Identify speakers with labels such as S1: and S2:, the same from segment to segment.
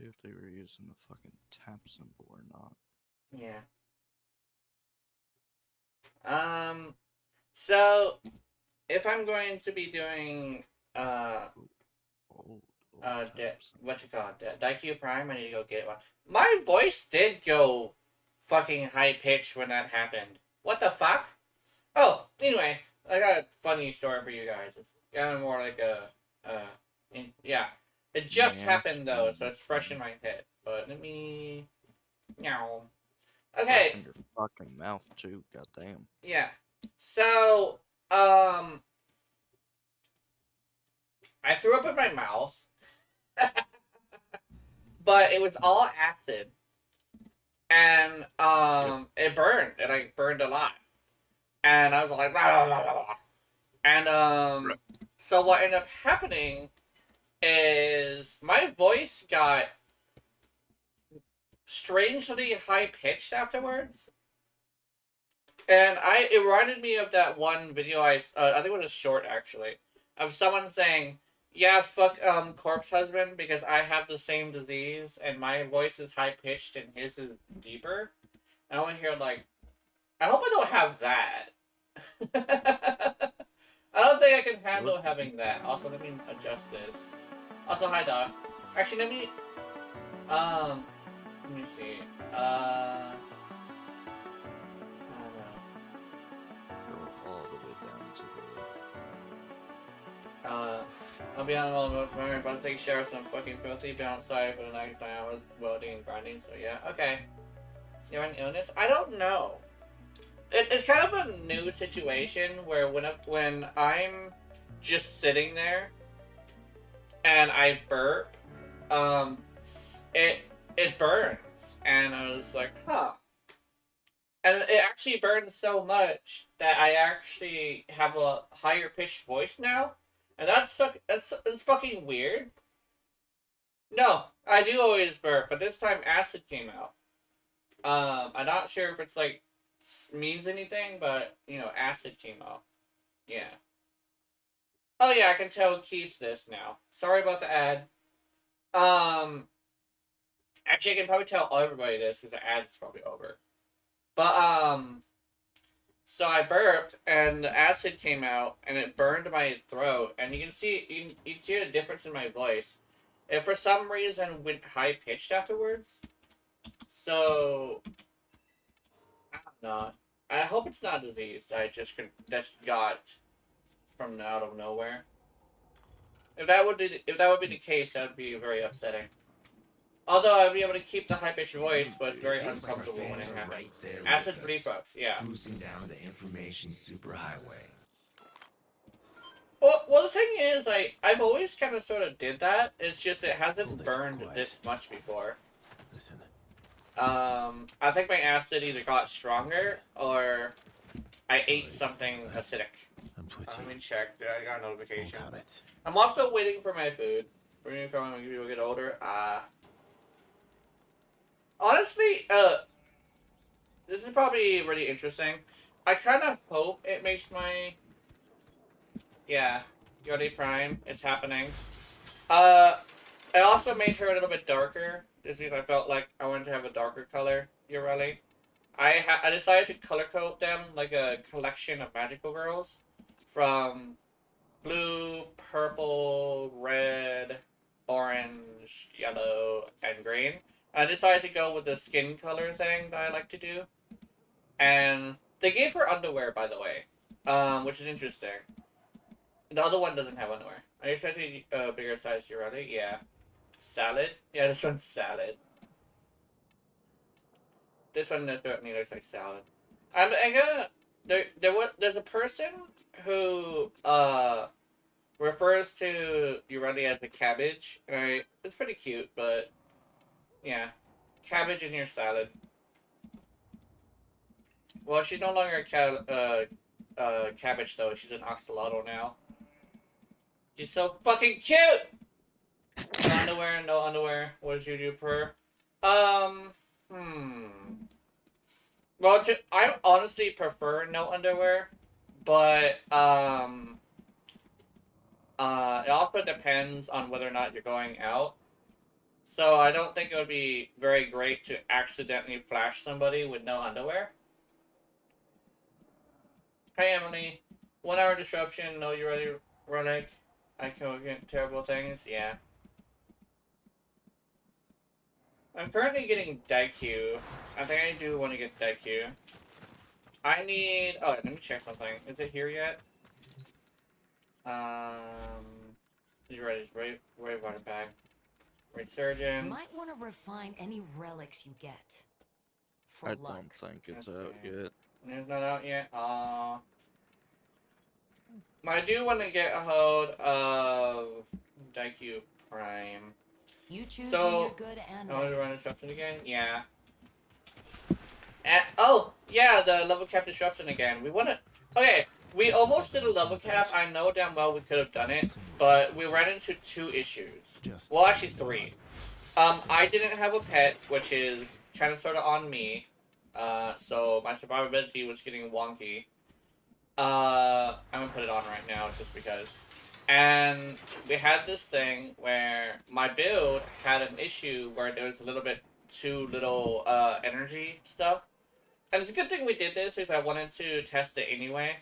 S1: see if they were using the fucking tap symbol or not.
S2: Yeah. So if I'm going to be doing
S1: Old, old tap symbol.
S2: what you call it, Daikyu Prime, I need to go get one. My voice did go fucking high pitched when that happened. What the fuck? Oh, anyway, I got a funny story for you guys. It's kind of more like yeah. It just
S1: Yeah.
S2: happened though, so it's fresh in my head. But let me, meow.
S1: Fresh
S2: Okay,
S1: in your fucking mouth too. Goddamn.
S2: yeah. So, um, I threw up in my mouth, but it was all acid, and
S1: Yep.
S2: it burned, and I burned a lot, and I was like, blah, blah, blah, blah. And so what ended up happening is my voice got strangely high pitched afterwards, and it reminded me of that one video I think it was a short actually of someone saying, "Yeah, fuck corpse husband because I have the same disease and my voice is high pitched and his is deeper." And I want to hear like, I hope I don't have that. I don't think I can
S1: What?
S2: handle having that. Also, let me adjust this. Also, hi Doc. Actually, um let me see. I don't know.
S1: Go all the way down to
S2: Uh, I'll be on the I'm about to take a shower, so I'm fucking filthy. Been outside for the night time. I was welding and grinding, so yeah. Okay. You have an illness? I don't know. It's kind of a new situation where when I'm just sitting there and I burp, um, it it burns, and I was like, huh. And it actually burns so much that I actually have a higher pitched voice now, and that's fucking weird. No, I do always burp, but this time acid came out. I'm not sure if it's like means anything, but you know, acid came out. Yeah. Oh yeah, I can tell Keith this now. Sorry about the ad. Um, actually, I can probably tell everybody this because the ad is probably over. But so I burped and the acid came out and it burned my throat, and you can see a difference in my voice. It for some reason went high pitched afterwards. So I don't know. I hope it's not a disease that I just got from out of nowhere. If that would be the case, that would be very upsetting. Although I'd be able to keep the high pitched voice, but it's
S3: It
S2: very
S3: feels like our
S2: uncomfortable when
S3: fans
S2: it
S3: are right
S2: happens.
S3: there
S2: Acid
S3: with us,
S2: reflux, yeah.
S3: cruising down the information superhighway.
S2: Well, the thing is, I've always kind of sort of did that. It's just it hasn't
S4: Hold it,
S2: burned
S4: quiet.
S2: this much before.
S4: Listen,
S2: I think my acid either got stronger or I
S4: Sorry.
S2: ate something acidic.
S4: I'm twitchy.
S2: Let me check. I got a
S4: No
S2: notification.
S4: comments.
S2: I'm also waiting for my food. We're gonna come when people get older. Honestly, this is probably really interesting. I kind of hope it makes my yeah, Yodi Prime. It's happening. I also made her a little bit darker, just because I felt like I wanted to have a darker color, Ureli. I decided to color code them like a collection of magical girls from blue, purple, red, orange, yellow, and green. I decided to go with the skin color thing that I like to do. And they gave her underwear, by the way, which is interesting. The other one doesn't have underwear. Are you expecting a bigger size, Ureli? Yeah. Salad? Yeah, this one's salad. This one definitely looks like salad. I'm gonna there's a person who refers to Ureli as a cabbage. Right? It's pretty cute, but yeah, cabbage in your salad. Well, she's no longer a cabbage though. She's an axolotl now. She's so fucking cute. No underwear, no underwear. What did you do for her? Um, hmm. Well, I honestly prefer no underwear, but it also depends on whether or not you're going out. So I don't think it would be very great to accidentally flash somebody with no underwear. Hey Emily, 1 hour disruption, know you ready, Ronek? I can get terrible things, yeah. I'm currently getting Daikyu. I think I do want to get Daikyu. I need... Oh, let me check something. Is it here yet? You're ready. Right water pack. Resurgence.
S4: Might want to refine any relics you get. For
S1: I
S4: luck.
S1: don't think it's
S2: Let's
S1: out
S2: see.
S1: yet.
S2: It's not out yet? I do want to get a hold of Daikyu Prime.
S4: You choose
S2: So,
S4: when you're good and
S2: I want
S4: ready.
S2: to run disruption again? Yeah. Oh, yeah, the level cap disruption again. We want to... Okay, we almost did a level cap. I know damn well we could have done it, but we ran into 2 issues. Well, actually 3. I didn't have a pet, which is kind of sort of on me. So my survivability was getting wonky. I'm gonna put it on right now just because. And we had this thing where my build had an issue where there was a little bit too little energy stuff. And it's a good thing we did this because I wanted to test it anyway.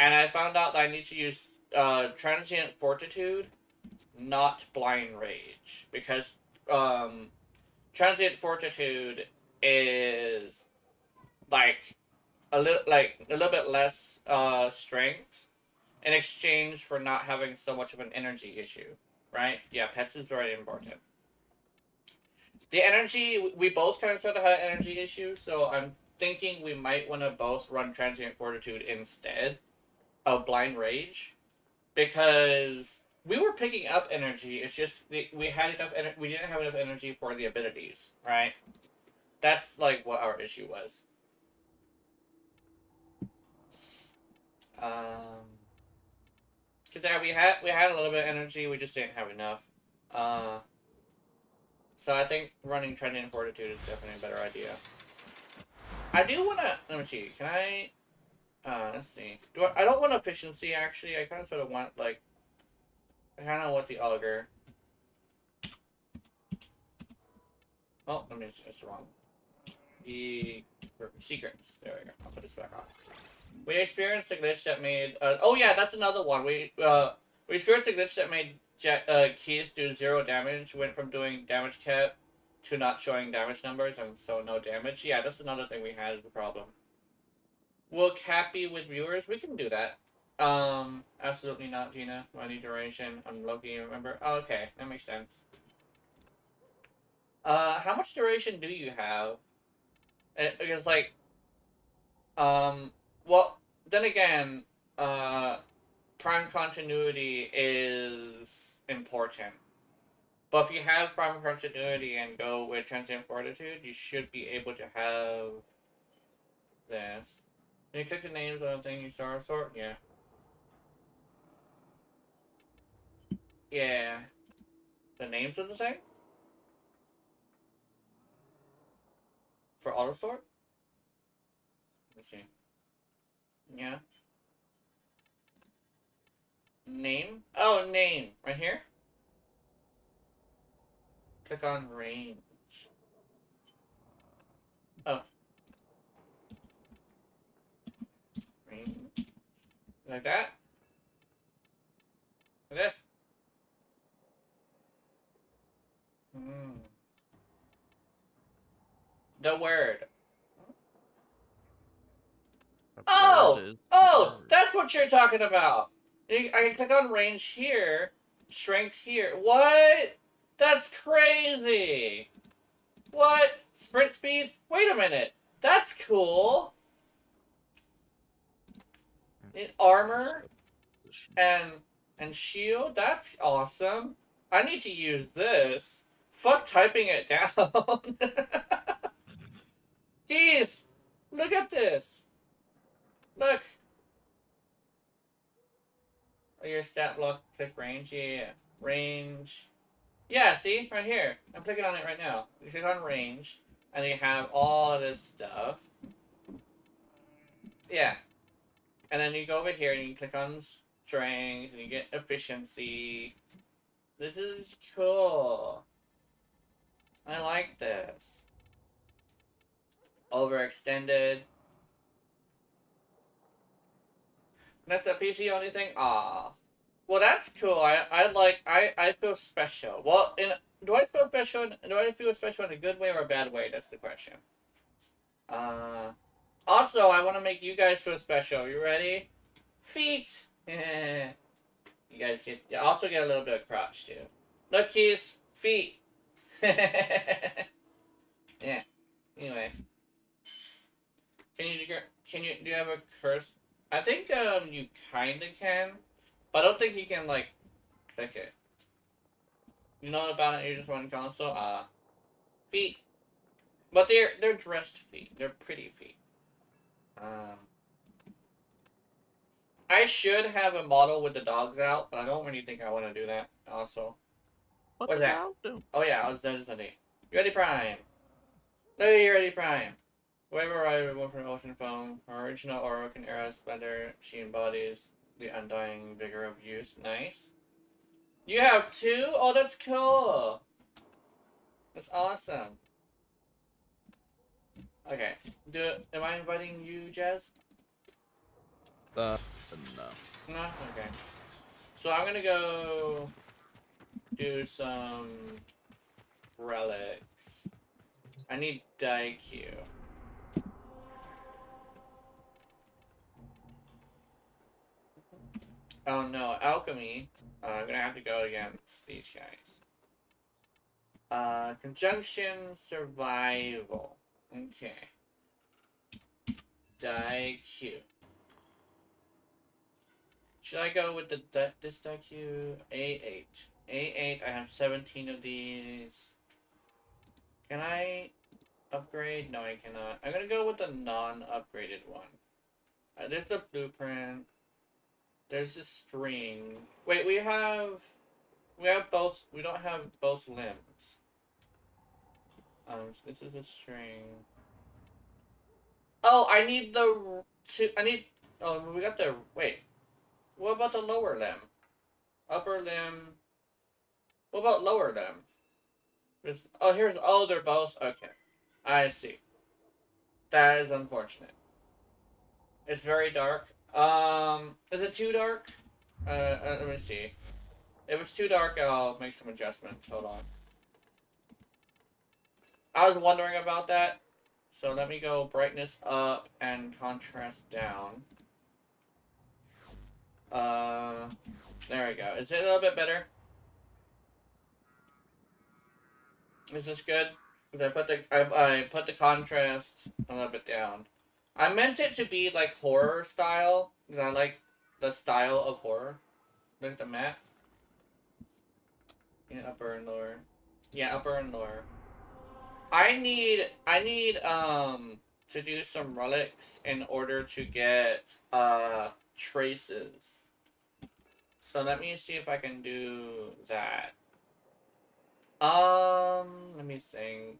S2: And I found out that I need to use transient fortitude, not blind rage, because transient fortitude is like a little bit less strength in exchange for not having so much of an energy issue, right? Yeah, pets is very important. The energy, we both kind of sort of had an energy issue, so I'm thinking we might want to both run transient fortitude instead of blind rage, because we were picking up energy. It's just we had enough. We didn't have enough energy for the abilities, right? That's like what our issue was. Cause yeah, we had a little bit of energy. We just didn't have enough. So I think running transient fortitude is definitely a better idea. I do wanna. Let me see. Can I? Let's see. I don't want efficiency actually. I kind of sort of want like. I kind of want the auger. Oh, let me. It's wrong. The secrets. There we go. I'll put this back on. We experienced a glitch that made. Oh yeah, that's another one. We experienced a glitch that made keys do 0 damage. Went from doing damage cap to not showing damage numbers, and so no damage. Yeah, that's another thing we had as a problem. Will Cap be with viewers? We can do that. Absolutely not, Gina. Money duration. I'm Loki. Remember? Oh, okay, that makes sense. How much duration do you have? Because like, well, then again, prime continuity is important. But if you have prime continuity and go with transient fortitude, you should be able to have this. Can you click the names on the thing you start sort? Yeah. Yeah. The names of the thing? For auto sort? Let's see. Yeah. Name? Oh, name. Right here? Click on range. Oh. Range. Like that? Like this? The word. Oh! Oh! That's what you're talking about! I can click on range here, strength here. What? That's crazy! What? Sprint speed? Wait a minute. That's cool. Armor and shield? That's awesome. I need to use this. Fuck typing it down. Jeez! Look at this! Look! Oh, your stat block, click range? Yeah. Range. Yeah, see? Right here. I'm clicking on it right now. You click on range, and you have all of this stuff. Yeah. And then you go over here, and you click on strength, and you get efficiency. This is cool. I like this. Overextended. That's a PC only thing? Ah. Well, that's cool. I feel special. Well, do I feel special? Do I feel special in a good way or a bad way? That's the question. Also, I want to make you guys feel special. You ready? Feet. You guys also get a little bit of crotch too. Look, keys, feet. Yeah. Anyway, do you have a curse? I think you kinda can, but I don't think you can like click it. You know about it? You just want console. Feet, but they're dressed feet. They're pretty feet. I should have a model with the dogs out, but I don't really think I want to do that. Also, what's that? Oh yeah, I was done Sunday. Ready Prime. Ready Prime. Whoever I removed from Ocean Foam, original Orokin era splendor, she embodies the undying vigor of youth. Nice. You have two? Oh, that's cool. That's awesome. Okay. Am I inviting you, Jazz?
S1: No.
S2: No? Okay. So I'm gonna go do some relics. I need Daikyu. Oh no, alchemy. I'm gonna have to go against these guys. Conjunction survival. Okay. Daikyu. Should I go with this Daikyu? A8. A8, I have 17 of these. Can I upgrade? No, I cannot. I'm gonna go with the non-upgraded one. There's the blueprint. There's a string. Wait, we have both. We don't have both limbs. This is a string. Oh, I need the two. Oh, we got the. Wait. What about the lower limb? Upper limb. What about lower limb? They're both. Okay. I see. That is unfortunate. It's very dark. Is it too dark? Let me see. If it's too dark, I'll make some adjustments. Hold on. I was wondering about that. So let me go brightness up and contrast down. There we go. Is it a little bit better? Is this good? I put the contrast a little bit down. I meant it to be like horror style because I like the style of horror. Look at the map. Yeah, upper and lower. Yeah, upper and lower. I need to do some relics in order to get traces. So let me see if I can do that. Let me think.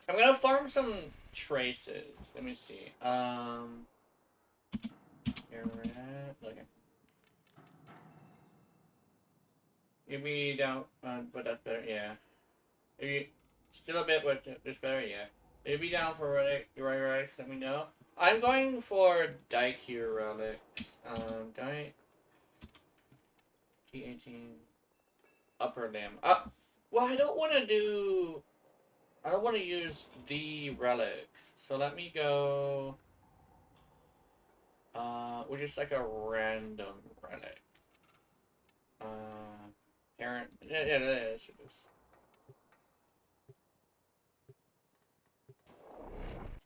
S2: I'm gonna farm some traces. Let me see. Here we're at. Okay. Give me down, but that's better. Yeah. Maybe still a bit, but it's better. Yeah. Maybe down for relics. Let me know. I'm going for Daikyu relics. T18 upper limb. Well, I don't want to use the relics. So let me go. Which is like a random relic. Parent. Yeah, it is.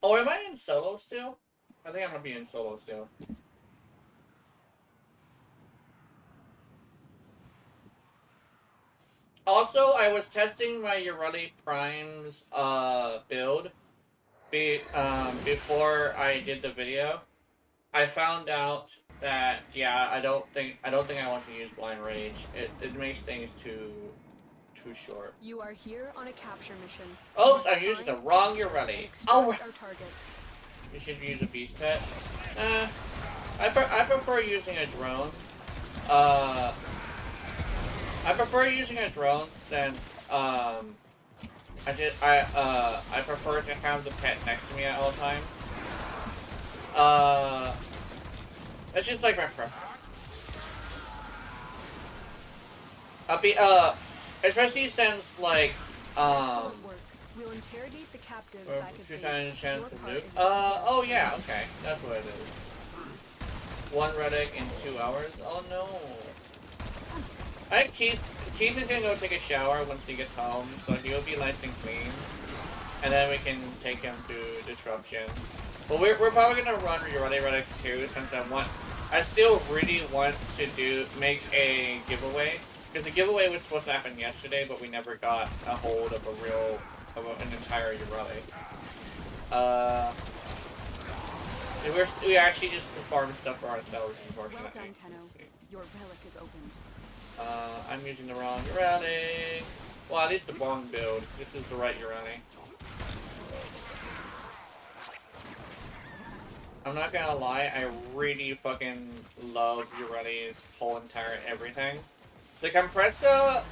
S2: Oh, am I in solo still? I think I'm gonna be in solo still. Also, I was testing my Ureli Prime's build before I did the video. I found out that I don't think I want to use Blind Rage. It makes things too short.
S5: You are here on a capture mission.
S2: Oops, I'm using the wrong Ureli. Oh, you should use a beast pet. I prefer using a drone. I prefer using a drone since I prefer to have the pet next to me at all times. It's just like my preference. Especially since like
S5: Excellent work. We'll interrogate the captive back at base.
S2: chance
S5: Your
S2: to
S5: part
S2: loot.
S5: is
S2: Oh yeah, okay, that's what it is. 1 relic in 2 hours. Oh no. I think Keith is gonna go take a shower once he gets home, so he'll be nice and clean, and then we can take him to Disruption. But we're probably gonna run Urani Relics too, since I still really want to make a giveaway, because the giveaway was supposed to happen yesterday, but we never got a hold of an entire Urani. We actually just farmed stuff for ourselves, unfortunately.
S5: Well done, Tenno. Your relic is opened.
S2: I'm using the wrong Urani. Well, at least the wrong build. This is the right Urani. I'm not gonna lie, I really fucking love Urani's whole entire everything. The Compressa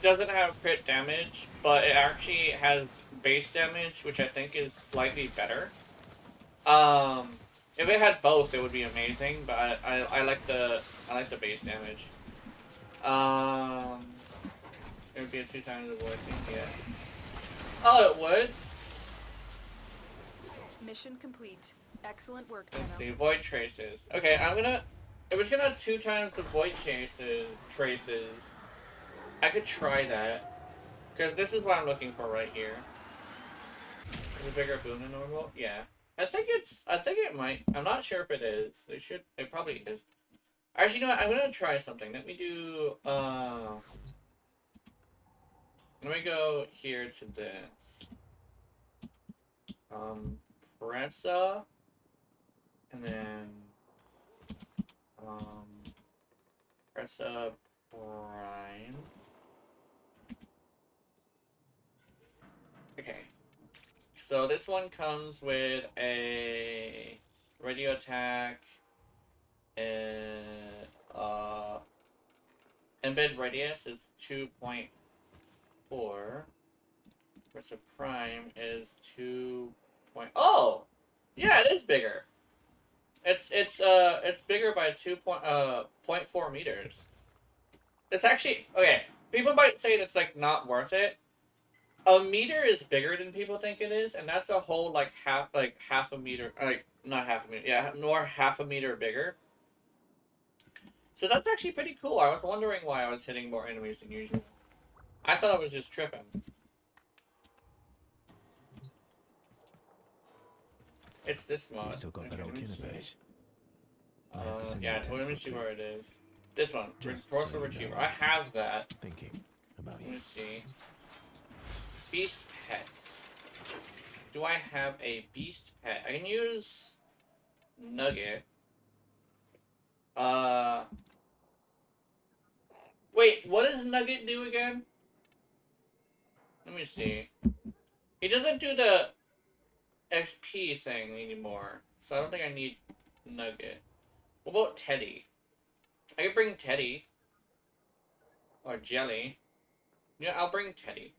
S2: doesn't have crit damage, but it actually has base damage, which I think is slightly better. If it had both, it would be amazing, but I like the base damage. It would be a 2 times the void thing, yeah. Oh, it would?
S5: Mission complete. Excellent work,
S2: Let's
S5: Tenno.
S2: see, void traces. Okay, if it's gonna 2 times the void traces, I could try that. Because this is what I'm looking for right here. Is it bigger boon than normal? Yeah. I think it might. I'm not sure if it is. It probably is. Actually, you know what? I'm gonna try something. Let me do, let me go here to this. Pressa. And then, Pressa Prime. Okay. So this one comes with a radio attack, and embed radius is 2.4. Pressa Prime is 2. Oh, yeah, it is bigger. It's bigger by 0.4 meters. It's actually okay. People might say that's like not worth it. A meter is bigger than people think it is, and that's a whole half a meter, not half a meter, yeah, nor half a meter bigger. So that's actually pretty cool. I was wondering why I was hitting more enemies than usual. I thought I was just tripping. It's this one.
S3: You still got that old killer page.
S2: Yeah, let me see where it is. This one,
S3: Just
S2: Force
S3: so you
S2: Retriever.
S3: know.
S2: I have that.
S3: Thinking about
S2: Let
S3: you.
S2: me see. Beast Pet. Do I have a Beast Pet? I can use Nugget. Wait, what does Nugget do again? Let me see. He doesn't do the XP thing anymore, so I don't think I need Nugget. What about Teddy? I could bring Teddy. Or Jelly. Yeah, I'll bring Teddy.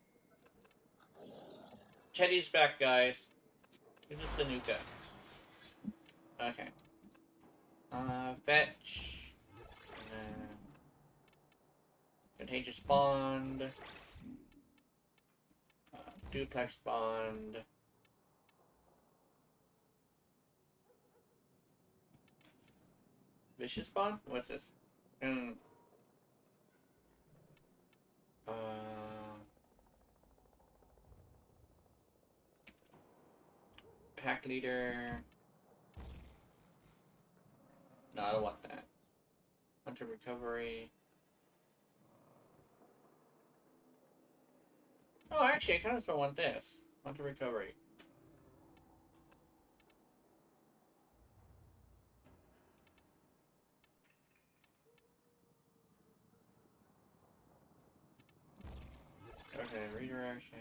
S2: Teddy's back, guys. This is Sanuka. Okay. Fetch. Contagious Bond. Duplex Bond. Vicious Bond? What's this? Pack Leader. No, I don't want that. Hunter Recovery. Oh, actually, I kind of still want this. Hunter Recovery. Okay, redirection,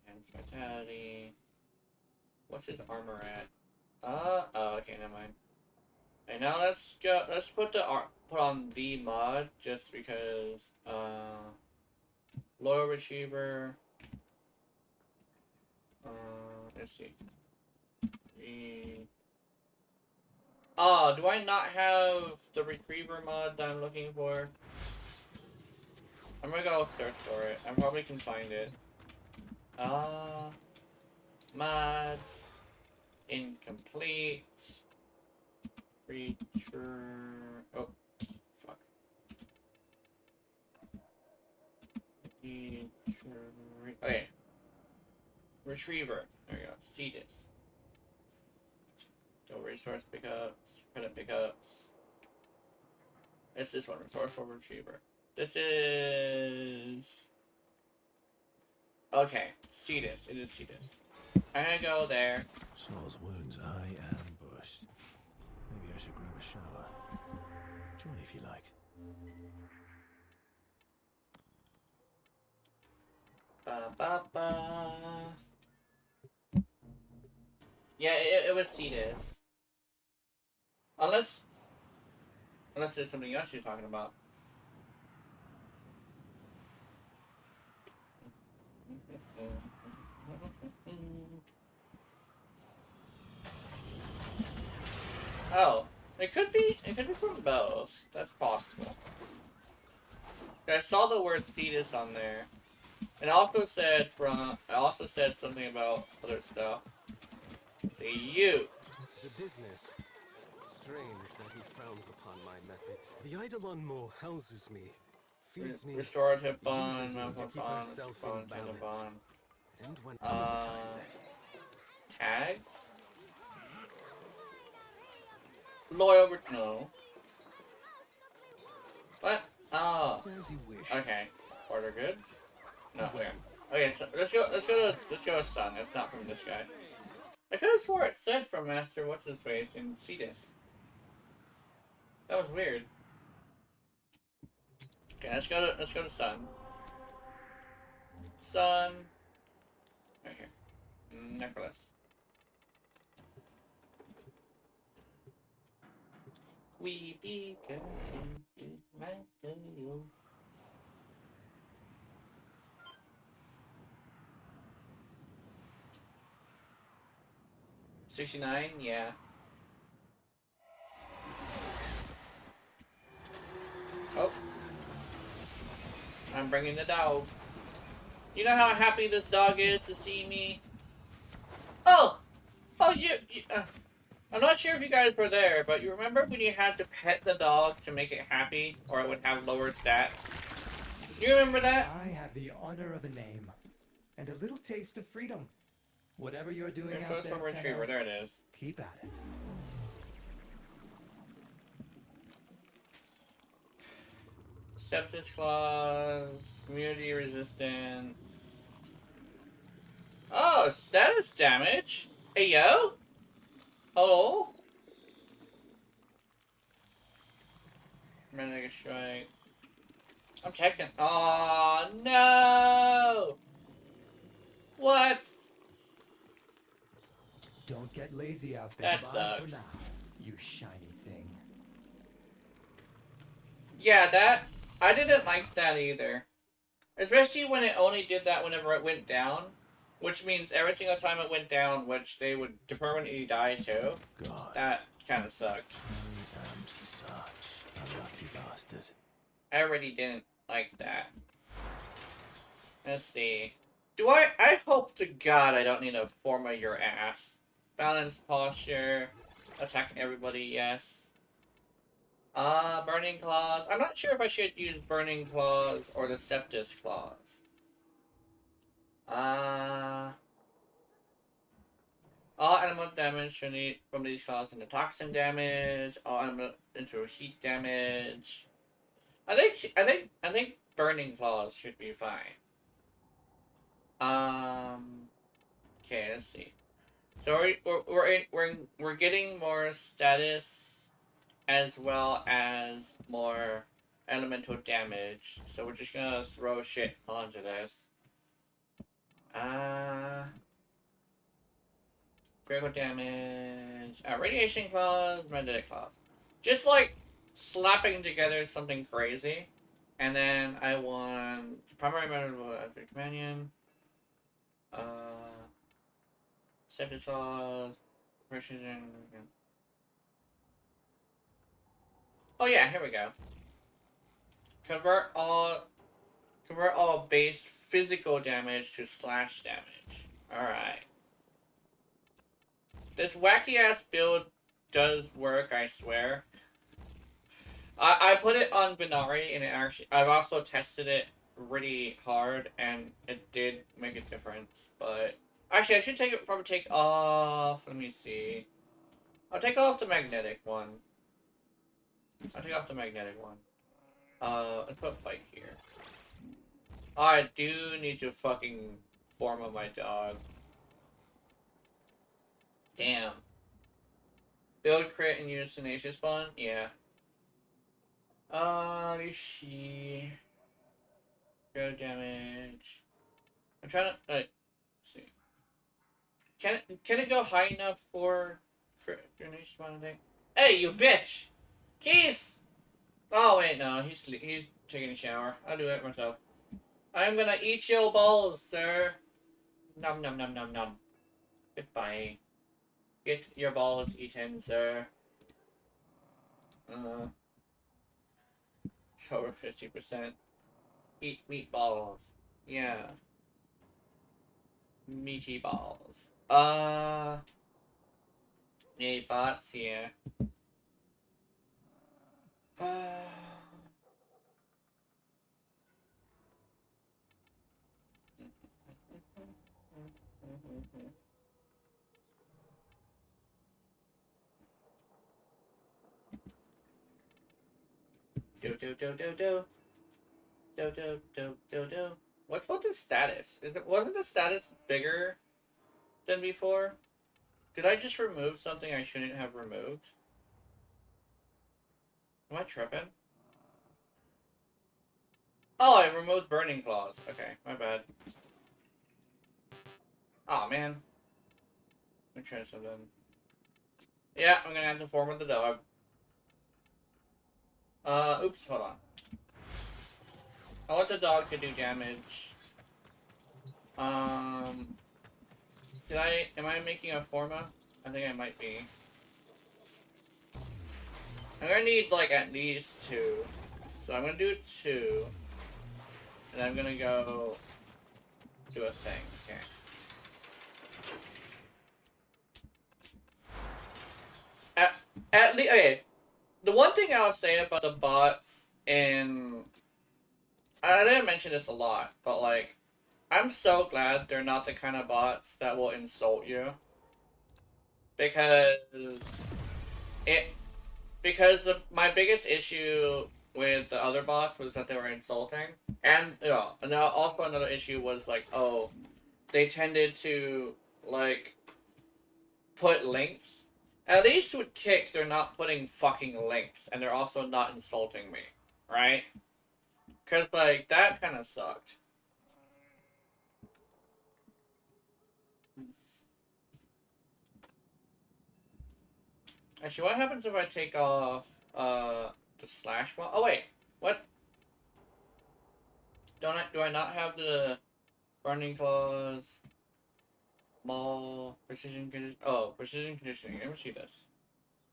S2: and vitality. What's his armor at? Oh, okay, never mind. And now let's go. Let's put the put on the mod just because loyal retriever. Let's see. Oh, do I not have the retriever mod that I'm looking for? I'm gonna go search for it. I probably can find it. Mods. Incomplete. Oh, fuck. Okay. Retriever. There we go. See this. Go resource pickups. Credit pickups. It's this one. Resourceful retriever. This is. Okay. See this. It is see this. I'm gonna go there.
S3: Saul's wounds I ambushed. Maybe I should grab a shower. Join if you like.
S2: Yeah, it was see this. Unless there's something else you're talking about. Oh, it could be from both. That's possible. I saw the word fetus on there. It also said something about other stuff. Say you.
S6: The business. Strange that he frowns upon my methods. The Eidolon Mo houses me, feeds me,
S2: Restorative bond,
S6: uses me to
S2: medical
S6: keep
S2: bond,
S6: himself
S2: bond,
S6: in
S2: tele
S6: balance.
S2: bond.
S6: And when
S2: Tags? Loyal no. What? Oh.
S6: as you wish.
S2: Okay. Order goods? No, there. Okay, so let's go to Sun. It's not from this guy. I could have swore it said from Master What's His Face and see this. That was weird. Okay, let's go to Sun. Sun. Right here. Necklace. We become material. 69, yeah. Oh. I'm bringing the dog. You know how happy this dog is to see me? Oh! Oh, I'm not sure if you guys were there, but you remember when you had to pet the dog to make it happy, or it would have lower stats? You remember that?
S7: I have the honor of a name and a little taste of freedom. Whatever you're doing
S2: There's
S7: out there,
S2: some retriever, there it is.
S7: keep at it.
S2: Sepsis clause, community resistance. Oh, status damage. Hey yo. Oh. Mega strike. I'm checking. Oh no. What?
S7: Don't get lazy out there.
S2: That
S7: Goodbye
S2: sucks.
S7: for now, you shiny thing.
S2: Yeah, I didn't like that either. Especially when it only did that whenever it went down. Which means every single time it went down, which they would permanently die too.
S3: God.
S2: That kind of sucked.
S3: I am such a lucky bastard.
S2: I really didn't like that. Let's see. I hope to God I don't need to forma your ass. Balanced posture. Attacking everybody, yes. Burning Claws. I'm not sure if I should use Burning Claws or the Septus Claws. All animal damage from these claws into toxin damage. All animal into heat damage. I think Burning Claws should be fine. Okay, let's see. So we're getting more status as well as more elemental damage. So we're just gonna throw shit onto this. Critical damage. Radiation claws, magnetic claws. Just slapping together something crazy. And then I want primary memorable after companion. Safety saws, precision. Oh yeah, here we go. Convert all base physical damage to slash damage. Alright. This wacky ass build does work, I swear. I put it on Binari and it actually I've also tested it really hard and it did make a difference, but actually I should probably take off, let me see. I'll take off the magnetic one. I'll take off the magnetic one. Let's put bike here. I do need to fucking form on my dog. Damn. Build, crit, and use Tenacious Spawn? Yeah. You see. Go damage. I'm trying to, let's see. Can it go high enough for crit Tenacious Spawn, I think? Hey, you bitch! Keith! Oh, wait, no. He's taking a shower. I'll do it myself. I'm gonna eat your balls, sir. Nom nom nom nom nom. Goodbye. Get your balls eaten, sir. It's over 50%. Eat meatballs. Yeah. Meaty balls. Yay, bots, yeah. Do do do do do. Do do do do do. What's about the status? Wasn't the status bigger than before? Did I just remove something I shouldn't have removed? Am I tripping? Oh, I removed burning claws. Okay, my bad. Aw, oh, man. Let me try something. Yeah, I'm gonna have to form with the dog. Oops, hold on. I want the dog to do damage. Am I making a forma? I think I might be. I'm gonna need, like, at least 2. So I'm gonna do 2. And I'm gonna go do a thing. Okay. At least, okay. The one thing I'll say about the bots in... I didn't mention this a lot, but, like, I'm so glad they're not the kind of bots that will insult you. Because my biggest issue with the other bots was that they were insulting. And, and also another issue was, like, oh, they tended to, like, put links. At least with Kick, they're not putting fucking links, and they're also not insulting me, right? Because, like, that kind of sucked. Actually, what happens if I take off, the slash one? Oh, wait. What? Do I not have the burning claws? Maul, precision conditioning. Oh, precision conditioning. Let me see this.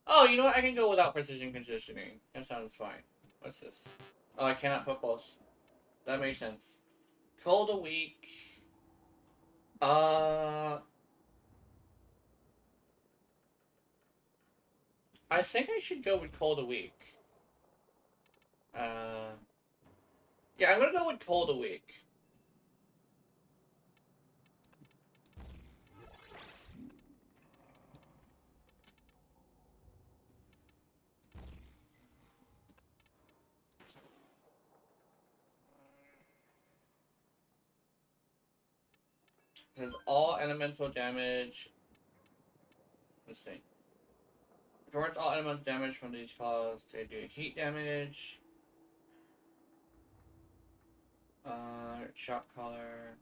S2: Oh, you know what? I can go without precision conditioning. That sounds fine. What's this? Oh, I cannot put both. That makes sense. Cold a week. I think I should go with cold a week. Yeah, I'm gonna go with cold a week. It says all elemental damage. Let's see. Converts all elemental damage from these claws to do heat damage. Shock collar.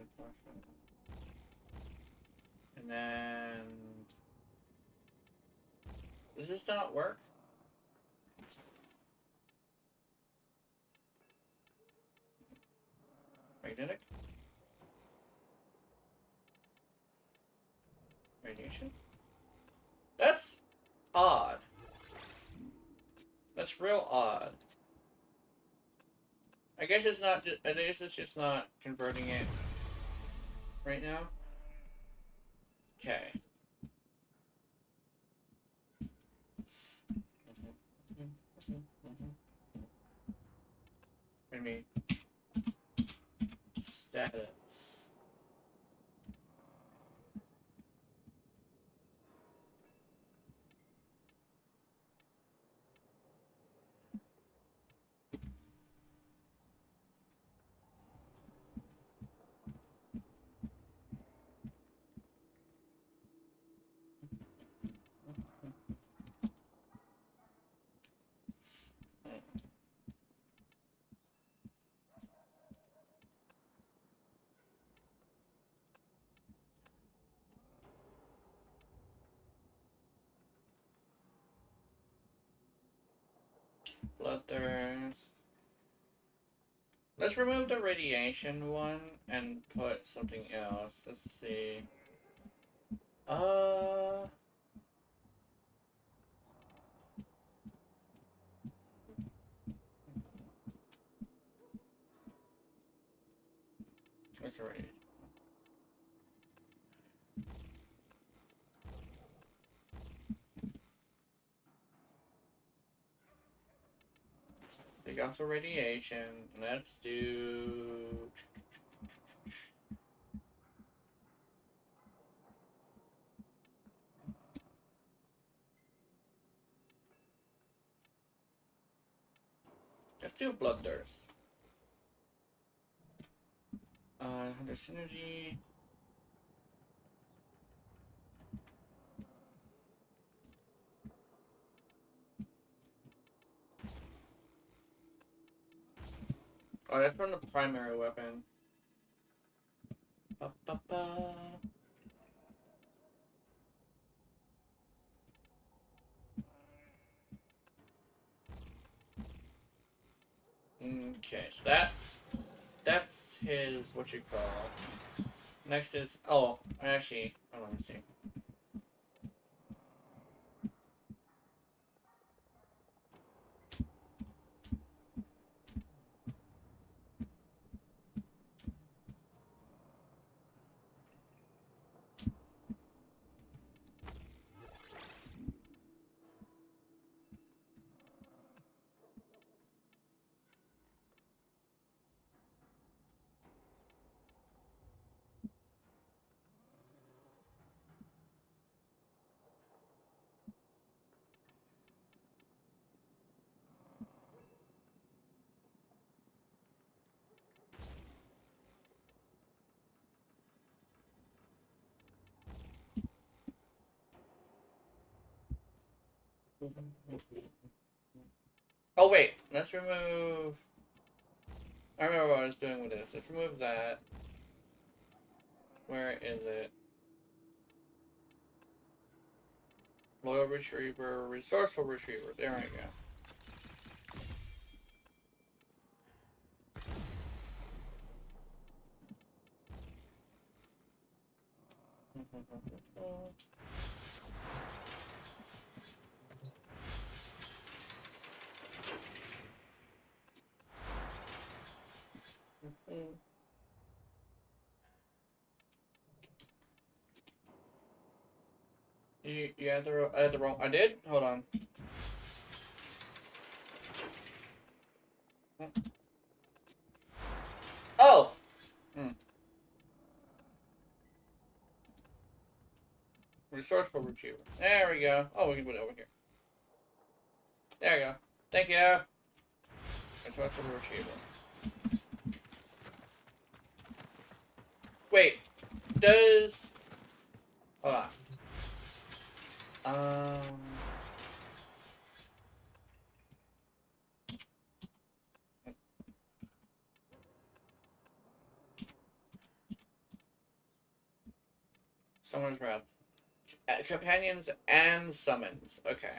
S2: reinforcement. And then... Does this not work? Magnetic? Radiation? That's odd. That's real odd. I guess it's not. I guess it's just not converting it right now. Okay. What do you mean? Status. Bloodthirst. Let's remove the radiation one and put something else. Let's see. What's the radiation? Take off the radiation. Let's do... Let's do Bloodthirst. Under synergy. Oh, that's from the primary weapon. Ba, ba, ba. Okay, so that's his what you call. Next is actually let me see. Oh wait, let's remove. I remember what I was doing with this. Let's remove that. Where is it? Loyal Retriever, Resourceful Retriever. There we go. You had the wrong. I did. Hold on. Oh. Resourceful Retriever. There we go. Oh, we can put it over here. There we go. Thank you. Resourceful Retriever. Wait. Does... Hold on. Someone's rep. Companions and summons. Okay.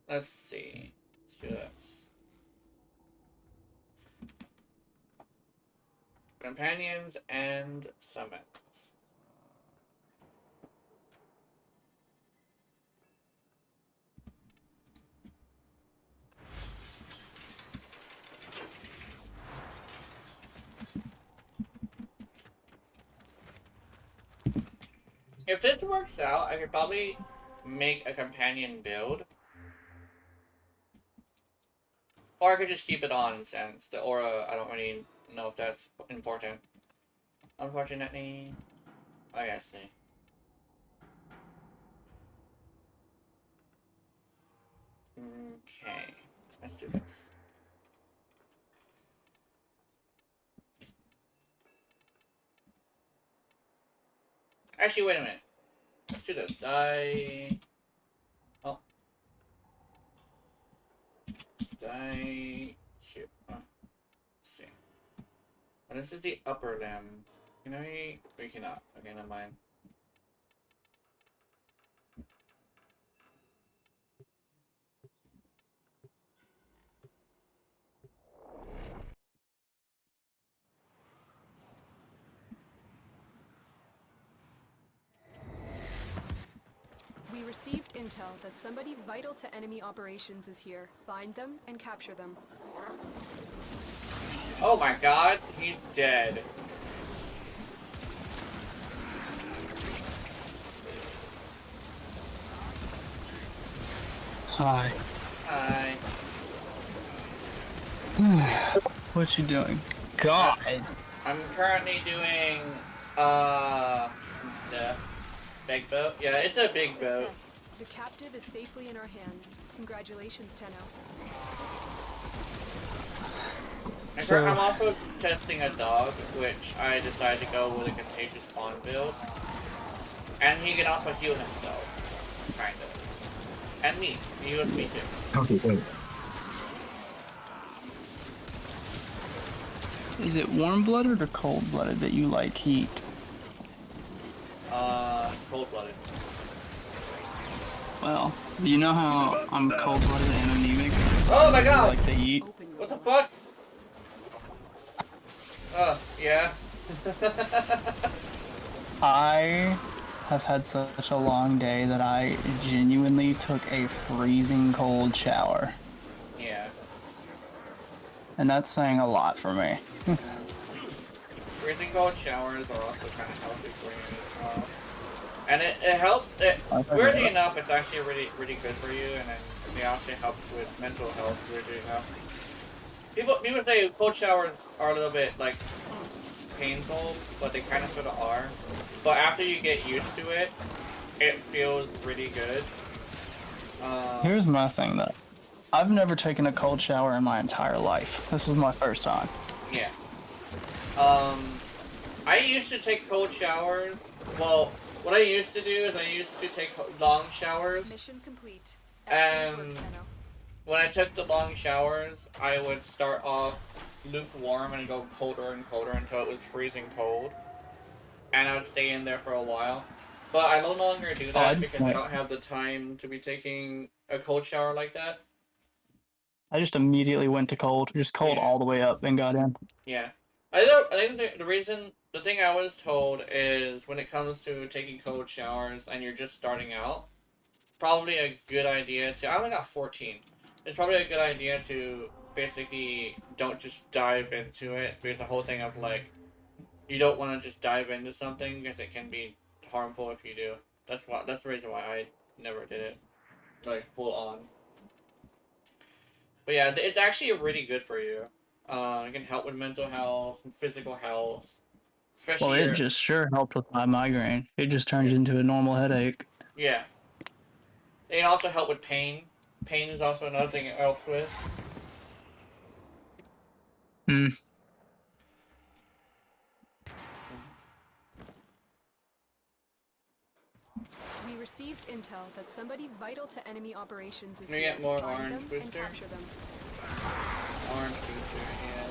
S2: Let's see. Let's do this. Companions and summons. If this works out, I could probably make a companion build. Or I could just keep it on since the aura, I don't really know if that's important. Unfortunately. Oh, yeah, I see. Okay. Let's do this. Actually, wait a minute. Let's do this. Oh. Here. Oh. Let's see. And this is the upper limb. Can we cannot. Okay, never mind.
S5: We received intel that somebody vital to enemy operations is here. Find them and capture them.
S2: Oh my god, he's dead.
S8: Hi.
S2: Hi.
S8: What you doing? God.
S2: I'm currently doing some stuff. Big boat? Yeah, it's a big boat.
S5: Success. The captive is safely in our hands. Congratulations, Tenno.
S2: I'm also testing a dog, which I decided to go with a contagious spawn build. And he can also heal himself. Kind of. And me. He was me too.
S9: Okay, wait.
S8: Is it warm-blooded or cold-blooded that you like heat?
S2: Cold-blooded.
S8: Well, you know how I'm cold-blooded and anemic? So
S2: Oh
S8: I
S2: my
S8: really
S2: god!
S8: like the heat.
S2: What the fuck? Yeah.
S8: I have had such a long day that I genuinely took a freezing cold shower.
S2: Yeah.
S8: And that's saying a lot for me.
S2: Freezing cold showers are also kind of healthy for you as well. And it helps, weirdly enough, it's actually really good for you, and then it also helps with mental health, weirdly enough. People say cold showers are a little bit, like, painful, but they kind of sort of are. But after you get used to it, it feels really good.
S8: Here's my thing, though. I've never taken a cold shower in my entire life. This was my first time.
S2: Yeah. I used to take cold showers. Well, what I used to do is I used to take long showers.
S5: Mission complete.
S2: And
S5: Excellent work, Tenno.
S2: when I took the long showers, I would start off lukewarm and go colder and colder until it was freezing cold. And I would stay in there for a while. But I no longer do that because I don't have the time to be taking a cold shower like that.
S8: I just immediately went to cold. Just cold all the way up and got in.
S2: Yeah. I think the thing I was told is when it comes to taking cold showers and you're just starting out, probably a good idea to, I only got 14. It's probably a good idea to basically don't just dive into it, because the whole thing of like, you don't want to just dive into something because it can be harmful if you do. That's the reason why I never did it, like full on. But yeah, it's actually really good for you. It can help with mental health, physical health. Especially
S8: Well, it just sure helped with my migraine. It just turns into a normal headache.
S2: Yeah. It can also help with pain. Pain is also another thing it helps with.
S8: Hmm.
S5: We received intel that somebody vital to enemy operations is
S2: Can we
S5: here.
S2: get more
S5: Find
S2: orange
S5: them and
S2: booster?
S5: capture them.
S2: Orange booster, yeah.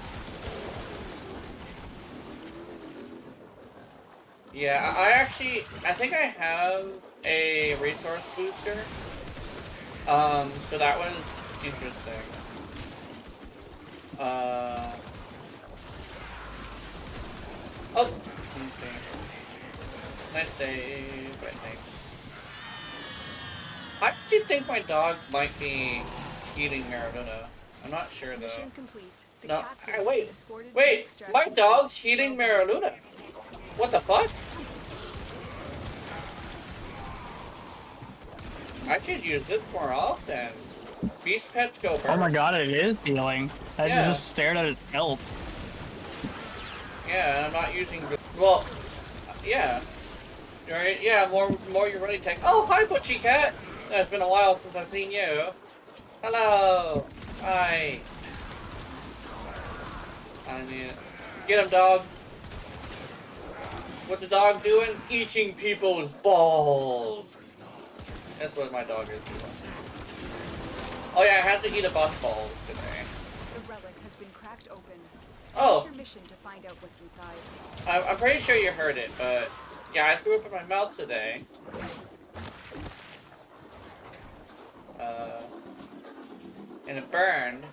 S2: Yeah, I think I have a resource booster. So that was interesting. Oh, let me see. Nice save, I think. I actually think my dog might be eating Maradona. I'm not sure though.
S5: Mission complete. The
S2: No,
S5: captain has been
S2: wait,
S5: escorted to the
S2: wait, my
S5: extraction
S2: dog's
S5: point.
S2: eating
S5: Well done.
S2: Maradona. What the fuck? I should use this more often. Beast pets go
S8: Oh my
S2: first.
S8: god, it is healing. I
S2: Yeah.
S8: just stared at its health.
S2: Yeah, and I'm not using. Well, yeah. Right? Yeah, more you're running tech. Oh, hi, Butchie Cat. It's been a while since I've seen you. Hello. Hi. I need it. Get him, dog. What the dog doing? Eating people's balls. That's what my dog is doing. Oh yeah, I had to eat a boss balls today.
S5: The relic has been cracked open.
S2: Oh.
S5: It's your mission to find out what's inside.
S2: I'm pretty sure you heard it, but yeah, I threw up in my mouth today. And it burned.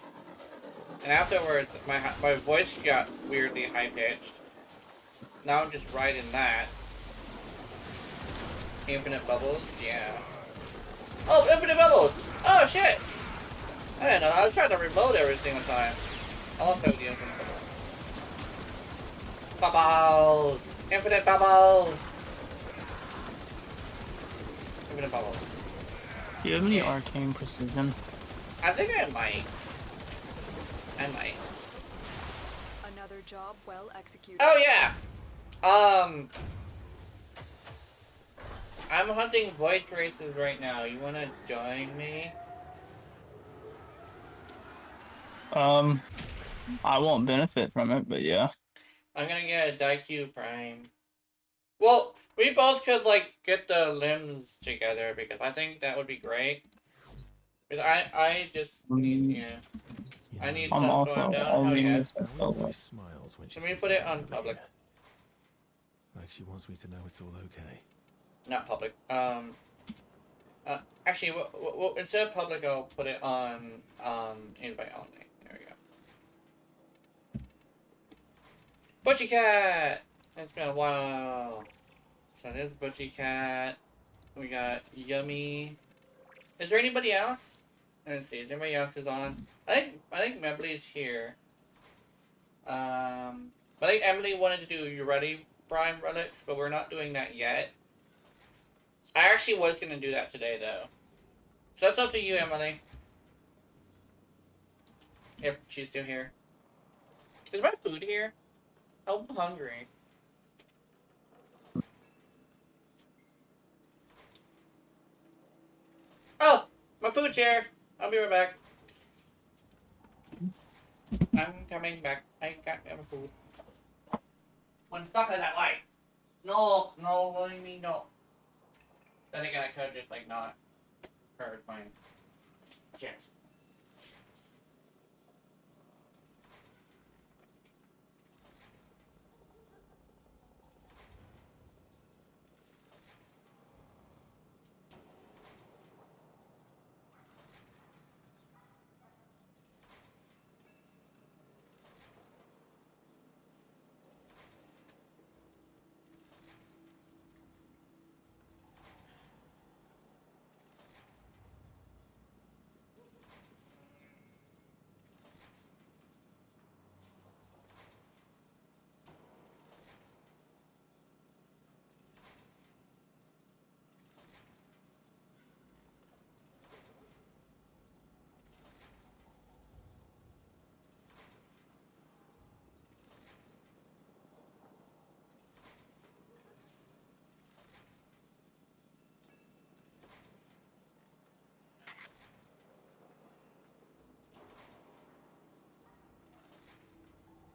S2: And afterwards, my voice got weirdly high pitched. Now I'm just riding that. Infinite bubbles, yeah. Oh, infinite bubbles! Oh shit! I didn't know. I was trying to reload every single time. I love the infinite bubbles. Bubbles! Infinite bubbles! Infinite bubbles.
S8: Do you have any arcane precision?
S2: I think I might.
S5: Another job well executed.
S2: Oh yeah! I'm hunting void traces right now. You wanna join me?
S8: I won't benefit from it, but yeah.
S2: I'm gonna get a Daikyu Prime. Well, we both could like get the limbs together because I think that would be great. Because I just need I need
S8: I'm
S2: some
S8: also
S2: going down.
S8: only
S2: Oh yeah.
S8: in this
S3: Smiles when she
S2: Can we
S3: sees
S2: put
S3: me
S2: it on
S3: over
S2: public?
S3: here. Like she wants me to know it's all okay.
S2: Not public. Actually, instead of public, I'll put it on invite only. There we go. Butchie Cat. It's been a while. So there's Butchie Cat. We got Yummy. Is there anybody else? Let's see. Is anybody else is on? I think Mebley's here. I think Emily wanted to do You Ready Prime Relics, but we're not doing that yet. I actually was gonna do that today though. So that's up to you, Emily. If she's still here. Is my food here? I'm hungry. Oh! My food's here! I'll be right back. I'm coming back. I got my food. When fuck is that like? No, what do you mean no? Then again, I could have just like not heard my chance.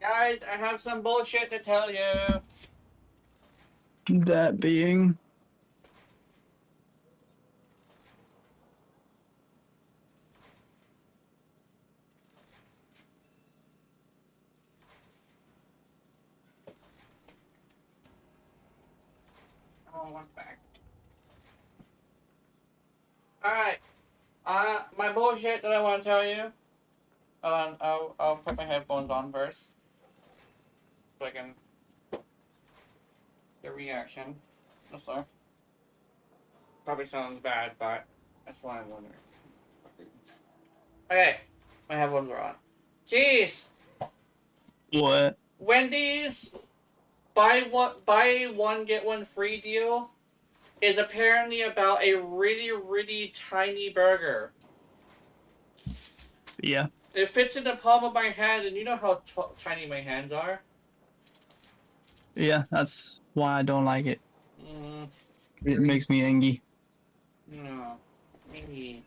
S2: Guys, I have some bullshit to tell you.
S8: That being.
S2: what's back? Alright. My bullshit that I want to tell you. I'll put my headphones on first. So I can get a reaction. No, sir. Probably sounds bad, but that's why I'm wondering. Okay. My headphones are on. Jeez!
S8: What?
S2: Wendy's buy one get one free deal is apparently about a really tiny burger.
S8: Yeah.
S2: It fits in the palm of my hand, and you know how tiny my hands are.
S8: Yeah, that's why I don't like it.
S2: Mm,
S8: It makes me angry.
S2: no, maybe.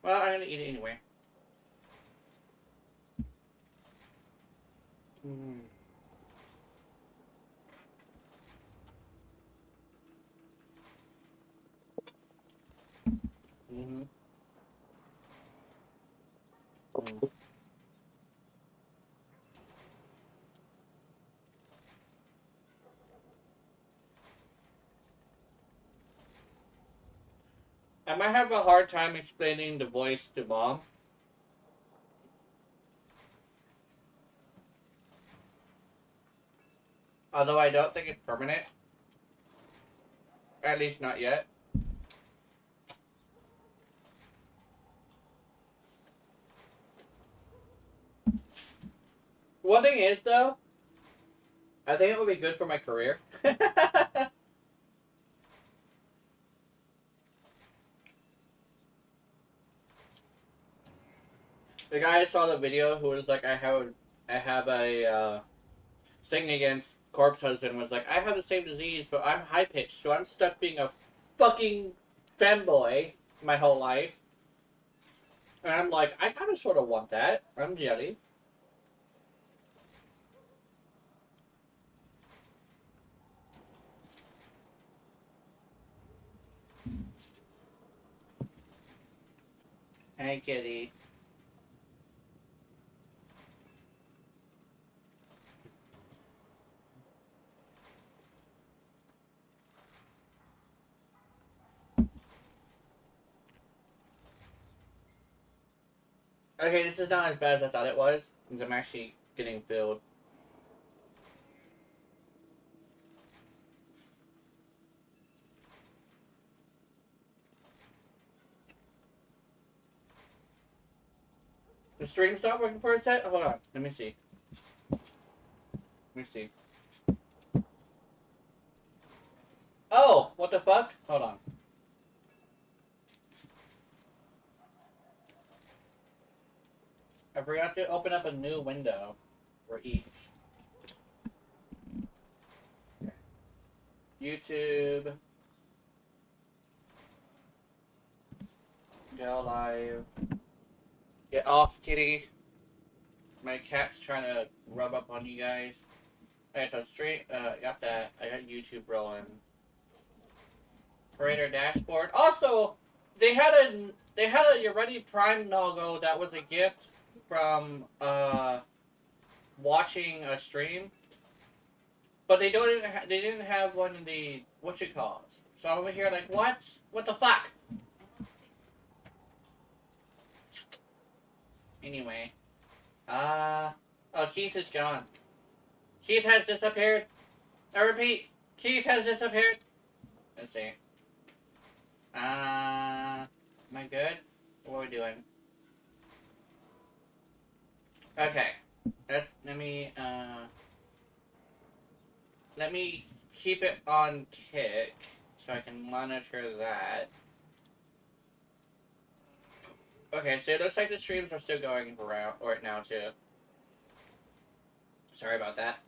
S2: Well, I'm gonna eat it anyway. Mm. Mm-hmm. Mm. I might have a hard time explaining the voice to mom. Although I don't think it's permanent. At least not yet. One thing is, though, I think it would be good for my career. The guy I saw the video who was like, I have a thing against corpse husband was like, I have the same disease, but I'm high pitched, so I'm stuck being a fucking femboy my whole life. And I'm like, I kind of sort of want that. I'm jelly. Hey, kitty. Okay, this is not as bad as I thought it was, because I'm actually getting filled. The stream stopped working for a set? Hold on, let me see. Let me see. Oh, what the fuck? Hold on. I forgot to open up a new window for each. YouTube. Go live. Get off, kitty. My cat's trying to rub up on you guys. Okay, so straight, got that. I got YouTube rolling. Creator dashboard. Also, they had a You're Ready Prime logo that was a gift from watching a stream, but they didn't have one in the what you calls. So I'm over here like, what the fuck? Anyway, oh, Keith is gone. Keith has disappeared. I repeat, Keith has disappeared. Let's see. Am I good? What are we doing? Okay. Let me keep it on kick so I can monitor that. Okay, so it looks like the streams are still going around right now too. Sorry about that.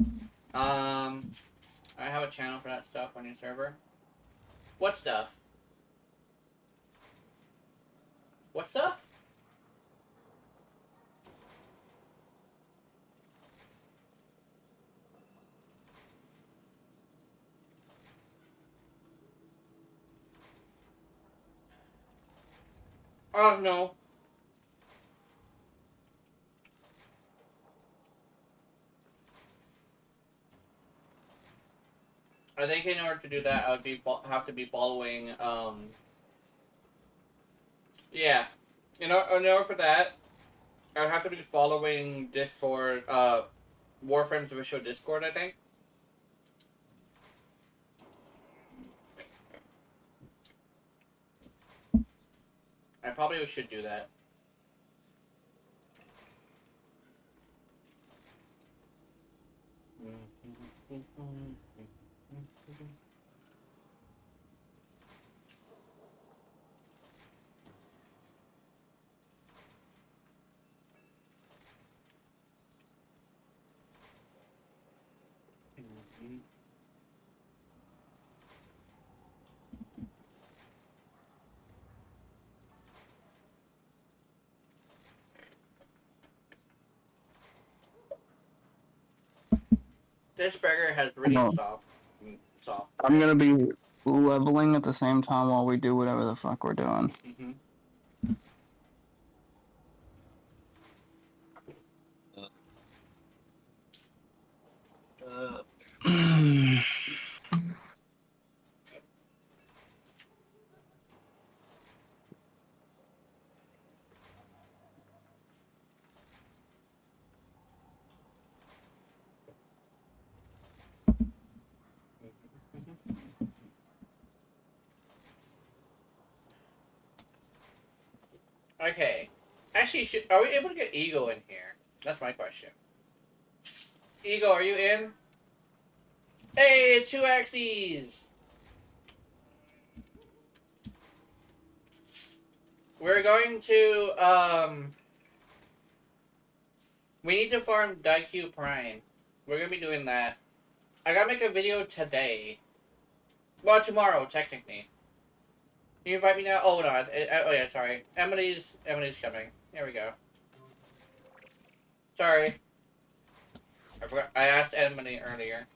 S2: I have a channel for that stuff on your server. What stuff? What stuff? Oh no. I think in order to do that, I would have to be following. Yeah, in order for that, I would have to be following Discord. Warframe's official Discord, I think. I probably should do that. This burger has really
S8: No.
S2: soft.
S8: I'm gonna be leveling at the same time while we do whatever the fuck we're doing.
S2: Mm-hmm. Okay. Actually, are we able to get Eagle in here? That's my question. Eagle, are you in? Hey, 2X's! We're going to, we need to farm Daikyu Prime. We're gonna be doing that. I gotta make a video today. Well, tomorrow, technically. Can you invite me now? Oh, no. Oh, yeah, sorry. Emily's coming. Here we go. Sorry. I forgot. I asked Emily earlier.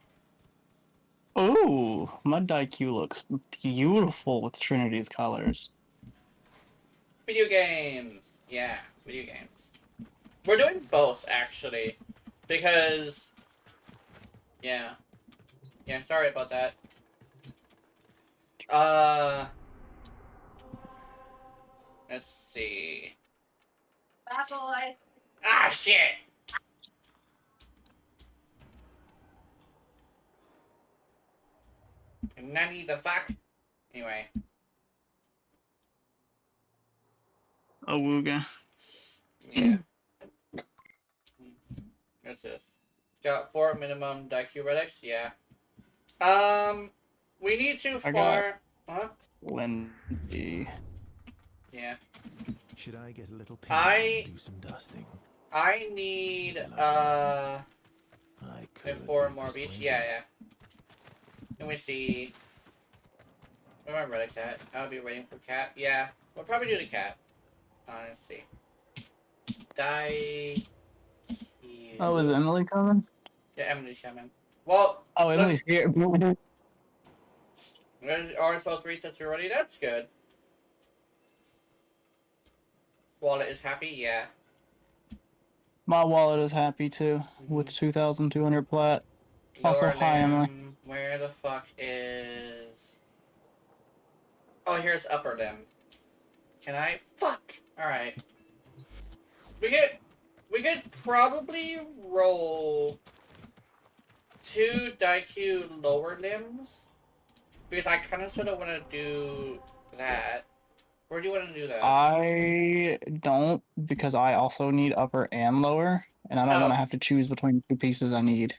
S8: Ooh, my Daikyu looks beautiful with Trinity's colors.
S2: Video games. Yeah, video games. We're doing both, actually. Because... Yeah. Yeah, sorry about that. Let's see.
S4: Bye, boy.
S2: Ah, shit! Nanny the fuck? Anyway.
S8: Awooga.
S2: Yeah. What's this? Got 4 minimum Daikyu relics? Yeah. We need to farm... Huh?
S8: Lindy.
S2: Yeah.
S3: Should I get a little
S2: I-
S3: and do some dusting?
S2: I need,
S3: I could
S2: 4
S3: be
S2: more of each.
S3: persuaded.
S2: Yeah, yeah. Let me see. Where my relics at? I'll be waiting for cat. Yeah. We'll probably do the cat. Let's see.
S8: Oh, is Emily coming?
S2: Yeah, Emily's coming. Well,
S8: Oh, Emily's here.
S2: RSL 3 sets already. That's good. Wallet is happy. Yeah.
S8: My wallet is happy too, with 2,200 plat. Also,
S2: Lower
S8: hi, Emily.
S2: limb. Where the fuck is... Oh, here's upper limb. Can I? Fuck! Alright. We could probably roll 2 Daikyu lower limbs. Because I kind of sort of want to do that. Where do you want to do that?
S8: I don't, because I also need upper and lower, and I don't want to have to choose between the 2 pieces I need.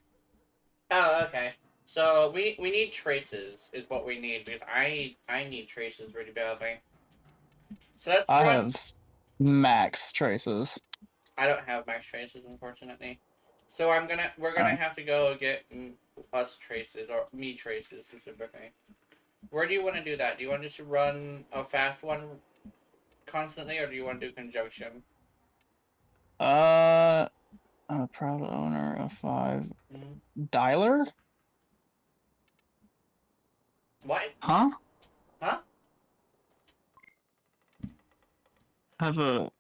S2: Oh, okay. So we need traces is what we need because I need traces really badly. So that's
S8: I have max traces.
S2: I don't have max traces unfortunately. So we're gonna have to go get us traces or me traces specifically. Where do you want to do that? Do you want to just run a fast one constantly, or do you want to do conjunction?
S8: I'm a proud owner of 5. Dialer?
S2: What?
S8: Huh?
S2: Huh?
S8: I have a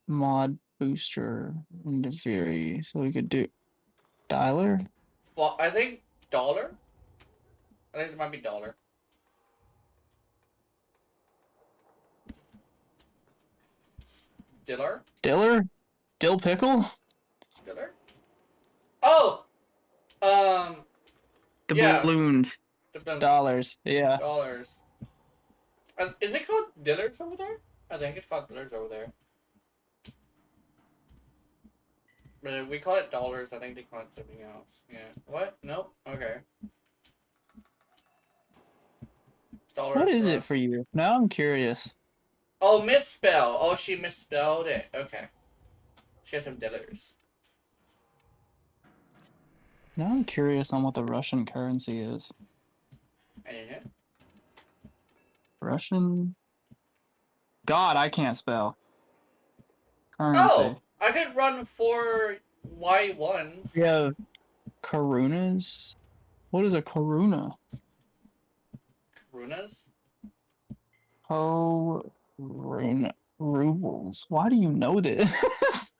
S8: mod booster into Fury, so we could do Dialer?
S2: I think dollar. I think it might be dollar. Diller?
S8: Diller? Dill pickle?
S2: Diller? Oh!
S8: The
S2: Yeah.
S8: balloons. Dollars. Yeah.
S2: Dollars. Is it called Dillers over there? I think it's called Dillers over there. But we call it dollars. I think they call it something else. Yeah. What? Nope. Okay. Dollars.
S8: What is
S2: for
S8: it
S2: us.
S8: for you? Now I'm curious.
S2: Oh, misspell. Oh, she misspelled it. Okay. She has some dillers.
S8: Now I'm curious on what the Russian currency is.
S2: I didn't know.
S8: Russian. God, I can't spell. Currency.
S2: Oh! I could run 4 Y1s.
S8: We have Karunas. What is a Karuna?
S2: Runas?
S8: Karuna. Rubles. Why do you know this?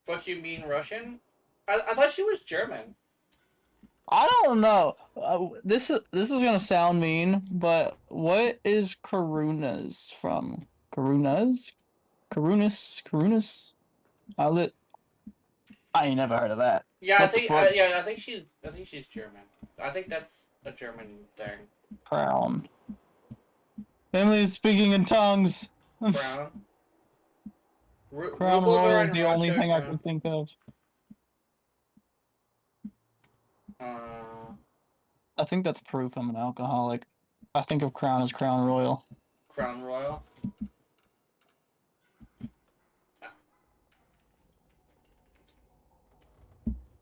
S2: Fuck you mean Russian? I thought she was German.
S8: I don't know. This is gonna sound mean, but what is Karunas from? Karunas? Karunas? I ain't never heard of that.
S2: Yeah,
S8: What the fuck?
S2: I think she's German. I think that's a German thing.
S8: Crown. Emily is speaking in tongues.
S2: Crown.
S8: Crown
S2: Rubles
S8: Royal
S2: are
S8: is
S2: in
S8: the only
S2: Russia,
S8: thing I
S2: Crown.
S8: can think of. I think that's proof I'm an alcoholic. I think of Crown as Crown Royal.
S2: Crown Royal.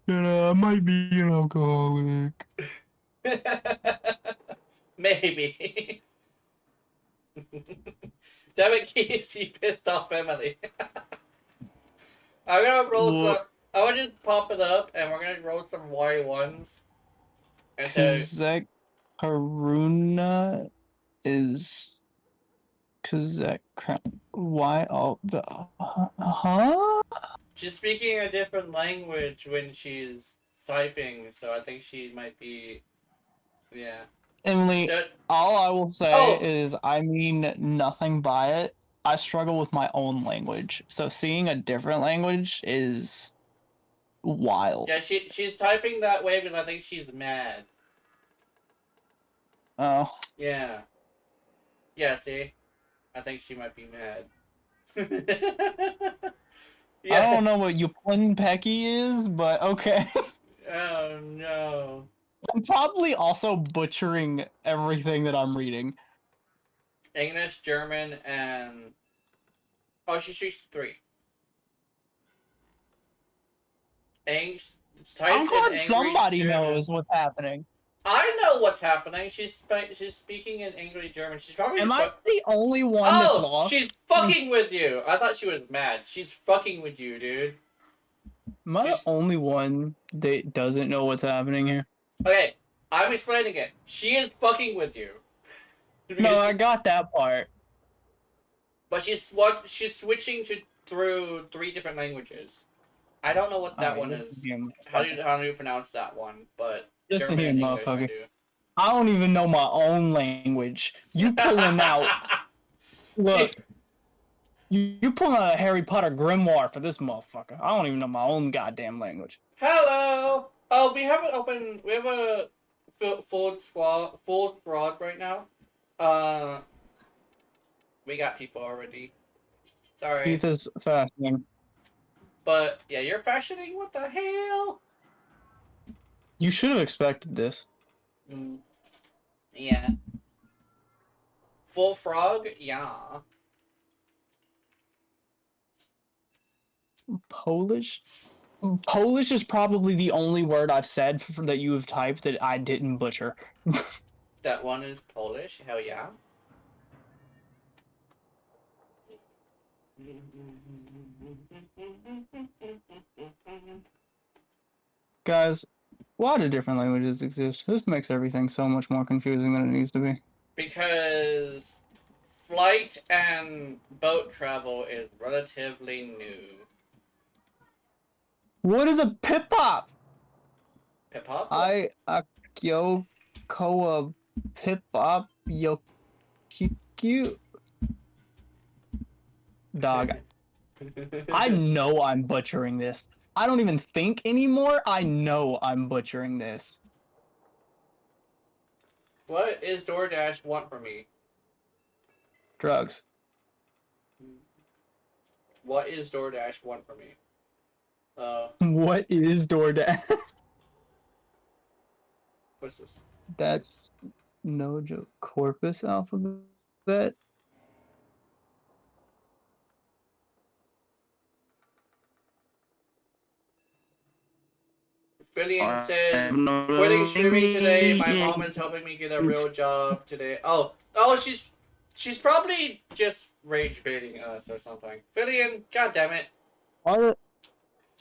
S8: I might be an alcoholic.
S2: Maybe. Damn it, Keith, you pissed off Emily. I'm gonna roll some. I'm gonna just pop it up and we're gonna roll some Y1s. And so,
S8: Kazakh Karuna is Kazakh Crown. Why all the huh?
S2: she's speaking a different language when she's typing, so I think she might be. Yeah.
S8: Emily,
S2: That-
S8: all I will say
S2: Oh!
S8: is I mean nothing by it. I struggle with my own language, so seeing a different language is wild.
S2: Yeah, she's typing that way because I think she's mad.
S8: Oh.
S2: Yeah. Yeah, see? I think she might be mad. Yeah.
S8: I don't know what Yuplin Pecky is, but okay.
S2: Oh, no.
S8: I'm probably also butchering everything that I'm reading.
S2: English, German, and... Oh, she speaks 3. Types
S8: I'm glad
S2: in angry
S8: somebody
S2: German.
S8: knows what's happening.
S2: I know what's happening. She's speaking in angry German. She's probably...
S8: Am I the only one that's
S2: Oh,
S8: lost?
S2: she's fucking with you. I thought she was mad. She's fucking with you, dude.
S8: Am I the only one that doesn't know what's happening here?
S2: Okay, I'm explaining it. She is fucking with you.
S8: No, I got that part.
S2: But she's switching through 3 different languages. I don't know what that one is. How do you pronounce that one? But
S8: Listen
S2: German
S8: here,
S2: and English,
S8: motherfucker.
S2: I do.
S8: I don't even know my own language. You pulling out. Look. You pulling out a Harry Potter grimoire for this motherfucker. I don't even know my own goddamn language.
S2: Hello. Oh, we have it open. We have a full squad right now. We got people already. Sorry.
S8: Keith is fasting.
S2: But yeah, you're fashioning. What the hell?
S8: You should have expected this.
S2: Yeah. Full frog? Yeah.
S8: Polish? Polish is probably the only word I've said that you have typed that I didn't butcher.
S2: That one is Polish? Hell yeah.
S8: Guys, why do different languages exist? This makes everything so much more confusing than it needs to be.
S2: Because flight and boat travel is relatively new.
S8: What is a pip-pop?
S2: Pip-hop?
S8: Akyo Koa Pip up yo kiku. Dog. I know I'm butchering this. I don't even think anymore. I know I'm butchering this.
S2: What is DoorDash want from me?
S8: Drugs.
S2: What is DoorDash want from me?
S8: What is DoorDash?
S2: What's this?
S8: That's no joke. Corpus alphabet.
S2: Fillion says, quitting streaming today. My mom is helping me get a real job today. Oh, she's probably just rage baiting us or something. Fillion, god damn it.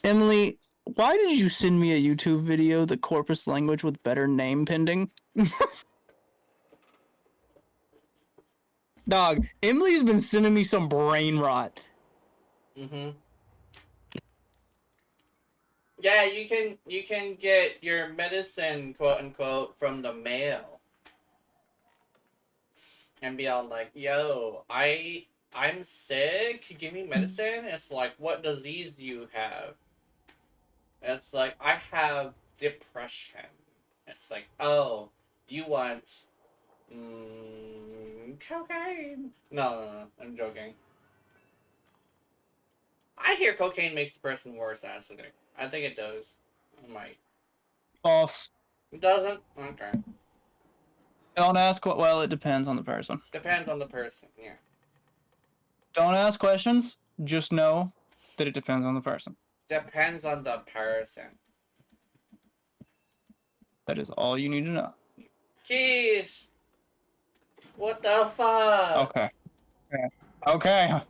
S8: Emily, why did you send me a YouTube video, the corpus language with better name pending? Dog, Emily's been sending me some brain rot.
S2: Mm-hmm. Yeah, you can get your medicine, quote unquote, from the mail. And be all like, yo, I'm sick, give me medicine? It's like, what disease do you have? It's like, I have depression. It's like, oh, you want cocaine? No, I'm joking. I hear cocaine makes the person worse, actually. I think it does. It might.
S8: False.
S2: It doesn't? Okay.
S8: Don't ask what. Well, it depends on the person.
S2: Depends on the person, yeah.
S8: Don't ask questions. Just know that it depends on the person.
S2: Depends on the person.
S8: That is all you need to know.
S2: Jeez! What the fuck?
S8: Okay.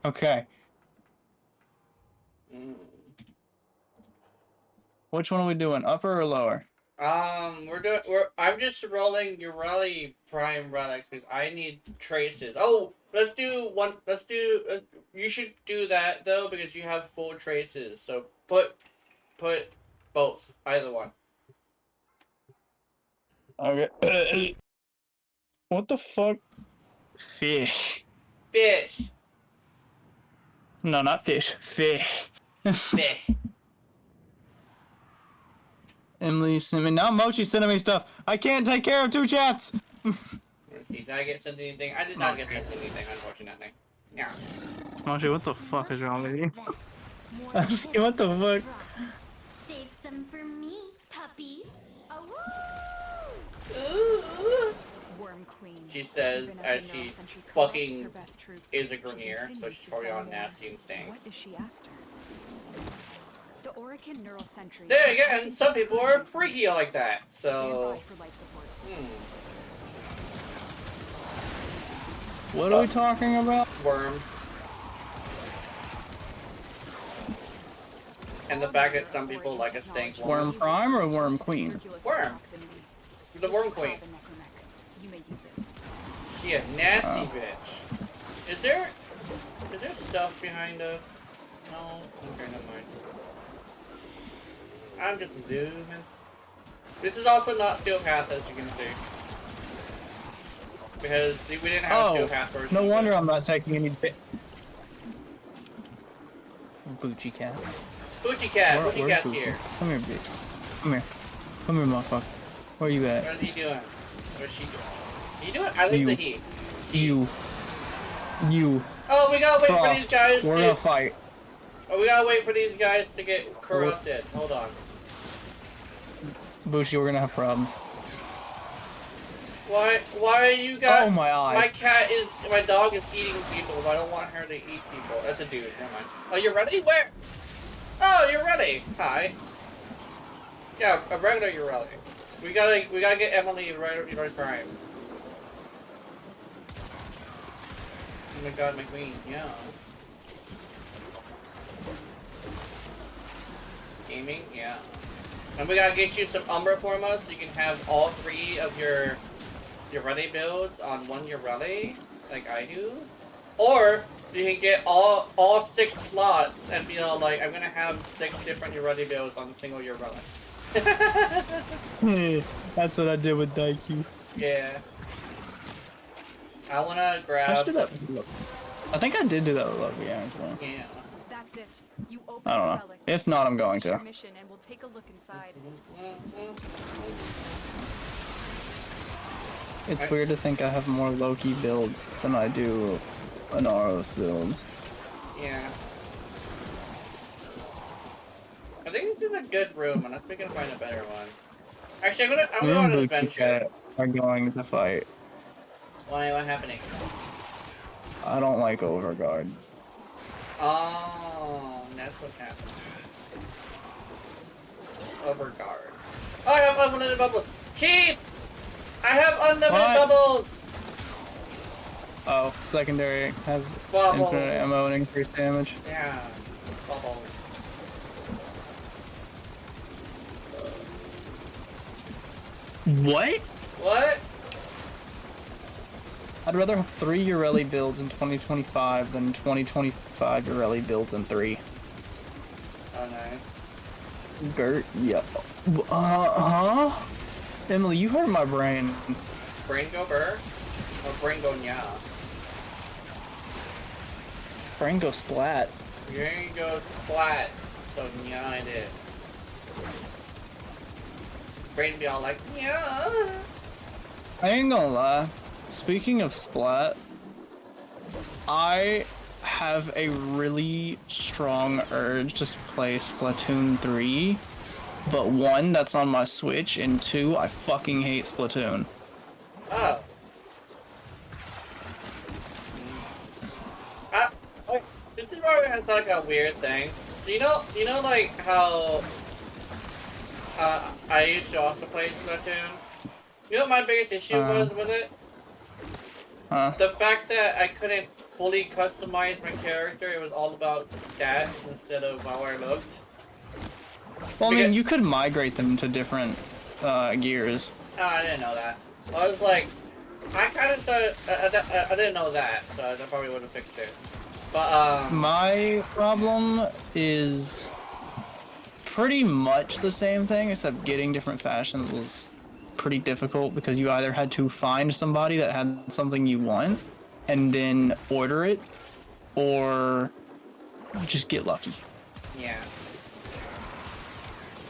S8: Okay.
S2: Mm.
S8: Which one are we doing? Upper or lower?
S2: I'm just rolling your rally prime relics because I need traces. Oh, let's do one. You should do that though because you have full traces. So put both, either one.
S8: Okay. What the fuck? Fish.
S2: Fish.
S8: No, not fish. Fish.
S2: Fish.
S8: Emily sent me. Now Mochi's sending me stuff. I can't take care of two chats.
S2: Let's see. Did I get sent anything? I did not get sent anything, unfortunately. Yeah.
S8: Mochi, what the fuck is wrong with you?
S4: More
S8: What the fuck?
S4: Save some for me, puppies.
S2: Ooh.
S5: Worm Queen.
S2: She says
S5: Even
S2: as
S5: the
S2: she
S5: Neural Sentry collects
S2: fucking
S5: her best troops,
S2: is a
S5: she
S2: Grenier, so
S5: continues
S2: she's
S5: to
S2: probably
S5: send
S2: on
S5: more.
S2: Nasty and Sting.
S5: What is she after? The Orican Neural Sentry.
S2: There again, some people are freaky like that,
S5: Stand
S2: so...
S5: by for life support.
S8: What are we talking about?
S2: Worm. And the fact that some people like a stank
S8: Worm
S2: woman.
S8: Prime or Worm Queen?
S2: Worm. The Worm Queen.
S5: You may use it.
S2: She a nasty bitch. Is there stuff behind us? No? Okay, never mind. I'm just zooming. This is also not Steel Path, as you can see. Because we didn't have a Steel Path version.
S8: No wonder I'm not taking any bit. Boochie cat.
S2: Boochie Cat.
S8: Where's
S2: Boochie Cat's
S8: Boochie?
S2: here.
S8: Come here, bitch. Come here. Come here, motherfucker. Where you at?
S2: What is he doing? What is she doing? You doing? I leave the heat.
S8: You.
S2: Oh, we gotta wait
S8: Frost.
S2: for these guys
S8: We're gonna fight.
S2: Oh, we gotta wait for these guys to get corrupted. Hold on.
S8: Bushi, we're gonna have problems.
S2: Why are you guys?
S8: Oh my eye.
S2: My dog is eating people. I don't want her to eat people. That's a dude. Never mind. Oh, you're ready? Where? Oh, you're ready. Hi. Yeah, a regular you're ready. We gotta get Emily right prime. Oh my god, McQueen. Yeah. Gaming, yeah. And we gotta get you some Umbra Formas so you can have all three of your ready builds on one Urelli, like I do. Or you can get all 6 slots and be all like, I'm gonna have 6 different Urelli builds on a single Urelli.
S8: That's what I did with Daiku.
S2: Yeah. I wanna
S8: I
S2: grab.
S8: did that. I think I did do that with Loki, actually.
S2: Yeah.
S5: That's it. You open
S8: I don't
S5: the
S8: know.
S5: relic.
S8: If not, I'm going
S5: Finish your
S8: to.
S5: mission and we'll take a look inside.
S8: It's weird to think I have more Loki builds than I do Anaros builds.
S2: Yeah. I think it's in a good room, unless we can find a better one. Actually, I'm
S8: Me
S2: gonna go
S8: and
S2: on an
S8: Buki
S2: adventure.
S8: Cat are going to fight.
S2: Why? What's happening?
S8: I don't like Overguard.
S2: Oh, that's what happened. Overguard. Oh, I have unlimited bubbles. Keith! I have unlimited
S8: What?
S2: bubbles!
S8: Oh, secondary has
S2: Bubbles.
S8: infinite ammo and increased damage.
S2: Yeah. Bubbles.
S8: What?
S2: What?
S8: I'd rather have 3 Ureli builds in 2025 than 2025 Ureli builds in 3.
S2: Oh, nice.
S8: Gert, yeah. Huh? Emily, you hurt my brain.
S2: Brain go burr? Or brain go nya?
S8: Brain go splat.
S2: Brain go splat. So nya it is. Brain be all like, nya.
S8: I ain't gonna lie. Speaking of splat, I have a really strong urge to play Splatoon 3, but 1, that's on my Switch, and 2, I fucking hate Splatoon.
S2: Oh. Wait, this is where it's like a weird thing. So you know like how I used to also play Splatoon? You know what my biggest issue was with it?
S8: Huh?
S2: The fact that I couldn't fully customize my character, it was all about stats instead of how I looked.
S8: Well, I mean, you could migrate them to different gears.
S2: Oh, I didn't know that. I was like, I kind of thought, I didn't know that, so I probably would have fixed it. But,
S8: My problem is pretty much the same thing, except getting different fashions was pretty difficult because you either had to find somebody that had something you want and then order it, or just get lucky.
S2: yeah.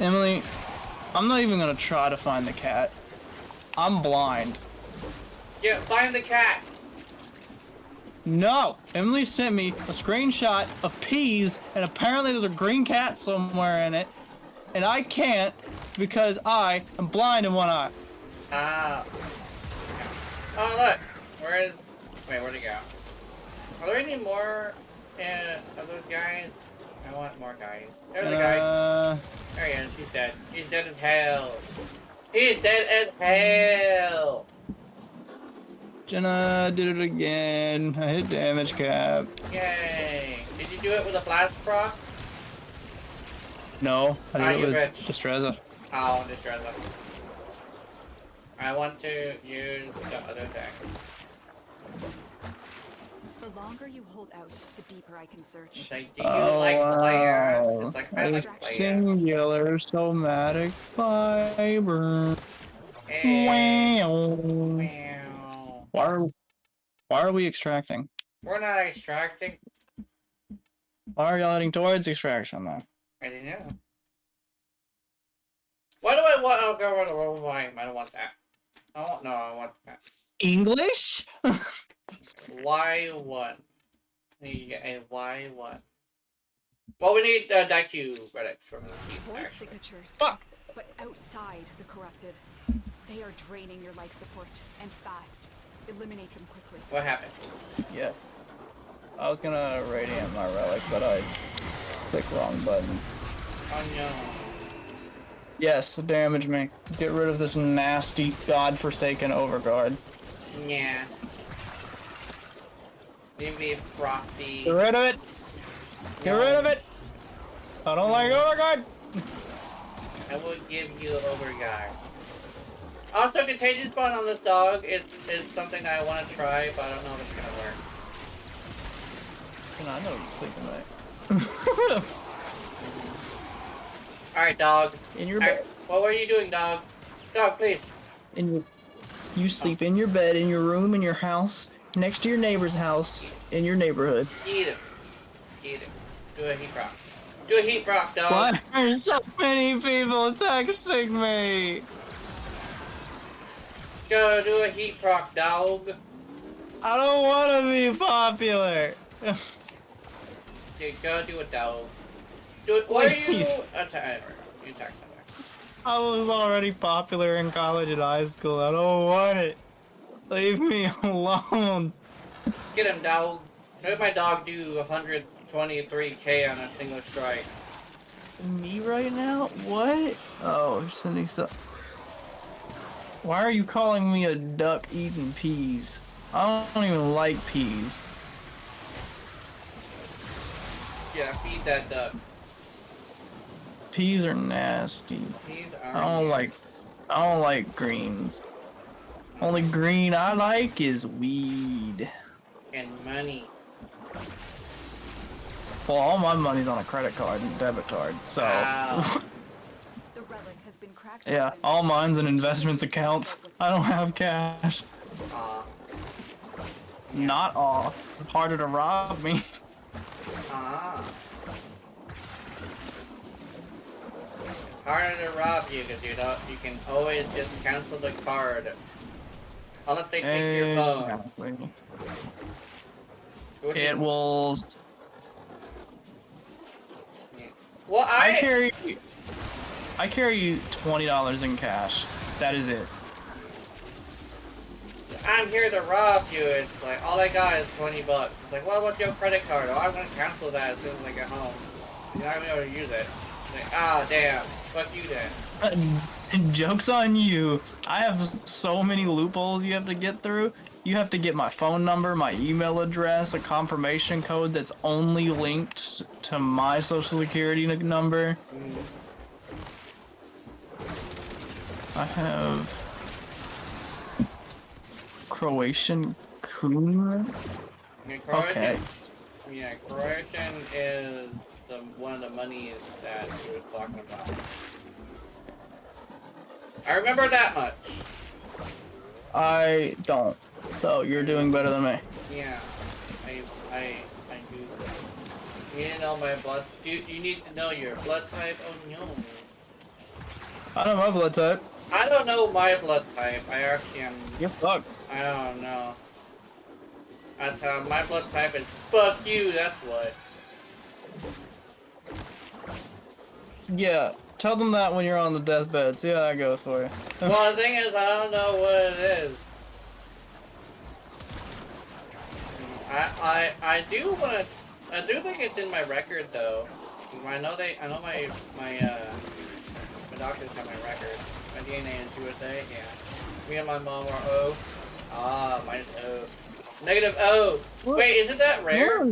S8: Emily, I'm not even gonna try to find the cat. I'm blind.
S2: Yeah, find the cat!
S8: No! Emily sent me a screenshot of peas, and apparently there's a green cat somewhere in it, and I can't because I am blind in one eye.
S2: Ah. Oh, look! Where'd he go? Are there any more of those guys? I want more guys. There's the guy. There he is. He's dead. He's dead as hell. He's dead as hell!
S8: Jenna did it again. I hit damage cap.
S2: Yay! Did you do it with a blast proc?
S8: No, I did
S2: you
S8: it with
S2: bitch.
S8: Destreza.
S2: Oh, destroy them. I want to use the other deck.
S5: The longer you hold out, the deeper I can search.
S2: It's like, do you like players? It's like, I like players.
S8: Singular somatic fiber.
S2: Hey.
S8: Wow.
S2: Meow.
S8: Why are we extracting?
S2: We're not extracting.
S8: Why are y'all heading towards extraction though?
S2: I didn't know. Why do I want? Oh god, why? I don't want that. I want that.
S8: English?
S2: Why what? Need a why what? Well, we need Daiku relics from the team.
S5: Void
S2: Actually.
S5: signatures.
S8: Fuck!
S5: But outside the corrupted. They are draining your life support, and fast. Eliminate them quickly.
S2: What happened?
S8: Yeah. I was gonna radiant my relic, but I clicked wrong button.
S2: Oh no.
S8: Yes, damage me. Get rid of this nasty, godforsaken overguard.
S2: Yes. Give me frothy.
S8: Get rid of it! Get rid of it! I don't like overguard!
S2: I will give you the overguard. Also, contagious bond on this dog is something that I want to try, but I don't know if it's gonna work.
S8: I know you're sleeping late.
S2: Alright, dog.
S8: In your bed.
S2: What were you doing, dog? Dog, please.
S8: You sleep in your bed, in your room, in your house, Next to your neighbor's house in your neighborhood.
S2: Eat him. Eat him. Do a heat rock. Do a heat rock, dog.
S8: Why are so many people texting me?
S2: Go do a heat rock, dog.
S8: I don't want to be popular.
S2: Dude, go do it, dog. Do it. What are you?
S8: Please.
S2: You text somewhere.
S8: I was already popular in college and high school. I don't want it. Leave me alone.
S2: Get him, dog. Let my dog do 123k on a single strike.
S8: Me right now? What? Oh, you're sending stuff. Why are you calling me a duck eating peas? I don't even like peas.
S2: Yeah, feed that duck.
S8: Peas are nasty.
S2: Peas are.
S8: I don't like greens. Only green I like is weed.
S2: And money.
S8: Well, all my money's on a credit card and debit card, so.
S2: Wow.
S5: The relic has been cracked
S8: Yeah,
S5: open.
S8: all mine's in investments accounts. I don't have cash.
S2: Aw.
S8: Not all. It's harder to rob me.
S2: Ah. Harder to rob you because you can always just cancel the card. Unless they take your phone.
S8: Exactly.
S2: Which is-
S8: It will.
S2: Well,
S8: I carry $20 in cash. That is it.
S2: I'm here to rob you. It's like, all I got is 20 bucks. It's like, well, what's your credit card? Oh, I'm gonna cancel that as soon as I get home. You're not gonna be able to use it. It's like, ah, damn. Fuck you then.
S8: Joke's on you. I have so many loopholes you have to get through. You have to get my phone number, my email address, a confirmation code that's only linked to my social security number. I have Croatian kuna.
S2: Yeah, Croatian,
S8: Okay.
S2: Yeah, Croatian is one of the monies that he was talking about. I remember that much.
S8: I don't. So you're doing better than me.
S2: Yeah, I do. You need to know my blood. You need to know your blood type. Oh no.
S8: I know my blood type.
S2: I don't know my blood type. I actually am.
S8: You're fucked.
S2: I don't know. That's how my blood type is. Fuck you. That's what.
S8: Yeah. Tell them that when you're on the deathbed. See how that goes for you.
S2: Well, the thing is, I don't know what it is. I do wanna. I do think it's in my record though. I know my doctors have my record. My DNA is USA. Yeah. Me and my mom are O. Ah, minus O. Negative O.
S8: What?
S2: Wait, isn't that rare?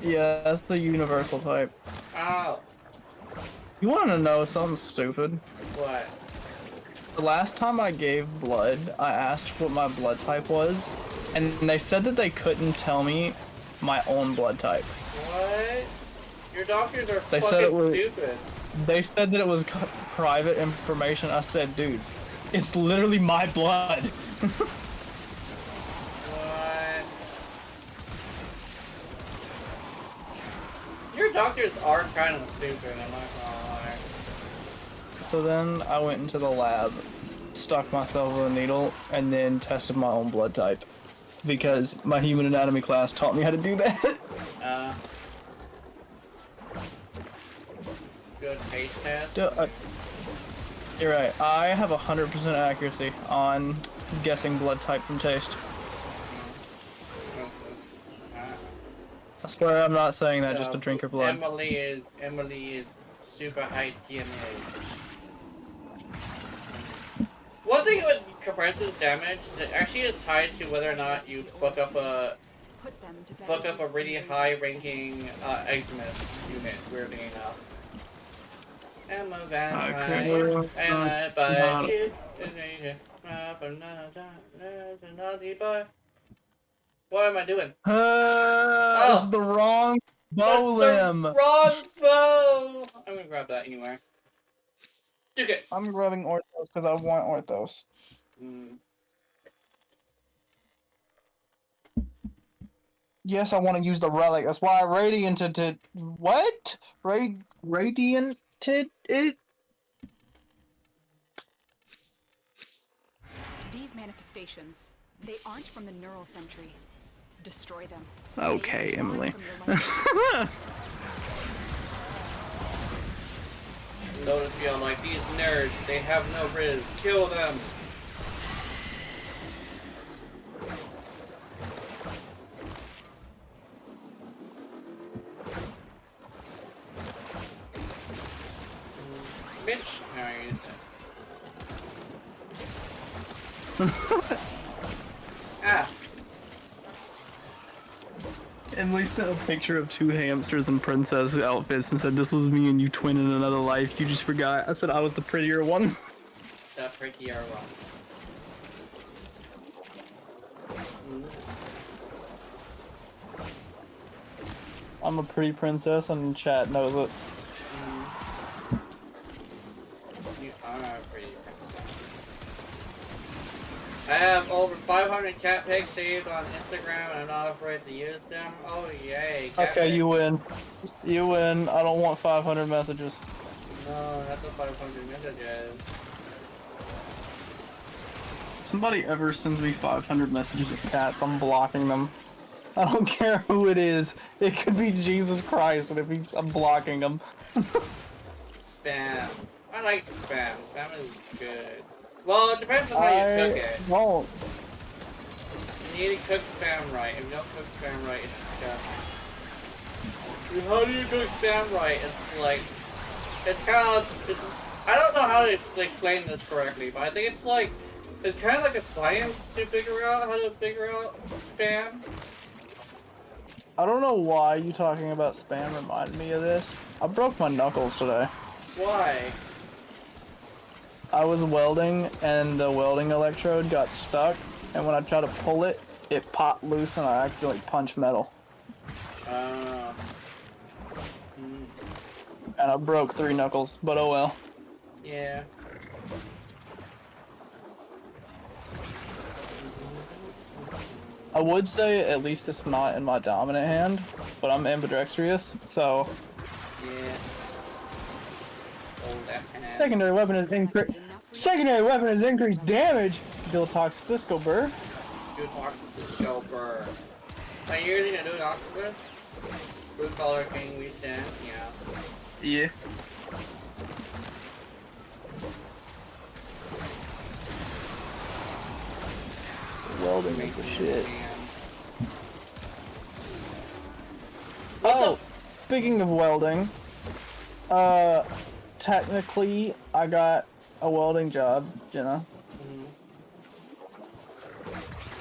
S8: Yeah, that's the universal type.
S2: Oh.
S8: You want to know something stupid?
S2: What?
S8: The last time I gave blood, I asked what my blood type was, and they said that they couldn't tell me my own blood type.
S2: What? Your doctors are
S8: They
S2: fucking
S8: said it was-
S2: stupid.
S8: They said that it was private information. I said, dude, it's literally my blood.
S2: What? Your doctors are kind of stupid, I'm not gonna lie.
S8: So then I went into the lab, stuck myself with a needle, and then tested my own blood type. Because my human anatomy class taught me how to do that.
S2: Good taste test.
S8: You're right. I have 100% accuracy on guessing blood type from taste. I swear I'm not saying that just to drink your blood.
S2: Emily is super high DNA. One thing with compresses damage that actually is tied to whether or not you fuck up a
S5: Put them to bed.
S2: really high ranking Xmas unit, weirdly enough. I'm a vampire, and I bite you. What am I doing?
S8: It's the wrong bow
S2: That's
S8: limb.
S2: the wrong bow! I'm gonna grab that anyway. Ducats!
S8: I'm grabbing Orthos because I want Orthos. Yes, I want to use the relic. That's why I radianted it. What? Radianted it?
S5: These manifestations, they aren't from the neural century. Destroy them.
S8: Okay,
S5: They are
S8: Emily.
S5: from your life.
S2: Notice feel like these nerds, they have no riz. Kill them. Bitch. No, I used it. Ah.
S8: Emily sent a picture of 2 hamsters in princess outfits and said, "This was me and you twin in another life. You just forgot." I said I was the prettier one.
S2: That prettier one.
S8: I'm a pretty princess, and chat knows it.
S2: You are pretty. I have over 500 cat pics saved on Instagram and I'm not afraid to use them. Oh yay. Cat
S8: Okay,
S2: pics.
S8: you win. You win. I don't want 500 messages.
S2: No, that's what 500 messages.
S8: Somebody ever sends me 500 messages of cats, I'm blocking them. I don't care who it is. It could be Jesus Christ, and if I'm blocking them.
S2: Spam. I like spam. Spam is good. Well, it depends on how you cook it.
S8: Won't.
S2: You need to cook spam right. If you don't cook spam right, it's disgusting. How do you cook spam right? It's like, it's kind of, I don't know how to explain this correctly, but I think it's like, it's kind of like a science to figure out how to figure out spam.
S8: I don't know why you talking about spam reminded me of this. I broke my knuckles today.
S2: Why?
S8: I was welding and the welding electrode got stuck, and when I tried to pull it, it popped loose and I accidentally punched metal. And I broke 3 knuckles, but oh well.
S2: Yeah.
S8: I would say at least it's not in my dominant hand, but I'm ambidextrous, so...
S2: Yeah. Oh, that hand.
S8: Secondary weapon is increased damage! Bill talks Cisco Burr.
S2: Good Cisco Burr. Are you using a new octopus? Blue color king we stand? Yeah.
S8: Yeah. Welding is the shit. Oh! Speaking of welding, technically, I got a welding job, Jenna.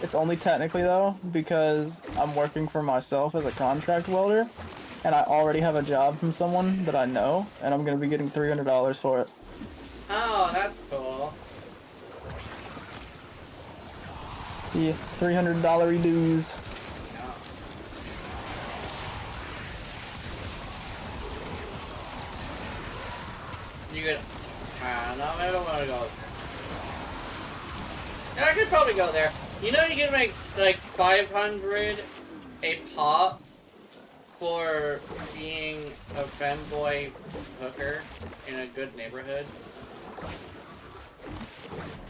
S8: It's only technically though, because I'm working for myself as a contract welder, and I already have a job from someone that I know, and I'm gonna be getting $300 for it.
S2: Oh, that's cool.
S8: Yeah, $300 dues.
S2: Yeah. You could. No, I don't want to go. Yeah, I could probably go there. You know, you can make like 500 a pop for being a femboy hooker in a good neighborhood.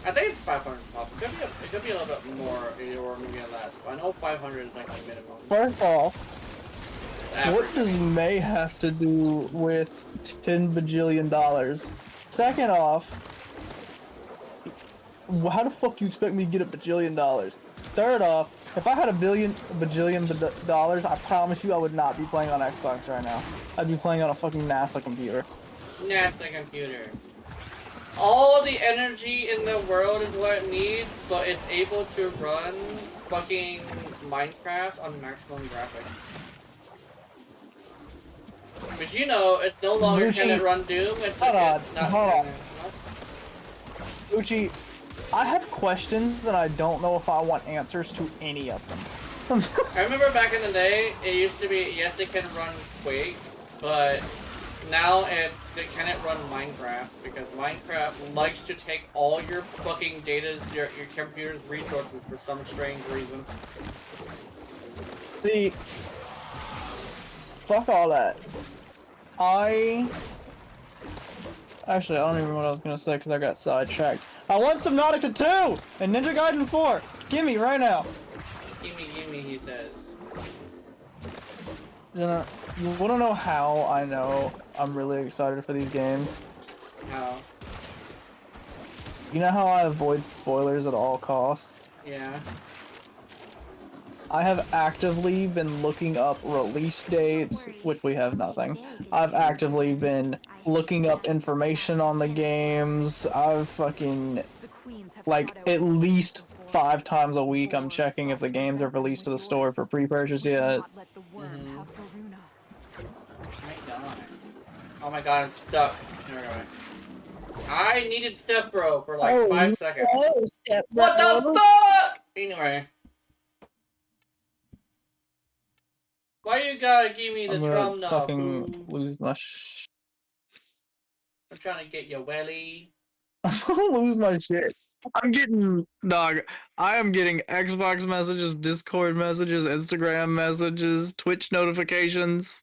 S2: I think it's 500 pop. It could be a little bit more or maybe less. But I know 500 is like the minimum.
S8: First off, what
S2: Average.
S8: does May have to do with $10 bajillion? Second off, how the fuck you expect me to get $1 bajillion? Third off, if I had $1 billion, I promise you I would not be playing on Xbox right now. I'd be playing on a fucking NASA computer.
S2: NASA computer. All the energy in the world is what it needs, but it's able to run fucking Minecraft on maximum graphics. But you know, it's no longer can it run Doom. It's
S8: Hold on.
S2: not.
S8: Uchi, I have questions and I don't know if I want answers to any of them.
S2: I remember back in the day, it used to be yes, it can run Quake, but now can it run Minecraft? Because Minecraft likes to take all your fucking data, your computer's resources for some strange reason.
S8: See, fuck all that. Actually, I don't even know what I was gonna say because I got sidetracked. I want Subnautica 2 and Ninja Gaiden 4. Gimme right now.
S2: Gimme, he says.
S8: Jenna, you wanna know how I know I'm really excited for these games?
S2: How?
S8: You know how I avoid spoilers at all costs?
S2: Yeah.
S8: I have actively been looking up release dates, which we have nothing. I've actively been looking up information on the games. I've fucking,
S5: The queens have
S8: like,
S5: sought out
S8: at
S5: wars
S8: least
S5: before.
S8: 5 times a week I'm
S5: Wars
S8: checking if the
S5: sought to
S8: games are
S5: present them
S8: released to the
S5: with
S8: store
S5: yours.
S8: for pre-purchase
S5: We will
S8: yet.
S5: not let the worm have Varuna.
S2: Oh my god, I'm stuck. There we go. I needed Step Bro for like 5 seconds. What the fuck? Anyway. Why you gotta give me the
S8: I'm gonna
S2: drum now,
S8: fucking
S2: fool?
S8: lose my
S2: I'm trying to get your welly.
S8: I'm gonna lose my shit. I'm getting, dog, I am getting Xbox messages, Discord messages, Instagram messages, Twitch notifications.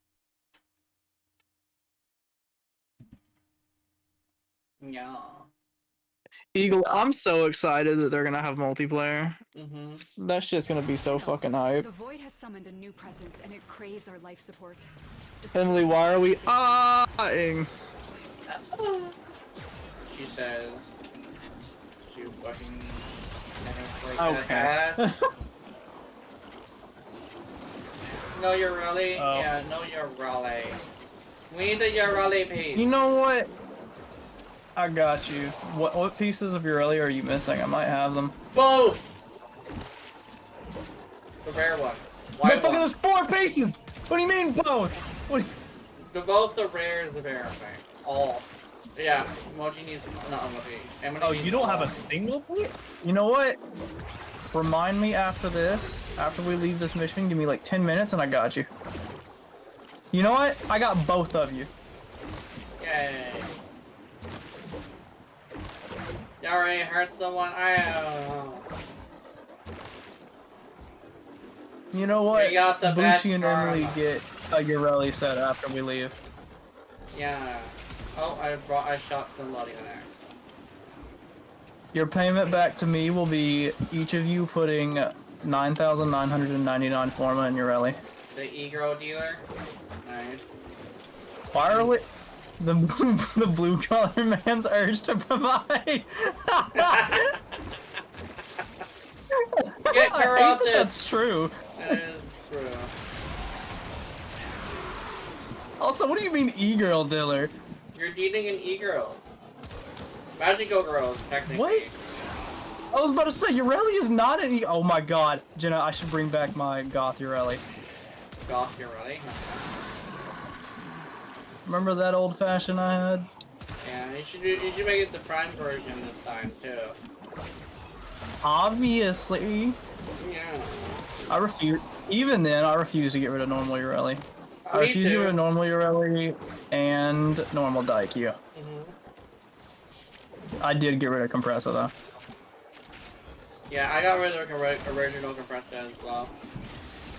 S2: Yeah.
S8: Eagle, I'm so excited that they're gonna have multiplayer.
S2: Mm-hmm.
S8: That shit's gonna be so fucking hype.
S5: The void has summoned a new presence and it craves our life support.
S8: Emily, why are we ahhing?
S2: She says. She fucking.
S8: Okay.
S2: No, you're really.
S8: Oh.
S2: Yeah, no, you're really. We need the Urali piece.
S8: You know what? I got you. What pieces of Ureli are you missing? I might have them.
S2: Both! The rare ones. White
S8: Motherfucker,
S2: ones.
S8: there's 4 pieces! What do you mean both? What?
S2: Both the rare and the rare thing. All. Yeah, emoji needs. Not emoji. Emily
S8: Oh,
S2: needs
S8: you don't have
S2: all.
S8: a single piece? You know what? Remind me after this, after we leave this mission, give me like 10 minutes and I got you. You know what? I got both of you.
S2: Yay. You already hurt someone? I don't know.
S8: You know what?
S2: We got the best
S8: Bucci and Emily
S2: karma.
S8: get a Ureli set after we leave.
S2: Yeah. Oh, I shot somebody in there.
S8: Your payment back to me will be each of you putting 9,999 forma in Ureli.
S2: The e-girl dealer? Nice.
S8: Why are we... The blue collar man's urge to provide.
S2: Get
S8: I hate that
S2: corrupted!
S8: that's true.
S2: That is true.
S8: Also, what do you mean e-girl dealer?
S2: You're dealing in e-girls. Magical girls, technically.
S8: What? I was about to say, Ureli is not an e- Oh my god. Jenna, I should bring back my goth Ureli.
S2: Goth, you're ready?
S8: Remember that old fashioned I had?
S2: Yeah, you should make it the prime version this time, too.
S8: Obviously.
S2: Yeah.
S8: I refuse. Even then, I refuse to get rid of normal Ureli. I
S2: Me
S8: refuse to get rid
S2: too.
S8: of normal Ureli and normal Daikyu.
S2: Mhm.
S8: I did get rid of Compressor though.
S2: Yeah, I got rid of the original compressor as well.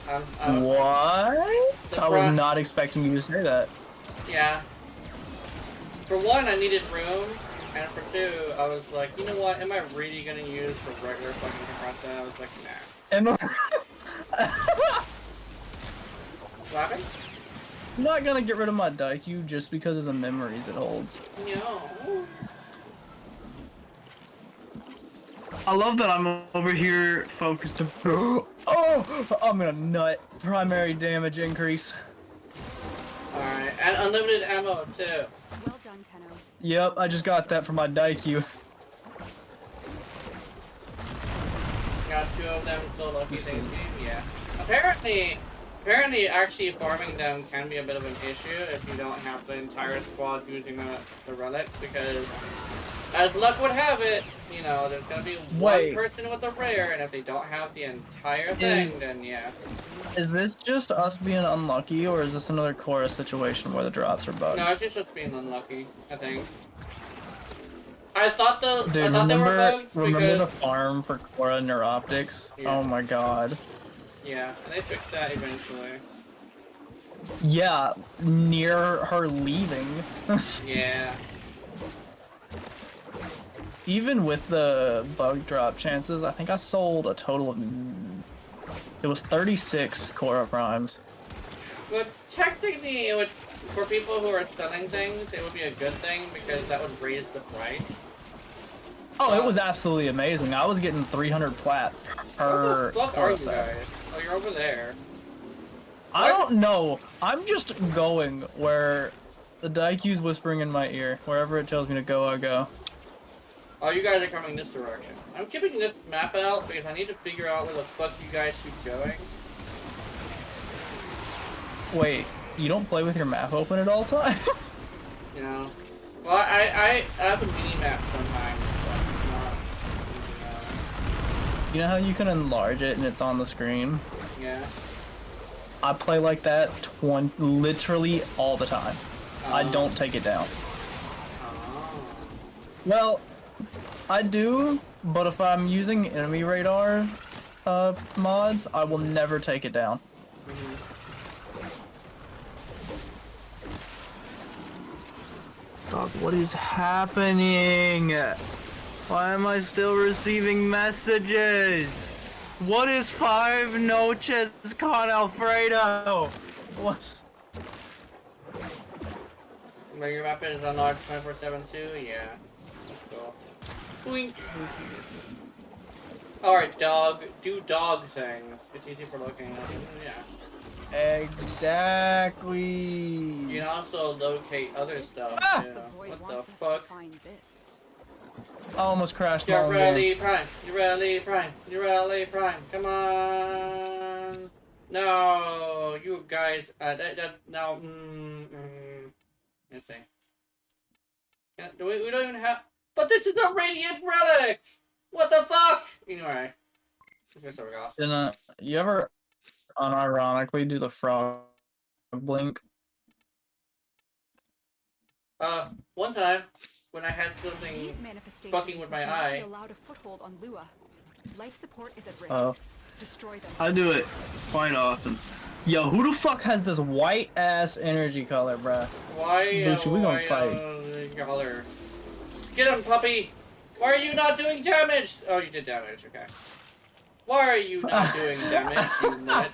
S8: What?
S2: The
S8: I was
S2: front-
S8: not expecting you to say that.
S2: Yeah. For one, I needed room, and for two, I was like, you know what? Am I really gonna use the regular fucking compressor? I was like, nah.
S8: And
S2: What happened?
S8: I'm not gonna get rid of my Daikyu just because of the memories it holds.
S2: No.
S8: I love that I'm over here focused to. Oh! I'm gonna nut. Primary damage increase.
S2: Alright, and unlimited ammo too.
S5: Well done, Tenno.
S8: Yep, I just got that for my Daikyu.
S2: Got 2 of them, so lucky thank you. Yeah. Apparently actually farming them can be a bit of an issue if you don't have the entire squad using the relics, because as luck would have it, you know, there's gonna be one person with a rare, and if they don't have the entire thing, then yeah.
S8: Is this just us being unlucky, or is this another chorus situation where the drops are bugged?
S2: No, it's just us being unlucky, I think. I thought they were
S8: Dude,
S2: bugs
S8: remember
S2: because
S8: the farm for Cora Neuroptics?
S2: Yeah.
S8: Oh my god.
S2: Yeah, and they fixed that eventually.
S8: Yeah, near her leaving.
S2: Yeah.
S8: Even with the bug drop chances, I think I sold a total of... It was 36 Cora Primes.
S2: But technically, it would, for people who are selling things, it would be a good thing because that would raise the price.
S8: Oh, it was absolutely amazing. I was getting 300 plat per
S2: Where the fuck are
S8: Cora
S2: you
S8: set.
S2: guys? Oh, you're over there.
S8: I don't know. I'm just going where the Daikyu's whispering in my ear. Wherever it tells me to go, I go.
S2: Oh, you guys are coming this direction. I'm keeping this map out because I need to figure out where the fuck you guys keep going.
S8: Wait, you don't play with your map open at all time?
S2: You know? Well, I have a mini map sometimes, but not,
S8: You know how you can enlarge it and it's on the screen?
S2: yeah.
S8: I play like that literally all the time. I don't take it down.
S2: Oh.
S8: Well, I do, but if I'm using enemy radar mods, I will never take it down. Dog, what is happening? Why am I still receiving messages? What is 5 noches con Alfredo? What?
S2: But your map is unlocked 24/7 too? Yeah. That's cool. Boink. Alright, dog. Do dog things. It's easy for looking. Yeah.
S8: Exactly.
S2: You can also locate other stuff too.
S5: The void
S2: What the
S5: wants us to
S2: fuck?
S5: find this.
S8: I almost crashed my
S2: You're
S8: own game.
S2: Rally Prime. You're Rally Prime. You're Rally Prime. Come on. No, you guys. No. Let's see. Yeah, we don't even have. But this is the Radiant Relic. What the fuck? Anyway, let's go start off.
S8: Didn't you ever unironically do the frog blink?
S2: One time when I had something
S5: These manifestations
S2: fucking with my
S5: must not
S2: eye.
S5: be allowed a foothold on Lua. Life support is at risk.
S8: Oh.
S5: Destroy them.
S8: I do it quite often. Yo, who the fuck has this white ass energy color, bruh?
S2: Why?
S8: Bushi, we gonna fight.
S2: Color. Get him, puppy! Why are you not doing damage? Oh, you did damage. Okay. Why are you not doing damage, you nut?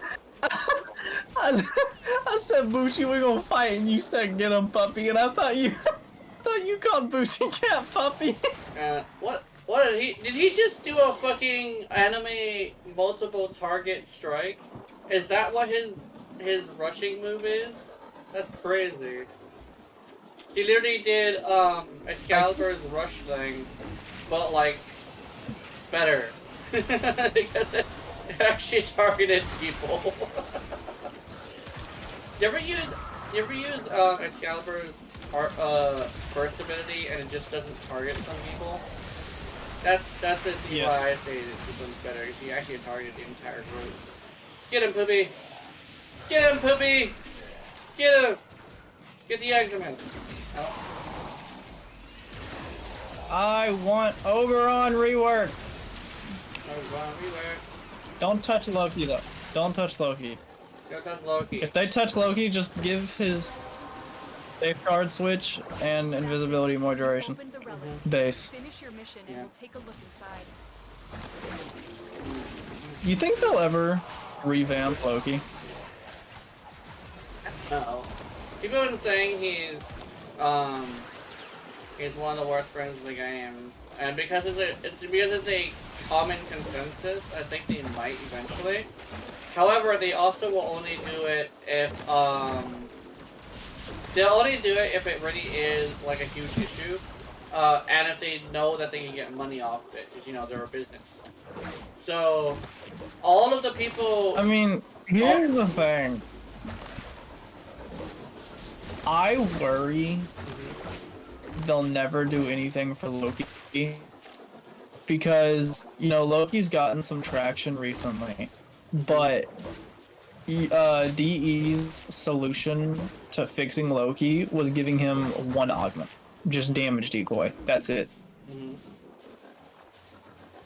S8: I said, Bushi, we gonna fight, and you said, get him, puppy, and I thought you called Bushi cat puppy.
S2: What did he just do a fucking anime multiple target strike? Is that what his rushing move is? That's crazy. He literally did Excalibur's rush thing, but like better. Because it actually targeted people. You ever use Excalibur's burst ability and it just doesn't target some people? That's the reason
S8: Yes.
S2: why I say this one's better. He actually targeted the entire group. Get him, Poopy! Get him, Poopy! Get him! Get the Eximus! Oh.
S8: I want Oberon rework. Don't touch Loki, though. Don't touch Loki.
S2: Don't touch Loki.
S8: If they touch Loki, just give his safeguard switch and invisibility more duration.
S5: Open the relic.
S8: Base.
S5: Finish your mission and
S2: Yeah.
S5: we'll take a look inside.
S8: You think they'll ever revamp Loki?
S2: Uh-oh. People have been saying he's one of the worst friends in the game, and because it's a common consensus, I think they might eventually. However, they also will only do it if they'll only do it if it really is like a huge issue, and if they know that they can get money off of it, because you know they're a business. So all of the people.
S8: I mean, here's the thing. I worry they'll never do anything for Loki because, you know, Loki's gotten some traction recently, but DE's solution to fixing Loki was giving him one augment, just damage decoy. That's it.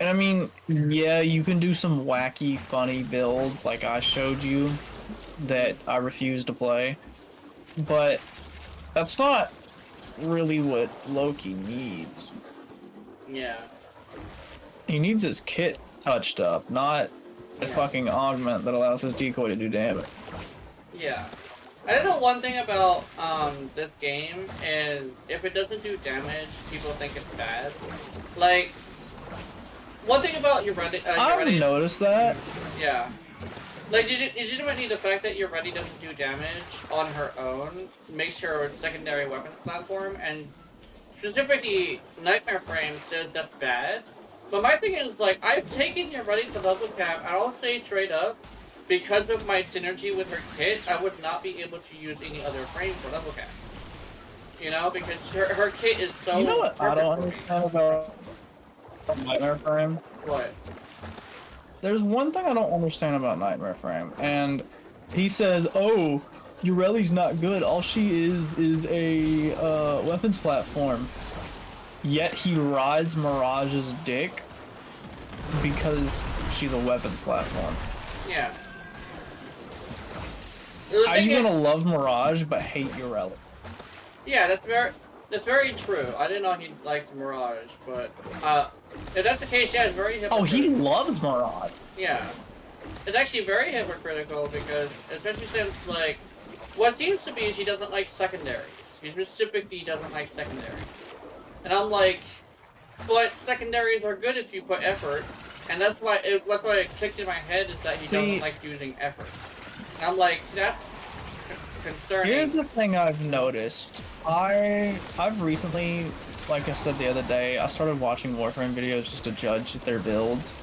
S8: And I mean, yeah, you can do some wacky, funny builds like I showed you that I refuse to play, but that's not really what Loki needs.
S2: Yeah.
S8: He needs his kit touched up, not a fucking augment that allows his decoy to do damage.
S2: Yeah. I don't know one thing about this game is if it doesn't do damage, people think it's bad. Like, one thing about your Ready...
S8: I've noticed that.
S2: Yeah. Like, legitimately, the fact that your Ready doesn't do damage on her own makes her a secondary weapons platform, and specifically, Nightmare Frame says that's bad. But my thing is, like, I've taken your Ready to level cap, and I'll say straight up, because of my synergy with her kit, I would not be able to use any other frame for level cap. You know, because her kit is so...
S8: You know what I don't understand about Nightmare Frame?
S2: What?
S8: There's one thing I don't understand about Nightmare Frame, and he says, oh, Ureli's not good, all she is a weapons platform. Yet he rides Mirage's dick because she's a weapons platform.
S2: Yeah.
S8: How are you gonna love Mirage but hate Ureli?
S2: Yeah, that's very true. I didn't know he liked Mirage, but if that's the case, yeah, it's very hypocritical.
S8: Oh, he loves Mirage.
S2: Yeah, it's actually very hypocritical because, especially since like, what seems to be she doesn't like secondaries. She specifically doesn't like secondaries, and I'm like, but secondaries are good if you put effort, and that's why it clicked in my head is that he doesn't like using effort. And I'm like, that's concerning.
S8: Here's the thing I've noticed. I've recently, like I said the other day, I started watching Warframe videos just to judge their builds.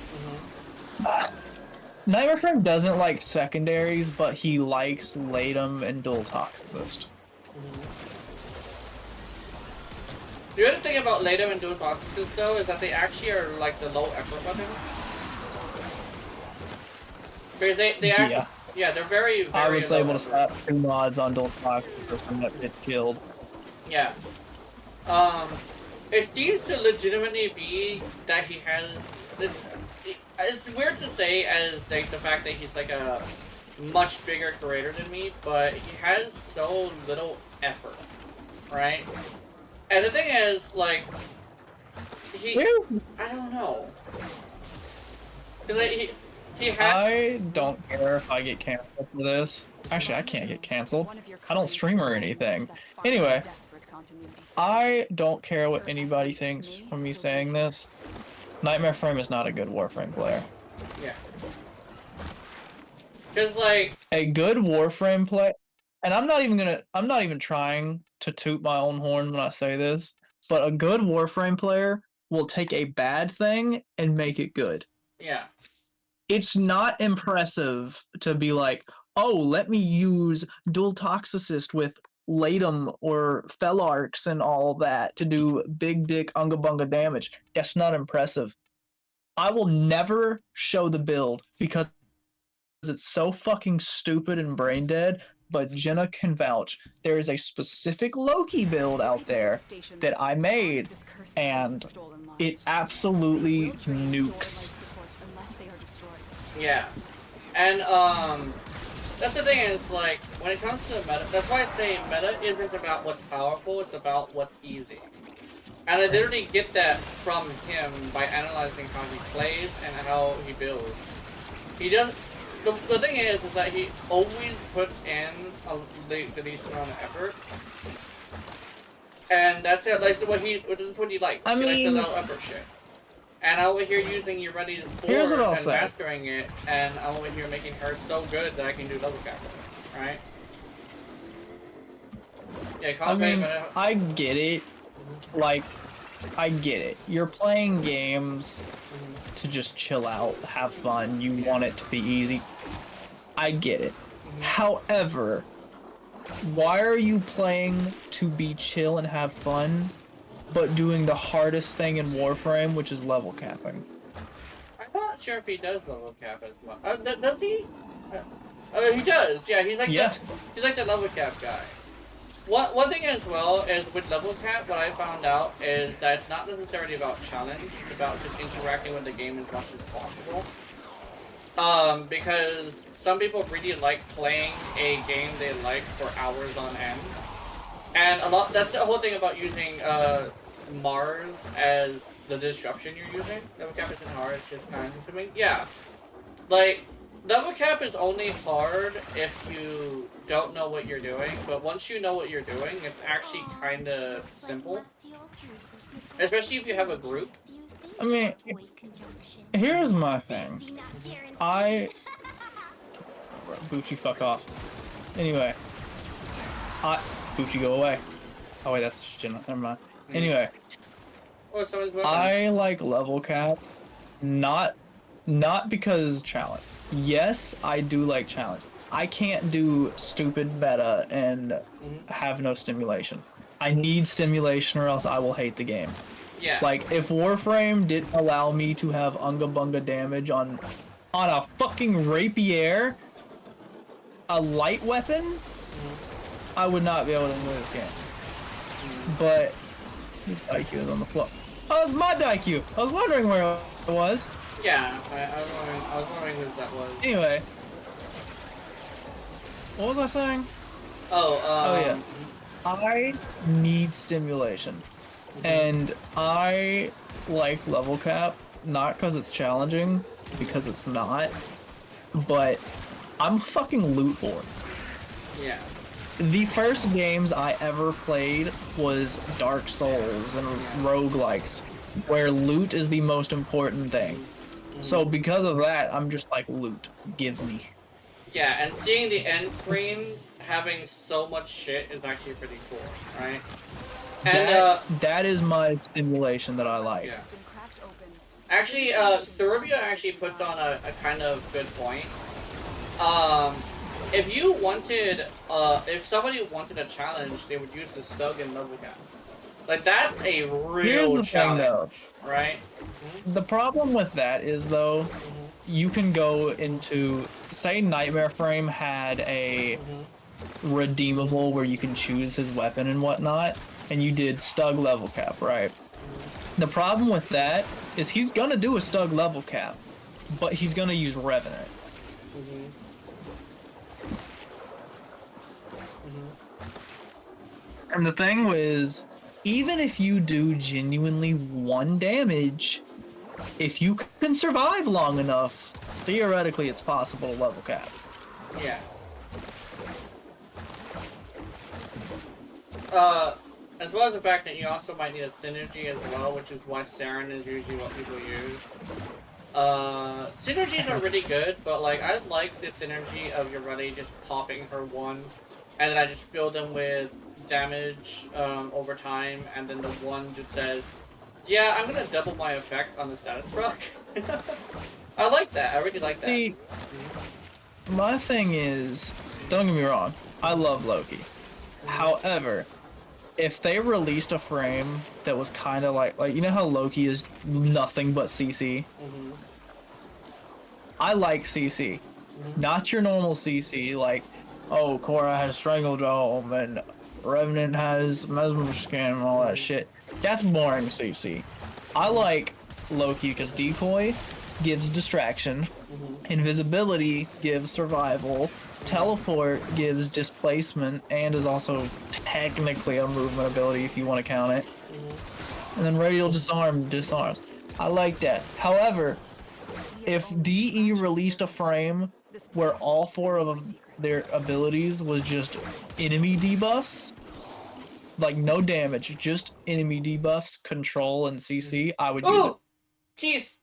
S8: Nightmare Frame doesn't like secondaries, but he likes Latum and Dual Toxicist.
S2: The other thing about Latum and Dual Toxicist though is that they actually are like the low effort weapons. Because they actually, yeah, they're very, very
S8: I was able to
S2: effort.
S8: slap 2 mods on Dual Toxicist and that it killed.
S2: Yeah. It seems to legitimately be that he has. It's weird to say as like the fact that he's like a much bigger creator than me, but he has so little effort, right? And the thing is, like, I don't know. 'Cause like, he has.
S8: I don't care if I get canceled for this. Actually, I can't get canceled. I don't stream or anything. Anyway, I don't care what anybody thinks from me saying this. Nightmare Frame is not a good Warframe player.
S2: Yeah. Cause like
S8: a good Warframe play, and I'm not even trying to toot my own horn when I say this, but a good Warframe player will take a bad thing and make it good.
S2: Yeah.
S8: It's not impressive to be like, oh, let me use Dual Toxicist with Latum or Felarx and all that to do big dick unga bunga damage. That's not impressive. I will never show the build because it's so fucking stupid and brain dead, but Jenna can vouch. There is a specific Loki build out there that I made, and it absolutely nukes.
S2: Yeah. And that's the thing is, like, when it comes to meta, that's why I say meta isn't about what's powerful, it's about what's easy. And I literally get that from him by analyzing how he plays and how he builds. He does. The thing is that he always puts in the least amount of effort. And that's it, like, this is what he likes. He likes the low effort shit. And I'm over here using your Ready's board and mastering it, and I'm over here making her so good that I can do double cap with her, right? Yeah,
S8: I mean, I get it. Like, I get it. You're playing games to just chill out, have fun, you want it to be easy. I get it. However, why are you playing to be chill and have fun, but doing the hardest thing in Warframe, which is level capping?
S2: I'm not sure if he does level cap as much. Does he? He does. Yeah, he's like the level cap guy. One thing as well is with level cap, what I found out is that it's not necessarily about challenge. It's about just interacting with the game as much as possible. Because some people really like playing a game they like for hours on end. And that's the whole thing about using Mars as the disruption you're using. Level cap isn't hard, it's just time consuming. Yeah. Like, level cap is only hard if you don't know what you're doing, but once you know what you're doing, it's actually kind of simple. Especially if you have a group.
S8: I mean, here's my thing. Bucci, fuck off. Anyway. Bucci, go away. Oh wait, that's Jin. Never mind. Anyway. I like level cap, not because challenge. Yes, I do like challenge. I can't do stupid meta and have no stimulation. I need stimulation or else I will hate the game.
S2: Yeah.
S8: Like, if Warframe didn't allow me to have unga bunga damage on a fucking rapier, a light weapon, I would not be able to win this game. But IQ is on the floor. Oh, it's my IQ. I was wondering where it was.
S2: Yeah, I was wondering who that was.
S8: Anyway, what was I saying?
S2: Oh
S8: yeah. I need stimulation, and I like level cap not because it's challenging, because it's not. But I'm fucking loot bored.
S2: Yeah.
S8: The first games I ever played was Dark Souls and roguelikes, where loot is the most important thing. So because of that, I'm just like, loot, give me.
S2: Yeah, and seeing the end screen having so much shit is actually pretty cool, right? And
S8: that is my stimulation that I like.
S2: Yeah. Actually, Serbia actually puts on a kind of good point. If you wanted, if somebody wanted a challenge, they would use the Stug and level cap. Like, that's a real challenge, right?
S8: The problem with that is, though, you can go into, say Nightmare Frame had a redeemable where you can choose his weapon and whatnot, and you did Stug level cap, right? The problem with that is he's gonna do a Stug level cap, but he's gonna use Revenant. And the thing was, even if you do genuinely 1 damage, if you can survive long enough, theoretically it's possible to level cap.
S2: Yeah. As well as the fact that you also might need a synergy as well, which is why Saren is usually what people use. Synergies are really good, but like, I like the synergy of your buddy just popping her 1, and then I just fill them with damage over time, and then the 1 just says, yeah, I'm gonna double my effect on the status proc. I like that. I really like that.
S8: See, my thing is, don't get me wrong, I love Loki. However, if they released a frame that was kind of like, you know how Loki is nothing but CC? I like CC. Not your normal CC, like, oh, Korra has Strangledome and Revenant has Mesmer Skin and all that shit. That's boring CC. I like Loki because Decoy gives distraction, Invisibility gives survival, Teleport gives displacement and is also technically a movement ability if you want to count it. And then Radial Disarm disarms. I like that. However, if DE released a frame where all 4 of their abilities was just enemy debuffs, like no damage, just enemy debuffs, control, and CC, I would use it.
S2: Jeez.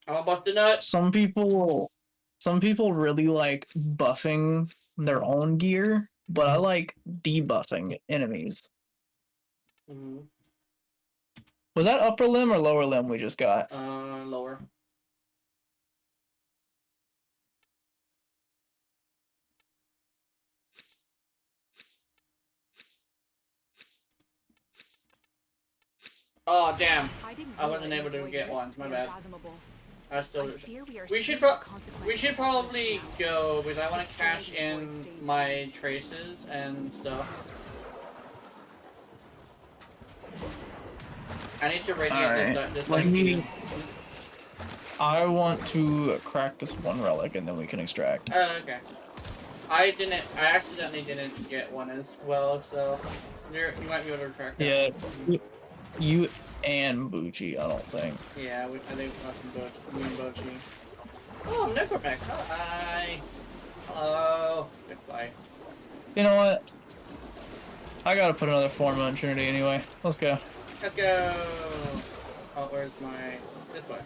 S2: I'm bust the nut.
S8: Some people really like buffing their own gear, but I like debuffing enemies. Was that upper limb or lower limb we just got?
S2: Lower. Oh, damn. I wasn't able to get one. My bad. I still.
S5: I fear we are
S2: We should
S5: seeing the
S2: we
S5: consequences
S2: should
S5: of
S2: probably
S5: this now.
S2: go because I want to
S5: Destroy
S2: cash
S5: these
S2: in
S5: void stained
S2: my
S5: areas.
S2: traces and stuff. I need to radiate
S8: Alright.
S2: this
S8: Let
S2: like
S8: me. I want to crack this one relic and then we can extract.
S2: okay. I accidentally didn't get one as well, so you might be able to track that.
S8: Yeah, you and Bucci, I don't think.
S2: Yeah, I think me and Bochi. Oh, Necropack. Hi. Hello. Goodbye.
S8: You know what? I gotta put another form on Trinity anyway. Let's go.
S2: Let's go. Oh, where's my... This way.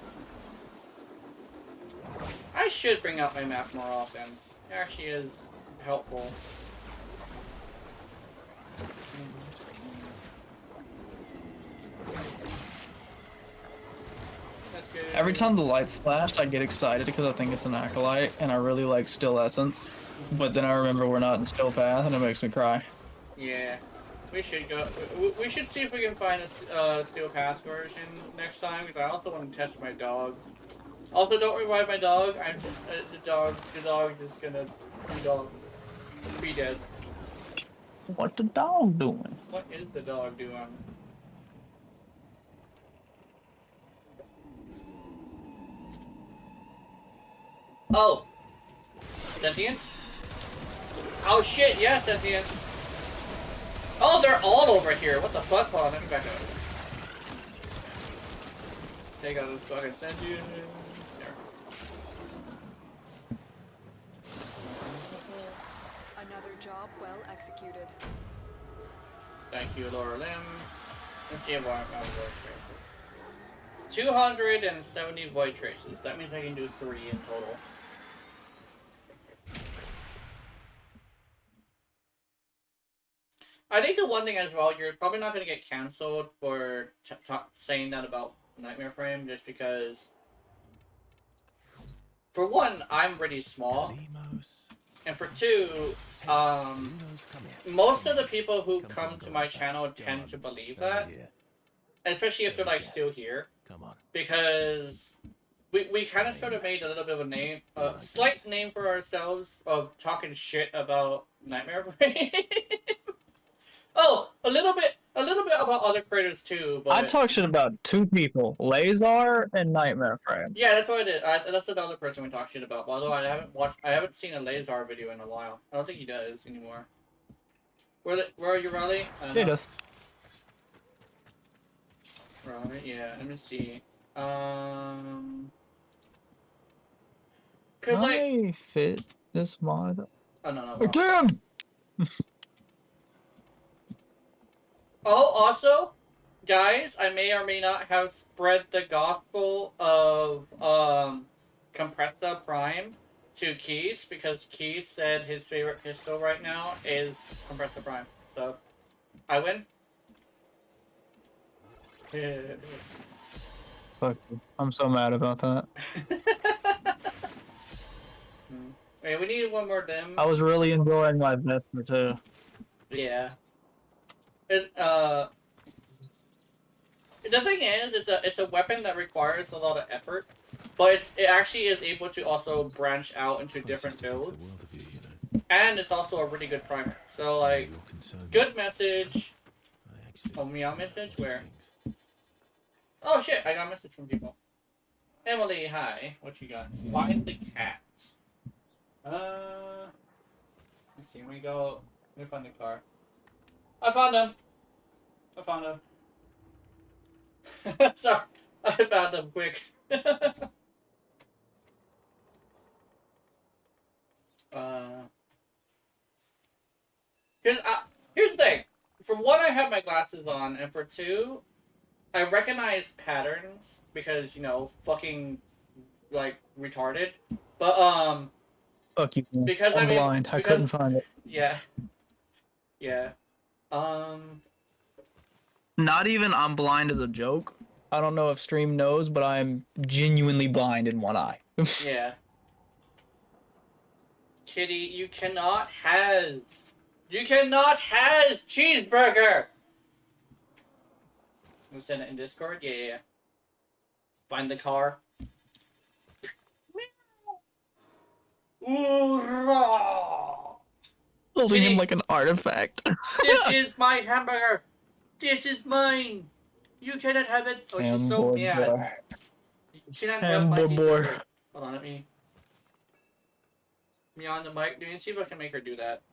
S2: I should bring out my map more often. It actually is helpful. That's good.
S8: Every time the lights flash, I get excited because I think it's an acolyte, and I really like Still Essence. But then I remember we're not in Still Path, and it makes me cry.
S2: Yeah. We should go. We should see if we can find a Steel Pass version next time, because I also want to test my dog. Also, don't revive my dog. I'm just the dog is gonna be dead.
S8: What the dog doing?
S2: What is the dog doing? Oh, sentience. Oh shit! Yeah, sentience. Oh, they're all over here. What the fuck? Hold on, let me back up. Take out this fucking sentience. There.
S5: Another job well executed.
S2: Thank you, Laura Lim. Let's see if I have void traces. 270 void traces. That means I can do 3 in total. I think the one thing as well, you're probably not going to get cancelled for saying that about Nightmare Frame, just because, for one, I'm pretty small, and for two, most of the people who come to my channel tend to believe that, especially if they're like still here, because we kind of sort of made a little bit of a name, slight name for ourselves of talking shit about Nightmare Frame. Oh, a little bit about other creators too. But
S8: I talk shit about 2 people, Lazar and Nightmare Frame.
S2: yeah, that's what I did. That's another person we talk shit about. Although I haven't seen a Lazar video in a while. I don't think he does anymore. Where are you, Raleigh?
S8: He does.
S2: Raleigh, yeah. Let me see. Cause like,
S8: I fit this mod
S2: oh no.
S8: again.
S2: Oh, also, guys, I may or may not have spread the gospel of Compressa Prime to Keith, because Keith said his favorite pistol right now is Compressa Prime. So, I win.
S8: Fuck you. I'm so mad about that.
S2: Wait, we need one more dim.
S8: I was really enjoying my Vesper too.
S2: Yeah. The thing is, it's a weapon that requires a lot of effort, but it actually is able to also branch out into different builds, and it's also a really good primer. So like, good message. Oh, meow message where? Oh shit! I got a message from people. Emily, hi. What you got? Find the cats. Let's see. Let me find the car. I found him. Sorry, I found him quick. Here's the thing. For one, I have my glasses on, and for two, I recognize patterns because, you know, fucking, like, retarded. But,
S8: Fuck you.
S2: because
S8: I'm blind. I couldn't find it.
S2: Yeah. Yeah.
S8: Not even I'm blind as a joke. I don't know if stream knows, but I'm genuinely blind in one eye.
S2: Yeah. Kitty, you cannot has cheeseburger! We'll send it in Discord? Yeah. Find the car.
S8: Holding him
S2: Kitty.
S8: like an artifact.
S2: This is my hamburger. This is mine. You cannot have it. Oh, she's so mad. You cannot have my hamburger. Hold on, let me on the mic. Let me see if I can make her do that.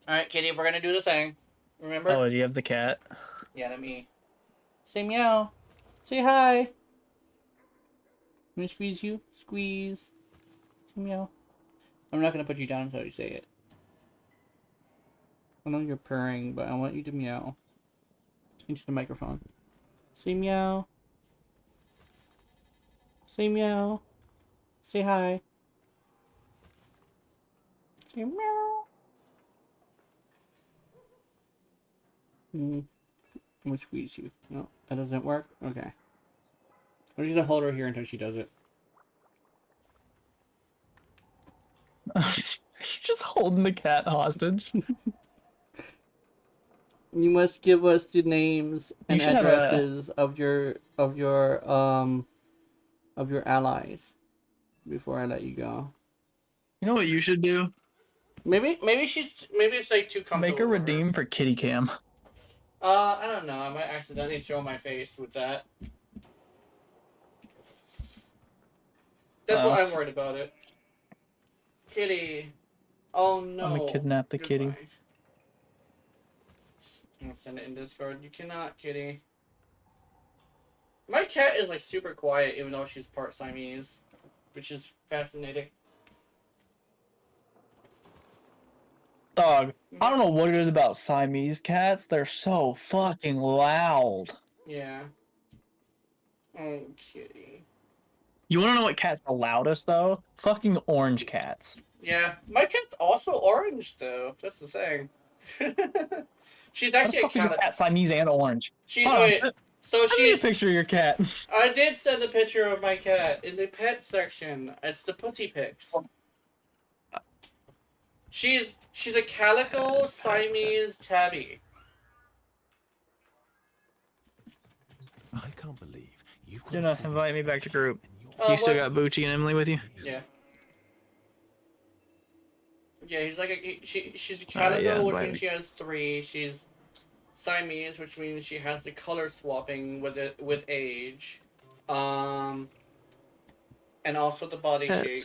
S2: Alright, Kitty, we're gonna do the thing. Remember?
S8: Oh, do you have the cat?
S2: Yeah, let me. Say meow. Say hi. Let me squeeze you. Squeeze. Say meow. I'm not gonna put you down until you say it. I know you're purring, but I want you to meow into the microphone. Say meow. Say meow. Say hi. Say meow. I'm gonna squeeze you. No, that doesn't work? Okay. I'm just gonna hold her here until she does it.
S8: You're just holding the cat hostage.
S2: You must give us the names and
S8: You should have a-
S2: addresses of your allies before I let you go.
S8: You know what you should do?
S2: Maybe it's like too comfortable.
S8: Make her
S2: for her.
S8: redeem for kitty cam.
S2: I don't know. I might accidentally show my face with that. That's what I'm worried about it. Kitty. Oh no.
S8: I'm gonna kidnap the kitty.
S2: Goodbye. I'm gonna send it in Discord. You cannot, Kitty. My cat is like super quiet even though she's part Siamese, which is fascinating.
S8: Dog, I don't know what it is about Siamese cats. They're so fucking loud.
S2: Yeah. Oh, Kitty.
S8: You wanna know what cat's the loudest though? Fucking orange cats.
S2: Yeah, my cat's also orange though. That's the thing. She's
S8: What
S2: actually
S8: the fuck is your cat Siamese and orange?
S2: She
S8: Hold on,
S2: wait. So
S8: Send me a
S2: she.
S8: picture of your cat.
S2: I did send a picture of my cat in the pet section. It's the pussy pics. She's a calico Siamese tabby.
S3: I can't believe you've got
S8: Do
S3: a
S8: not
S3: full
S8: invite me back to group.
S3: and you're
S8: You still
S2: what?
S8: got Bucci and Emily with you?
S2: Yeah. Yeah, he's like she's a calico,
S8: yeah,
S2: which
S8: invite
S2: means
S8: me.
S2: she has 3. She's Siamese, which means she has the color swapping with age, and also the body shape.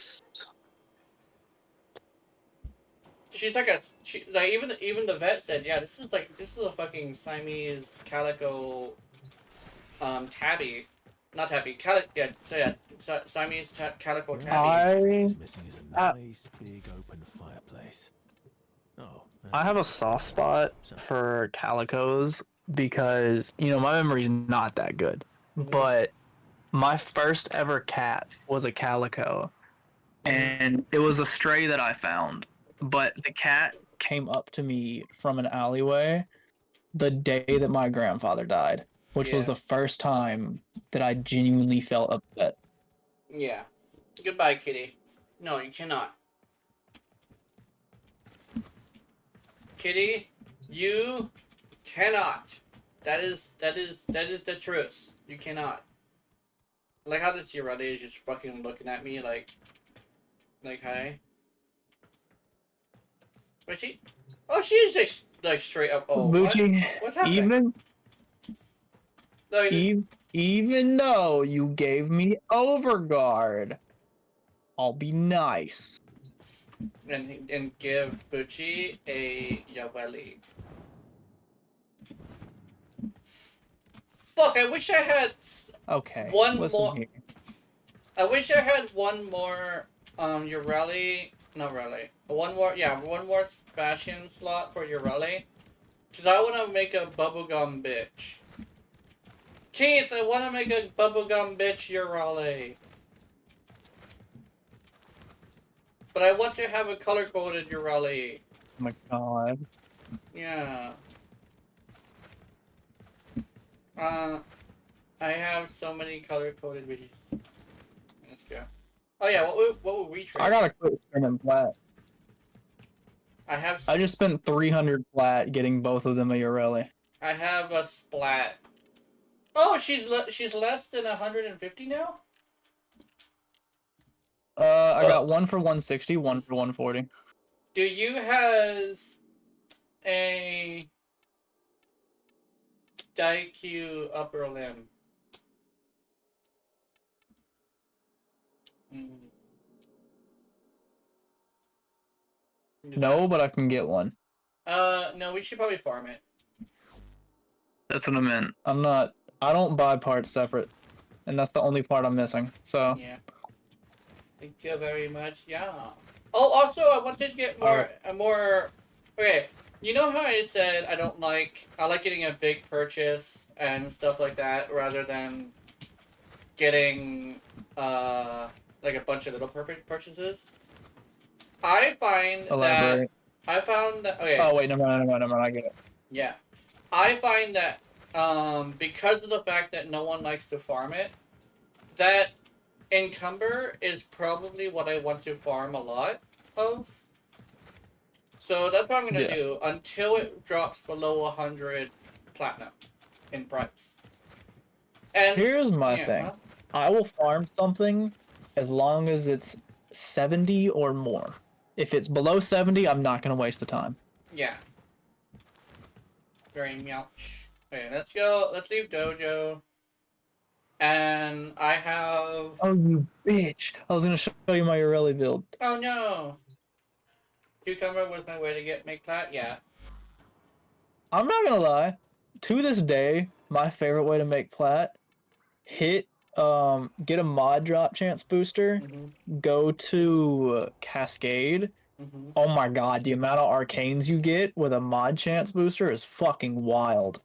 S2: She's like even the vet said, yeah, this is a fucking Siamese calico, tabby, not tabby, Siamese calico tabby.
S3: What's missing is a nice big open fireplace. Oh,
S8: I have a soft spot for calicos because, you know, my memory's not that good.
S2: Mhm.
S8: But my first ever cat was a calico. And it was a stray that I found. But the cat came up to me from an alleyway the day that my grandfather died, which was
S2: Yeah.
S8: the first time that I genuinely felt upset.
S2: Yeah. Goodbye, kitty. No, you cannot. Kitty, you cannot. That is the truth. You cannot. Like how this Yarade is just fucking looking at me like hi. Wait, she? Oh, she's just like straight up. Oh,
S8: Bucci,
S2: what's happening?
S8: even though you gave me overguard, I'll be nice.
S2: And give Bucci a Yaweli. Fuck! I wish I had.
S8: Okay.
S2: One
S8: listen
S2: more.
S8: Here.
S2: I wish I had one more. Your rally. Not rally. One more fashion slot for your rally. Cause I wanna make a bubblegum bitch. Keith, I wanna make a bubblegum bitch your rally. But I want to have a color coded your rally.
S8: Oh my god.
S2: Yeah. I have so many color coded bitches. Let's go. Oh yeah, what would we trade?
S8: I gotta quit spending plat. I just spent 300 plat getting both of them a Urelli.
S2: I have a splat. Oh, she's less than 150 now?
S8: I got one for 160, one for 140.
S2: Do you have a Daikyu upper limb? Mm.
S8: No, but I can get one.
S2: No, we should probably farm it.
S8: That's what I meant. I don't buy parts separate, and that's the only part I'm missing. So
S2: Yeah. Thank you very much. Yeah. Oh, also, I wanted to get more. Okay, you know how I said I like getting a big purchase and stuff like that rather than getting like a bunch of little purchases.
S8: elaborate.
S2: I found that okay.
S8: Oh wait, never mind. I get it.
S2: Yeah, I find that because of the fact that no one likes to farm it, that encumber is probably what I want to farm a lot of. So that's what I'm gonna
S8: Yeah.
S2: do until it drops below 100 platinum in price. And
S8: Here's my
S2: yeah,
S8: thing. I will farm something as long as it's 70 or more. If it's below 70, I'm not gonna waste the time.
S2: yeah. Very much. Okay, let's go. Let's leave dojo. And I have.
S8: Oh, you bitch! I was gonna show you my Ureli build.
S2: Oh no. Cucumber was my way to make plat. Yeah.
S8: I'm not gonna lie. To this day, my favorite way to make plat: get a mod drop chance booster, go to Cascade. Oh my god, the amount of arcanes you get with a mod chance booster is fucking wild.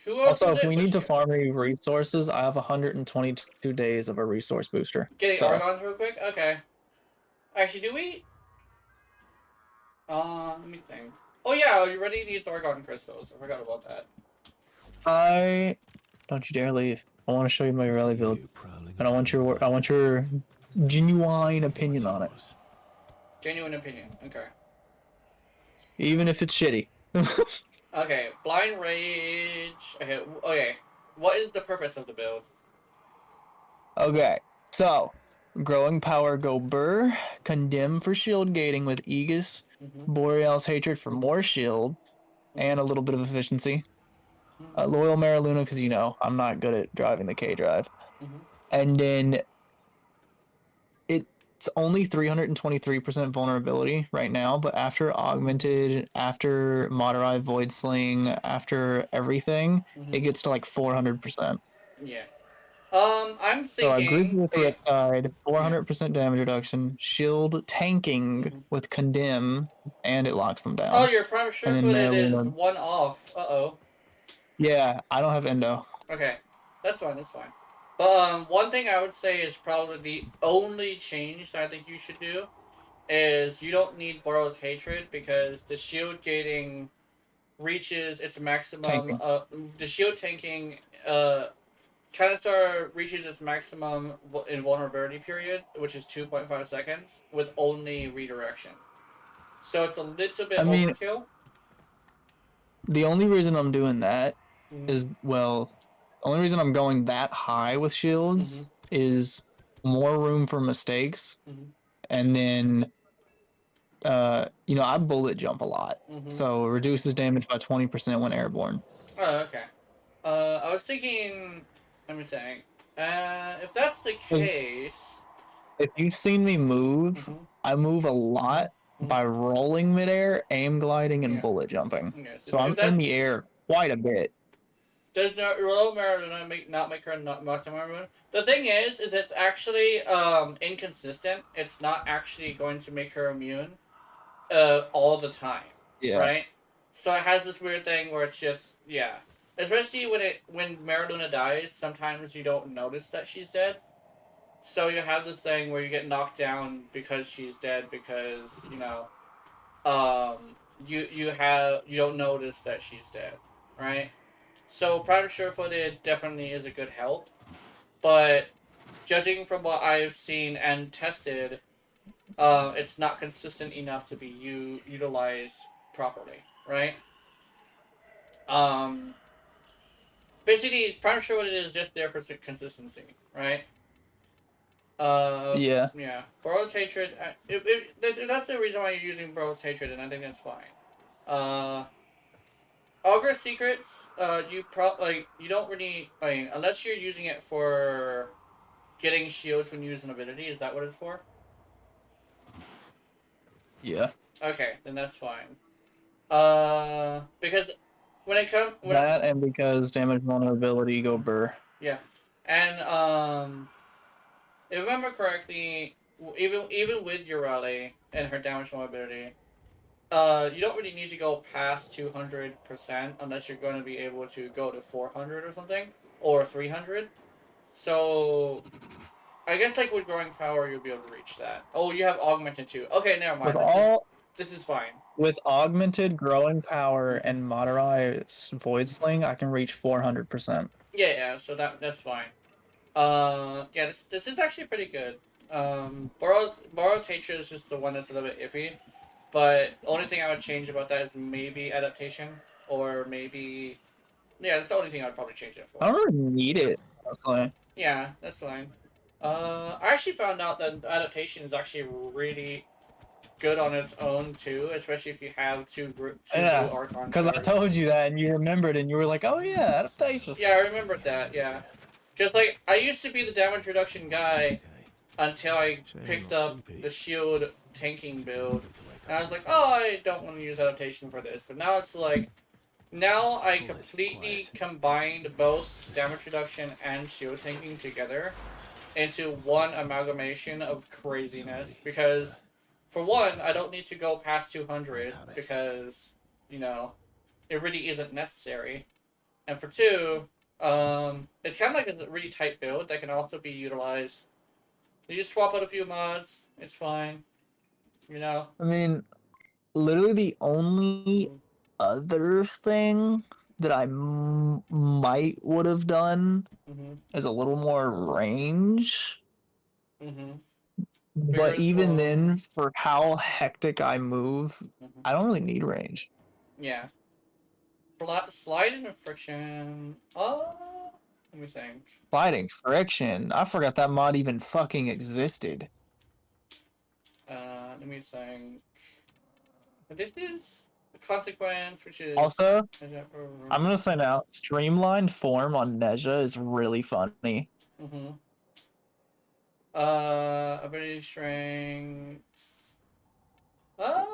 S2: Who else
S8: Also,
S2: is
S8: if
S2: it?
S8: we need to farm any resources, I have 122 days of a resource booster.
S2: Getting
S8: So,
S2: Argons real quick? Okay. Actually, do we? Let me think. Oh yeah, you already need Argon crystals. I forgot about that.
S8: don't you dare leave. I want to show you my rally build,
S3: prowling
S8: and I want your genuine opinion on it,
S2: Genuine opinion. Okay.
S8: even if it's shitty.
S2: Okay. Blind Rage. Okay. Okay. What is the purpose of the build?
S8: Okay, so growing power go Burr, condemn for shield gating with Aegis, Boreal's hatred for more shield, and a little bit of efficiency. Loyal Mariluna because I'm not good at driving the K drive, and then it's only 323% vulnerability right now, but after augmented, after Moderai Void Sling, after everything, it gets to like 400%.
S2: Yeah. I'm
S8: So I grouped
S2: thinking.
S8: with Riptide, 400% damage reduction, shield tanking with Condemn, and it locks them down.
S2: Oh, your prime
S8: And then
S2: sure-footed is
S8: Mariluna.
S2: one off. Uh-oh.
S8: Yeah, I don't have Endo.
S2: Okay. That's fine, that's fine. But one thing I would say is probably the only change that I think you should do is you don't need Borrow's Hatred because the shield gating reaches its maximum.
S8: Tanking.
S2: The shield tanking Canistar reaches its maximum invulnerability period, which is 2.5 seconds, with only redirection. So it's a little bit overkill.
S8: The only reason I'm doing that is, the only reason I'm going that high with shields is more room for mistakes, and then, I bullet jump a lot, so it reduces damage by 20% when airborne.
S2: Oh, okay. I was thinking. Let me think. If that's the case,
S8: if you've seen me move, I move a lot by rolling midair, aim gliding, and bullet jumping.
S2: Okay,
S8: so I'm in the air quite a bit.
S2: Does Royal Mariluna not make her not Mariluna? The thing is it's actually inconsistent. It's not actually going to make her immune all the time.
S8: Yeah.
S2: Right? So it has this weird thing where it's just especially when Mariluna dies, sometimes you don't notice that she's dead. So you have this thing where you get knocked down because she's dead because, you don't notice that she's dead, right? So Prime Sure-Footed definitely is a good help, but judging from what I've seen and tested, it's not consistent enough to be utilized properly, right? Basically, Prime Sure-Footed is just there for consistency, right?
S8: Yeah.
S2: Yeah. Boros Hatred. That's the reason why you're using Boros Hatred, and I think that's fine. Augur Secrets. You don't really. I mean, unless you're using it for getting shields when you use an ability. Is that what it's for?
S8: Yeah.
S2: Okay, then that's fine. Because when it comes
S8: That and because damage vulnerability go burr.
S2: yeah, and if I remember correctly, even with Urali and her damage vulnerability, you don't really need to go past 200% unless you're going to be able to go to 400 or something, or 300. So, I guess like with growing power, you'll be able to reach that. Oh, you have augmented too. Okay, never mind. This is fine.
S8: With augmented growing power
S2: Mm-hmm.
S8: and modernized void sling, I can reach 400%.
S2: Yeah. So that's fine. Yeah, this is actually pretty good. Boros Hatred is just the one that's a little bit iffy, but the only thing I would change about that is maybe adaptation, or maybe that's the only thing I'd probably change it for.
S8: I don't really need it, honestly.
S2: Yeah, that's fine. I actually found out that adaptation is actually really good on its own too, especially if you have two blue Archon
S8: Because I
S2: cards.
S8: told you that and you remembered and you were like, oh yeah, adaptation.
S2: Yeah, I remembered that. Yeah, because like I used to be the damage reduction guy until I picked up the shield tanking build, and I was like, oh, I don't want to use adaptation for this. But now it's like, now I completely combined both damage reduction and shield tanking together into one amalgamation of craziness. Because, for one, I don't need to go past 200 because, it really isn't necessary. And for two, it's kind of like a really tight build that can also be utilized. You just swap out a few mods, it's fine.
S8: I mean, literally the only other thing that I might would have done is a little more range. But even then, for how hectic I move, I don't really need range.
S2: Yeah. Slide and friction. Let me think.
S8: Sliding friction. I forgot that mod even fucking existed.
S2: Let me think. This is a consequence, which is
S8: Also, I'm gonna say now, streamlined form on Neja is really funny.
S2: Ability strength. Let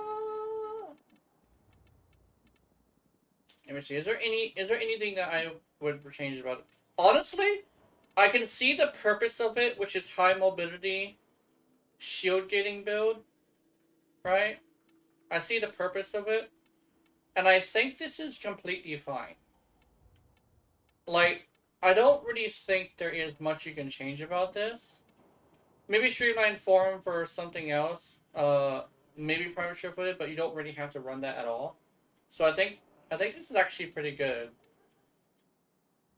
S2: me see. Is there anything that I would change about it? Honestly, I can see the purpose of it, which is high mobility, shield gating build. Right? I see the purpose of it, and I think this is completely fine. Like, I don't really think there is much you can change about this. Maybe streamline form for something else. Maybe private shift with it, but you don't really have to run that at all. So I think this is actually pretty good.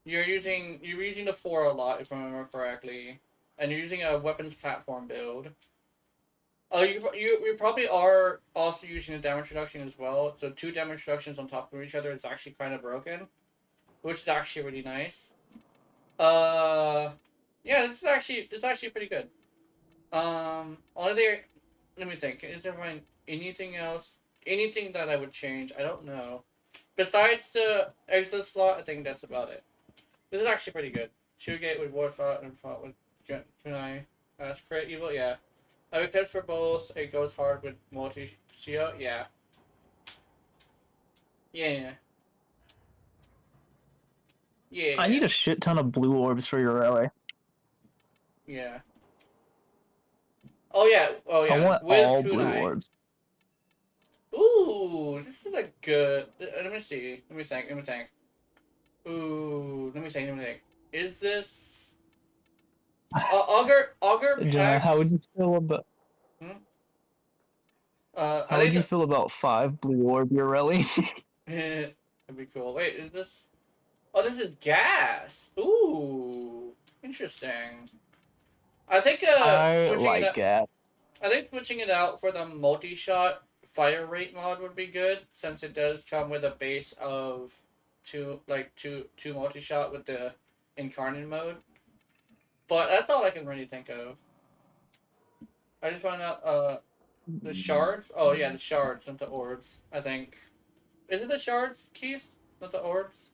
S2: You're using the 4 a lot, if I remember correctly, and you're using a weapons platform build. You probably are also using a damage reduction as well. So 2 damage reductions on top of each other is actually kind of broken, which is actually really nice. Yeah, it's actually pretty good. Only thing, let me think. Is there anything else? Anything that I would change? I don't know. Besides the exit slot, I think that's about it. This is actually pretty good. Shootgate with Warframe and fought with Kunai. Create Evil, yeah. I have clips for both. It goes hard with multi-Shio, yeah. Yeah.
S8: I need a shit ton of blue orbs for your LA.
S2: Yeah. Oh yeah.
S8: I want
S2: with
S8: all
S2: Kunai.
S8: blue orbs.
S2: Ooh, this is a good. Let me see. Let me think. Ooh, let me think. Is this Augur
S8: Jenna, how would you feel about? How would you feel about 5 blue orb Urelli?
S2: That'd be cool. Wait, is this? Oh, this is gas. Ooh, interesting. I think
S8: I like gas.
S2: I think switching it out for the multi-shot fire rate mod would be good, since it does come with a base of two multi-shot with the incarnate mode. But that's all I can really think of. I just found out the shards. Oh yeah, the shards, not the orbs. I think. Is it the shards, Keith? Not the orbs.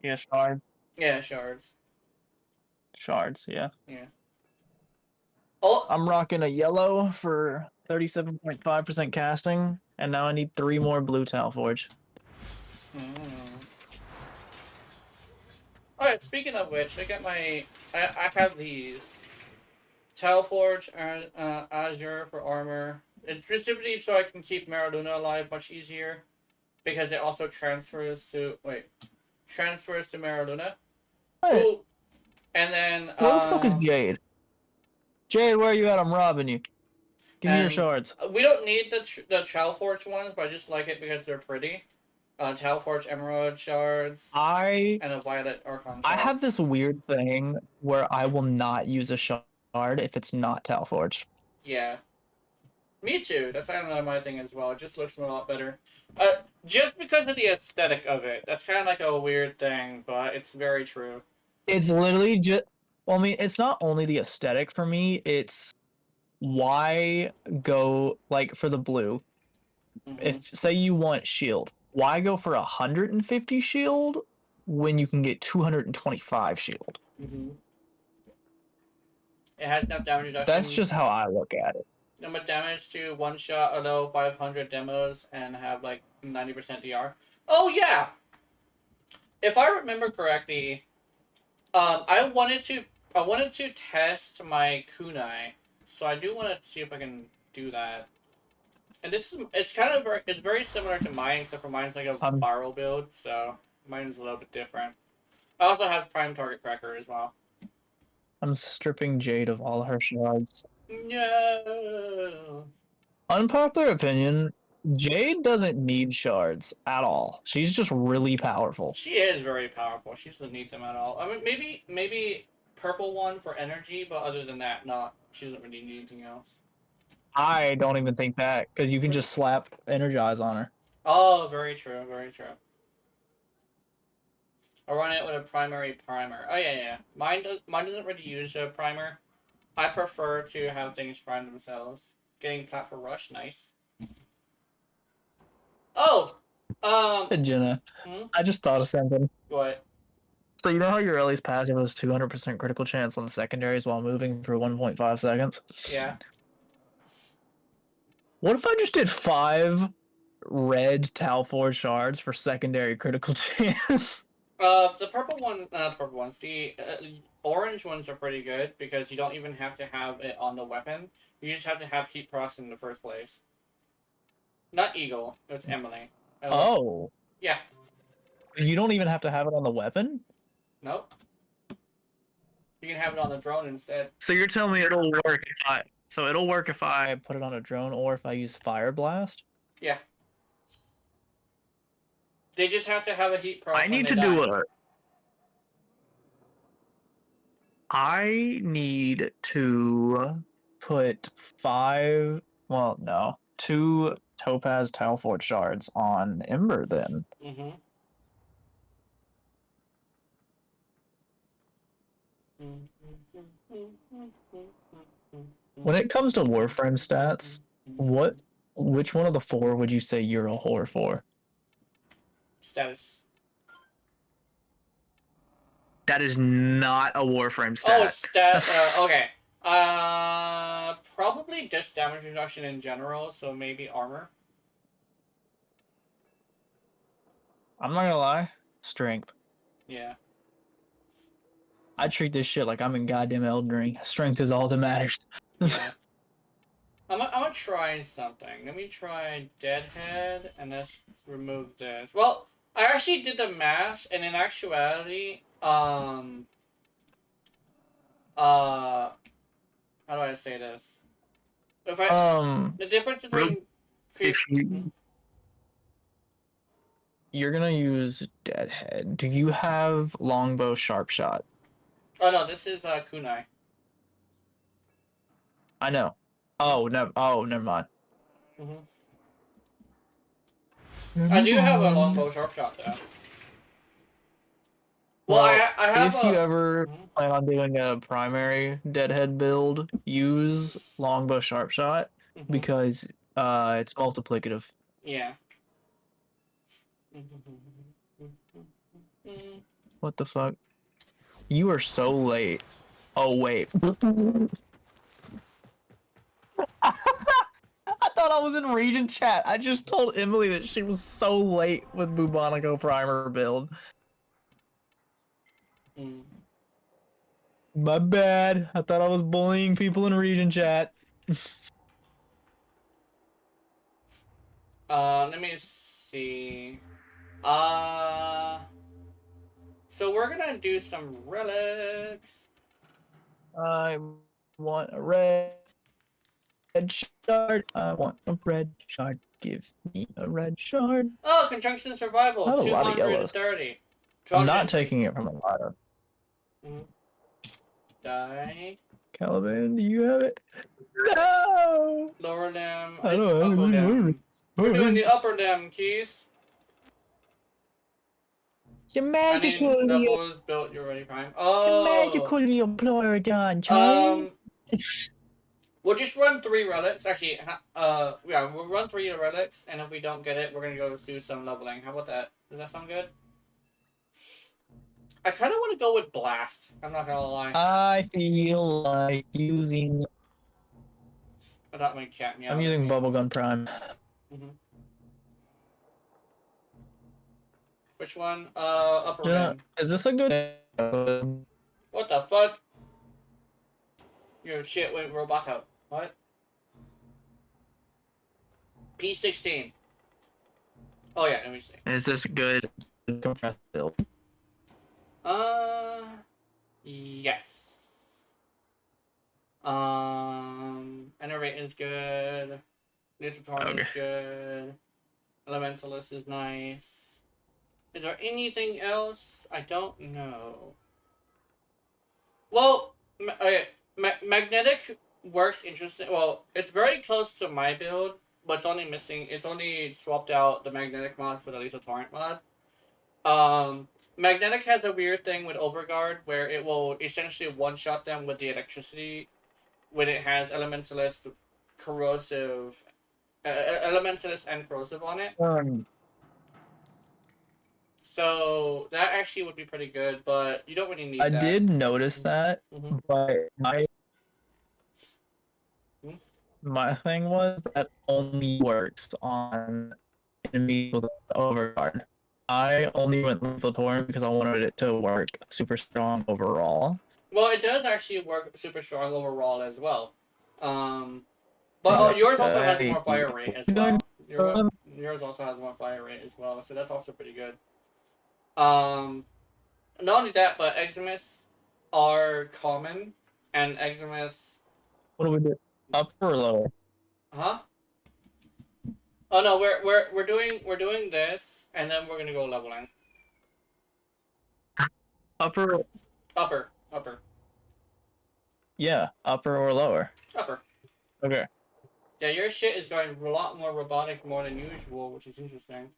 S8: Yeah, shards.
S2: Yeah, shards.
S8: Shards, yeah.
S2: Yeah. Oh.
S8: I'm rocking a yellow for 37.5% casting, and now I need 3 more blue Talforge.
S2: Alright, speaking of which, I got my... I have these. Talforge and Azure for armor. It's specifically so I can keep Maraluna alive much easier. Because it also transfers to... Wait. Transfers to Maraluna.
S8: What?
S2: Ooh. And then...
S8: Where the fuck is Jade? Jade, where are you at? I'm robbing you. Give me your shards.
S2: We don't need the Talforge ones, but I just like it because they're pretty. Talforge Emerald shards. And a Violet Archon shard.
S8: I have this weird thing where I will not use a shard if it's not Talforge.
S2: Yeah. Me too. That's kind of my thing as well. It just looks a lot better. Just because of the aesthetic of it. That's kind of like a weird thing, but it's very true.
S8: It's literally just... Well, I mean, it's not only the aesthetic for me, it's why go, like, for the blue. If, say you want shield, why go for 150 shield when you can get 225 shield?
S2: It has enough damage reduction.
S8: That's just how I look at it.
S2: Enough damage to one-shot allow 500 demos and have, like, 90% DR. Oh, yeah! If I remember correctly, I wanted to test my kunai, so I do want to see if I can do that. And it's very similar to mine, except for mine's like a viral build, so mine's a little bit different. I also have Prime Target Cracker as well.
S8: I'm stripping Jade of all her shards.
S2: No.
S8: Unpopular opinion, Jade doesn't need shards at all. She's just really powerful.
S2: She is very powerful. She doesn't need them at all. I mean, maybe purple one for energy, but other than that, she doesn't really need anything else.
S8: I don't even think that, because you can just slap Energize on her.
S2: Oh, very true, very true. I run it with a primary primer. Oh, yeah. Mine doesn't really use a primer. I prefer to have things prime themselves. Getting Platform Rush, nice. Oh!
S8: Hey, Jenna, I just thought of something.
S2: What?
S8: So you know how your earliest passive was 200% critical chance on secondaries while moving for 1.5 seconds?
S2: Yeah.
S8: What if I just did 5 red Talforge shards for secondary critical chance?
S2: The purple one, not the purple ones, the orange ones are pretty good because you don't even have to have it on the weapon. You just have to have Heat Frost in the first place. Not Eagle, it's Emily.
S8: Oh.
S2: Yeah.
S8: You don't even have to have it on the weapon?
S2: Nope. You can have it on the drone instead.
S8: So you're telling me it'll work it'll work if I put it on a drone or if I use Fire Blast?
S2: Yeah. They just have to have a heat prop.
S8: I need to do I need to put 2 Topaz Talforge shards on Ember then. When it comes to Warframe stats, which one of the 4 would you say you're a whore for?
S2: Status.
S8: That is not a Warframe stat.
S2: Oh, okay. Probably just damage reduction in general, so maybe armor.
S8: I'm not gonna lie, strength.
S2: Yeah.
S8: I treat this shit like I'm in goddamn Elden Ring. Strength is all that matters.
S2: Yeah. I'm gonna try something. Let me try Deadhead, and let's remove this. Well, I actually did the math, and in actuality, how do I say this? If the difference between
S8: you're gonna use Deadhead. Do you have Longbow Sharp Shot?
S2: Oh no, this is Kunai.
S8: I know. Oh, never mind.
S2: I do have a longbow sharp shot though. Well,
S8: Well,
S2: I have
S8: if
S2: a...
S8: you ever
S2: Mhm.
S8: plan on doing a primary deadhead build, use longbow sharp shot
S2: Mhm.
S8: because it's multiplicative.
S2: Yeah.
S8: What the fuck? You are so late. Oh wait. I thought I was in region chat. I just told Emily that she was so late with Bubonico primer build.
S2: Mm.
S8: My bad. I thought I was bullying people in region chat.
S2: Let me see. So we're gonna do some relics.
S8: I want a red shard. I want a red shard. Give me a red shard.
S2: Oh, conjunction survival,
S8: I have a lot of yellows.
S2: 230.
S8: I'm not taking it from a ladder.
S2: Die.
S8: Caliban, do you have it? No!
S2: Lower them.
S8: I
S2: It's
S8: don't have
S2: upper
S8: it.
S2: them. We're doing the upper them, Keith.
S8: You're
S2: I mean,
S8: magically,
S2: doubles built. You're ready, Prime.
S8: you're
S2: Oh.
S8: magically Pleurodon, Charlie.
S2: We'll just run 3 relics. Actually, yeah, we'll run 3 relics, and if we don't get it, we're gonna go do some leveling. How about that? Does that sound good? I kind of want to go with Blast. I'm not gonna lie.
S8: I feel like using.
S2: I thought my cat meowed.
S8: I'm using Bubblegum Prime.
S2: Which one? Upper rim.
S8: Is this a good?
S2: What the fuck? Your shit went roboto. What? P16. Oh yeah, let me see.
S8: Is this good? Compressed build.
S2: Yes. Enerate is good. Neutral Torment is good. Elementalist is nice. Is there anything else? I don't know. Well, magnetic works interesting. Well, it's very close to my build, but it's only missing. It's only swapped out the magnetic mod for the lethal torrent mod. Magnetic has a weird thing with Overguard where it will essentially one-shot them with the electricity when it has Elementalist, Corrosive, Elementalist and Corrosive on it. So that actually would be pretty good, but you don't really need that.
S8: I did notice that, but my thing was that only works on enemies with Overguard. I only went lethal torrent because I wanted it to work super strong overall.
S2: Well, it does actually work super strong overall as well. But yours also has more fire rate as well. Yours also has more fire rate as well, so that's also pretty good. Not only that, but Eximus are common, and Eximus.
S8: What do we do? Upper or lower?
S2: Huh? Oh no, we're doing this, and then we're gonna go leveling.
S8: Upper.
S2: Upper.
S8: Yeah, upper or lower.
S2: Upper.
S8: Okay.
S2: Yeah, your shit is going a lot more robotic more than usual, which is interesting.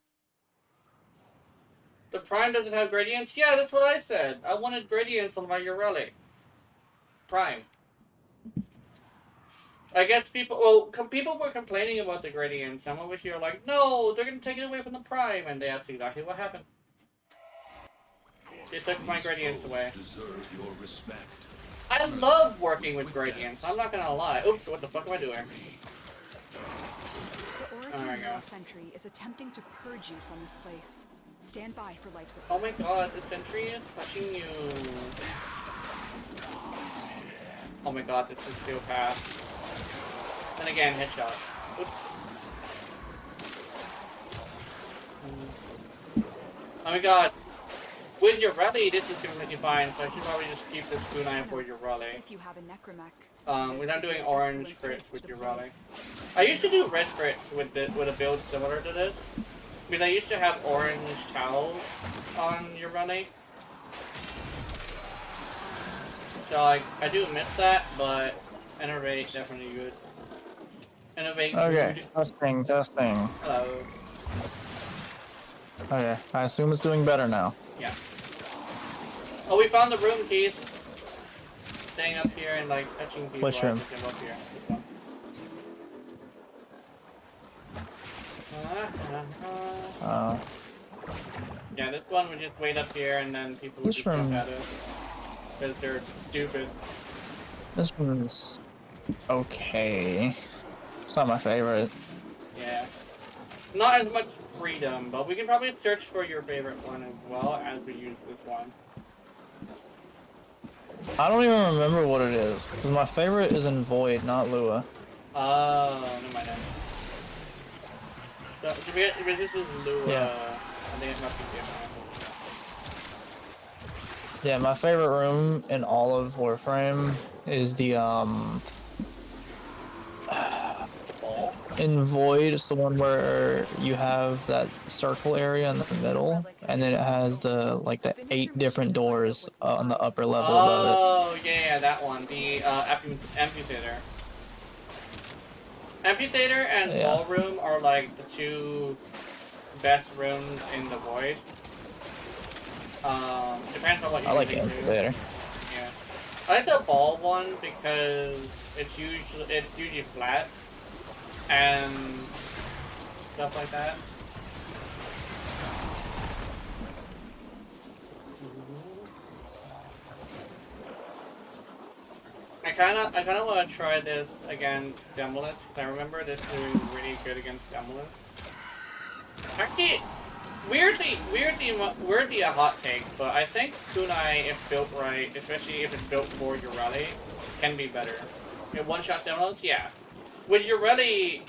S2: The Prime doesn't have gradients? Yeah, that's what I said. I wanted gradients on my Urelic. Prime. I guess people were complaining about the gradients. I'm over here like, no, they're going to take it away from the Prime. And that's exactly what happened. They took my gradients away. I love working with gradients. I'm not going to lie. Oops, what the fuck am I doing?
S5: The Oregon Sentry is attempting to purge you from this place. Stand by for life support.
S2: Oh my god, the sentry is touching you. Oh my god, this is steel path. And again, headshots. Oops. Oh my god. With your rally, this is gonna make you fine, so I should probably just keep this kunai for your rally.
S5: If you have a necromech.
S2: We're not doing orange crits with your rally. I used to do red crits with a build similar to this. Because I used to have orange towels on your rally. So I do miss that, but Enerate definitely good. Innovate.
S8: Okay, testing.
S2: Hello.
S8: Okay, I assume it's doing better now.
S2: Yeah. Oh, we found the room, Keith. Staying up here and like touching people.
S8: Which room?
S2: Up here. This one. Yeah, this one would just wait up here and then people would
S8: This
S2: just jump
S8: room-
S2: at us. Because they're stupid.
S8: This one's okay. It's not my favorite.
S2: Yeah. Not as much freedom, but we can probably search for your favorite one as well as we use this one.
S8: I don't even remember what it is, because my favorite is in Void, not Lua.
S2: Oh, never mind then. So, because this is Lua,
S8: Yeah.
S2: I think it must be different.
S8: Yeah, my favorite room in all of Warframe is the in Void. It's the one where you have that circle area in the middle, and then it has the 8 different doors on the upper level above it.
S2: Oh, yeah, that one. The amputator. Amputator and
S8: Yeah.
S2: ballroom are like the 2 best rooms in the Void. Depends on what you
S8: I like
S2: do.
S8: Amputator.
S2: Yeah. I like the ball one because it's usually flat and stuff like that. I kind of want to try this against Demolus because I remember this doing really good against Demolus. Actually, weirdly a hot take, but I think Kunai, if built right, especially if it's built for Ureli, can be better. It one-shots Demolus, yeah. With Ureli,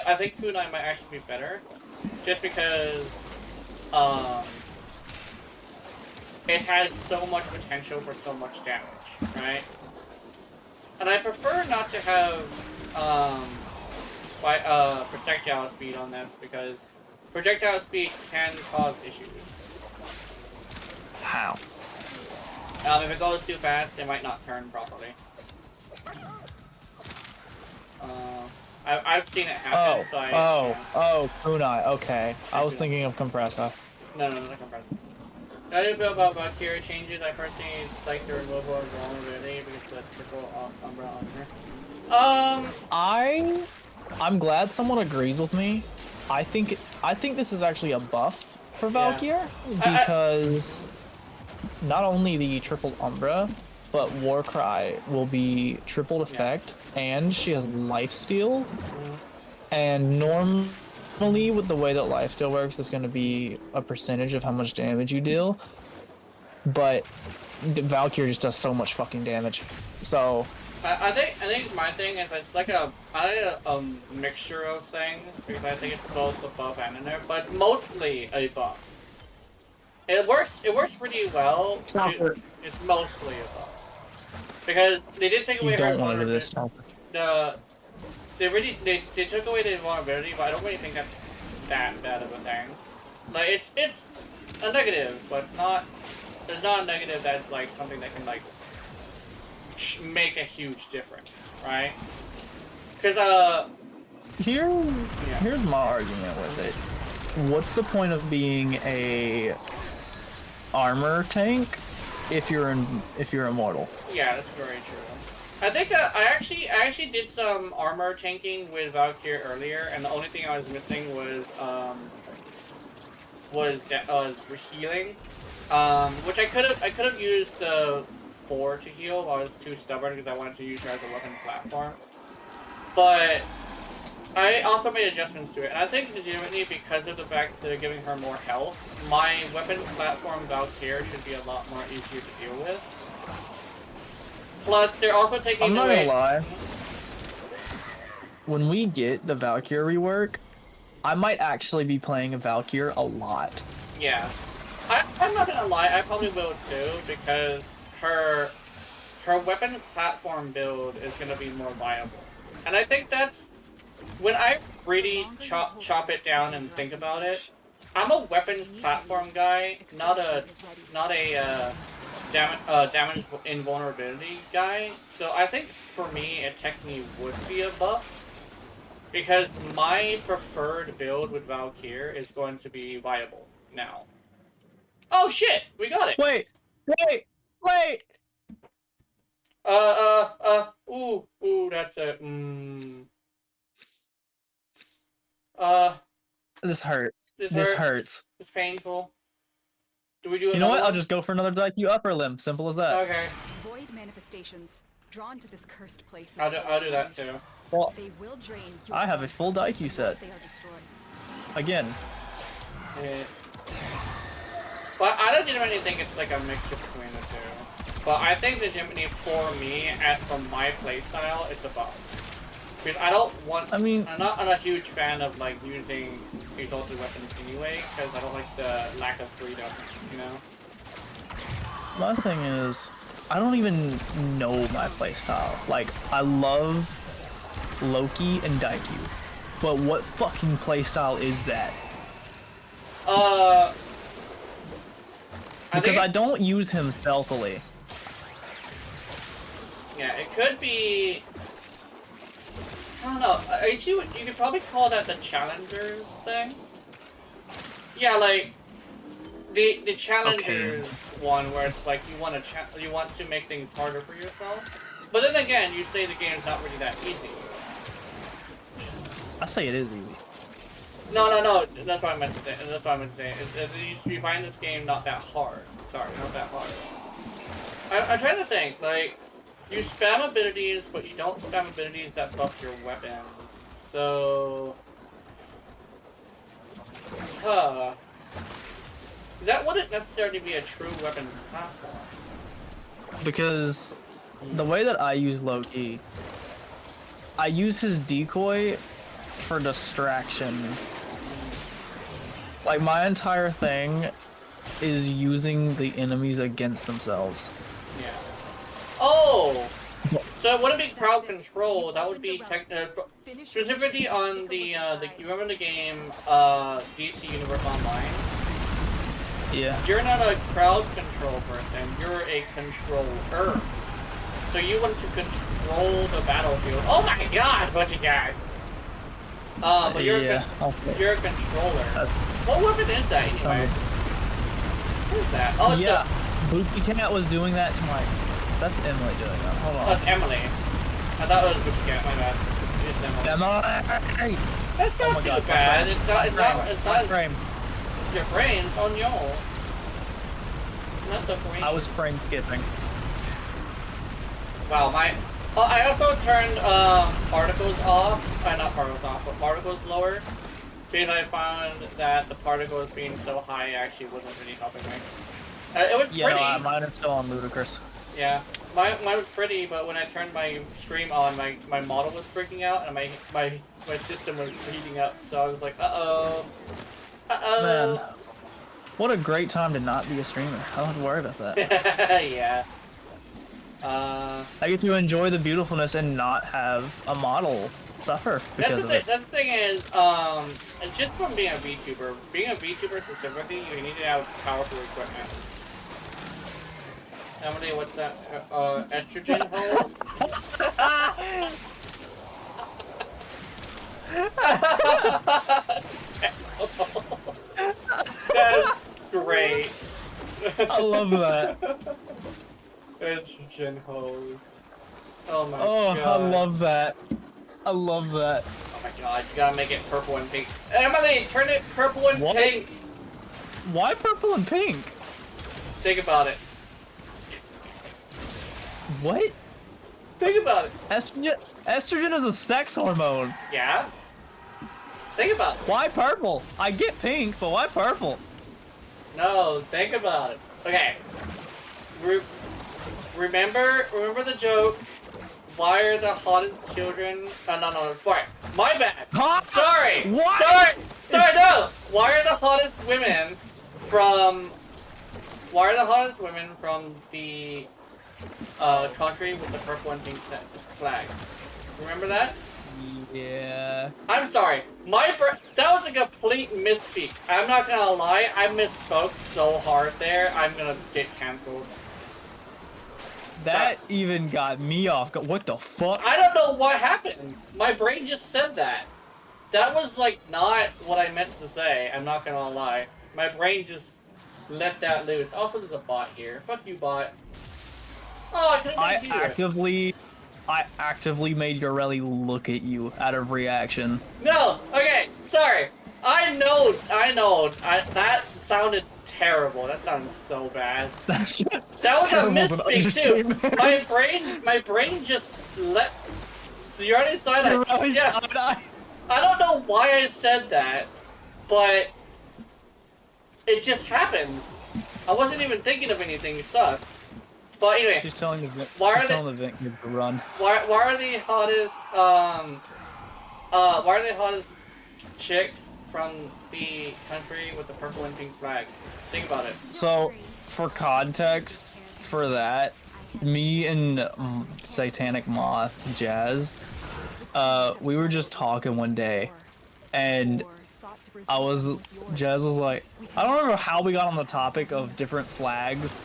S2: I think Kunai might actually be better, just because it has so much potential for so much damage, right? And I prefer not to have projectile speed on this because projectile speed can cause issues.
S8: How?
S2: If it goes too fast, it might not turn properly. I've seen it happen.
S8: Kunai. Okay, I was thinking of Compressor.
S2: No, not compressor. How do you feel about Valkyria changes? I personally like the removal of vulnerability because the triple Umbra on her.
S8: I'm glad someone agrees with me. I think this is actually a buff for Valkyr because not only the triple Umbra, but Warcry will be tripled effect, and she has lifesteal. And normally, with the way that lifesteal works, it's going to be a percentage of how much damage you deal. But Valkyr just does so much fucking damage. So
S2: I think my thing is it's like a mixture of things because I think it's both a buff and a nerf, but mostly a buff. It works pretty well. It's mostly a buff because they did take away
S8: you
S2: her
S8: don't want to do this.
S2: They took away the vulnerability, but I don't really think that's that bad of a thing. Like it's a negative, but it's not a negative that's like something that can like make a huge difference, right? Because
S8: here's my argument with it. What's the point of being a armor tank if you're immortal?
S2: Yeah, that's very true. I think I actually did some armor tanking with Valkyr earlier, and the only thing I was missing was healing, which I could have used the 4 to heal. I was too stubborn because I wanted to use her as a weapon platform. But I also made adjustments to it, and I think legitimately because of the fact that they're giving her more health, my weapons platform Valkyr should be a lot more easier to deal with. Plus, they're also taking
S8: I'm not
S2: away...
S8: gonna lie. When we get the Valkyr rework, I might actually be playing a Valkyr a lot.
S2: Yeah. I'm not gonna lie, I probably will too, because her weapons platform build is gonna be more viable. And I think that's... When I really chop it down and think about it, I'm a weapons platform guy, not a damage invulnerability guy. So I think for me, a technically would be a buff. Because my preferred build with Valkyr is going to be viable now. Oh shit! We got it!
S8: Wait! Wait.
S2: Ooh, that's it.
S8: This hurts.
S2: This
S8: This
S2: hurts.
S8: hurts.
S2: It's painful. Do we do
S8: You know
S2: another
S8: what? I'll
S2: one?
S8: just go for another IQ upper limb. Simple as that.
S2: Okay.
S5: Void manifestations drawn to this cursed place.
S2: I'll do that too.
S8: Well,
S5: They will drain your
S8: I have a
S5: life
S8: full IQ
S5: once
S8: set.
S5: they are destroyed.
S8: Again.
S2: But I legitimately think it's like a mixture between the two. But I think legitimately for me, from my playstyle, it's a buff. Because I don't want. I'm not a huge fan of like using exalted weapons anyway, because I don't like the lack of freedom. You know.
S8: My thing is, I don't even know my playstyle. Like, I love Loki and Daiku, but what fucking playstyle is that? Because I don't use him stealthily.
S2: Yeah, it could be. I don't know. You could probably call that the challengers thing. Yeah, like the challengers one where it's like you want to make things harder for yourself. But then again, you say the game's not really that easy.
S8: I say it is easy.
S2: No. That's what I meant to say. That's what I meant to say. You find this game not that hard. Sorry, not that hard. I'm trying to think. Like, you spam abilities, but you don't spam abilities that buff your weapons. So, that wouldn't necessarily be a true weapons platform.
S8: Because the way that I use Loki, I use his decoy for distraction. Like, my entire thing is using the enemies against themselves.
S2: Yeah. Oh! So it wouldn't be crowd control, that would be specifically on you remember the game, DC Universe Online?
S8: Yeah.
S2: You're not a crowd control person, you're a controller. So you want to control the battlefield. Oh my god, what you got? But you're you're a controller. What weapon is that anyway? What is that? Oh, it's
S8: yeah. Booty Cat was doing that to my... That's Emily doing that. Hold on.
S2: Oh, it's Emily. I thought it was Booty Cat, my bad. It's Emily.
S8: Emily!
S2: That's not too bad. It's not
S8: frame.
S2: Your brain's on your... Not the brain.
S8: I was frame skipping.
S2: Wow, my... Oh, I also turned particles off. Not particles off, but particles lower. Because I found that the particles being so high actually wasn't really helping me. It was pretty.
S8: Yeah, no, mine are still on ludicrous.
S2: Yeah, mine was pretty, but when I turned my stream on, my model was freaking out and my system was heating up. So I was like, uh-oh.
S8: Man, what a great time to not be a streamer. I don't have to worry about that.
S2: Yeah.
S8: I get to enjoy the beautifulness and not have a model suffer because of it.
S2: That's the thing is, it's just from being a VTuber. Being a VTuber specifically, you need to have powerful equipment. Emily, what's that? Estrogen holes? That is great.
S8: I love that.
S2: Estrogen holes. Oh my god.
S8: Oh, I love that. I love that.
S2: Oh my god, you gotta make it purple and pink. Emily, turn it purple and pink!
S8: Why purple and pink?
S2: Think about it.
S8: What?
S2: Think about it.
S8: Estrogen is a sex hormone.
S2: Yeah? Think about it.
S8: Why purple? I get pink, but why purple?
S2: No, think about it. Okay. Remember the joke? Why are the hottest children... No, sorry. My bad.
S8: Huh?
S2: Sorry.
S8: What?
S2: Sorry, no. Why are the hottest women from the country with the purple and pink flag? Remember that?
S8: Yeah.
S2: I'm sorry. That was a complete misspeak. I'm not gonna lie. I misspoke so hard there. I'm gonna get canceled.
S8: That even got me off. What the fuck?
S2: I don't know what happened. My brain just said that. That was like not what I meant to say. I'm not gonna lie. My brain just let that loose. Also, there's a bot here. Fuck you, bot. Oh, I couldn't
S8: I
S2: do it.
S8: actively made Yoreli look at you out of reaction.
S2: No, okay, sorry. I know. That sounded terrible. That sounded so bad. That was a
S8: Terrible's an
S2: misspeak too.
S8: understatement.
S2: My brain just let. So you already saw that.
S8: Yoreli's
S2: Yeah.
S8: side-eye.
S2: I don't know why I said that, but it just happened. I wasn't even thinking of anything sus. But anyway,
S8: She's telling the
S2: Why are
S8: telling the Vent kids to run.
S2: why are the hottest why are the hottest chicks from the country with the purple and pink flag? Think about it.
S8: So, for context, for that, me and Satanic Moth Jazz, we were just talking one day, and Jazz was like, I don't remember how we got on the topic of different flags,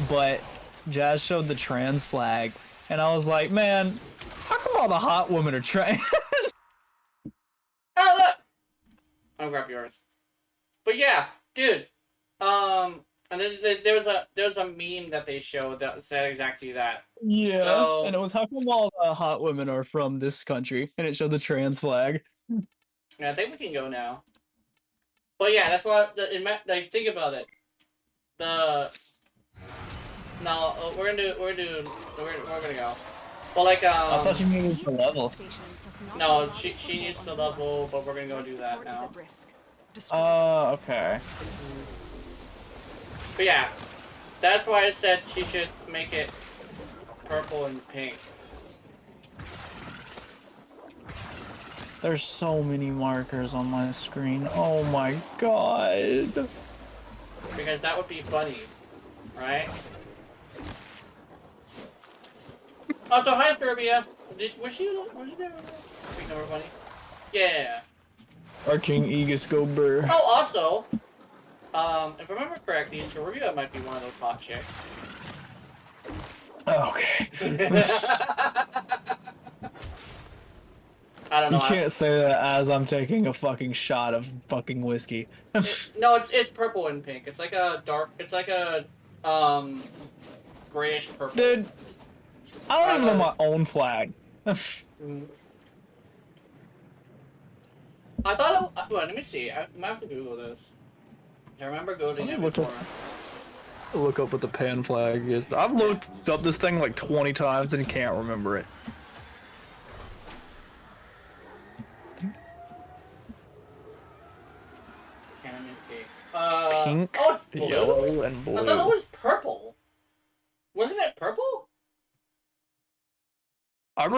S8: but Jazz showed the trans flag, and I was like, man, how come all the hot women are trans?
S2: Oh look! I'll grab yours. But yeah, dude. And then there was a meme that they showed that said exactly that.
S8: Yeah,
S2: So-
S8: and it was how come all the hot women are from this country, and it showed the trans flag.
S2: Yeah, I think we can go now. But yeah, that's what like think about it. No, we're gonna go. But like
S8: I thought you needed the level.
S2: no, she needs to level, but we're gonna go do that now.
S8: Okay.
S2: But yeah, that's why I said she should make it purple and pink.
S8: There's so many markers on my screen. Oh my god.
S2: Because that would be funny, right? Also, hi Serbia. Was she there? Think they were funny. Yeah.
S8: Our King Aegis go burr.
S2: Oh, also, if I remember correctly, Serbia might be one of those hot chicks.
S8: Okay.
S2: I don't know.
S8: You can't say that as I'm taking a fucking shot of fucking whiskey.
S2: No, it's purple and pink. It's like a dark. It's like a grayish purple.
S8: Dude, I don't even know my own flag.
S2: Mm. I thought. Well, let me see. I might have to Google this. I remember googling it
S8: Look
S2: before.
S8: Look up what the pan flag is. I've looked up this thing like 20 times and can't remember it.
S2: Okay, let me see.
S8: Pink,
S2: Oh, it's blue.
S8: yellow, and blue.
S2: I thought it was purple. Wasn't it purple?
S8: I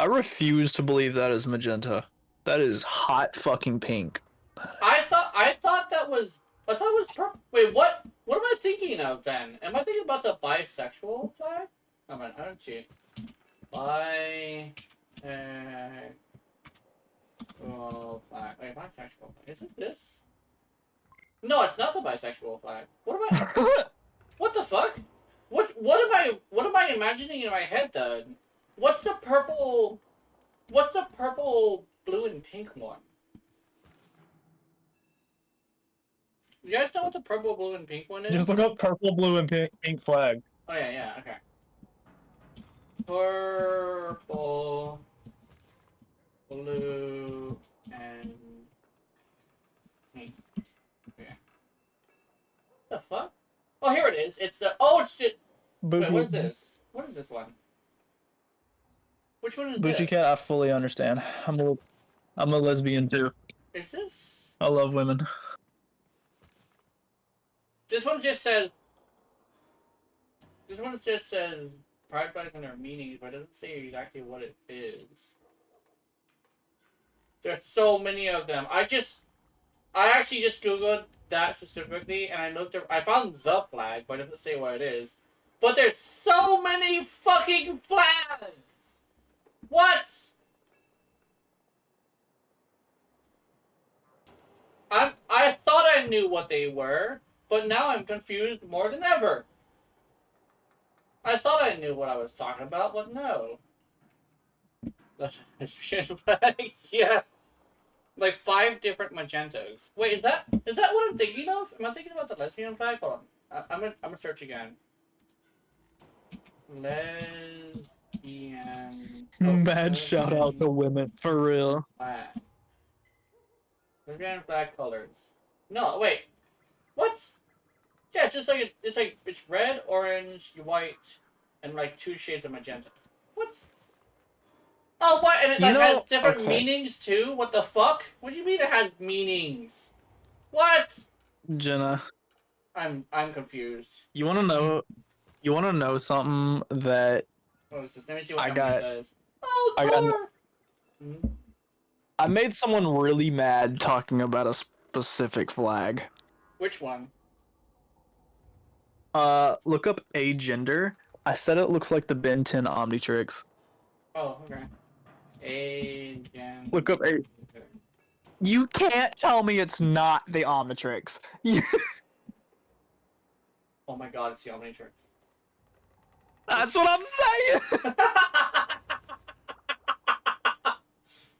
S8: refuse to believe that is magenta. That is hot fucking pink.
S2: I thought that was. I thought it was purple. Wait, what? What am I thinking of then? Am I thinking about the bisexual flag? Oh man, I don't see. Bi. Oh, flag. Wait, bisexual. Is it this? No, it's not the bisexual flag. What am I? What the fuck? What am I imagining in my head then? What's the purple, blue, and pink one? You guys know what the purple, blue, and pink one is?
S8: Just look up purple, blue, and pink flag.
S2: Oh yeah, okay. Purple, blue, and pink. Okay. What the fuck? Oh, here it is. It's the. Oh shit. Wait, what is this? What is this one? Which one is
S8: Boochie
S2: this?
S8: Cat, I fully understand. I'm a lesbian too.
S2: Is this?
S8: I love women.
S2: This one just says. This one just says pride flags and their meanings, but it doesn't say exactly what it is. There's so many of them. I actually just googled that specifically, and I found the flag, but it doesn't say what it is. But there's so many fucking flags. What? I thought I knew what they were, but now I'm confused more than ever. I thought I knew what I was talking about, but no. Lesbian flag, yeah. Like 5 different magentas. Wait, is that what I'm thinking of? Am I thinking about the lesbian flag? Hold on. I'm gonna search again. Lesbian.
S8: Mad shout out to women, for real.
S2: Flag. Lesbian flag colors. No, wait. What? Yeah, it's just like it's red, orange, white, and like 2 shades of magenta. What? Oh, what? And it like, has different meanings too? What the fuck? What do you mean it has meanings? What?
S8: Jenna,
S2: I'm confused.
S8: you wanna know something that
S2: What is this? Let me see what
S8: I
S2: number
S8: got-
S2: it says. Oh,
S8: I got-
S2: color! Hmm?
S8: I made someone really mad talking about a specific flag.
S2: Which one?
S8: Look up agender. I said it looks like the Ben 10 Omnitrix.
S2: Oh, okay. Agent.
S8: Look up a. You can't tell me it's not the Omnitrix.
S2: Oh my god, it's the Omnitrix.
S8: That's what I'm saying.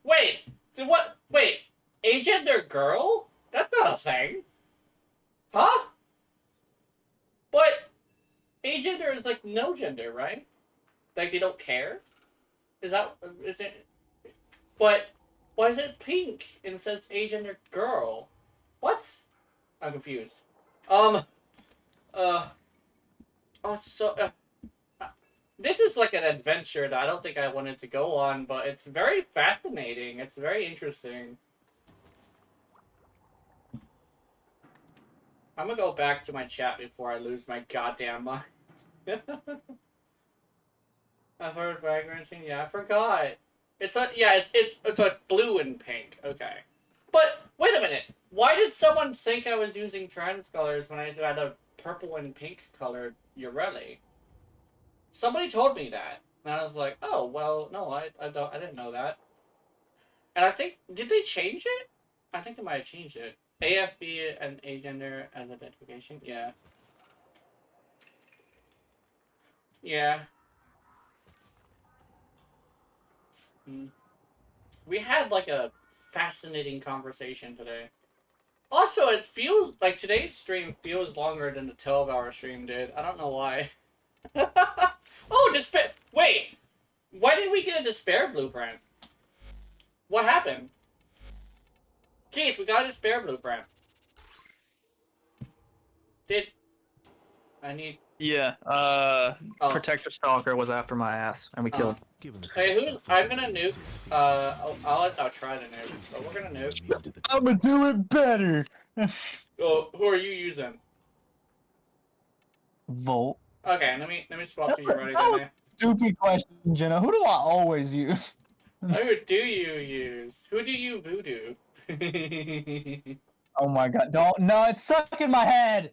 S2: Wait! What? Wait! Agender girl? That's not a thing. Huh? But agender is like no gender, right? Like they don't care? Is it? But why is it pink and it says agender girl? What? I'm confused. Oh, it's so. This is like an adventure that I don't think I wanted to go on, but it's very fascinating. It's very interesting. I'm gonna go back to my chat before I lose my goddamn mind. I've heard fragmenting. Yeah, I forgot. It's so it's blue and pink. Okay, but wait a minute. Why did someone think I was using trans colors when I had a purple and pink colored Ureli? Somebody told me that, and I was like, "Oh, well, no, I didn't know that." And I think did they change it? I think they might have changed it. AFB and agender as identification. Yeah. Yeah. We had like a fascinating conversation today. Also, it feels like today's stream feels longer than the 12-hour stream did. I don't know why. Oh, despair! Wait! Why did we get a despair blueprint? What happened? Keith, we got a despair blueprint. I need...
S8: Yeah, Protector Stalker was after my ass, and we killed him.
S3: Given this
S2: Hey,
S3: stuff,
S2: I'm gonna nuke, I'll try to nuke, but we're gonna nuke.
S8: I'm gonna do it better!
S2: Oh, who are you using?
S8: Volt.
S2: Okay, let me swap to you right
S8: Oh.
S2: then.
S8: Stupid question, Jenna. Who do I always use?
S2: Who do you use? Who do you voodoo?
S8: Oh my god, don't. No, it's stuck in my head!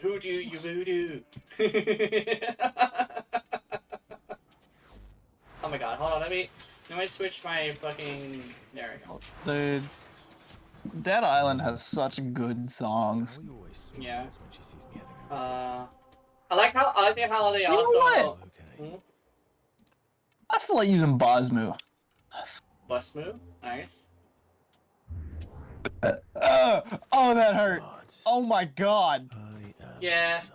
S2: Who do you voodoo? Oh my god, hold on, let me switch my fucking... There we go.
S8: Dude. Dead Island has such good songs.
S3: She always
S2: Yeah.
S3: smiles when she sees me heading out.
S2: I like how they
S8: You know
S2: also...
S8: what?
S3: Okay.
S2: Hmm?
S8: I feel like using Bosmu.
S2: Bust move? Nice.
S8: Oh, that hurt.
S3: But
S8: Oh my god.
S3: I am
S2: Yeah.
S3: such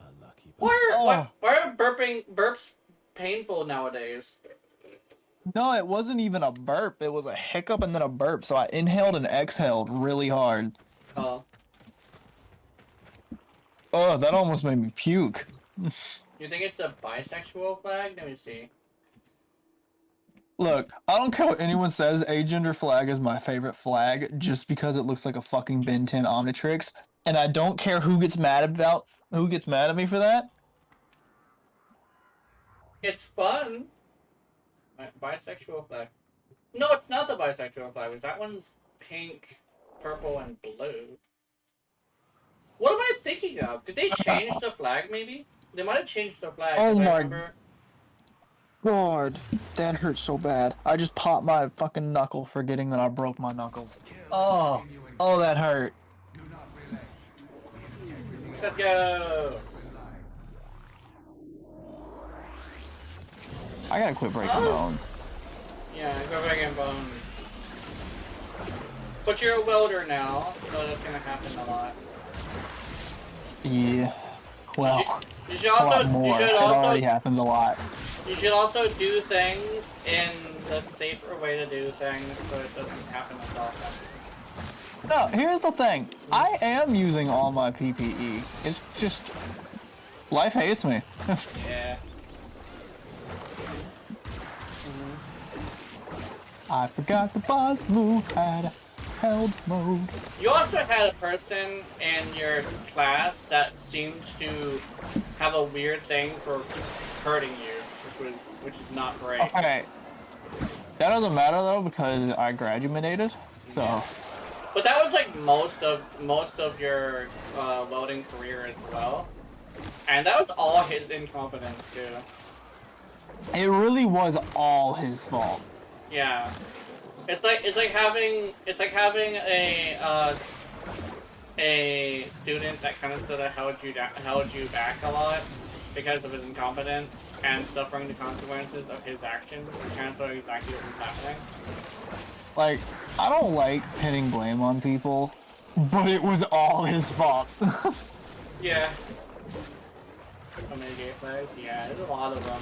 S3: a lucky
S2: Why are burps painful nowadays?
S8: No, it wasn't even a burp. It was a hiccup and then a burp. So I inhaled and exhaled really hard.
S2: Oh.
S8: Oh, that almost made me puke.
S2: You think it's a bisexual flag? Let me see.
S8: Look, I don't care what anyone says, agender flag is my favorite flag just because it looks like a fucking Ben 10 Omnitrix, and I don't care who gets mad at me for that.
S2: It's fun. Bisexual flag. No, it's not the bisexual flag. That one's pink, purple, and blue. What am I thinking of? Did they change the flag, maybe? They might have changed the flag.
S8: Oh
S2: 'cause I
S8: my
S2: remember...
S8: God, that hurts so bad. I just popped my fucking knuckle forgetting that I broke my knuckles. Oh, that hurt.
S2: Let's go!
S8: I gotta quit breaking bones.
S2: Yeah, go back in bone. But you're a welder now, so that's gonna happen a lot.
S8: Yeah. Well,
S2: You should
S8: A lot
S2: also
S8: more. It already happens a lot.
S2: you should also do things in the safer way to do things so it doesn't happen as often.
S8: No, here's the thing. I am using all my PPE. It's just life hates me.
S2: Yeah.
S8: I forgot the boss move had held mode.
S2: You also had a person in your class that seemed to have a weird thing for hurting you, which is not great.
S8: Okay. That doesn't matter though because I graduated, so.
S2: Yeah. But that was like most of your welding career as well, and that was all his incompetence too.
S8: It really was all his fault.
S2: Yeah, it's like having a student that kind of sort of held you back a lot because of his incompetence and suffering the consequences of his actions. Kind of saw exactly what was happening.
S8: Like, I don't like pinning blame on people, but it was all his fault.
S2: Yeah. How many gay flags? Yeah, there's a lot of them.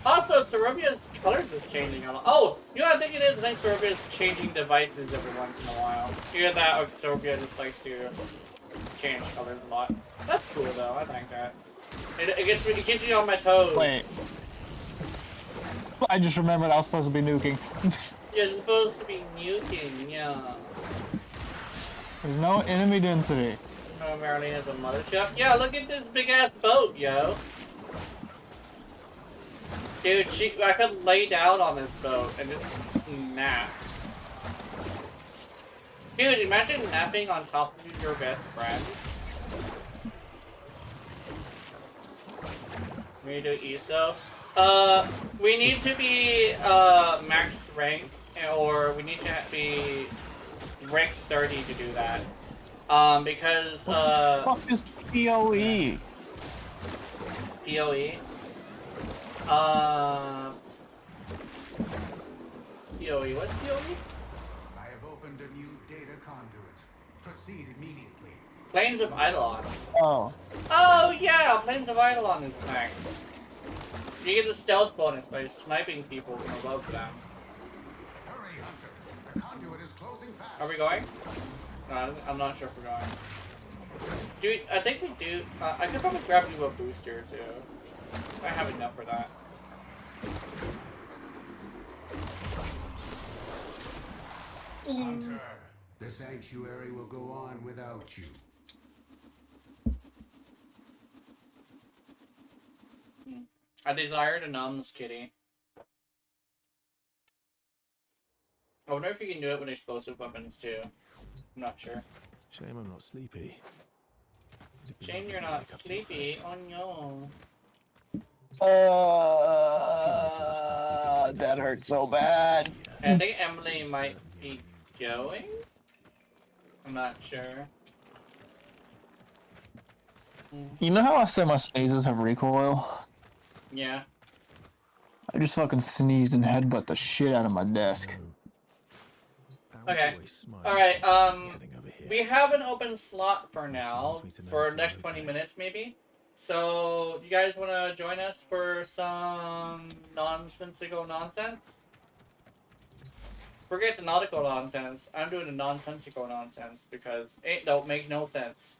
S2: Also, Cerubia's colors is changing a lot. Oh, you know what I think it is? I think Cerubia's changing devices every once in a while. Either that or Cerubia just likes to change colors a lot. That's cool though, I like that. It keeps you on my toes.
S8: Wait. I just remembered I was supposed to be nuking.
S2: You're supposed to be nuking, yeah.
S8: There's no enemy density.
S2: Oh, Marilyn has a mothership. Yeah, look at this big ass boat, yo. Dude, I could lay down on this boat and just snap. Dude, imagine napping on top of your best friend. We do ESO. We need to be max rank, or we need to be rank 30 to do that. Because
S8: What the fuck is PoE?
S2: PoE. PoE. What's PoE?
S9: I have opened a new data conduit. Proceed immediately.
S2: Plains of Eidolon.
S8: Oh.
S2: Oh yeah, Plains of Eidolon is back. You get the stealth bonus by sniping people from above them.
S9: Hurry, Hunter. The conduit is closing fast.
S2: Are we going? No, I'm not sure if we're going. Dude, I think we do. I could probably grab you a booster too. I have enough for that.
S9: Hunter, the sanctuary will go on without you.
S2: I desire to numb this kitty. I wonder if you can do it with explosive weapons too. I'm not sure.
S3: Shame I'm not sleepy.
S2: Shame you're not sleepy. Oh no.
S8: That hurt so bad.
S2: And I think Emily might be going? I'm not sure.
S8: You know how I say my sneezes have recoil?
S2: Yeah.
S8: I just fucking sneezed and headbutt the shit out of my desk.
S2: Okay. Alright, we have an open slot for now, for the next 20 minutes maybe. So, you guys want to join us for some nonsensical nonsense? Forget the nautical nonsense. I'm doing the nonsensical nonsense because it don't make no sense.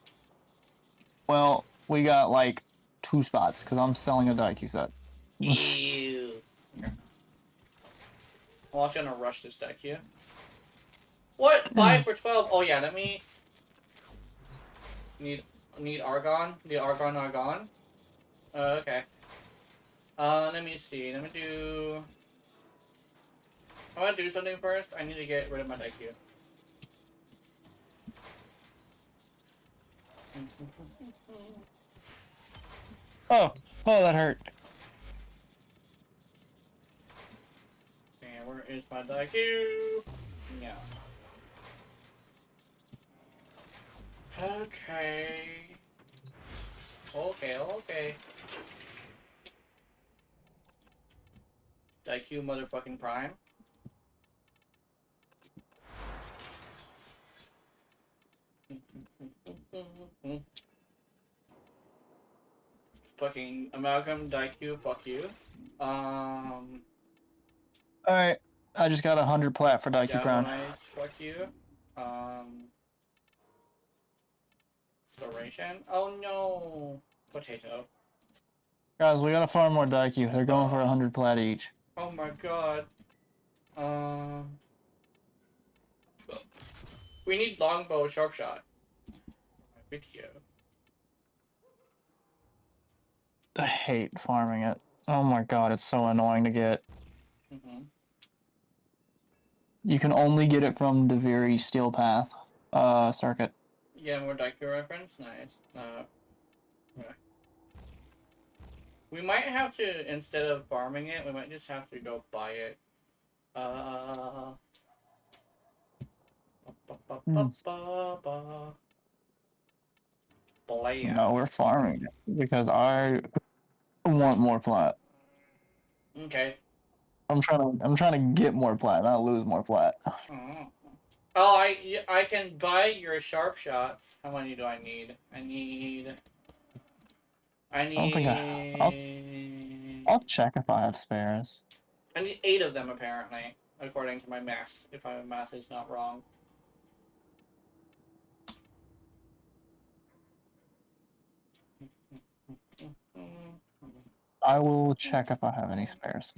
S8: Well, we got like 2 spots because I'm selling a Daikyu set.
S2: Ew. Okay. I'm also gonna rush this deck here. What? 5 for 12? Oh yeah, let me... Need Argon? Need Argon? Okay. Let me see. Let me do... I want to do something first. I need to get rid of my Daikyu.
S8: Oh, that hurt.
S2: And where is my Daikyu? Yeah. Okay. Okay. Daikyu motherfucking Prime. fucking amalgam Daiku, fuck you.
S8: All right, I just got 100 plat for Daiki Crown.
S2: Galvanize, fuck you. Serration. Oh no. Potato.
S8: Guys, we gotta farm more Daiki. They're going for 100 plat each.
S2: Oh my god. We need longbow sharp shot. Video.
S8: I hate farming it. Oh my god, it's so annoying to get. You can only get it from the very steel path circuit.
S2: Yeah, more Daiku reference. Nice. Yeah. We might have to, instead of farming it, we might just have to go buy it.
S8: No, we're farming it because I want more plat.
S2: Okay.
S8: I'm trying to get more plat, not lose more plat.
S2: Oh, I can buy your sharp shots. How many do I need? I
S8: don't think I'll check if I have spares.
S2: I need 8 of them apparently, according to my math. If my math is not wrong.
S8: I will check if I have any spares.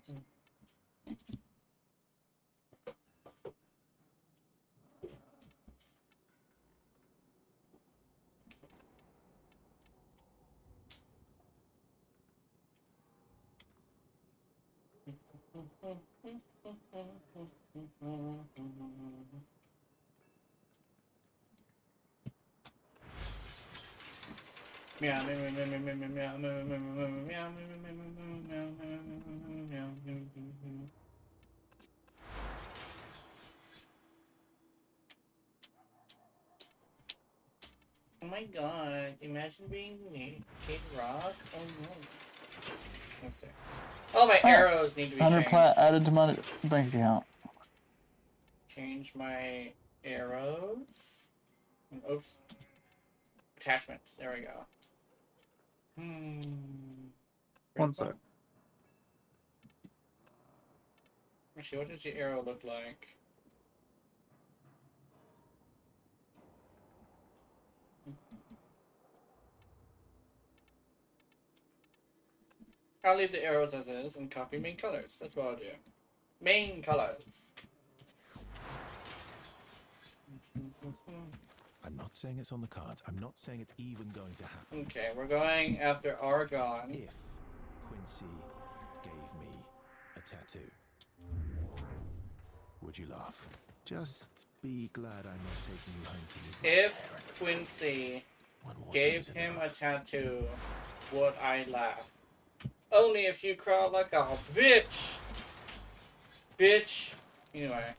S2: Oh my god, imagine being Kid Rock. Oh no. Let's see. Oh, my arrows need to be
S8: 100
S2: changed.
S8: plat added to my bank account.
S2: Change my arrows. Oops. Attachments. There we go.
S8: One sec.
S2: Actually, what does your arrow look like? I'll leave the arrows as is and copy main colors. That's what I'll do. Main colors.
S3: I'm not saying it's on the cards. I'm not saying it's even going to happen.
S2: Okay, we're going after Argon.
S3: If Quincy gave me a tattoo, would you laugh? Just be glad I'm not taking you home to live.
S2: If Quincy gave him a tattoo, would I laugh? Only if you cry like a bitch. Bitch. Anyway.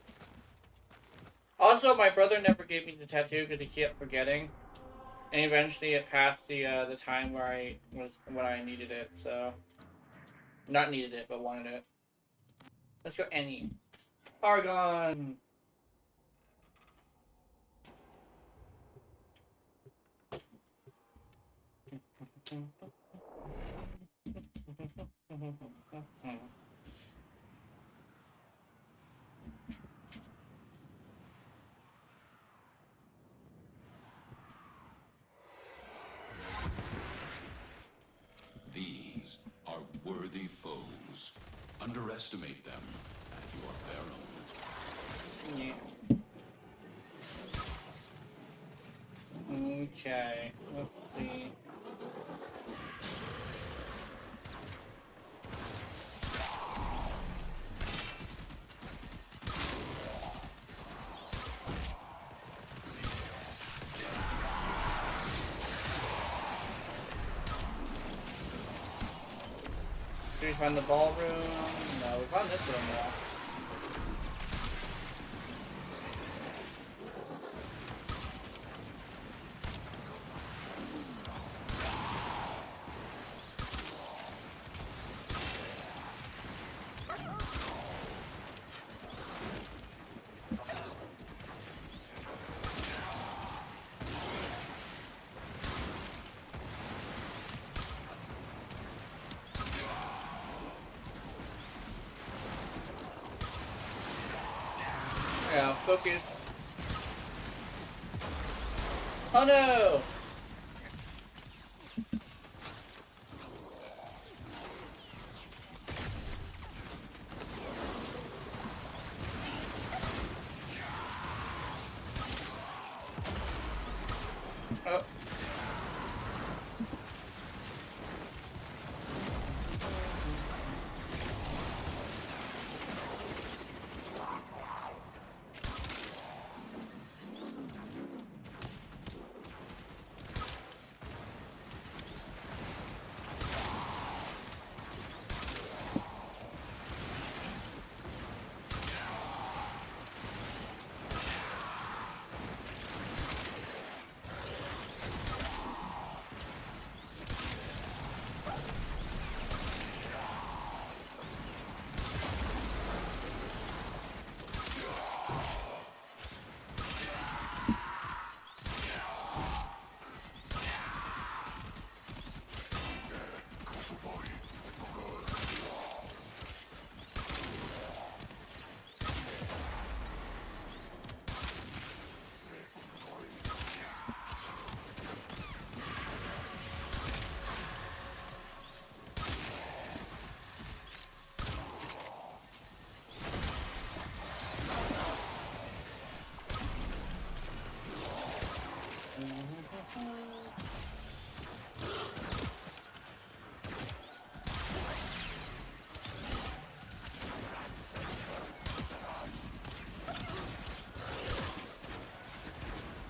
S2: Also, my brother never gave me the tattoo because he kept forgetting. And eventually it passed the time where when I needed it, so. Not needed it, but wanted it. Let's go Annie. Argon!
S10: These are worthy foes. Underestimate them at your peril.
S2: Yeah. Okay, let's see. Did we find the ballroom? No, we found this room now. Focus. Oh no! Oh.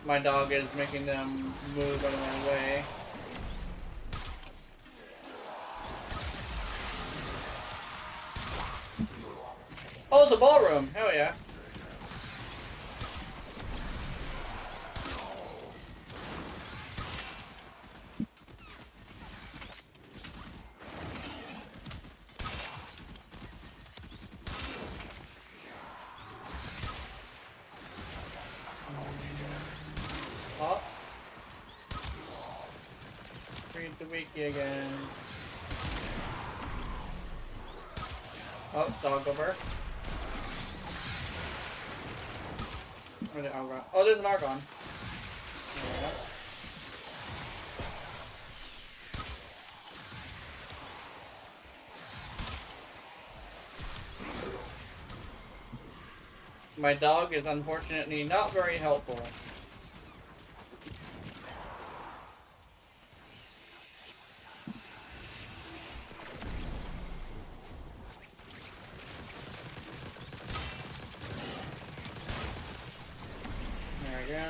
S2: My dog is making them move out of my way. Oh, the ballroom! Hell yeah. Oh. Treat the wiki again. Oh, dog over. Where did Argon? Oh, there's an Argon. There we go. My dog is unfortunately not very helpful. There we go.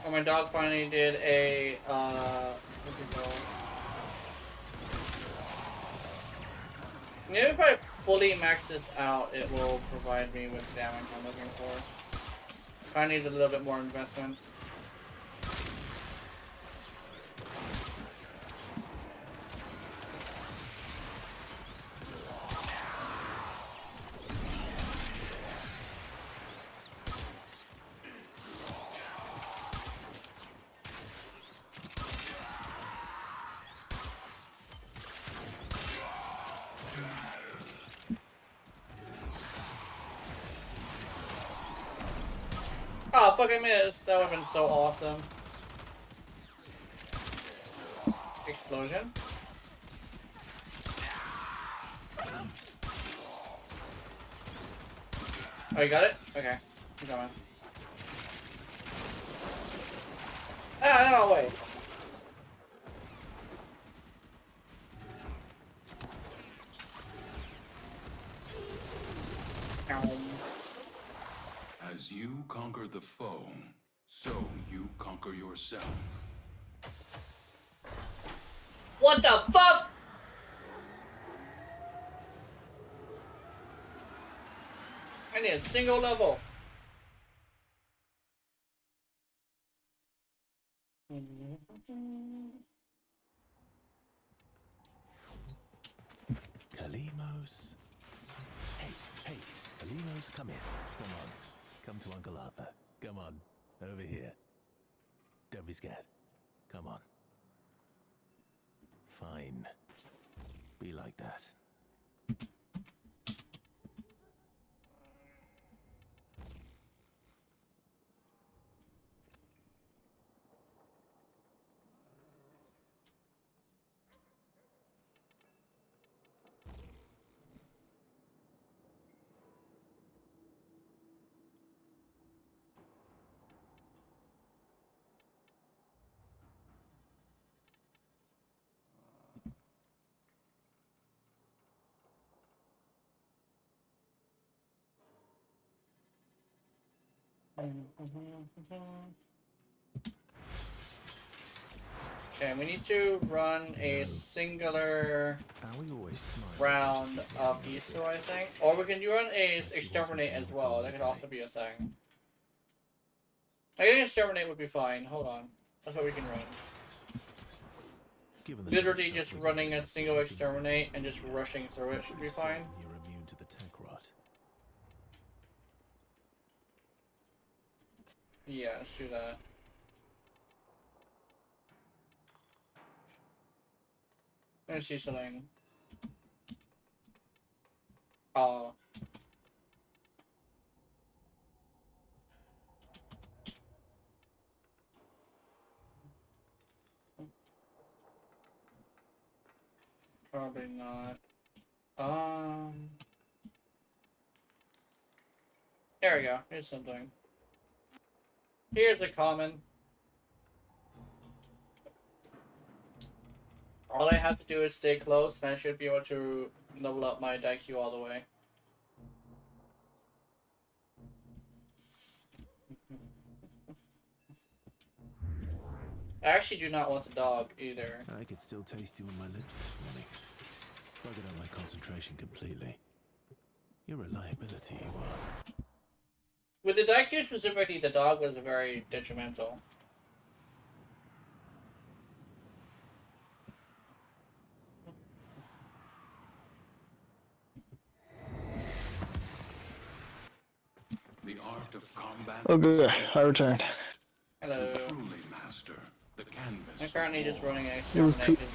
S2: Oh, my dog finally did a, what's it called? Maybe if I fully max this out, it will provide me with the damage I'm looking for. Kind of needs a little bit more investment. Oh, fuck, I missed. That would have been so awesome. Explosion. Oh, you got it? Okay. Keep going. Ah, no, wait.
S10: As you conquer the foe, so you conquer yourself.
S2: What the fuck? I need a single level.
S3: Kalimos. Hey, Kalimos, come here. Come on. Come to Uncle Arthur. Come on. Over here. Don't be scared. Come on. Fine. Be like that.
S2: Okay, we need to run a singular
S3: We always smile.
S2: round of Easter, I think. Or we can run a exterminate as well. That could also be a thing. I think exterminate would be fine. Hold on. That's what we can run. Literally just running a single exterminate and just rushing through it should be fine.
S3: You're immune to the tank rot.
S2: Yeah, let's do that. Let me see something. Oh. Probably not. There we go. Here's something. Here's a common. All I have to do is stay close, and I should be able to level up my Daikyu all the way. I actually do not want the dog either.
S3: I could still taste you on my lips this morning. Buggered out my concentration completely. Your reliability, you are.
S2: With the Daikyu specifically, the dog was very detrimental.
S10: The art of combat.
S8: Oh, good. I returned.
S2: Hello.
S10: Truly master the canvas.
S2: I'm currently just running a
S8: It was
S2: exterminate.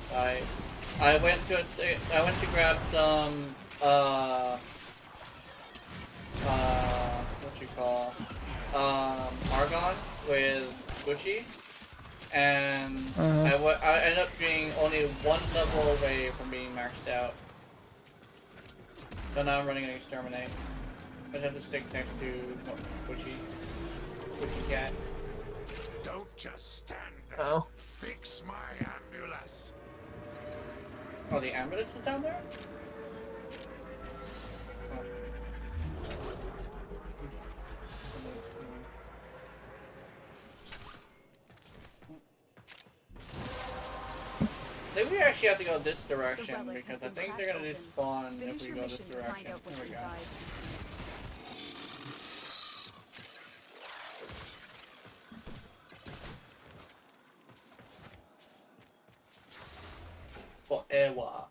S2: I went to grab some what you call argon with Gucci, and I ended up being only one level away from being maxed out. So now I'm running an exterminate. I have to stick next to Gucci cat.
S9: Don't just stand there.
S8: Oh.
S9: Fix my ambulance.
S2: Oh, the ambulance is down there? Oh. I think we actually have to go this direction because I think they're gonna despawn if we go this direction. There we go. Forever.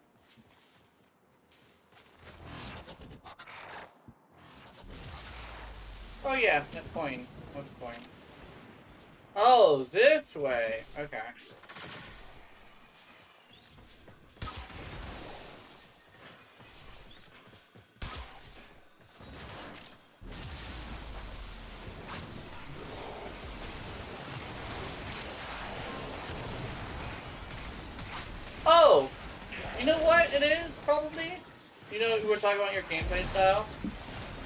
S2: Oh yeah, that coin. What's the coin? Oh, this way. Okay. Oh! You know what it is, probably? You know, we were talking about your gameplay style.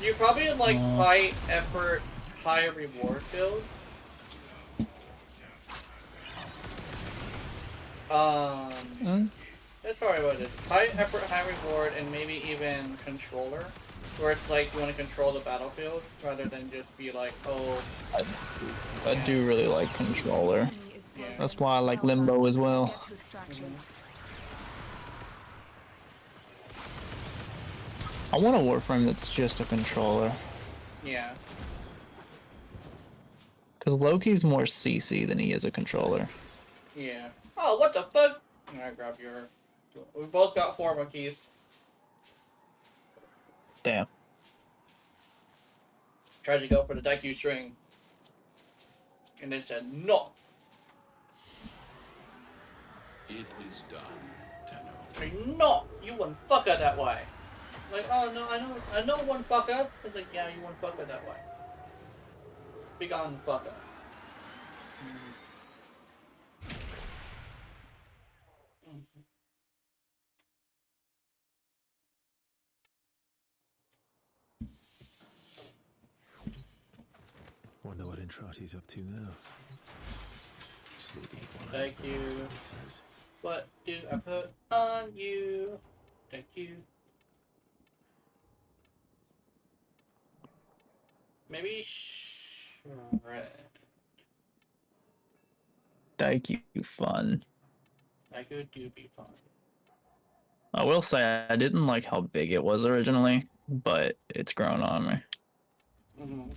S2: You probably like high effort, high reward builds. That's probably what it is. High effort, high reward, and maybe even controller. Where it's like you want to control the battlefield rather than just be like, oh.
S8: I do really like controller.
S2: Yeah.
S8: That's why I like Limbo as well. I want a Warframe that's just a controller.
S2: Yeah.
S8: Because Loki's more CC than he is a controller.
S2: Yeah. Oh, what the fuck? I'm gonna grab your... We both got formal keys.
S8: Damn.
S2: Tried to go for the Daiku string. And they said no.
S10: It is done, Tenno.
S2: Like, no! You one fucker that way. Like, oh no, I know one fucker. It's like, yeah, you one fucker that way. Be gone, fucker.
S3: Wonder what Entrati's up to now. Sleeping one
S2: Thank
S3: eye,
S2: you.
S3: he says.
S2: What do I put on you? Thank you. Maybe shred.
S8: Daiku fun.
S2: That could do be fun.
S8: I will say I didn't like how big it was originally, but it's grown on me.
S2: Mm-hmm.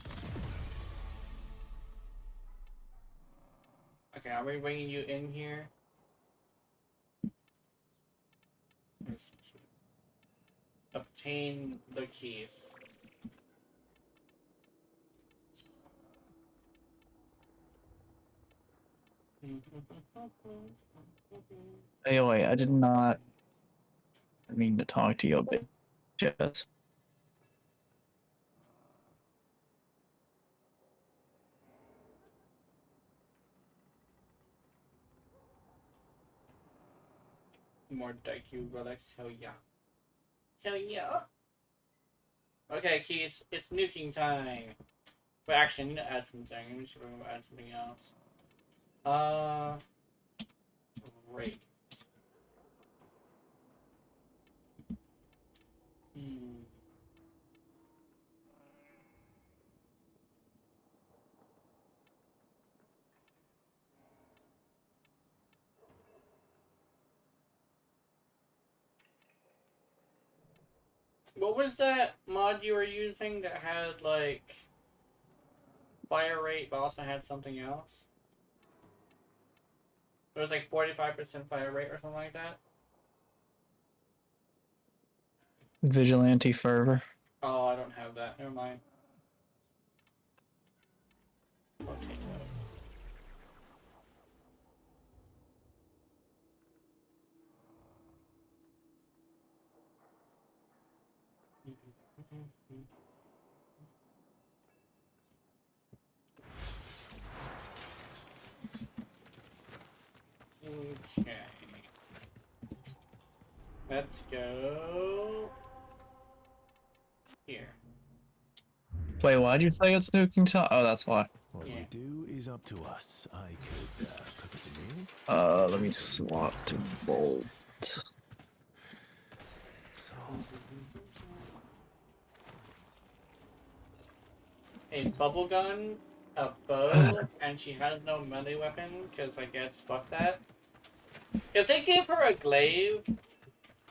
S2: Okay, are we bringing you in here? Obtain the keys.
S8: Hey, wait, I did not mean to talk to you a bit. Just
S2: More Daiku relics, hell yeah. Hell yeah! Okay, Keith, it's nuking time! But actually, I need to add something. Let me see if I can add something else. Great. What was that mod you were using that had, like, fire rate, but also had something else? It was like 45% fire rate or something like that?
S8: Vigilante Fervor.
S2: Oh, I don't have that. Never mind. Potato. Okay. Let's go here.
S8: Wait, why'd you say it's nuking time? Oh, that's why.
S3: What
S2: Yeah.
S3: we do is up to us. I could cook us a meal.
S8: Let me swap to Volt.
S2: A bubble gun, a bow, and she has no melee weapon, because I guess fuck that. If they gave her a glaive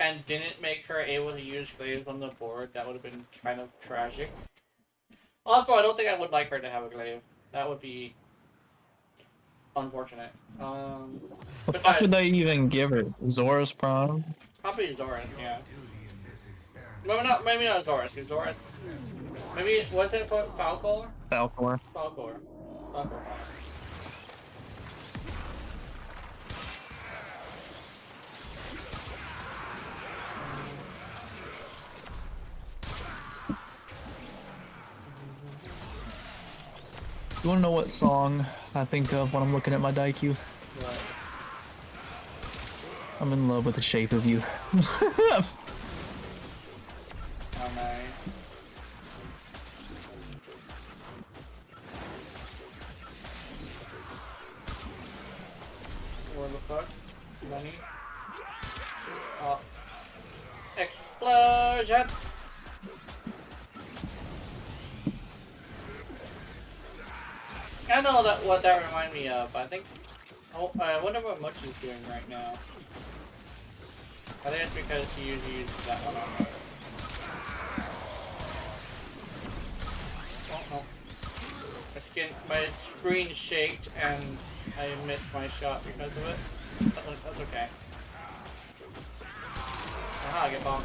S2: and didn't make her able to use glaives on the board, that would have been kind of tragic. Also, I don't think I would like her to have a glaive. That would be unfortunate.
S8: What the fuck would they even give her? Zora's Prime?
S2: Probably Zoras, yeah. Maybe not Zoras, because Zoras... Maybe, what's it for? Falcor?
S8: Falcor.
S2: Falcor. Falcor.
S8: You wanna know what song I think of when I'm looking at my Daiku?
S2: What?
S8: I'm in love with the shape of you.
S2: Oh, nice. What the fuck? Money? Oh. Explosion! I know that what that reminded me of. I think. Oh, I wonder what Mochi's doing right now. I think it's because he usually uses that one on her. My screen shaked and I missed my shot because of it. That's okay. Aha, I get bombed.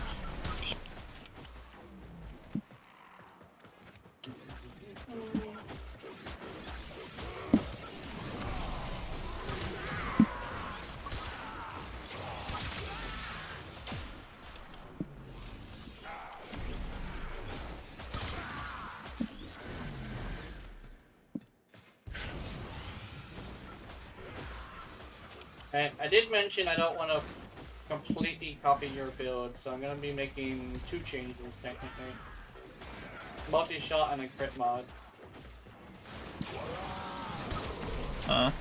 S2: And I did mention I don't want to completely copy your build, so I'm going to be making 2 changes technically. Multi-shot and a crit mod.
S8: Huh?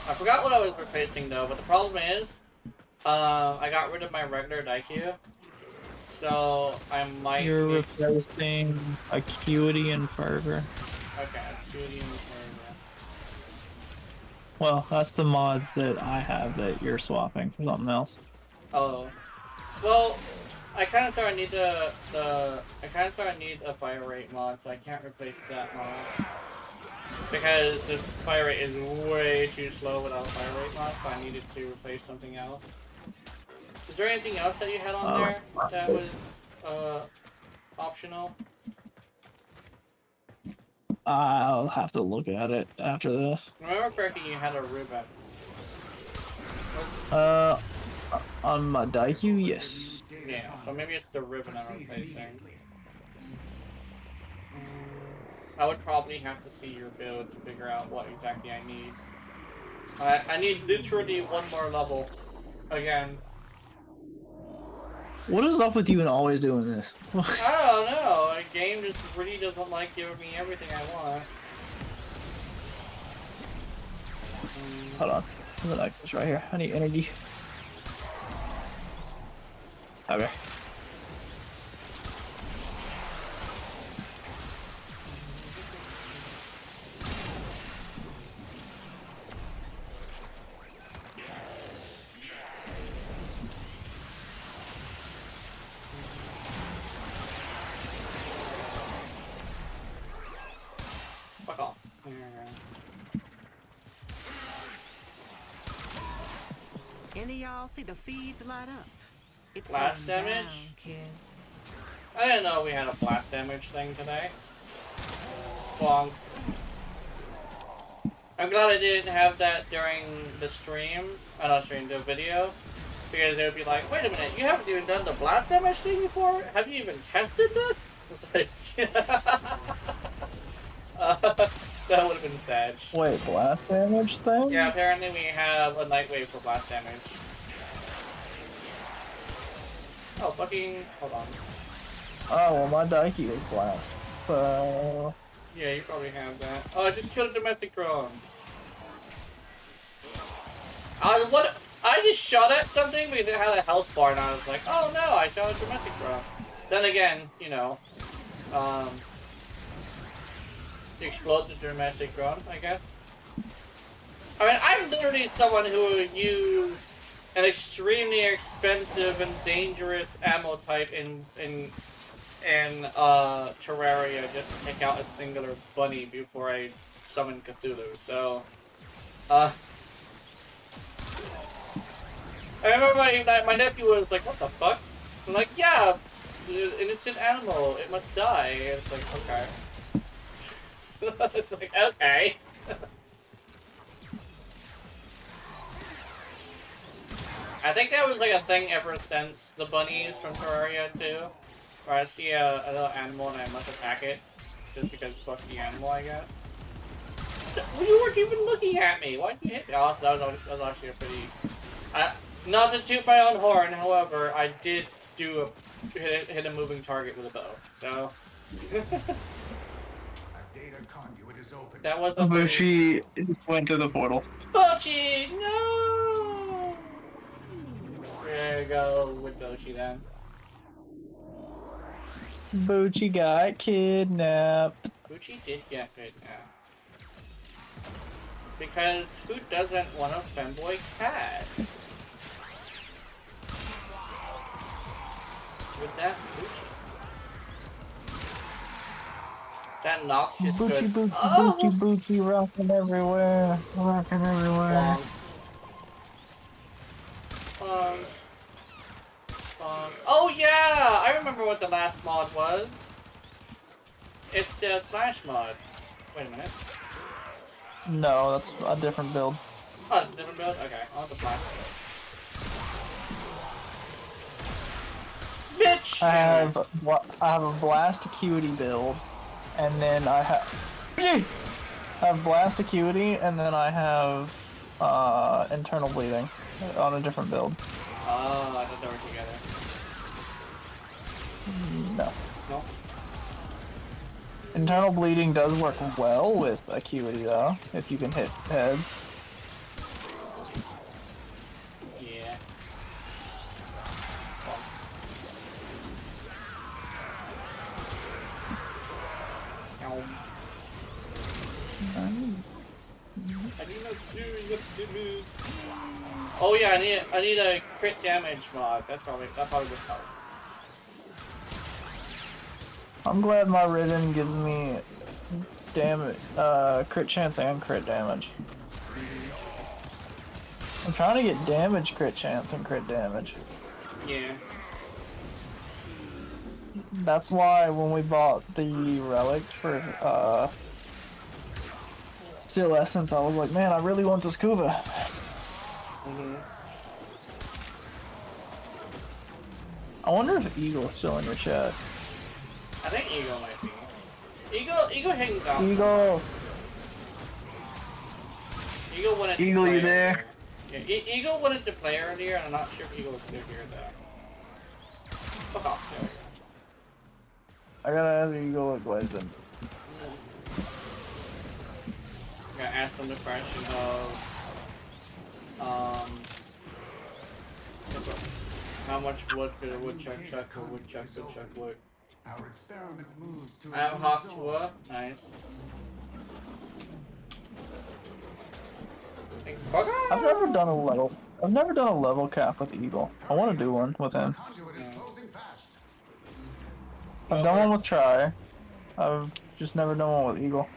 S2: I forgot what I was replacing though, but the problem is, I got rid of my regular Daikyu, so I might.
S8: You're replacing Acuity and Fervor.
S2: Okay, Acuity and Fervor.
S8: Well, that's the mods that I have that you're swapping for something else.
S2: Oh, well, I kind of thought I need a fire rate mod, so I can't replace that mod because the fire rate is way too slow without a fire rate mod. So I needed to replace something else. Is there anything else that you had on there that was optional?
S8: I'll have to look at it after this.
S2: Remember correctly, you had a ribbon.
S8: On my Daikyu, yes.
S2: Yeah, so maybe it's the ribbon I'm replacing. I would probably have to see your build to figure out what exactly I need. I need literally 1 more level. Again.
S8: What is up with you and always doing this?
S2: I don't know. A game just really doesn't like giving me everything I want.
S8: Hold on. The next is right here. I need energy. Okay.
S2: Fuck off.
S11: Any of y'all see the feeds light up? It's
S2: Blast
S11: going
S2: damage?
S11: down, kids.
S2: I didn't know we had a blast damage thing today. Bonk. I'm glad I didn't have that during the stream. Not stream, the video. Because they would be like, wait a minute, you haven't even done the blast damage thing before? Have you even tested this? It's like, that would have been sad.
S8: Wait, blast damage thing?
S2: Yeah, apparently we have a night wave for blast damage. Oh, fucking... hold on.
S8: Oh, well, my Daikyu is blast. So...
S2: Yeah, you probably have that. Oh, I just killed a domestic drone. What? I just shot at something because it had a health bar and I was like, oh no, I shot a domestic drone. Then again, you know, it explodes a domestic drone, I guess. I mean, I'm literally someone who would use an extremely expensive and dangerous ammo type in Terraria just to take out a singular bunny before I summon Cthulhu. So, I remember my nephew was like, "What the fuck?" I'm like, "Yeah, innocent animal. It must die." And it's like, okay. So it's like, okay. I think that was like a thing ever since the bunnies from Terraria 2. Where I see a little animal and I must attack it. Just because fuck the animal, I guess. You weren't even looking at me! Why'd you hit me? Oh, so that was actually a pretty... not to toot my own horn, however, I did do hit a moving target with a bow, so...
S9: A data conduit is open.
S2: That was a
S8: Bushi went to the portal.
S2: Bochi! No! There you go with Bochi then.
S8: Bucci got kidnapped.
S2: Bochi did get kidnapped. Because who doesn't want a femboy cat? With that Bochi. That noxious
S8: Bootsy,
S2: good.
S8: bootsy,
S2: Oh!
S8: bootsy, bootsy, rocking everywhere. Rocking everywhere.
S2: Um, oh yeah! I remember what the last mod was. It's the Slash mod. Wait a minute.
S8: No, that's a different build.
S2: Oh, it's a different build? Okay, I'll have to blast it. Bitch!
S8: I have a blast acuity build, and then I have blast acuity, and then I have internal bleeding on a different build.
S2: Oh, I thought they were together.
S8: No.
S2: No?
S8: Internal bleeding does work well with acuity though, if you can hit heads.
S2: Yeah. Oh yeah, I need a crit damage mod. That probably would help.
S8: I'm glad my Ridden gives me damage, crit chance and crit damage. I'm trying to get damage, crit chance, and crit damage.
S2: Yeah.
S8: That's why when we bought the relics for Steel Essence, I was like, man, I really want this Kuva. I wonder if Eagle's still in your chat.
S2: I think Eagle might be. Eagle hangs out.
S8: Eagle!
S2: Eagle wanted to
S8: Eagle,
S2: play
S8: you there?
S2: earlier. Yeah, Eagle wanted to play earlier, and I'm not sure if Eagle is still here though. Fuck off, there we go.
S8: I gotta ask Eagle a question.
S2: I'm gonna ask them the question of, how much wood could a woodchuck chuck or woodchuck could chuck wood?
S9: Our experiment moves to
S2: I have hawk tour. Nice.
S8: I've never done a level cap with Eagle. I want to do one with him. I've done one with Try. I've just never done one with Eagle.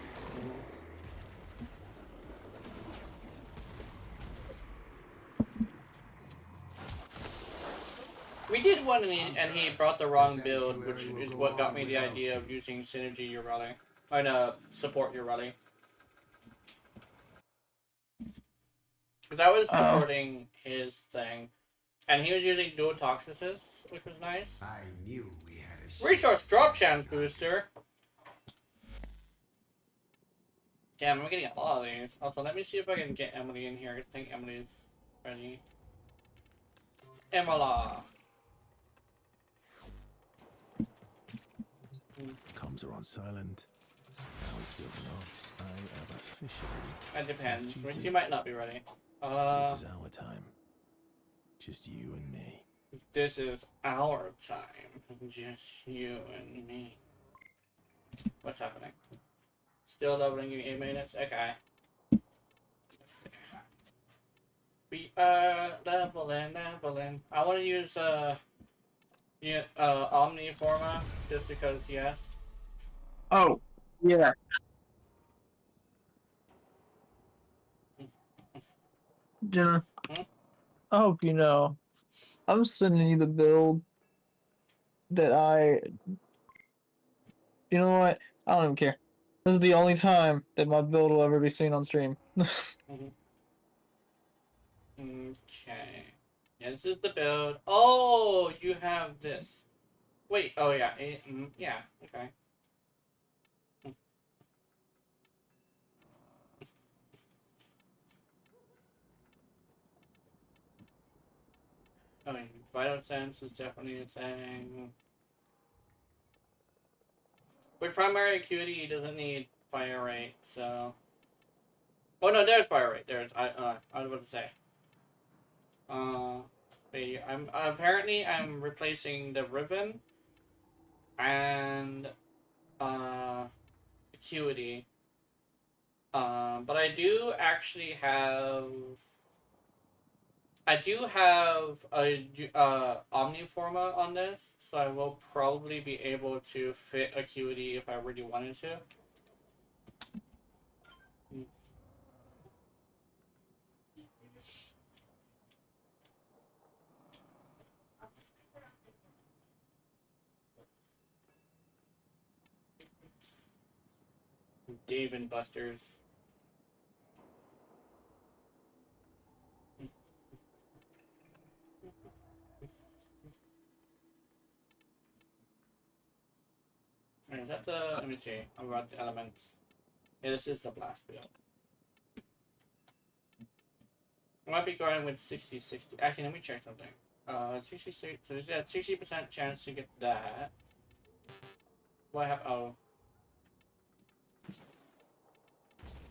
S2: We did one and he brought the wrong build, which is what got me the idea of using Synergy your rally. Or no, support your rally. Because I was supporting his thing. And he was using dual Toxicist, which was nice.
S9: I knew we had a
S2: Resource drop chance booster. Damn, I'm getting a lot of these. Also, let me see if I can get Emily in here. I think Emily's ready. Emila.
S3: Comms are on silent. Now is still knobs. I have officially.
S2: That depends. He might not be ready.
S3: This is our time. Just you and me.
S2: This is our time. Just you and me. What's happening? Still leveling in 8 minutes? Okay. Let's see. We are leveling. I want to use Omniforma just because yes.
S8: Oh, yeah. Jenna, I hope you know. I'm sending you the build that you know what? I don't even care. This is the only time that my build will ever be seen on stream.
S2: Okay. Yeah, this is the build. Oh, you have this. Wait. Oh yeah. Yeah. Okay. I mean, Vital Sense is definitely a thing. With primary acuity, he doesn't need fire rate, so. Oh no, there's fire rate. There's I was about to say. I'm apparently I'm replacing the Riven and acuity. But I do actually have I do have a Omniforma on this, so I will probably be able to fit Acuity if I really wanted to. Dave and Buster's. Is that the, let me see, about the elements. Yeah, this is the blast build. I might be going with 60-60. Actually, let me check something. 66, so there's that 60% chance to get that. What happened? Oh.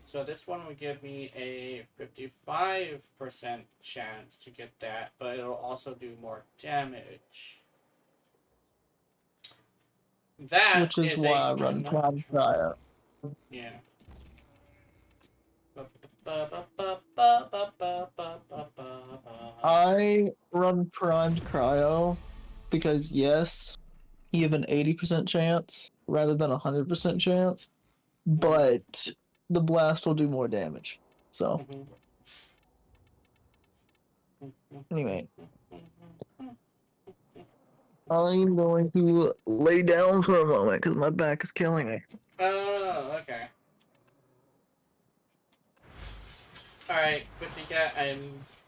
S2: So this one will give me a 55% chance to get that, but it'll also do more damage. That
S8: Which is why I run Prime Cryo.
S2: Yeah.
S8: I run Primed Cryo because yes, you have an 80% chance rather than a 100% chance, but the blast will do more damage. So anyway, I'm going to lay down for a moment because my back is killing me.
S2: Oh, okay. Alright, Pussycat, I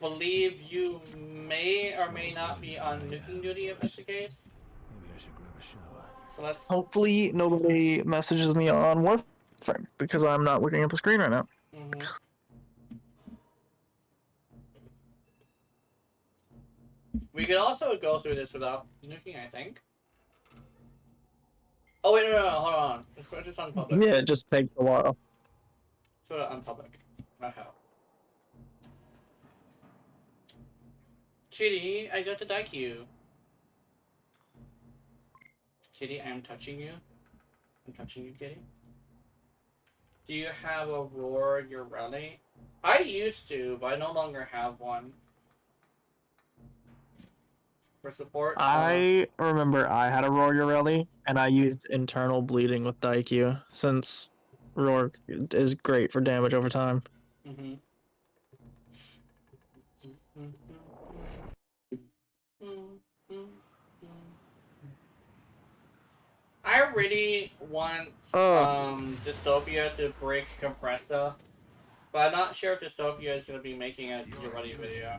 S2: believe you may or may not be on nuking duty if that's the case.
S3: Maybe I should grab a shower.
S2: So let's...
S8: Hopefully nobody messages me on Warframe because I'm not looking at the screen right now.
S2: We could also go through this without nuking, I think. Oh wait, no, hold on. Let's put this on public.
S8: Yeah, it just takes a while.
S2: Let's put it on public. Not how. Kitty, I got to die you. Kitty, I'm touching you. I'm touching you, Kitty. Do you have a Roar your rally? I used to, but I no longer have one. For support?
S8: I remember I had a Roar Ureli, and I used internal bleeding with Daikyu, since Roar is great for damage over time.
S2: I really want Dystopia to break Compressor, but I'm not sure if Dystopia is going to be making a ready video.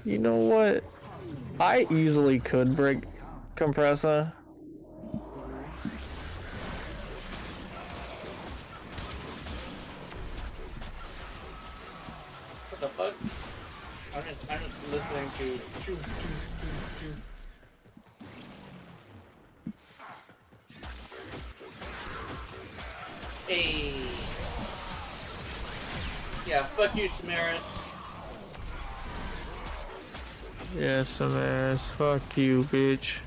S8: You know what? I easily could break Compressor.
S2: What the fuck? I'm just listening to choo choo choo choo. Hey. Yeah, fuck you, Samaris.
S8: Yeah, Samaris. Fuck you, bitch.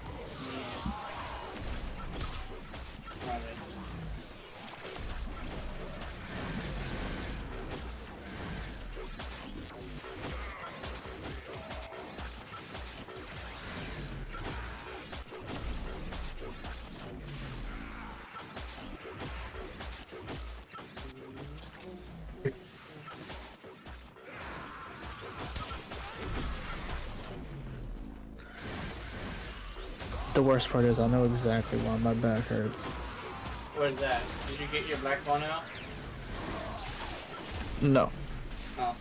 S8: The worst part is I know exactly why my back hurts.
S2: What is that? Did you get your black one out?
S8: No.
S2: Oh.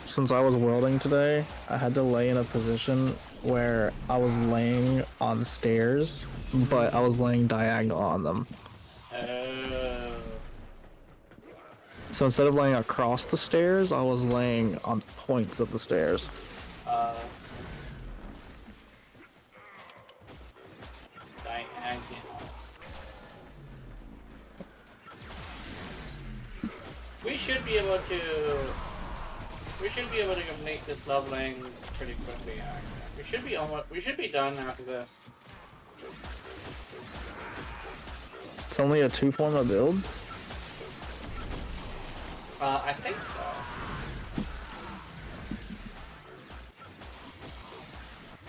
S8: Since I was welding today, I had to lay in a position where I was laying on stairs, but I was laying diagonal on them.
S2: Oh.
S8: So instead of laying across the stairs, I was laying on the points of the stairs.
S2: We should be able to complete this leveling pretty quickly. We should be done after this.
S8: It's only a 2-forma build?
S2: I think so.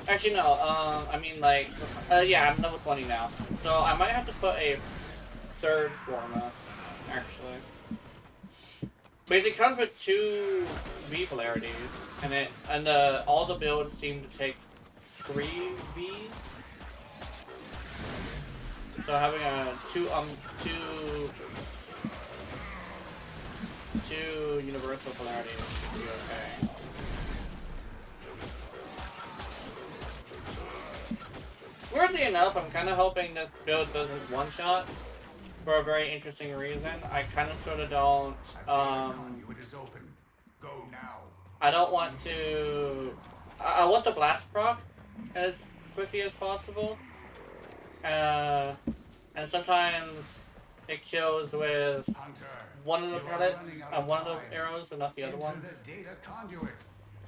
S2: Actually, no. I mean, like, yeah, I'm level 20 now, so I might have to put a third forma, actually. But it comes with 2 V polarities, and all the builds seem to take 3 Vs. So having a two universal polarities should be okay. Weirdly enough, I'm kind of hoping this build doesn't one-shot for a very interesting reason. I kind of sort of don't, I don't want to, I want the blast proc as quickly as possible. And sometimes it kills with one of the pellets and one of the arrows, but not the other one.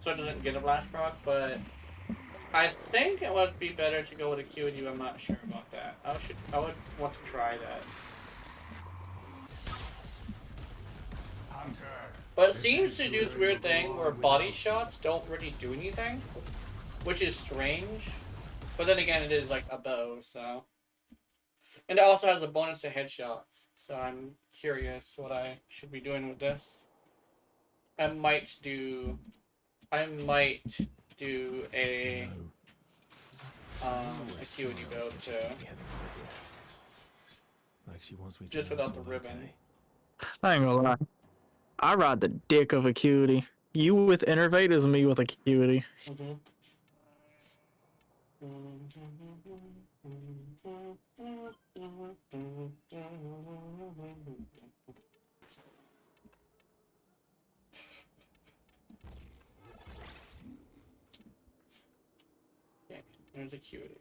S2: So it doesn't get a blast proc, but I think it would be better to go with a Acuity. I'm not sure about that. I would want to try that. But it seems to do this weird thing where body shots don't really do anything, which is strange. But then again, it is like a bow, so. And it also has a bonus to headshots, so I'm curious what I should be doing with this. I might do a Acuity build too.
S3: Like she wants me to
S2: Just
S3: know
S2: without
S3: it's
S2: the
S3: all
S2: ribbon.
S3: okay.
S8: I ain't gonna lie. I ride the dick of Acuity. You with Innervate is me with Acuity.
S2: Okay, there's Acuity.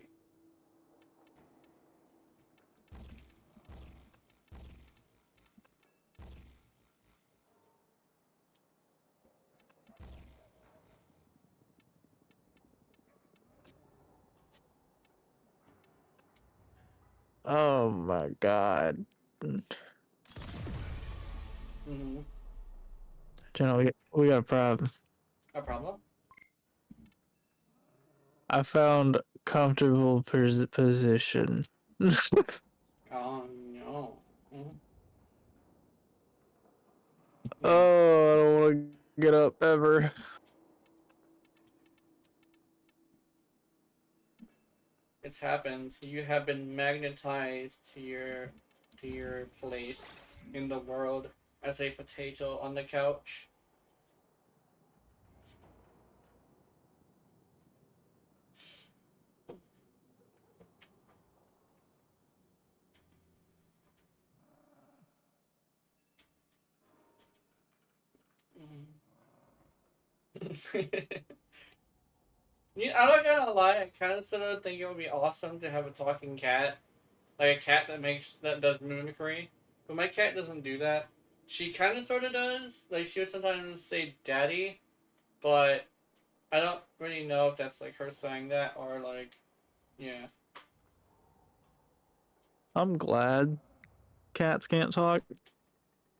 S8: Oh my god. General, we got a problem.
S2: A problem?
S8: I found comfortable position.
S2: Oh no.
S8: Oh, I don't want to get up ever.
S2: It's happened. You have been magnetized to your place in the world as a potato on the couch. Yeah, I'm not gonna lie, I kind of sort of think it would be awesome to have a talking cat. Like a cat that does mimicry. But my cat doesn't do that. She kind of sort of does. Like, she would sometimes say daddy, but I don't really know if that's like her saying that or like, yeah.
S8: I'm glad cats can't talk.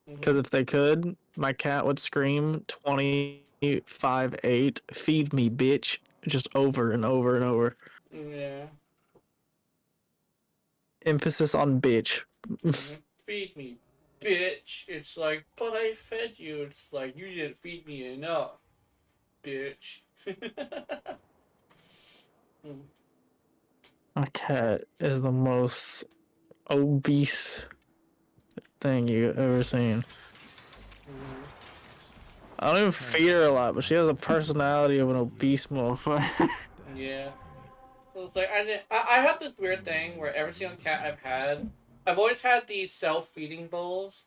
S8: Because if they could, my cat would scream 25-8, feed me, bitch, just over and over and over.
S2: Yeah.
S8: Emphasis on bitch.
S2: Feed me, bitch. It's like, but I fed you. It's like, you didn't feed me enough, bitch.
S8: My cat is the most obese thing you've ever seen. I don't even feed her a lot, but she has a personality of an obese motherfucker.
S2: Yeah. So it's like, I have this weird thing where every single cat I've always had these self-feeding bowls.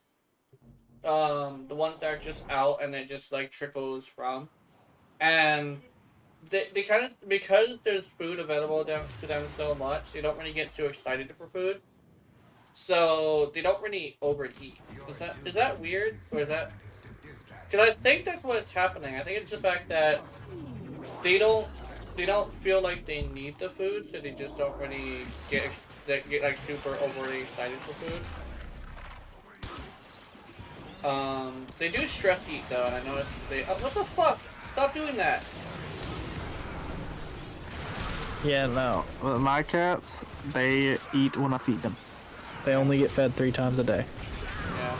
S2: The ones that are just out and it just like trickles from. And they kind of, because there's food available to them so much, they don't really get too excited for food. So they don't really overeat. Is that weird? Or is that... Because I think that's what's happening. I think it's the fact that they don't feel like they need the food, so they just don't really get like super overly excited for food. They do stress eat though, and I noticed they. Oh, what the fuck? Stop doing that!
S8: Yeah, no. My cats, they eat when I feed them. They only get fed 3 times a day.
S2: Yeah.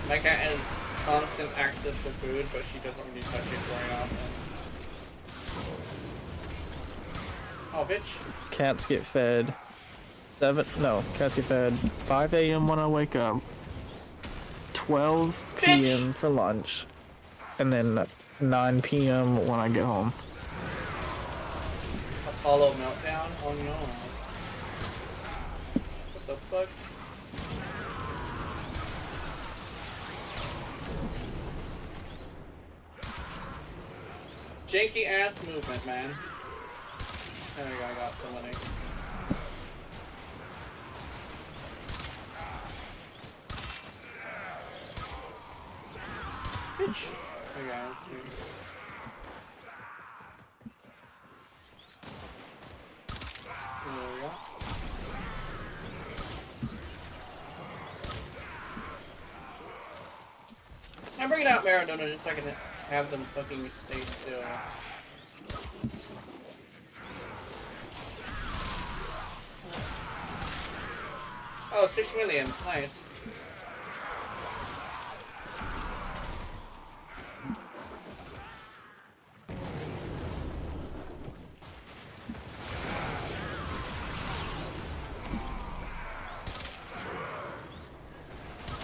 S2: My cat has constant access to food, but she doesn't really touch it very often. Oh, bitch.
S8: Cats get fed cats get fed 5 a.m. when I wake up, 12 p.m. for lunch, and then 9 p.m. when I get home.
S2: Apollo meltdown? Oh no. What the fuck? Janky ass movement, man. There we go, I got somebody. Bitch! Okay, let's see. There we go. I'm bringing out Maradona just so I can have them fucking stay still. Oh, 6 million. Nice.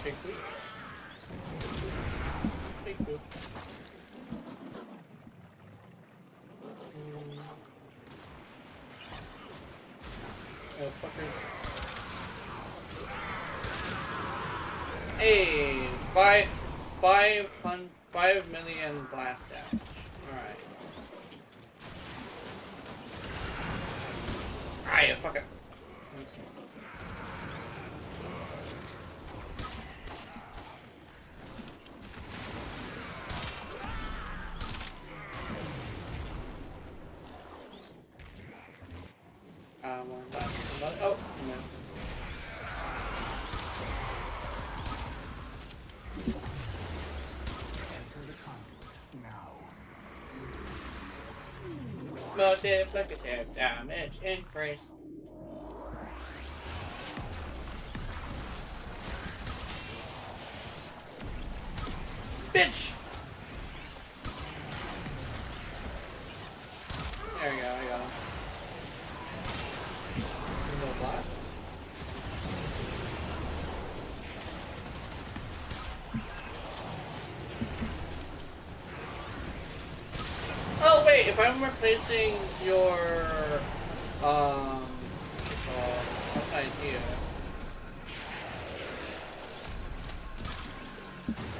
S2: Big boot. Big boot. Oh, fuckers. Hey, 5 million blast damage. Alright. Ah, yeah, fuck it. One last. Oh, missed. Multiplicative damage increase. Bitch! There we go, I got him. No blast. Oh wait, if I'm replacing your what's idea?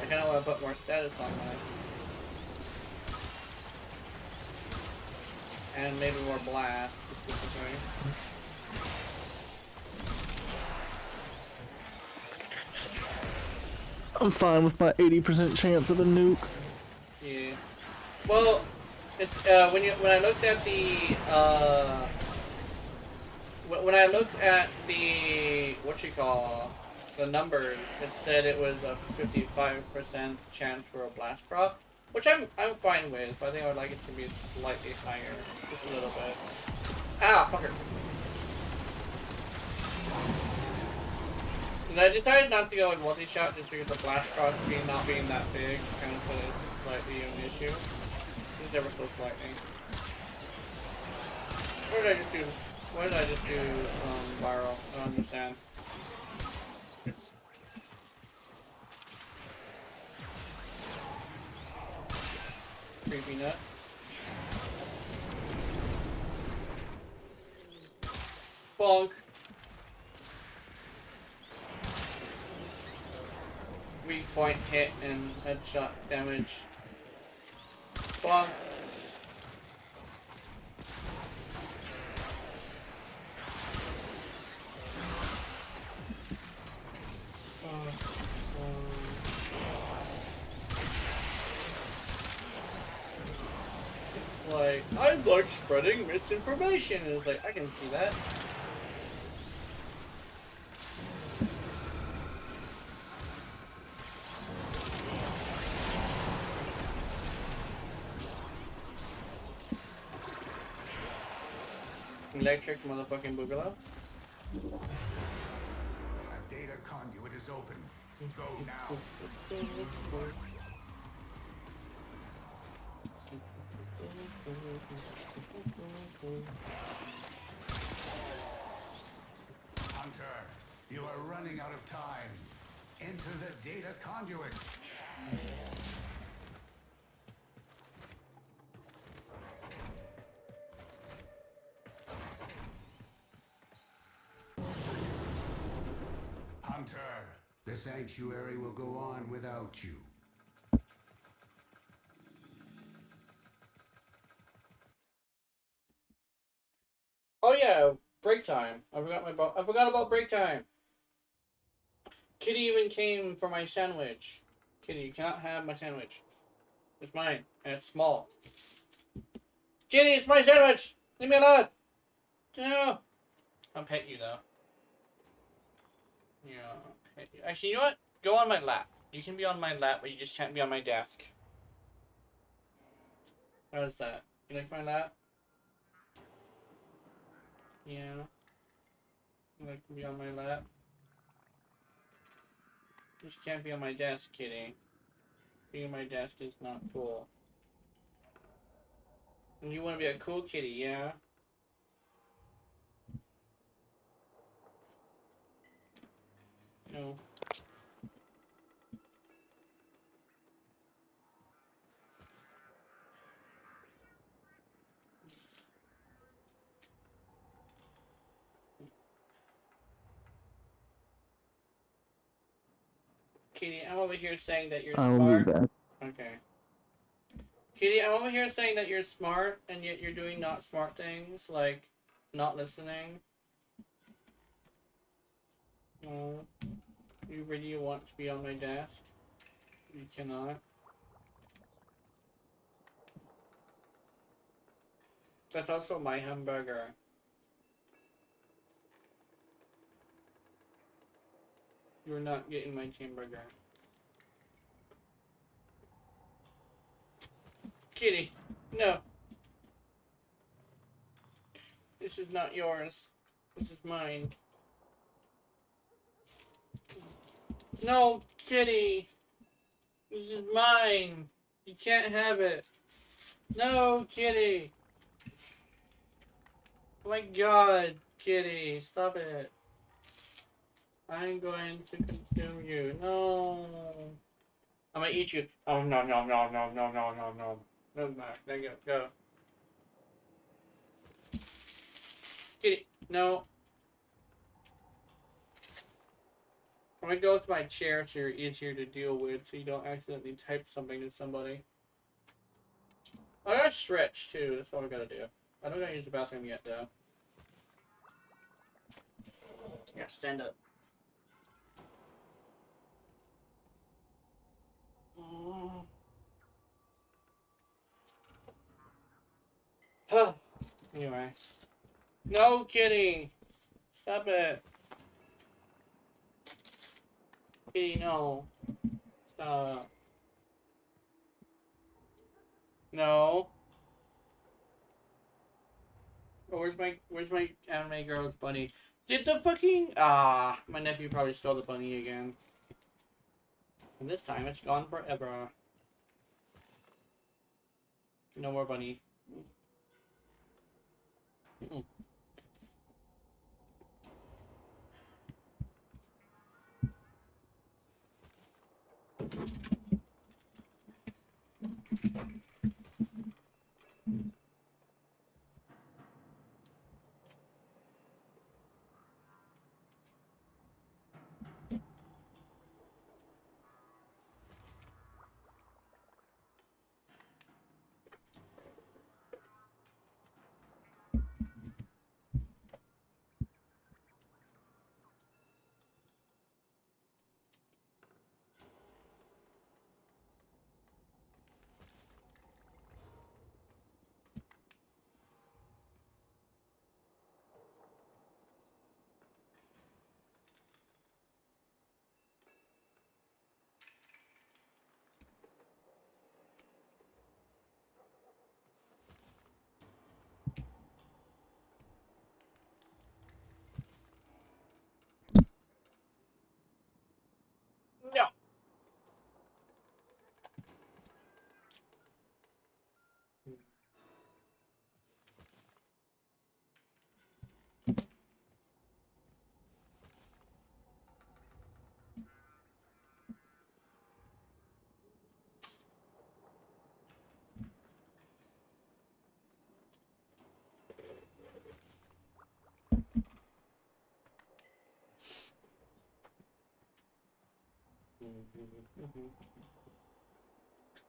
S2: I kinda wanna put more status on mine. And maybe more blast specifically.
S8: I'm fine with my 80% chance of a nuke.
S2: Yeah. Well, it's when I looked at the the numbers, it said it was a 55% chance for a blast proc, which I'm fine with, but I think I would like it to be slightly higher, just a little bit. Ah, fucker. And I decided not to go with multi-shot just because the blast procs not being that big kind of is slightly an issue. It's ever so slightly. What did I just do? Why did I just do viral? I don't understand. Creepy nuts. Bonk. Weak point hit and headshot damage. Bonk. Like, I like spreading misinformation. And it's like, I can see that. Electric motherfucking boogaloo.
S9: A data conduit is open. Go now. Hunter, you are running out of time. Enter the data conduit. Hunter, the sanctuary will go on without you.
S2: Oh yeah, break time. I forgot about break time. Kitty even came for my sandwich. Kitty, you cannot have my sandwich. It's mine, and it's small. Kitty, it's my sandwich! Leave me alone! No! I'll pet you, though. Yeah, I'll pet you. Actually, you know what? Go on my lap. You can be on my lap, but you just can't be on my desk. How's that? You like my lap? Yeah. You like to be on my lap? You just can't be on my desk, Kitty. Being on my desk is not cool. And you want to be a cool kitty, yeah? No. Kitty, I'm over here saying that you're
S8: I'll be
S2: smart.
S8: back.
S2: Okay. Kitty, I'm over here saying that you're smart, and yet you're doing not smart things, like not listening. No. You really want to be on my desk? You cannot. That's also my hamburger. You're not getting my hamburger. Kitty, no. This is not yours. This is mine. No, Kitty. This is mine. You can't have it. No, Kitty. Oh my god, Kitty. Stop it. I'm going to consume you. No. I'm gonna eat you. Oh, no, no, no, no, no, no, no, no. No, Mark. There you go. Go. Kitty. No. I'm gonna go to my chair so you're easier to deal with so you don't accidentally type something to somebody. I gotta stretch too, that's all I gotta do. I don't gotta use the bathroom yet though. Yeah, stand up. Huh. Anyway. No, Kitty! Stop it. Kitty, no. Stop. No. Oh, where's my anime girl's bunny? Did the fucking my nephew probably stole the bunny again. And this time it's gone forever. No more bunny. Mm-mm.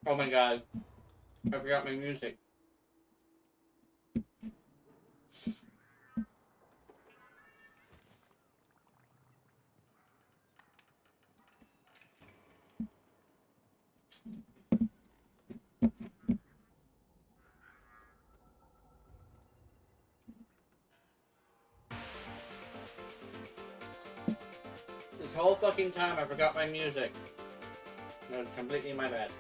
S2: Oh my god. I forgot my music. This whole fucking time I forgot my music. No, it's completely my bad.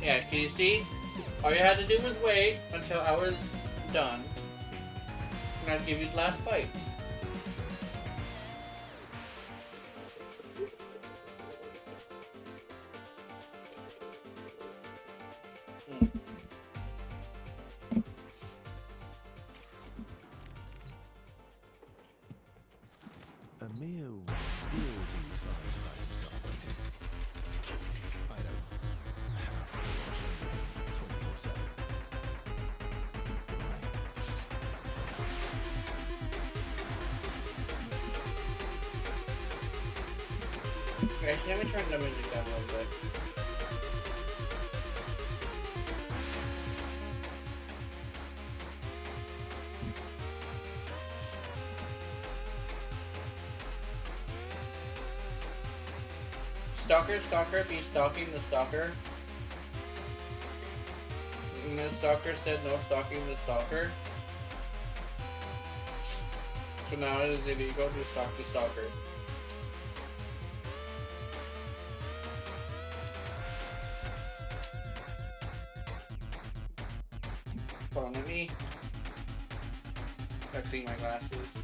S2: Yeah, can you see? All you had to do was wait until I was done. And I'd give you the last fight.
S3: Emil will be fine by himself, I think. I don't have to watch him 24/7.
S2: Okay, so let me turn the music down a little bit. Stalker, be stalking the stalker. And the stalker said no stalking the stalker. So now it is illegal to stalk the stalker. Hold on, let me clean my glasses.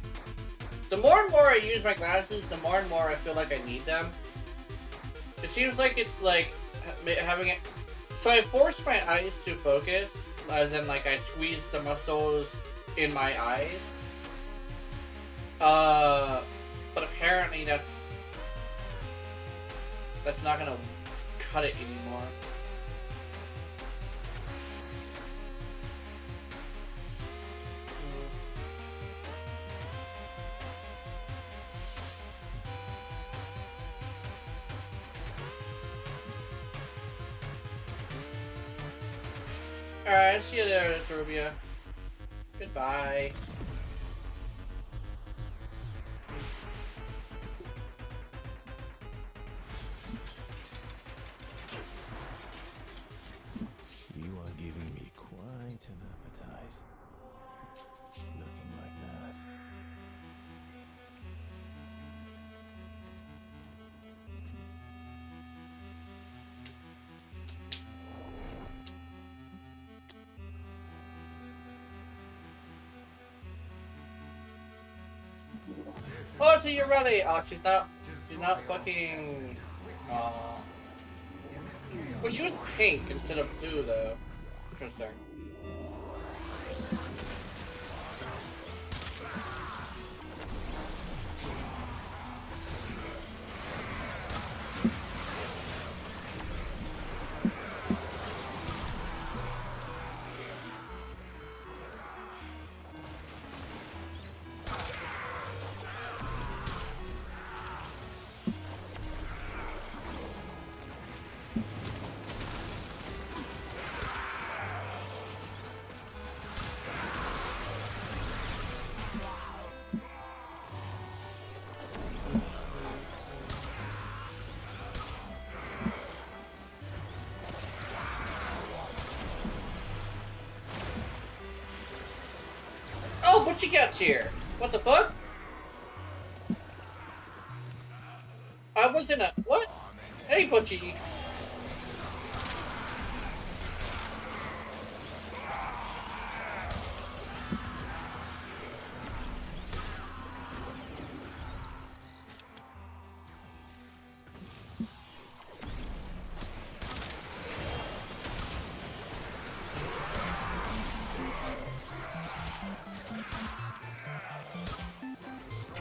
S2: The more and more I use my glasses, the more and more I feel like I need them. It seems like it's like having it. So I force my eyes to focus, as in like I squeeze the muscles in my eyes. But apparently that's not gonna cut it anymore. Alright, see you there, Rubia. Goodbye. Oh, so you're ready. Oh, she's not fucking. Well, she was pink instead of blue, though. Interesting. Oh, Butchie gets here. What the fuck? I was in a what? Hey, Butchie.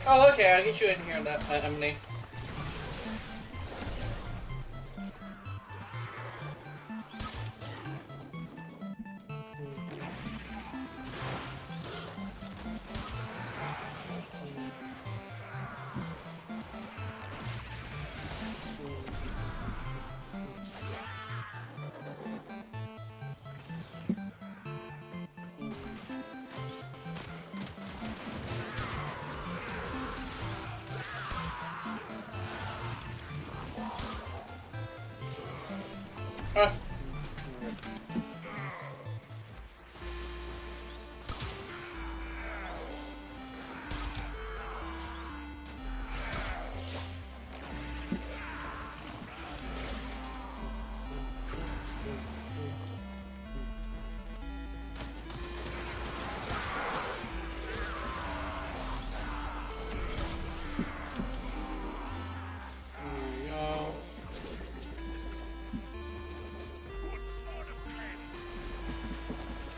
S2: Oh, okay. I'll get you in here, Emily.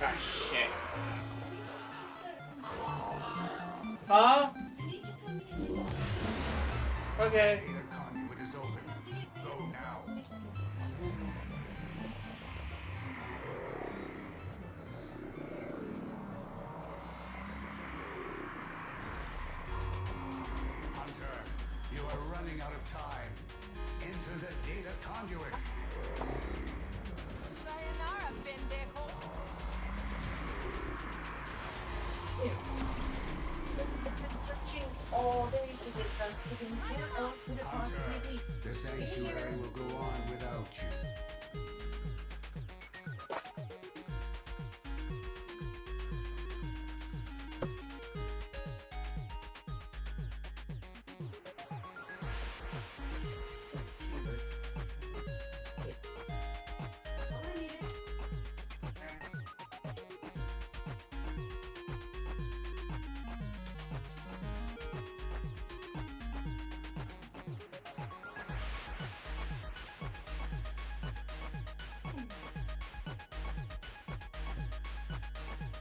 S2: Ah, shit. Huh? Okay.
S9: Data conduit is open. Go now. Hunter, you are running out of time. Enter the data conduit.
S11: Sayonara, pendejo.
S4: I've been searching all day for this. I'm sitting here. How could it
S9: Hunter,
S4: possibly be?
S9: the sanctuary will go on without you.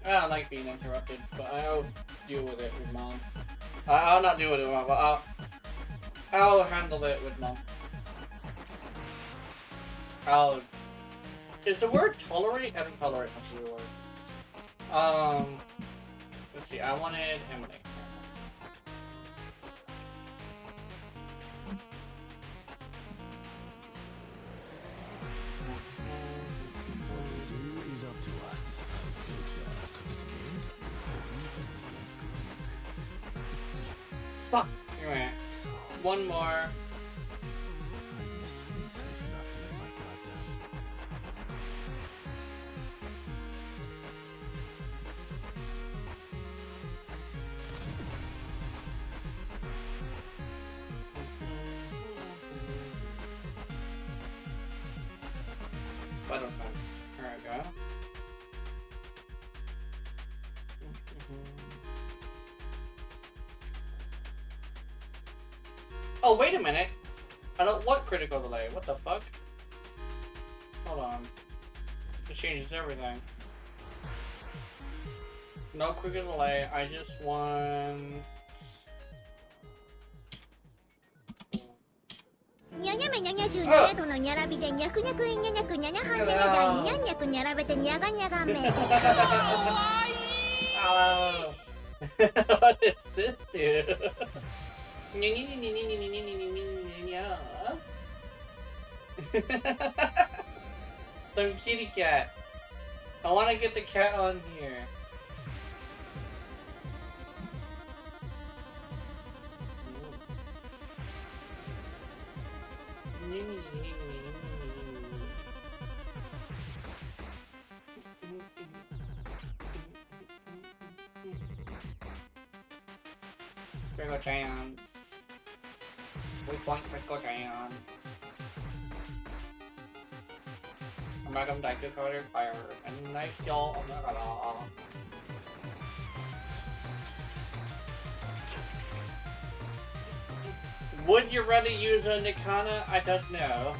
S2: I don't like being interrupted, but I'll deal with it with Mom. I'll not deal with it with Mom, but I'll handle it with Mom. Is the word tolerate? I think tolerate must be the word. Let's see, I wanted Emily.
S3: What we do is up to us. This game,
S2: Fuck! Anyway, one more.
S3: I missed being safe enough to let my guard down.
S2: Vital signs. There we go. Oh, wait a minute. I don't want critical delay. What the fuck? Hold on. This changes everything. No critical delay. I just want...
S12: にゃにゃめにゃにゃ17度のにゃらびでにゃくにゃくいにゃにゃくにゃにゃはんねねだいにゃんにゃくにゃらべてにゃがにゃがめ。
S2: Hello. What does this do? Some kitty cat. I want to get the cat on here. Critical chance. We point critical chance. Amalgam Daiku Coder Fire. And nice y'all. Oh my god. Would you rather use a Nikana? I don't know.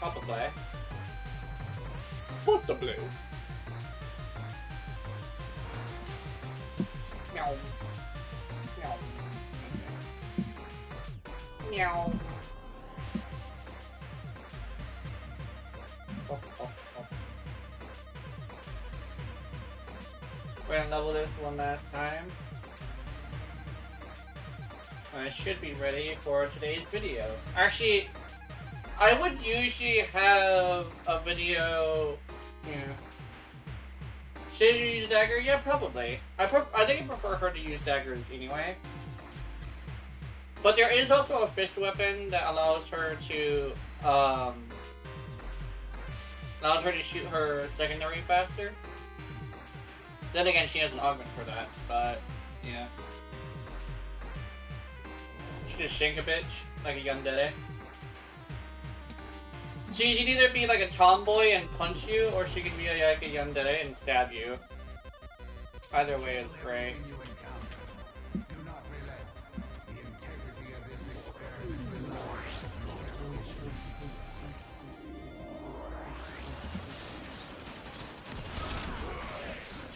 S2: Probably. Possibly. Meow. Meow. Meow. Oh, oh, oh. We're gonna level this one last time. I should be ready for today's video. Actually, I would usually have a video, yeah. Should you use dagger? Yeah, probably. I think I prefer her to use daggers anyway. But there is also a fist weapon that allows her to shoot her secondary faster. Then again, she has an augment for that, but yeah. She just shank a bitch like a yandere. She can either be like a tomboy and punch you, or she can be like a yandere and stab you. Either way is great.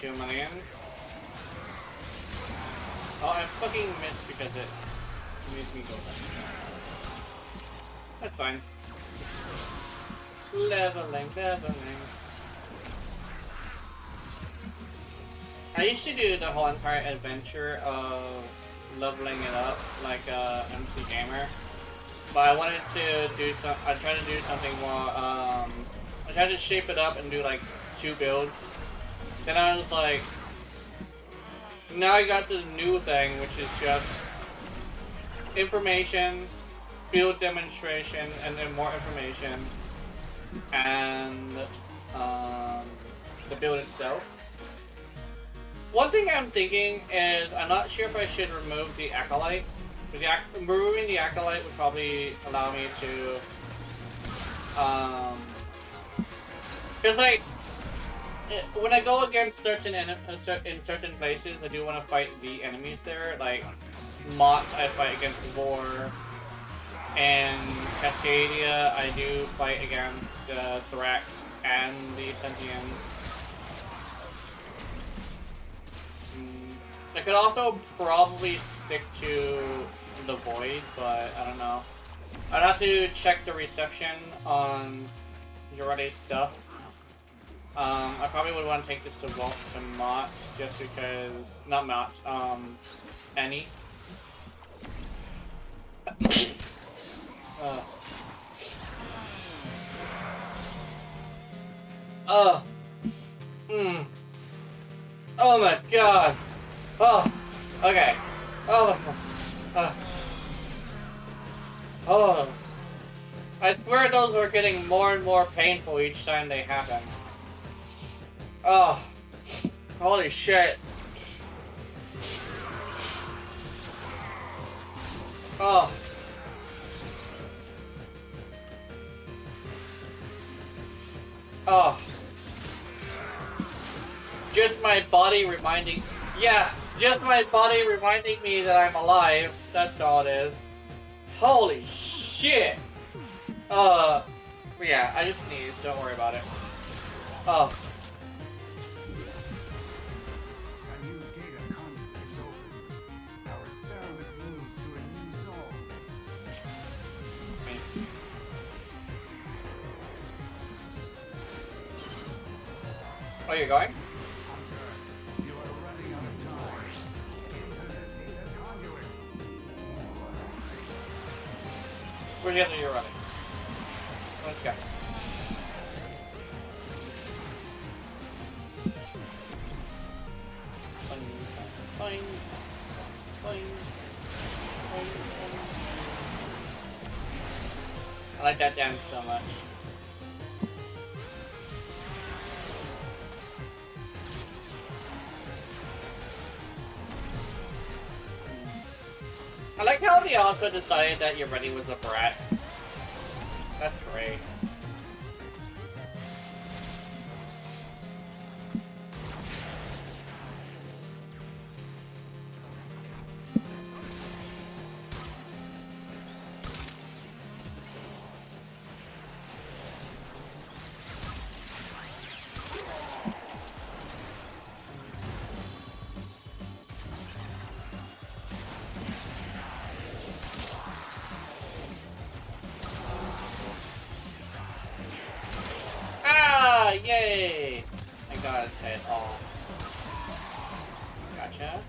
S2: $2 million. Oh, I fucking missed because it made me go back. That's fine. Leveling. I used to do the whole entire adventure of leveling it up like MC Gamer, but I wanted to do I tried to do something more. I tried to shape it up and do like 2 builds. Then I was like, now I got to the new thing, which is just information, build demonstration, and then more information, and the build itself. One thing I'm thinking is I'm not sure if I should remove the Acolyte. Removing the Acolyte would probably allow me to, because like, when I go against in certain places, I do want to fight the enemies there. Like Mott, I fight against War, and Cascadia, I do fight against Thrax and the Sentients. I could also probably stick to the Void, but I don't know. I'd have to check the reception on Jirade's stuff. I probably would want to take this to Mott, just because... Not Mott, Annie. Oh my god! Oh, okay. Oh. I swear those are getting more and more painful each time they happen. Oh. Holy shit. Oh. Oh. Just my body reminding... Yeah, just my body reminding me that I'm alive. That's all it is. Holy shit! Yeah, I just sneezed. Don't worry about it. Oh.
S9: A new data conduit is open. Our experiment moves to a new zone.
S2: Nice. Oh, you're going?
S9: Hunter, you are running out of time. Into the data conduit.
S2: Where's the other you're running? Let's go. Boing, boing, boing, boing. I like that dance so much. I like how they also decided that your buddy was a brat. That's great. Ah, yay! I got his head off. Gotcha.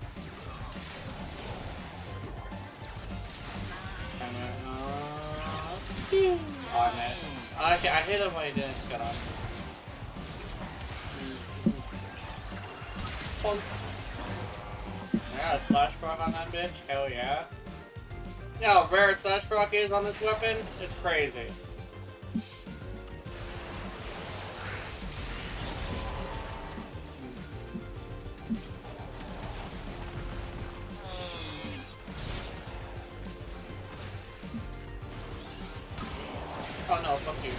S2: Oh, I missed. Oh, okay, I hit him when he didn't get on. Yeah, a slash proc on that bitch? Hell yeah. You know how rare slash proc is on this weapon? It's crazy. Oh no, fuck you.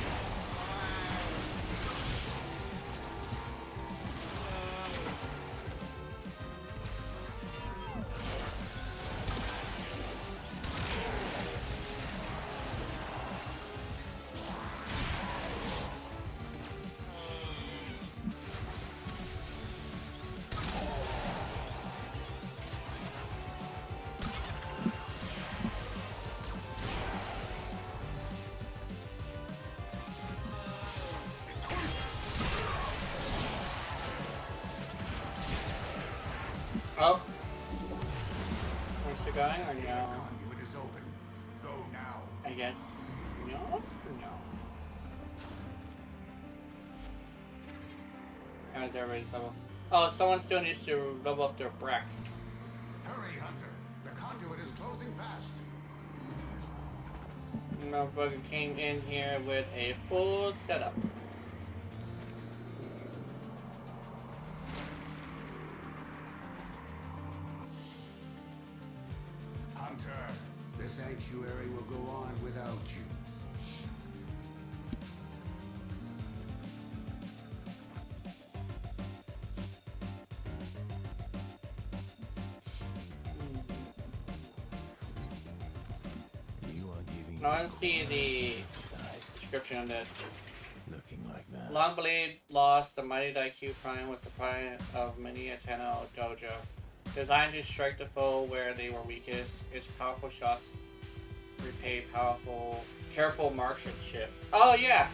S2: Oh. Where's it going or no?
S9: Conduit is open. Go now.
S2: I guess no or no? How is everybody's level? Oh, someone still needs to level up their brack.
S9: Hurry, Hunter. The conduit is closing fast.
S2: Motherfucker came in here with a full setup.
S9: Hunter, the sanctuary will go on without you.
S3: You are giving
S2: Now let's see the description of this.
S3: looking like that.
S2: Longblade lost the mighty Daiku Prime was the prime of many a Tenno dojo. Designed to strike the foe where they were weakest, its powerful shots repay careful marksmanship. Oh yeah!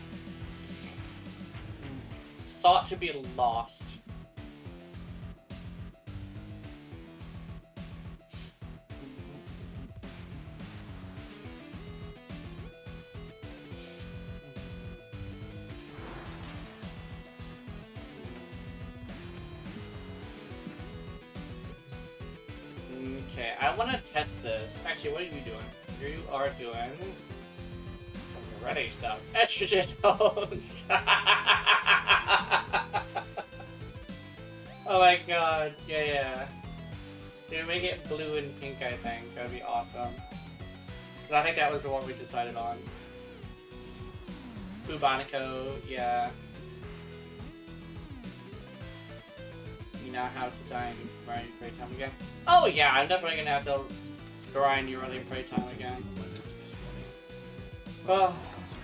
S2: Thought to be lost. Okay, I want to test this. Actually, what are you doing? You are doing some ready stuff. Estrogen hoes! Oh my god, yeah. So make it blue and pink, I think. That would be awesome. 'Cause I think that was the one we decided on. Bubonico, yeah. You now have to die and grind your playtime again. Oh yeah, I'm definitely gonna have to grind your early playtime again. Oh,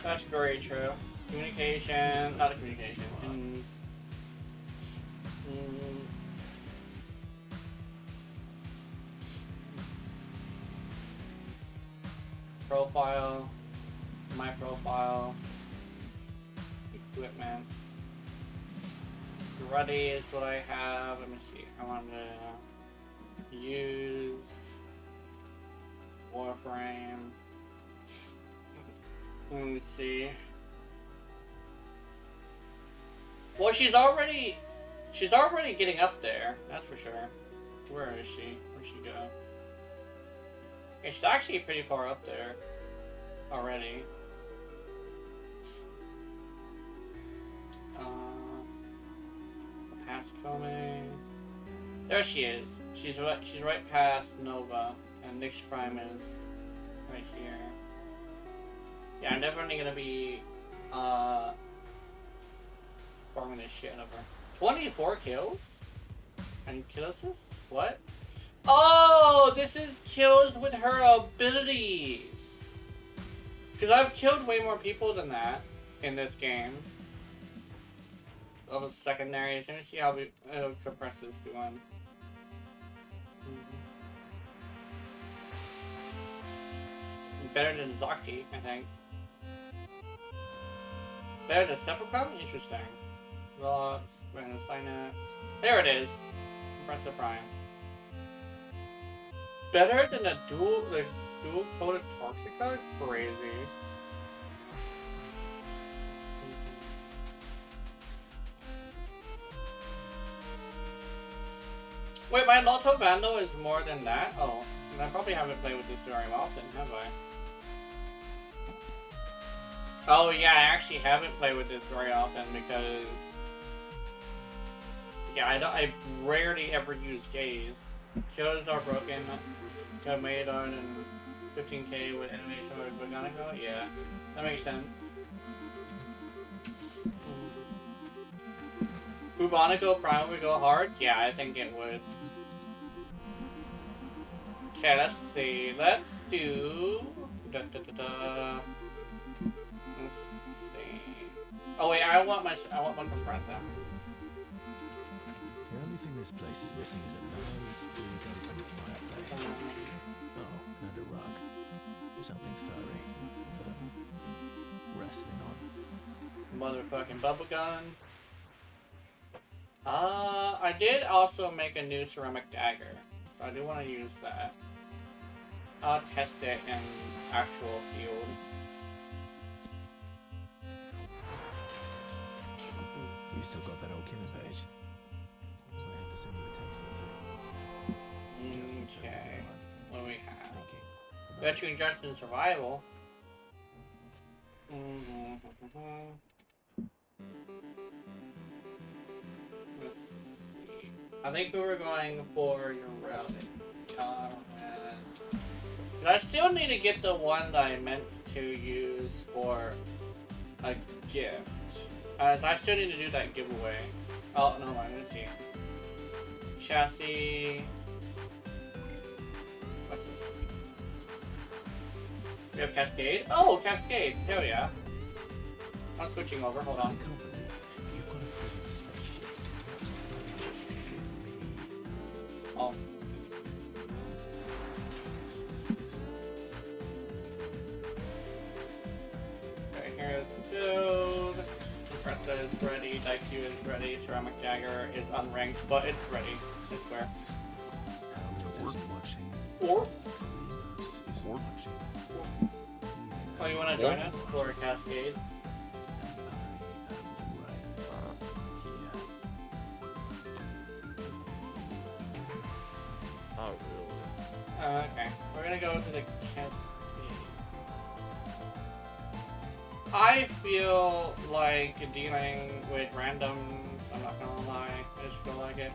S2: that's very true. Communication, not a communication. Profile, my profile, equipment. Ready is what I have. Let me see. I want to use Warframe. Let me see. Well, she's already getting up there. That's for sure. Where is she? Where'd she go? Yeah, she's actually pretty far up there already. Past coming. There she is. She's right past Nova, and Nyx Prime is right here. Yeah, I'm definitely gonna be farming this shit out of her. 24 kills? And kill assist? What? Oh, this is kills with her abilities. Because I've killed way more people than that in this game. All the secondaries. Let me see how Compress is doing. Better than Zakti, I think. Better than Sepulchre? Interesting. Logs, random synapse. There it is. Compressor Prime. Better than a dual coded Toxica? Crazy. Wait, my Molto Vandal is more than that? Oh, and I probably haven't played with this very often, have I? Oh yeah, I actually haven't played with this very often because... Yeah, I rarely ever use Gaze. Kills are broken. Got made on 15k with animation with Botanico? Yeah, that makes sense. Bubonico Prime would go hard? Yeah, I think it would. Okay, let's see. Let's do... Let's see. Oh wait, I want one compressor.
S3: The only thing this place is missing is a nice big open fireplace. Oh, and a rug. Something furry for resting on.
S2: Motherfucking bubblegum. I did also make a new ceramic dagger, so I do want to use that. I'll test it in actual field.
S3: You still got that old killer page? I had to send you a text or two.
S2: Okay. What do we have? Veteran Just in Survival. Let's see. I think we were going for your relic. But I still need to get the one that I meant to use for a gift. I still need to do that giveaway. Oh, no, let me see. Chassis. What's this? We have Cascade. Oh, Cascade. Hell yeah. I'm switching over. Hold on. Oh. Okay, here's the build. Compressor is ready, Daiku is ready, Ceramic Dagger is unranked, but it's ready, I swear. Or? Oh, you wanna join us for Cascade?
S1: Not really.
S2: Okay, we're gonna go to the Cascade. I feel like dealing with randoms, I'm not gonna lie, I just feel like it.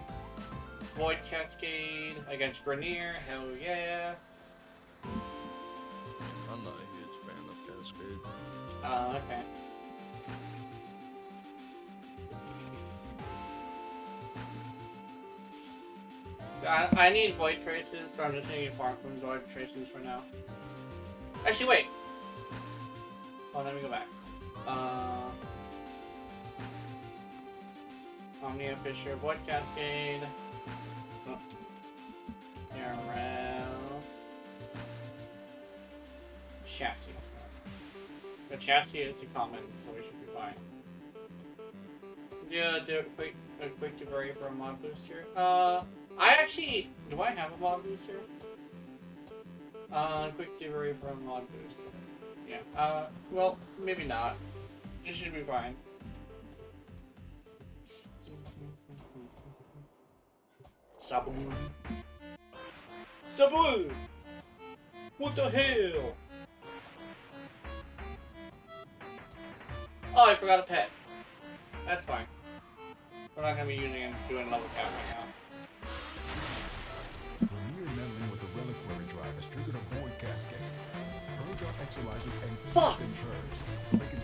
S2: Void Cascade against Grenier, hell yeah.
S1: I'm not a huge fan of Cascade.
S2: Oh, okay. I need Void Traces, so I'm just gonna farm from Void Traces for now. Actually, wait. Oh, let me go back. Omnia Fisher, Void Cascade. Oh. Arrow. Chassis. The chassis is a common, so we should be fine. Yeah, do a quick degree for a mod booster. I actually, do I have a mod booster? Quick degree for a mod booster. Yeah. Well, maybe not. It should be fine. Saboon. Saboon! What the hell? Oh, I forgot a pet. That's fine. We're not gonna be using it doing level cap right now.
S13: When we are meddling with the reliquary drive has triggered a void cascade. Purge our exercisers and keep them purged so they can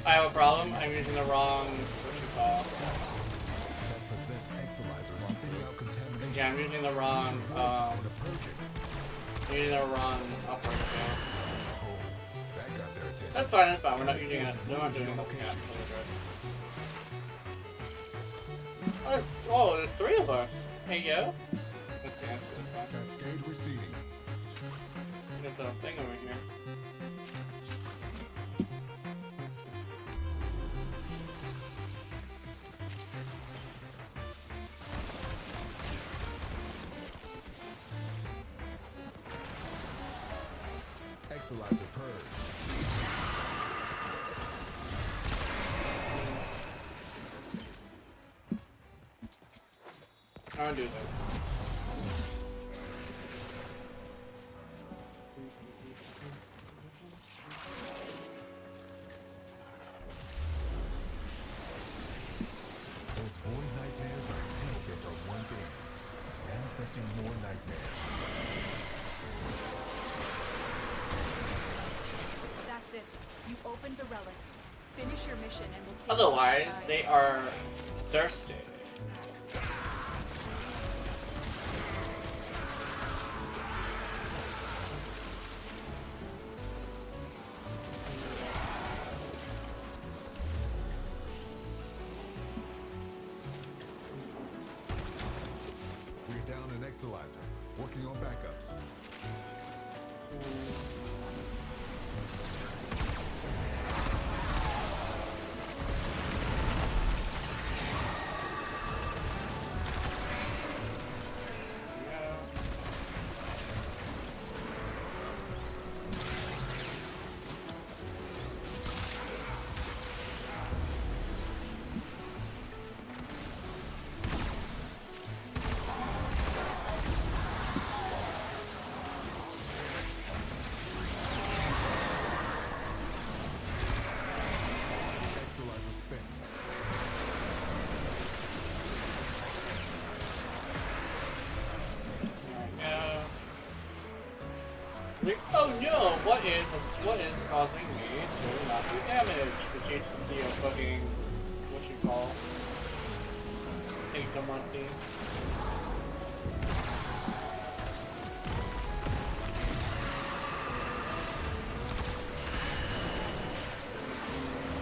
S2: I have a problem. I'm using the wrong
S13: that possess exercisers spitting out contamination.
S2: Yeah, I'm using the wrong operation.
S13: That got their attention.
S2: That's fine, that's fine. We're not using it. We're not doing level cap. Oh, there's 3 of us. Hey, yo. Let's see.
S13: Cascade receding.
S2: There's a thing over here.
S13: Exerciser purge.
S2: I'll do this.
S13: Those void nightmares are hell-bent on one thing. Manifesting more nightmares.
S5: That's it. You opened the relic. Finish your mission and we'll take
S2: Otherwise,
S5: it outside.
S2: they are thirsty.
S13: We're down an exerciser. Working on backups. Exerciser spent.
S2: Oh no! What is causing me to not do damage? Which needs to see a fucking what you call income monthly.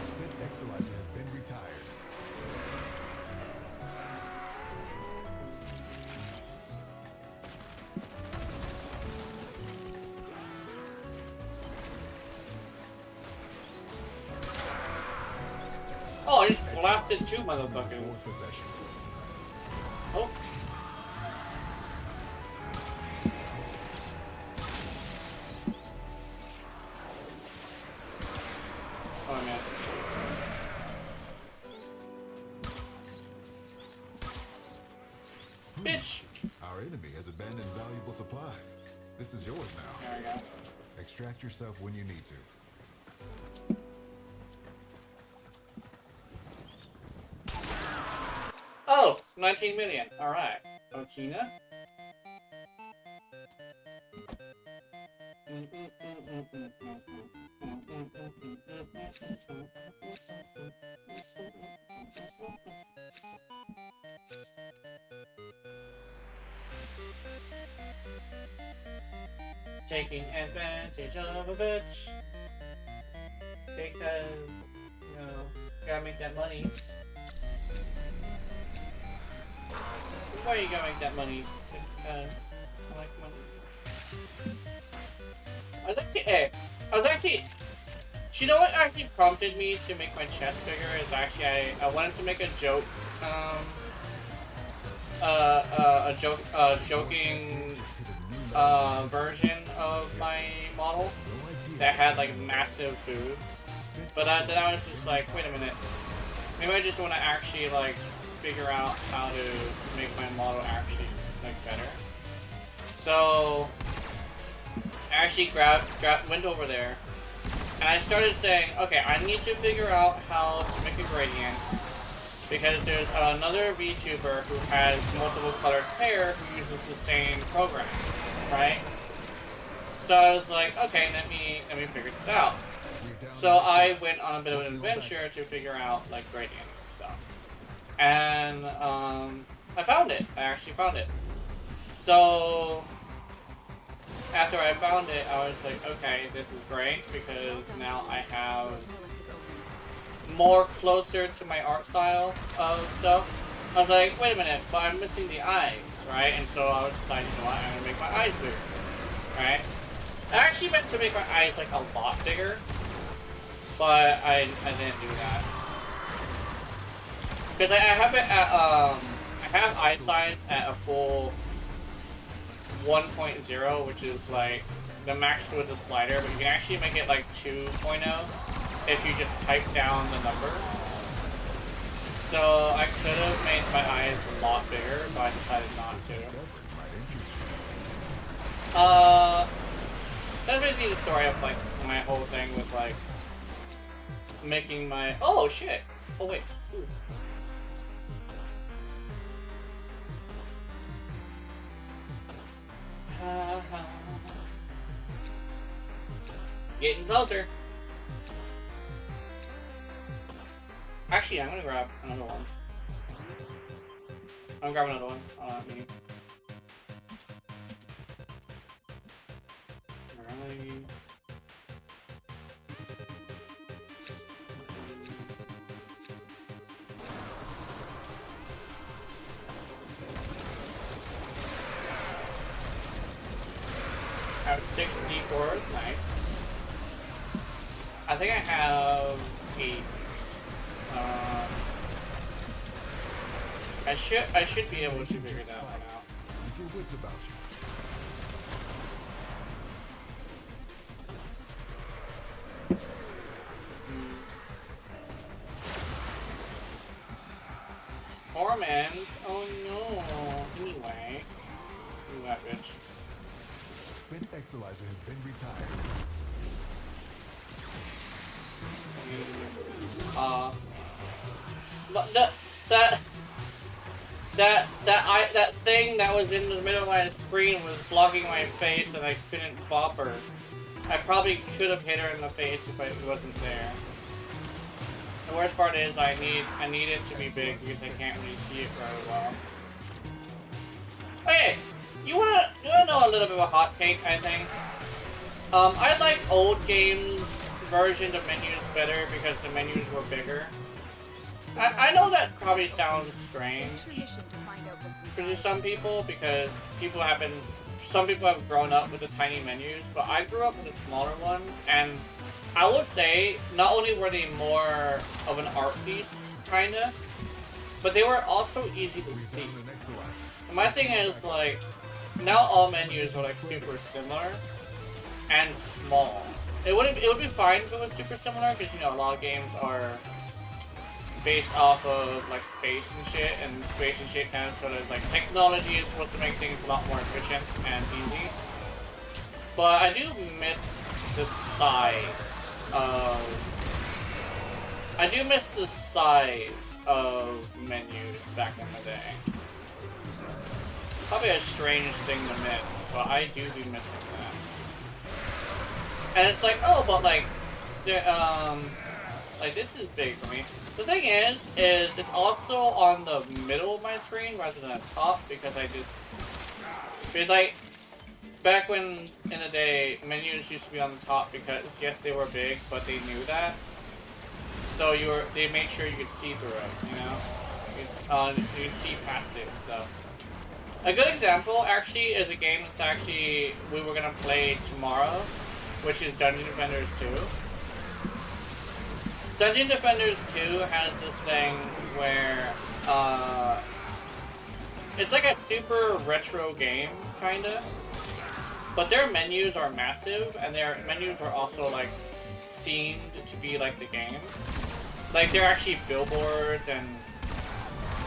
S13: Spent exerciser has been retired.
S2: Oh, I just blasted 2 motherfuckers.
S13: Possession.
S2: Oh. Oh, I missed. Bitch!
S13: Our enemy has abandoned valuable supplies. This is yours now.
S2: There we go.
S13: Extract yourself when you need to.
S2: Oh, 19 million. Alright. Okina. Taking advantage of a bitch. because, you know, gotta make that money. Why you gotta make that money? Because I like money. I was actually, you know what actually prompted me to make my chest bigger is actually I wanted to make a joke, joking version of my model that had like massive boobs, but then I was just like, wait a minute, maybe I just want to actually like figure out how to make my model actually like better. So I actually went over there and I started saying, okay, I need to figure out how to make a gradient because there's another VTuber who has multiple colored hair who uses the same program, right? So I was like, okay, let me figure this out. So I went on a bit of an adventure to figure out like gradients and stuff. And I found it. I actually found it. So after I found it, I was like, okay, this is great because now I have more closer to my art style of stuff. I was like, wait a minute, but I'm missing the eyes, right? And so I was deciding, you know what, I'm gonna make my eyes bigger, right? I actually meant to make my eyes like a lot bigger, but I didn't do that because I have it at I have eye size at a full 1.0, which is like the max with the slider, but you can actually make it like 2.0 if you just type down the number. So I could have made my eyes a lot bigger, but I decided not to. That's basically the story of like my whole thing with like making my. Oh shit! Oh wait. Ooh. Getting closer. Actually, I'm gonna grab another one. I'm grabbing another one. Me. Alright. I have 6 D4s, nice. I think I have 8. I should be able to figure that one out.
S13: Keep your wits about you.
S2: Torment? Oh no. Anyway. Do that, bitch.
S13: Spent Exilizer has been retired.
S2: That thing that was in the middle of my screen was blocking my face and I couldn't bop her. I probably could have hit her in the face if it wasn't there. The worst part is I need it to be big because I can't really see it very well. Okay, you wanna know a little bit of a hot take, I think? I like old games version of menus better because the menus were bigger. I know that probably sounds strange for some people because some people have grown up with the tiny menus, but I grew up with the smaller ones, and I will say not only were they more of an art piece, kinda, but they were also easy to see. And my thing is like, now all menus are like super similar and small. It would be fine if it was super similar because, you know, a lot of games are based off of like space and shit kind of sort of like technology is supposed to make things a lot more efficient and easy. But I do miss the size of menus back in the day. Probably a strange thing to miss, but I do be missing that. And it's like, oh, but like this is big for me. The thing is it's also on the middle of my screen rather than the top because like back when in the day menus used to be on the top because yes they were big but they knew that so they made sure you could see through it, you know? You could see past it and stuff. A good example, actually, is a game that's actually we were gonna play tomorrow, which is Dungeon Defenders 2. Dungeon Defenders 2 has this thing where, it's like a super retro game, kinda. But their menus are massive, and their menus are also, like, themed to be like the game. Like, they're actually billboards and,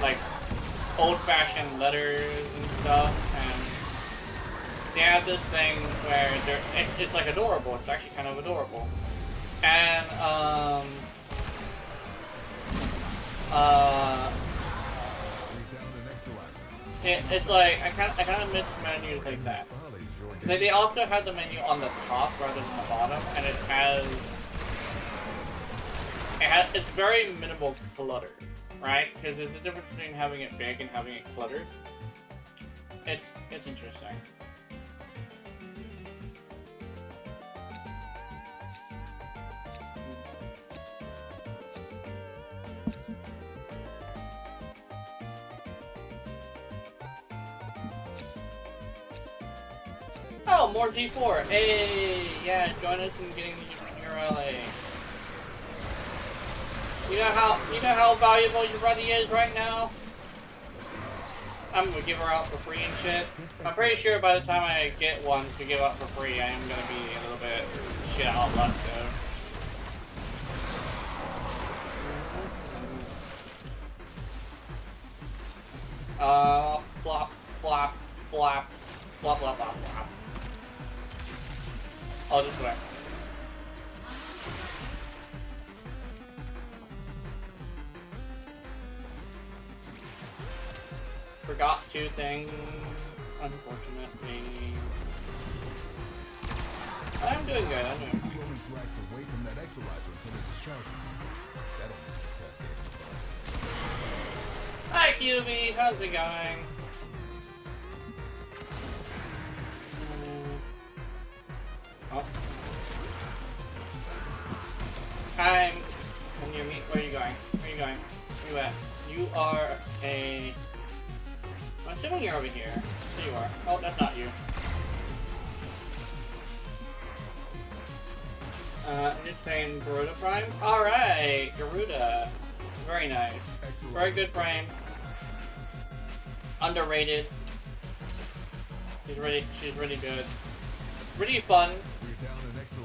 S2: like, old-fashioned letters and stuff, and they have this thing where it's like adorable. It's actually kind of adorable. And, it's like, I kind of miss menus like that. Like, they also have the menu on the top rather than the bottom, and it's very minimal clutter, right? Because there's a difference between having it big and having it cluttered. It's interesting. Oh, more Z4. Hey, yeah, join us in getting your LA. You know how valuable your buddy is right now? I'm gonna give her out for free and shit. I'm pretty sure by the time I get one to give out for free, I am gonna be a little bit shit out of luck, so. Flop, flop, flop, flop, flop, flop, flop. Oh, this way. Forgot 2 things, unfortunately. I'm doing good, I'm doing good.
S13: Only drags away from that exolyzer until it discharges. That'll make this cascade.
S2: Hi, QB, how's it going? Oh. Hi, can you meet? Where are you going? Where are you going? Where you at? You are a... I'm assuming you're over here. There you are. Oh, that's not you. I'm just saying Garuda Prime. Alright, Garuda. Very nice. Very good frame. Underrated. She's really good. Really fun.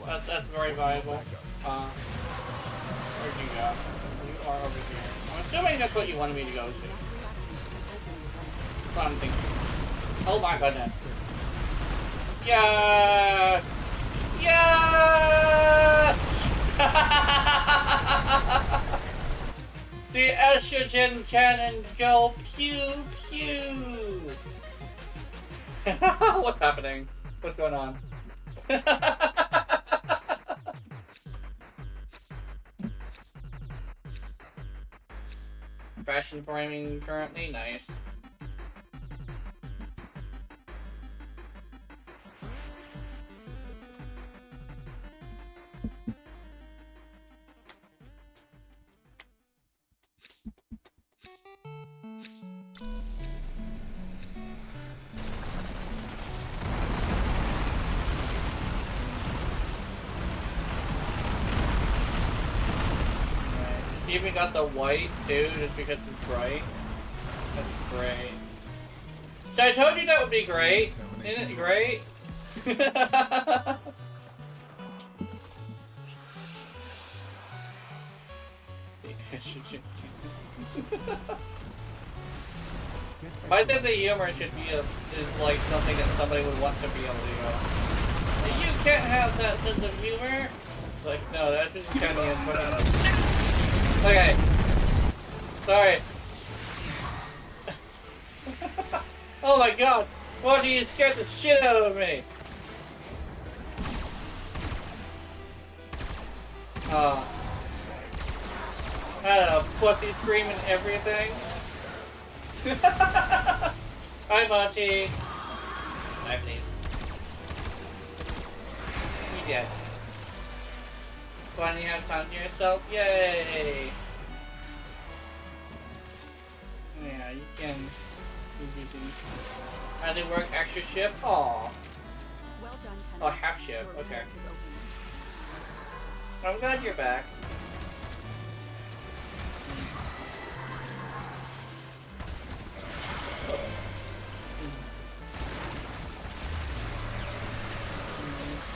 S2: That's very valuable. Where'd you go? You are over here. I'm assuming that's what you wanted me to go to. That's what I'm thinking. Oh my goodness. Yes! Yes! The estrogen cannon go pew pew! What's happening? What's going on? Fashion framing currently, nice. You even got the white too, just because it's bright. That's great. So I told you that would be great. Isn't it great? My sense of humor should be is like something that somebody would want to be able to go. You can't have that sense of humor. It's like, no, that's just kind of funny. Okay. Sorry. Oh my god. Why do you scare the shit out of me? I don't know, pussy screaming everything. Hi, Monty. Hi, please. You dead. Finally have time to yourself. Yay! Yeah, you can do things. How they work extra shift? Aw.
S5: Well done, Tenno.
S2: Oh, half shift.
S5: Your
S2: Okay.
S5: report is opened.
S2: I'm glad you're back.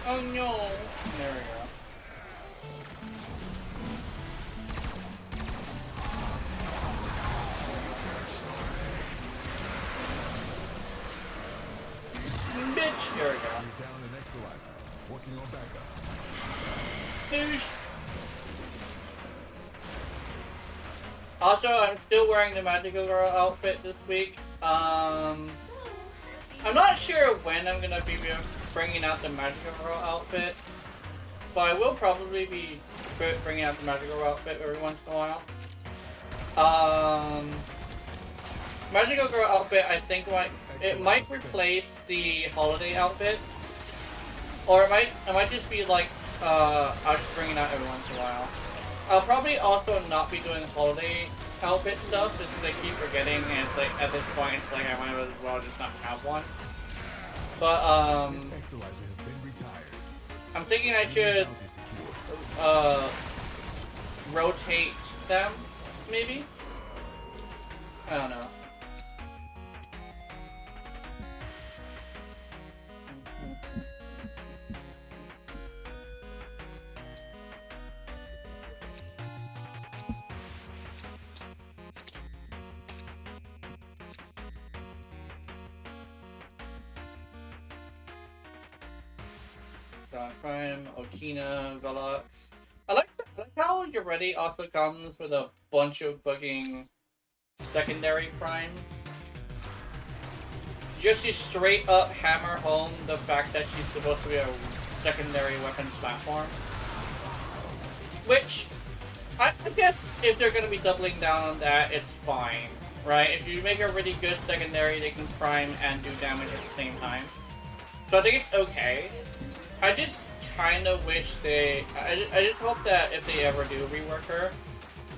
S2: Oh no! There we go. Bitch! There we go.
S13: You're down an Exalizer. Working on backups.
S2: Boosh. Also, I'm still wearing the Magical Girl outfit this week. I'm not sure when I'm gonna be bringing out the Magical Girl outfit, but I will probably be bringing out the Magical Girl outfit every once in a while. Magical Girl outfit, I think it might replace the holiday outfit, or it might just be like I'll just bring it out every once in a while. I'll probably also not be doing holiday outfit stuff just because I keep forgetting, and it's like at this point it's like I might as well just not have one. But I'm thinking I should rotate them, maybe? I don't know. Prime, Okina, Velox. I like how you're ready also comes with a bunch of fucking secondary primes. Just to straight up hammer home the fact that she's supposed to be a secondary weapons platform. Which, I guess if they're gonna be doubling down on that, it's fine, right? If you make a really good secondary, they can prime and do damage at the same time. So I think it's okay. I just kind of wish I just hope that if they ever do rework her,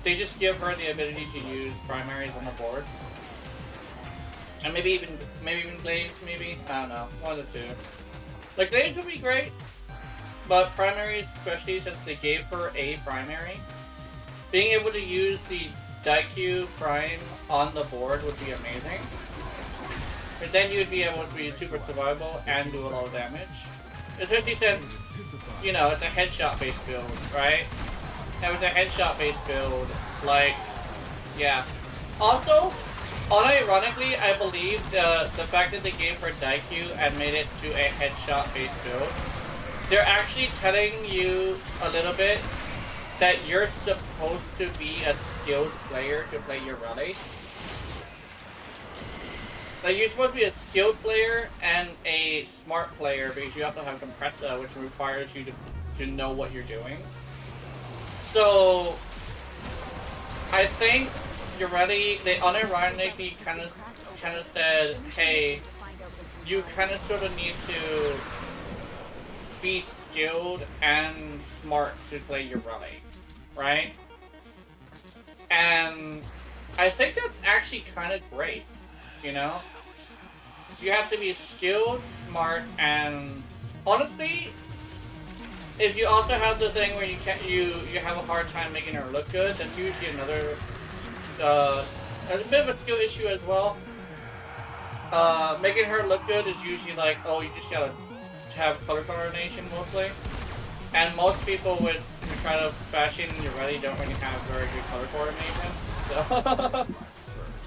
S2: they just give her the ability to use primaries on the board. And maybe even Glaives, maybe? I don't know. One of the two. Like, Glaives would be great, but primaries, especially since they gave her a primary, being able to use the Daikyu Prime on the board would be amazing. But then you'd be able to be super survivable and do a lot of damage. Especially since, you know, it's a headshot-based build, right? And with a headshot-based build, like, yeah. Also, unironically, I believe the fact that they gave her Daikyu and made it to a headshot-based build, they're actually telling you a little bit that you're supposed to be a skilled player to play your rally. Like, you're supposed to be a skilled player and a smart player because you also have Compressor, which requires you to know what you're doing. So, I think you're ready. They unironically kind of said, hey, you kind of sort of need to be skilled and smart to play your rally, right? And I think that's actually kind of great. You know, you have to be skilled, smart, and honestly, if you also have the thing where you have a hard time making her look good, that's usually another a bit of a skill issue as well. Making her look good is usually like, oh, you just gotta have color coordination mostly, and most people who try to fashion your ready don't really have very good color coordination. So.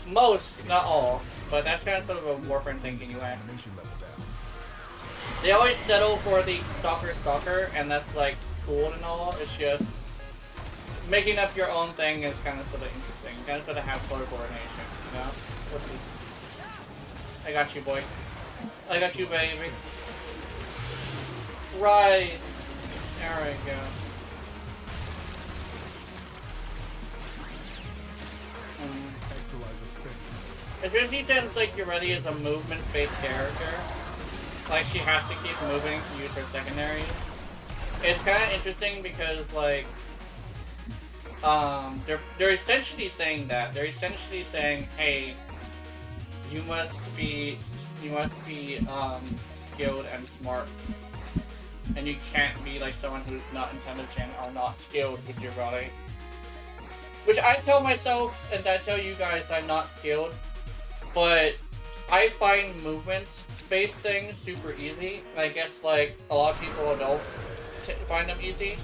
S2: Most, not all, but that's kind of sort of a Warframe thing anyway. They always settle for the stalker, and that's like cool and all. It's just making up your own thing is kind of sort of interesting. You kind of sort of have color coordination, you know? What's this? I got you, boy. I got you, baby. Right. There we go. Especially since, like, you're ready as a movement-based character. Like, she has to keep moving to use her secondaries. it's kind of interesting because like they're essentially saying that hey, you must be skilled and smart, and you can't be like someone who's not intelligent or not skilled with your body. Which I tell myself and I tell you guys I'm not skilled, but I find movement-based things super easy. I guess like a lot of people don't find them easy.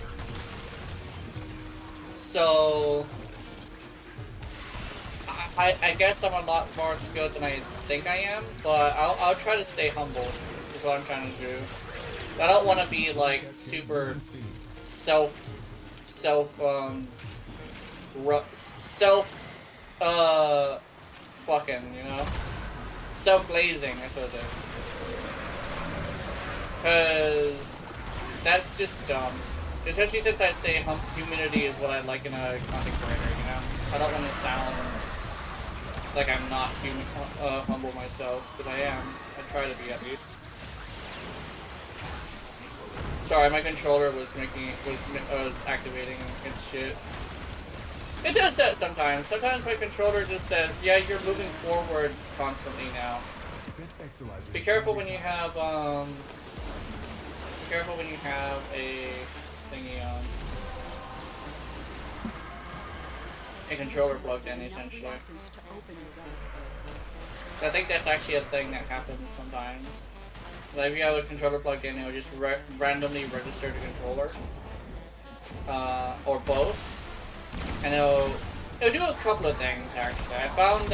S2: So I guess I'm a lot more skilled than I think I am, but I'll try to stay humble. Is what I'm trying to do. I don't want to be like super fucking, you know? Self-glazing, that's what it is. Cause that's just dumb. Especially since I say humility is what I like in a content creator, you know? I don't want to sound like I'm not humble myself, but I am. I try to be at least. Sorry, my controller was activating and shit. It does that sometimes. Sometimes my controller just says, yeah, you're moving forward constantly now. Be careful when you have, a thingy on. A controller plugged in, essentially. I think that's actually a thing that happens sometimes. Like if you have a controller plugged in, it'll just randomly register the controller. Or both. And it'll do a couple of things actually. I found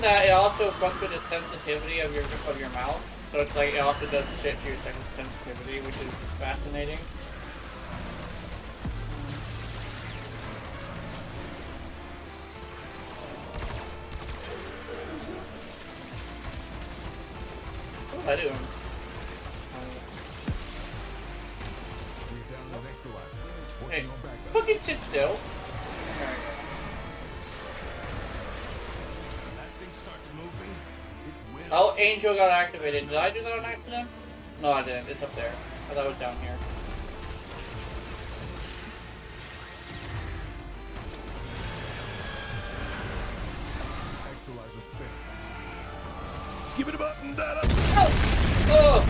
S2: that it also fucks with the sensitivity of your mouth. So it's like it also does shit to your sensitivity, which is fascinating. What was I doing? Hey, fucking sit still. Oh, Angel got activated. Did I do that on accident? No, I didn't. It's up there. I thought it was down here.
S13: Skip it a button, that
S2: Oh!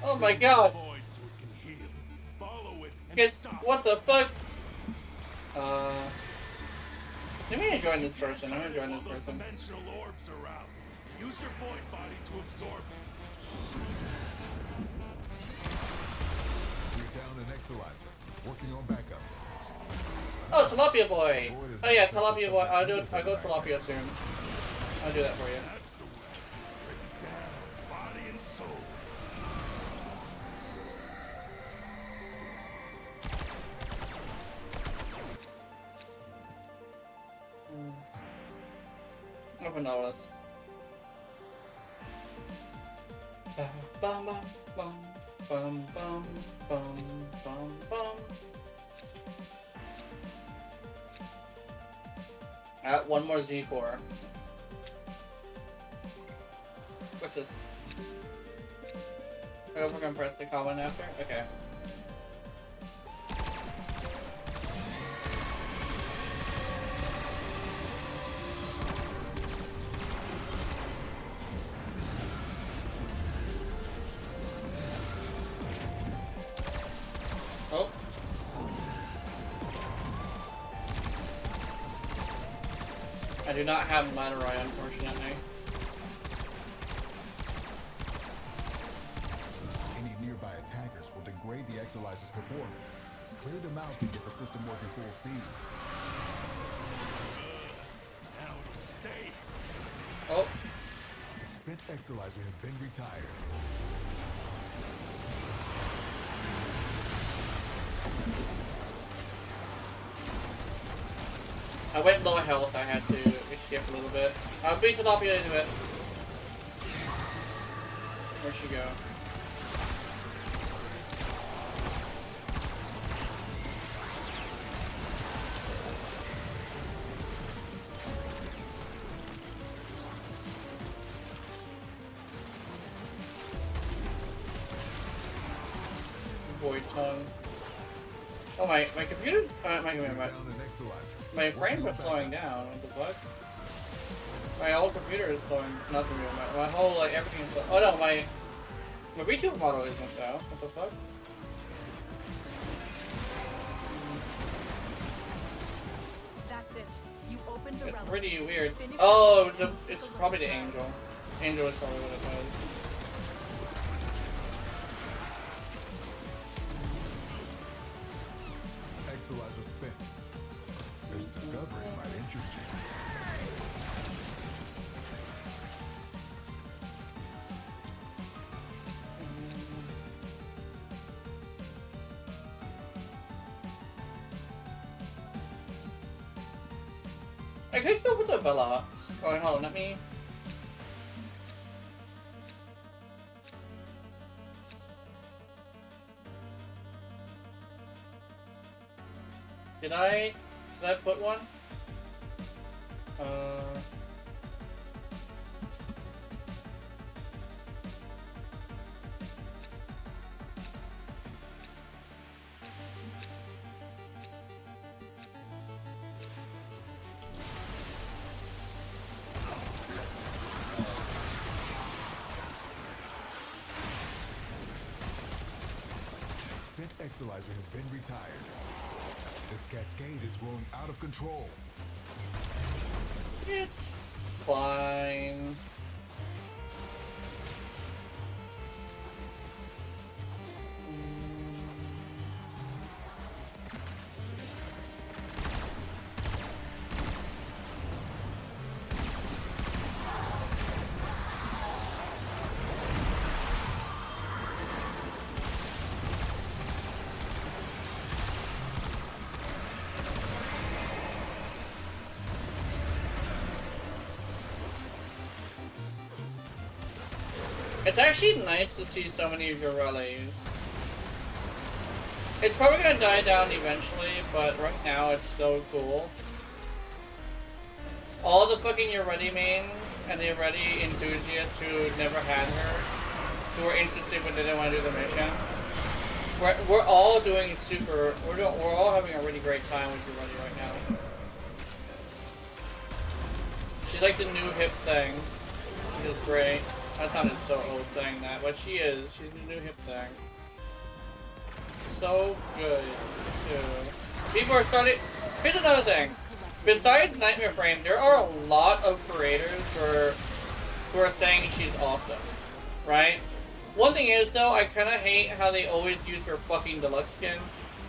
S2: Oh my god! What the fuck? Let me join this person. I'm gonna join this person.
S9: Use your void body to absorb it.
S13: We're down an Exolizer. Working on backups.
S2: Oh, Tilapia Boy! Oh yeah, Tilapia Boy. I'll go Tilapia soon. I'll do that for you.
S9: That's the way. Break it down, body and soul.
S2: Open those. Bum bum bum bum bum bum bum bum. One more Z4. What's this? I hope we're gonna press the comment after? Okay. Oh. I do not have Lanaroy, unfortunately.
S13: Any nearby attackers will degrade the Exolizer's performance. Clear them out to get the system working full steam.
S9: Now it'll stay.
S2: Oh.
S13: Spent Exolizer has been retired.
S2: I went low health, I had to escape a little bit. I'll beat Tilapia into it. Where'd she go? weird tone. Oh my computer, my frame was slowing down. What the fuck? My whole computer is slowing. Nothing real. My whole like everything is slow. Oh no, my VTube model isn't though. What the fuck?
S5: That's it. You opened the
S2: It's
S5: relic.
S2: pretty weird.
S5: Finish
S2: Oh,
S5: it.
S2: it's probably the angel. Angel is probably what it was.
S13: Exolizer spent. This discovery might interest you.
S2: I could go with the Bella. Oh, hold on, let me. Did I put one?
S13: Spent Exolizer has been retired. This cascade is growing out of control.
S2: It's fine. It's actually nice to see so many of your rallies. It's probably gonna die down eventually, but right now it's so cool. All the fucking your ready mains and the ready enthusiasts who never had her, who were interested but didn't want to do the mission. We're all doing super. We're all having a really great time with your ready right now. She's like the new hip thing. She's great. I thought it's so old saying that, but she is. She's the new hip thing. So good, too. People are starting. Here's another thing. Besides Nightmare Frame, there are a lot of creators who are saying she's awesome, right? One thing is though, I kind of hate how they always use her fucking deluxe skin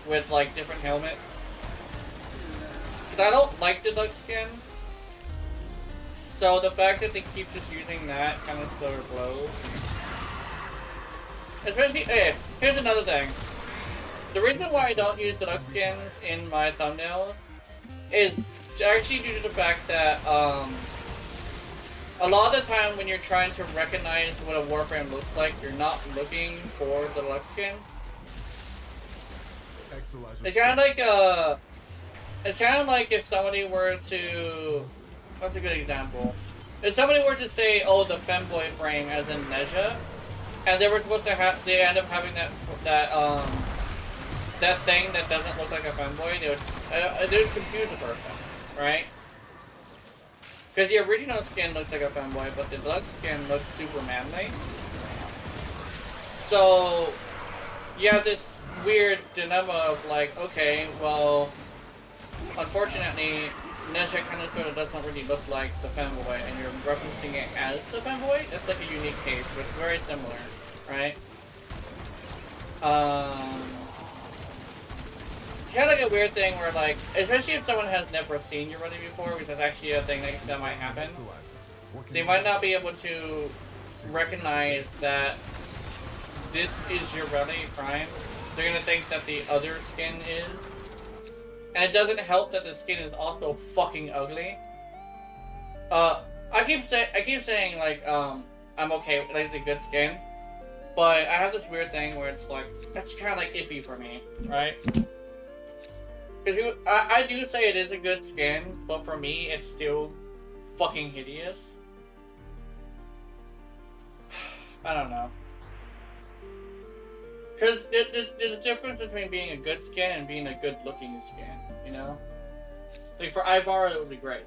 S2: with like different helmets. Cause I don't like deluxe skin. So the fact that they keep just using that kind of slower blows. Especially, hey, here's another thing. The reason why I don't use deluxe skins in my thumbnails is actually due to the fact that a lot of the time when you're trying to recognize what a Warframe looks like, you're not looking for the deluxe skin. It's kind of like if somebody were to. That's a good example. If somebody were to say, "Oh, the femboy frame," as in Neja, and they were supposed to have, they end up having that thing that doesn't look like a femboy, they would confuse a person, right? Because the original skin looks like a femboy, but the deluxe skin looks super manly. So you have this weird dilemma of like, okay, well, unfortunately, Neja kind of sort of doesn't really look like the femboy, and you're referencing it as the femboy. That's like a unique case, but it's very similar, right? Kind of like a weird thing where, like, especially if someone has never seen your ready before, which is actually a thing that might happen, they might not be able to recognize that this is your ready prime. They're gonna think that the other skin is. And it doesn't help that the skin is also fucking ugly. I keep saying like I'm okay with like the good skin, but I have this weird thing where it's like that's kind of like iffy for me, right? Because I do say it is a good skin, but for me it's still fucking hideous. I don't know. Because there's a difference between being a good skin and being a good looking skin, you know? Like for Ivara, it would be great.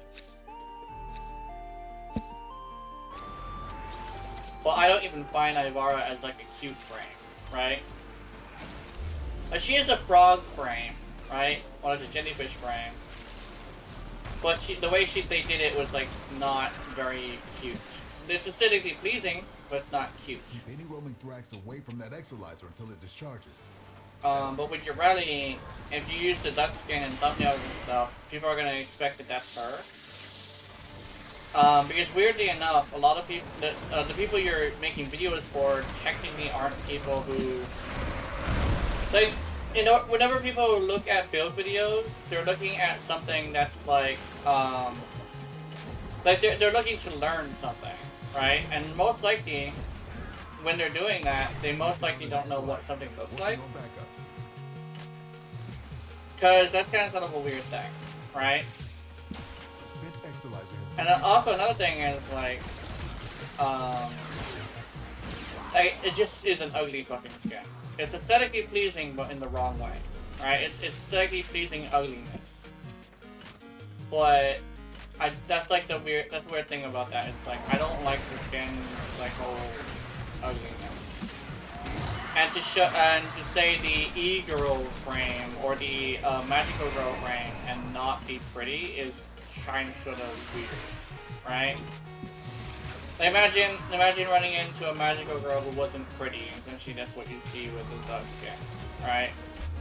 S2: Well, I don't even find Ivara as like a cute frame, right? Like she is a frog frame, right? Well, it's a jellyfish frame. But the way they did it was like not very cute. It's aesthetically pleasing, but it's not cute.
S13: Keep any rolling thrax away from that exolyzer until it discharges.
S2: But with your rally, if you use the duck skin and thumbnails and stuff, people are gonna expect that that's her. Because weirdly enough, a lot of people, the people you're making videos for technically aren't people who, like, you know, whenever people look at build videos, they're looking at something that's like they're looking to learn something, right? And most likely, when they're doing that, they most likely don't know what something looks like. Because that's kind of a weird thing, right? And also another thing is like it just is an ugly fucking skin. It's aesthetically pleasing, but in the wrong way, right? It's aesthetically pleasing ugliness. But that's like the weird thing about that. It's like I don't like the skin like whole ugliness. And to say the e-girl frame or the magical girl frame and not be pretty is kind of sort of weird, right? Like imagine running into a magical girl who wasn't pretty, and essentially that's what you see with the duck skin, right?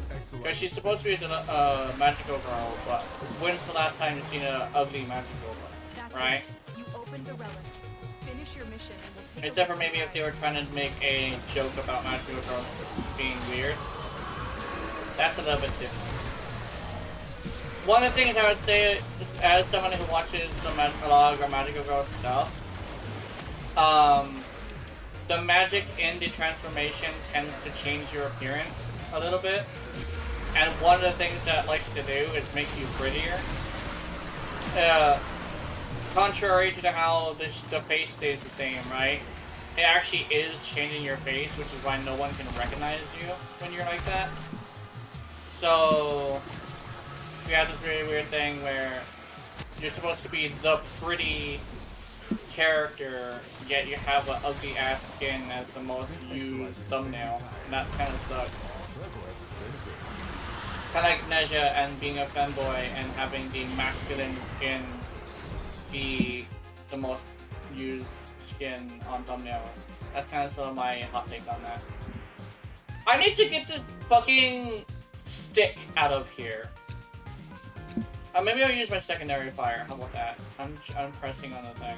S2: Because she's supposed to be a magical girl, but when's the last time you've seen an ugly magical girl, right?
S5: You opened the relic. Finish your mission and we'll take
S2: Except for maybe if they were trying to make a joke about magical girls being weird. That's a little bit different. One of the things I would say, as someone who watches some Magic or Magical Girl stuff, the magic in the transformation tends to change your appearance a little bit. And one of the things that it likes to do is make you prettier. Contrary to how the face stays the same, right? It actually is changing your face, which is why no one can recognize you when you're like that. So we have this really weird thing where you're supposed to be the pretty character, yet you have an ugly ass skin as the most used thumbnail, and that kind of sucks. Kind of like Neja and being a femboy and having the masculine skin be the most used skin on thumbnails. That's kind of sort of my hot take on that. I need to get this fucking stick out of here. Maybe I'll use my secondary fire. How about that? I'm pressing on the thing.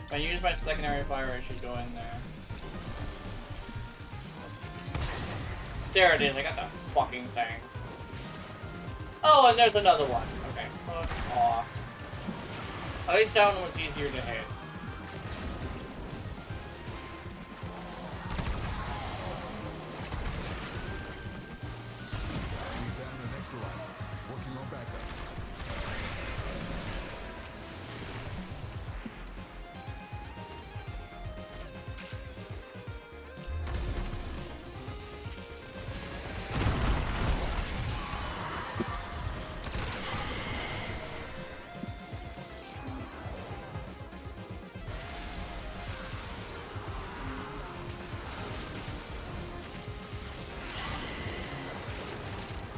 S2: If I use my secondary fire, I should go in there. There it is. I got that fucking thing. Oh, and there's another one. Okay. Fuck off. At least that one was easier to hit.
S13: Working on backups.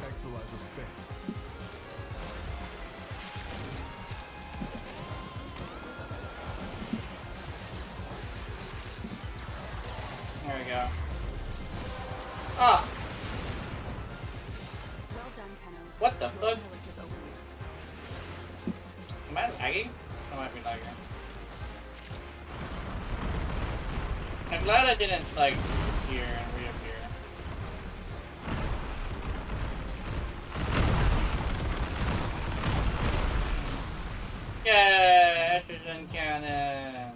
S13: Exolyzer spent.
S2: There we go. Ah!
S5: Well done, Tenno.
S2: What the
S5: Your
S2: fuck?
S5: relic is opened.
S2: Am I lagging? I might be lagging. I'm glad I didn't, like, disappear and reappear. Yeah, estrogen cannon.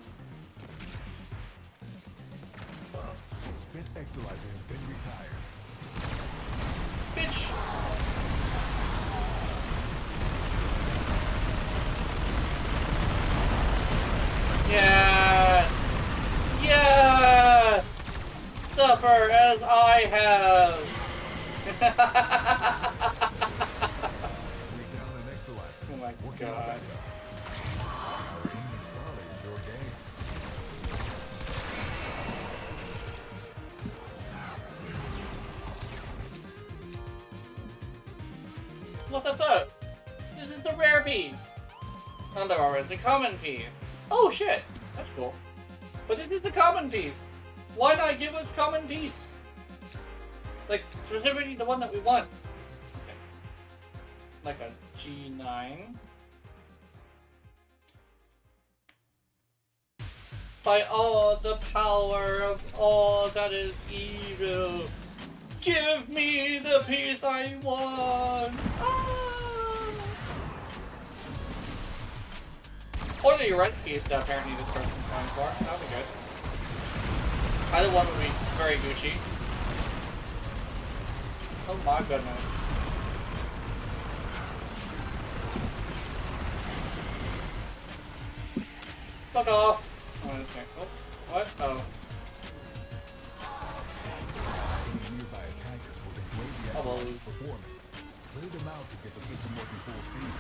S13: Spent exolyzer has been retired.
S2: Bitch. suffer as I have.
S13: We're down an Exilizer.
S2: Oh my
S13: Working on
S2: God.
S13: backups. Our enemy's folly is your game.
S2: What's up? This is the rare piece. Not the rare, the common piece. Oh shit, that's cool. But this is the common piece. Why not give us common piece? Like specifically the one that we want. Okay. Like a G9. By all the power of all that is evil, give me the peace I want! Ah! Or the red piece that apparently this person's going for. That would be good. Either one would be very Gucci. Oh my goodness. Fuck off! Oh, this thing. Oh, what? Oh.
S13: Any nearby attackers will degrade the Exilizer's performance. Clear them out to get the system working full steam.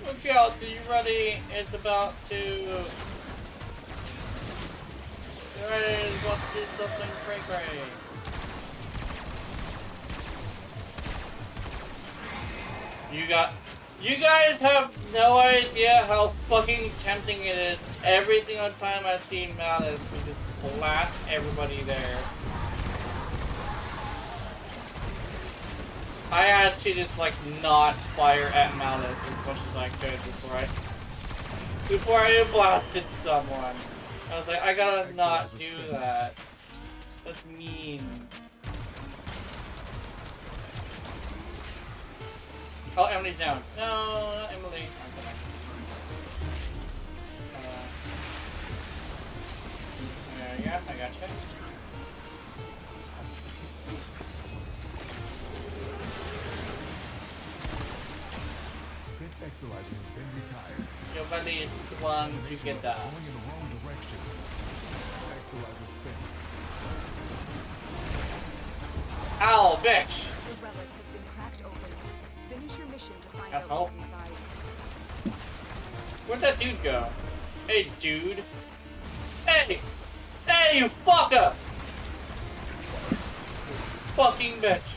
S2: Look out, are you ready? It's about to... Ready, it's about to do something cray-cray. You guys have no idea how fucking tempting it is every single time I see Malice to just blast everybody there. I had to just like not fire at Malice as much as I could before I blasted someone. I was like, I gotta not do that. That's mean. Oh, Emily's down. No, not Emily. Yeah, I gotcha.
S13: Spent Exilizer has been retired.
S2: Your buddy is the one to get that.
S13: Going in the wrong direction. Exilizer spent.
S2: Ow, bitch!
S5: The relic has been cracked open. Finish your mission to find
S2: Asshole.
S5: out what's inside.
S2: Where'd that dude go? Hey, dude. Hey! Hey, you fucker! Fucking bitch.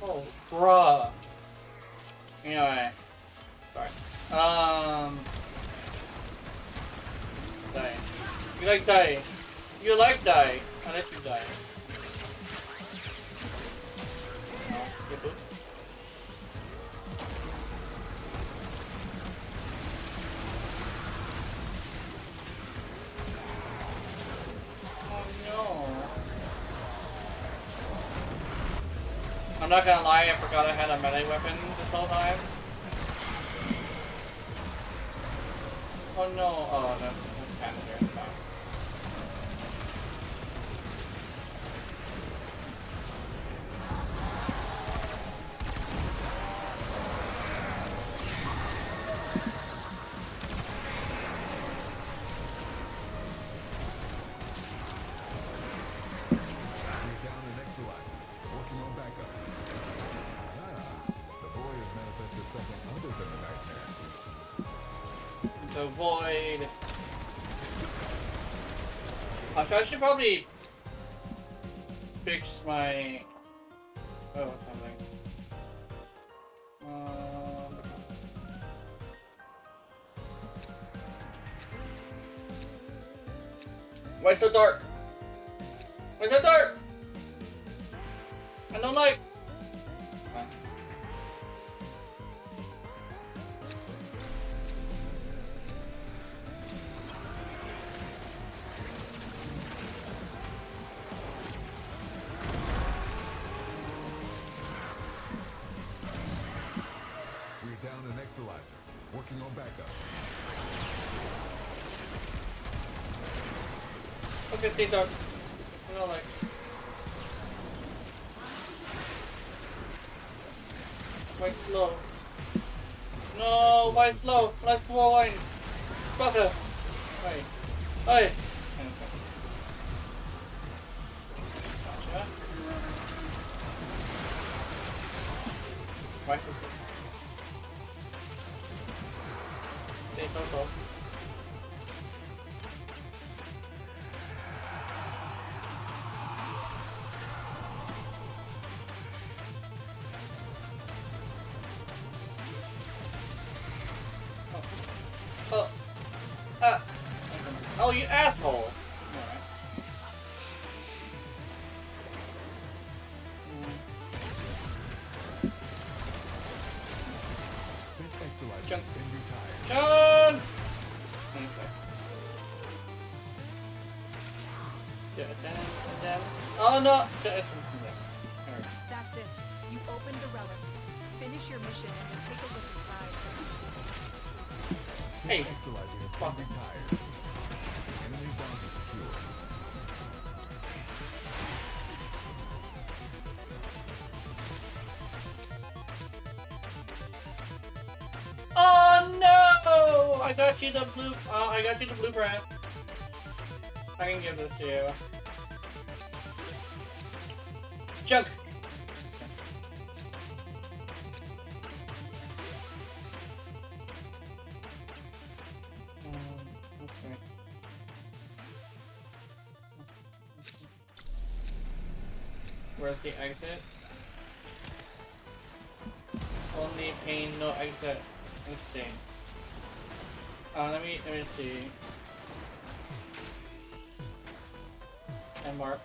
S2: Oh, bruh. Anyway. Sorry. Die. You like die. You like die. I let you die. No, you do. Oh no. I'm not gonna lie, I forgot I had a melee weapon this whole time. Oh no, oh that's kind of there.
S13: We're down an Exilizer. Working on backups. The void has manifested something other than a nightmare.
S2: The void. So I should probably fix my. Oh, what's happening? Why so dark? Why so dark? I don't like.
S13: Exolyzer. Working on backups.
S2: Okay, stay dark. No, like. Wait, slow. No, why slow? Let's roll in. Fucker. Hey. Hey. Gotcha. Why? Stay so close. Oh, you asshole! Alright.
S13: Spent Exolyzer
S2: Jump.
S13: has been retired.
S2: John! Okay. Oh no!
S5: That's it. You opened the relic. Finish your mission and then take a look inside.
S13: Spent
S2: Hey.
S13: Exolyzer has been retired. Enemy bounty secure.
S2: Oh no! I got you the blue. I got you the blueprint. I can give this to you. Junk. Let's see. Where's the exit? Only pain, no exit. Let's see. Let me see. And mark.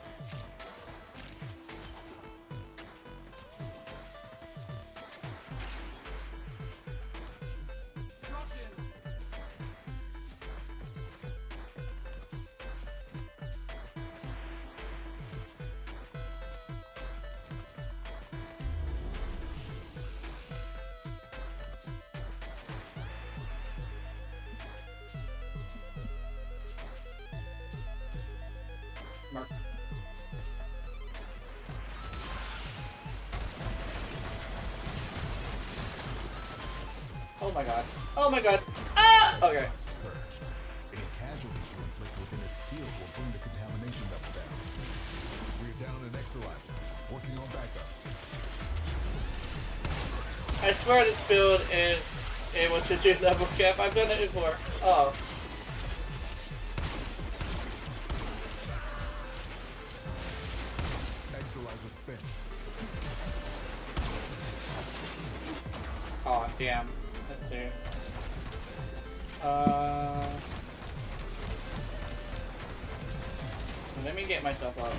S2: Mark. Oh my god. Oh my god. Ah! Okay.
S13: Exolyzer's purged. Any casualties you inflict within its field will bring the contamination level down. We're down an Exolyzer. Working on backups.
S2: I swear this build is able to do level cap. I've done it before. Oh.
S13: Exolyzer spent.
S2: Oh, damn. Let's see. Let me get myself up.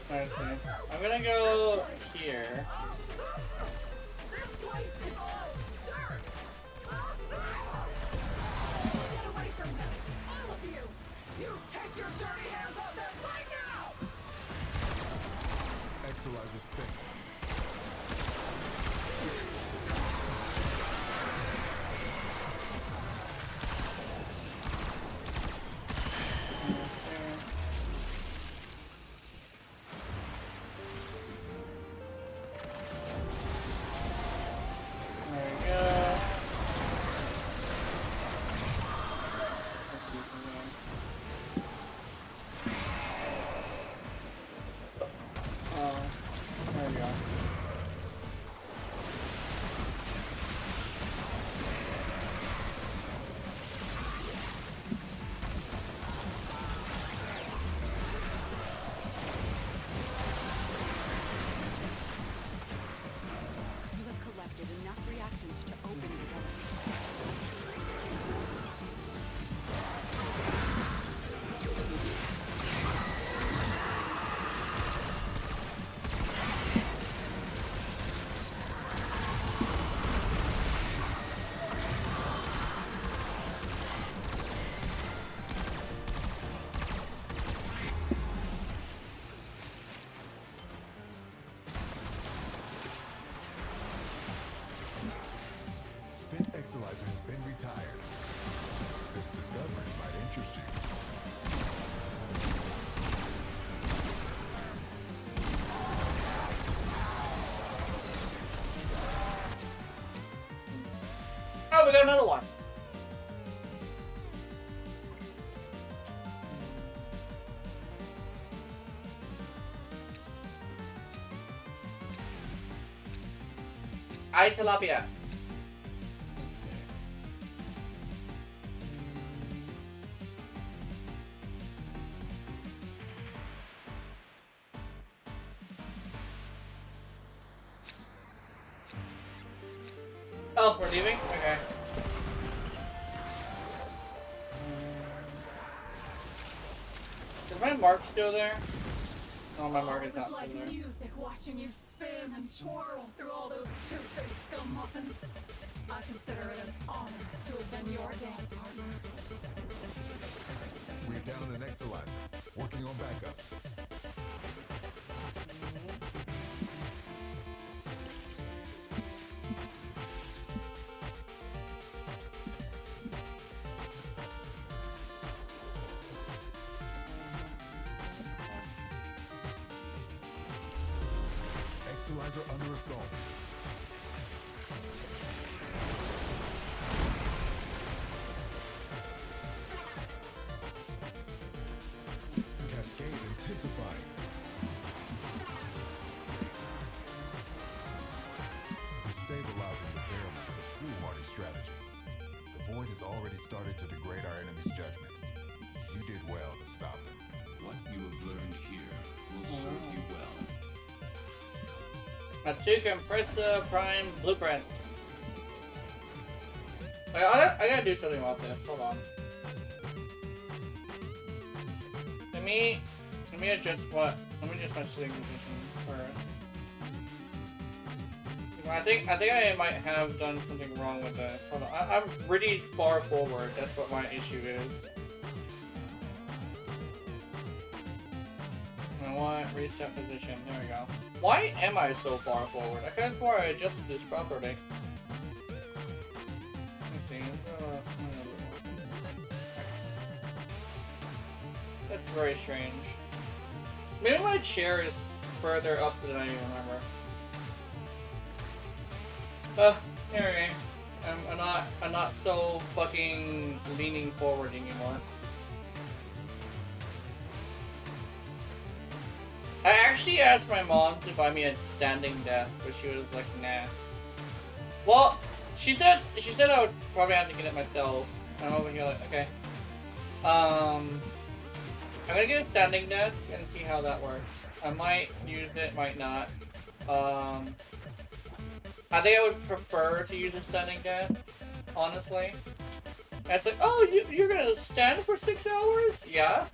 S2: Let's see. I'm gonna go here.
S13: Exolyzer spent.
S2: we got another one. Tilapia. Let's see. Oh, we're leaving? Okay. Is my mark still there? No, my mark is not still there.
S14: Music watching you spin and twirl through all those two-faced scum muffins. I consider it an honor to have been your dance partner.
S13: We're down an Exalizer, working on backups. Exalizer under assault. Cascade intensifying. Stabilizing the serum is a foolhardy strategy. The void has already started to degrade our enemy's judgment. You did well to stop them.
S10: What you have learned here will serve you well.
S2: Matsuka Krita Prime Blueprints. I gotta do something about this. Hold on. Let me adjust what? Let me adjust my sitting position first. I think I might have done something wrong with this. Hold on. I'm pretty far forward. That's what my issue is. I want reset position. There we go. Why am I so far forward? I could have sworn I adjusted this properly. Let's see. That's very strange. Maybe my chair is further up than I even remember. Anyway, I'm not so fucking leaning forward anymore. I actually asked my mom to buy me a standing desk, but she was like, nah. Well, she said I would probably have to get it myself. I'm over here like, okay. I'm gonna get a standing desk and see how that works. I might use it, might not. I think I would prefer to use a standing desk, honestly. And it's like, oh, you're gonna stand for 6 hours? Yeah.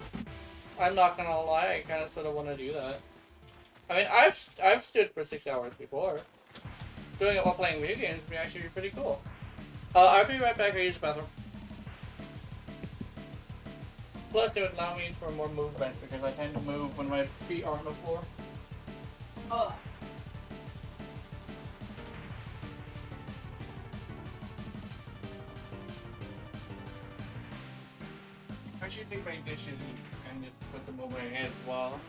S2: I'm not gonna lie, I kind of sort of want to do that. I mean, I've stood for 6 hours before. Doing it while playing video games would actually be pretty cool. I'll be right back. I use the bathroom. Plus, it would allow me for more movement because I tend to move when my feet are on the floor. Ugh. I should take my dishes and just put them over my head as well.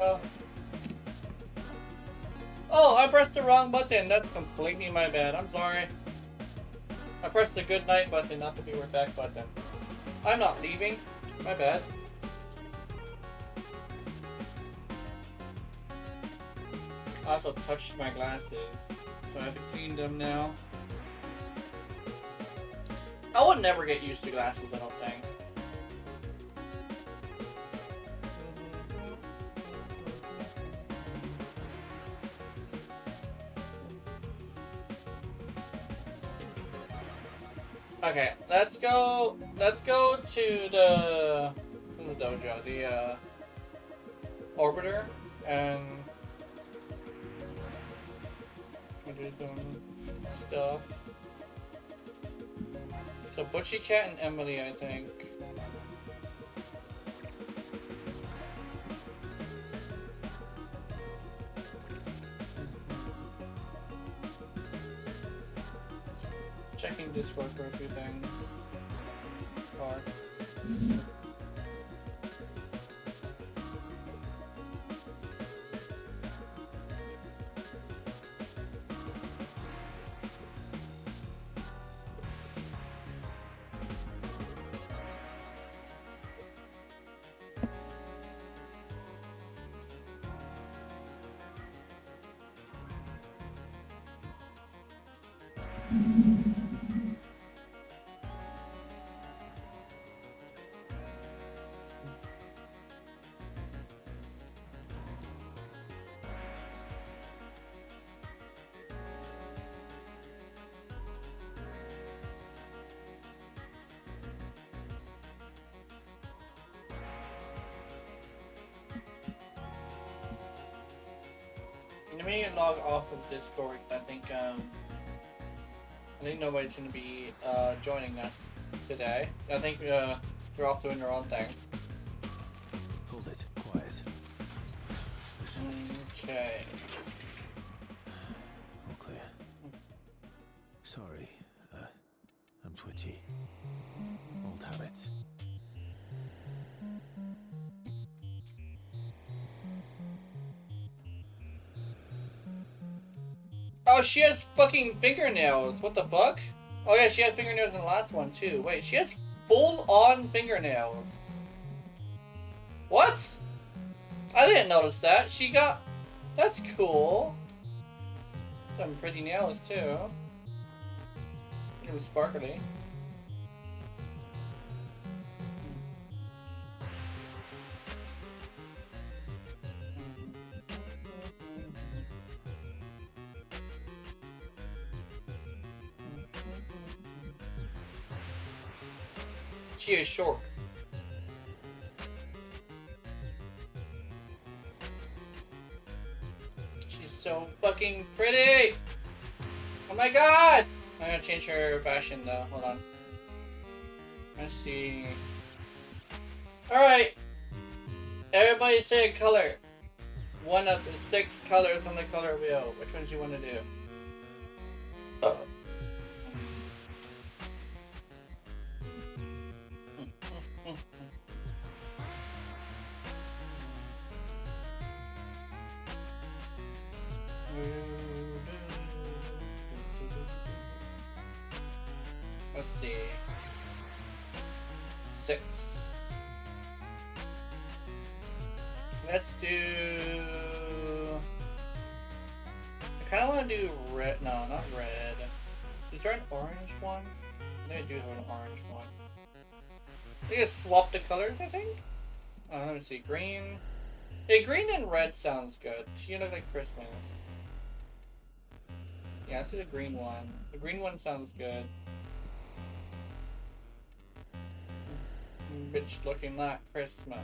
S2: Oh. Oh, I pressed the wrong button. That's completely my bad. I'm sorry. I pressed the good night button, not the be right back button. I'm not leaving. My bad. I also touched my glasses, so I have to clean them now. I would never get used to glasses, I don't think. Okay, let's go to the dojo, the orbiter, and do some stuff. So Butchie Cat and Emily, I think. Checking Discord for a few things. Or let me log off of Discord. I think nobody's gonna be joining us today. I think they're all doing their own thing.
S3: Hold it. Quiet. Listen.
S2: Okay.
S3: All clear. Sorry. I'm twitchy. Old habits.
S2: Oh, she has fucking fingernails. What the fuck? Oh yeah, she had fingernails in the last one too. Wait, she has full-on fingernails. What? I didn't notice that. She got... That's cool. Some pretty nails too. It was sparkly. She is short. She's so fucking pretty! Oh my god! I'm gonna change her fashion though. Hold on. Let's see. Alright! Everybody say a color. One of the 6 colors on the color wheel. Which ones you want to do? Let's see. 6. Let's do... I kind of want to do red. No, not red. Is there an orange one? I think I do have an orange one. I think I swap the colors, I think? Let me see. Green. Hey, green and red sounds good. She look like Christmas. Yeah, let's do the green one. The green one sounds good. Bitch looking like Christmas.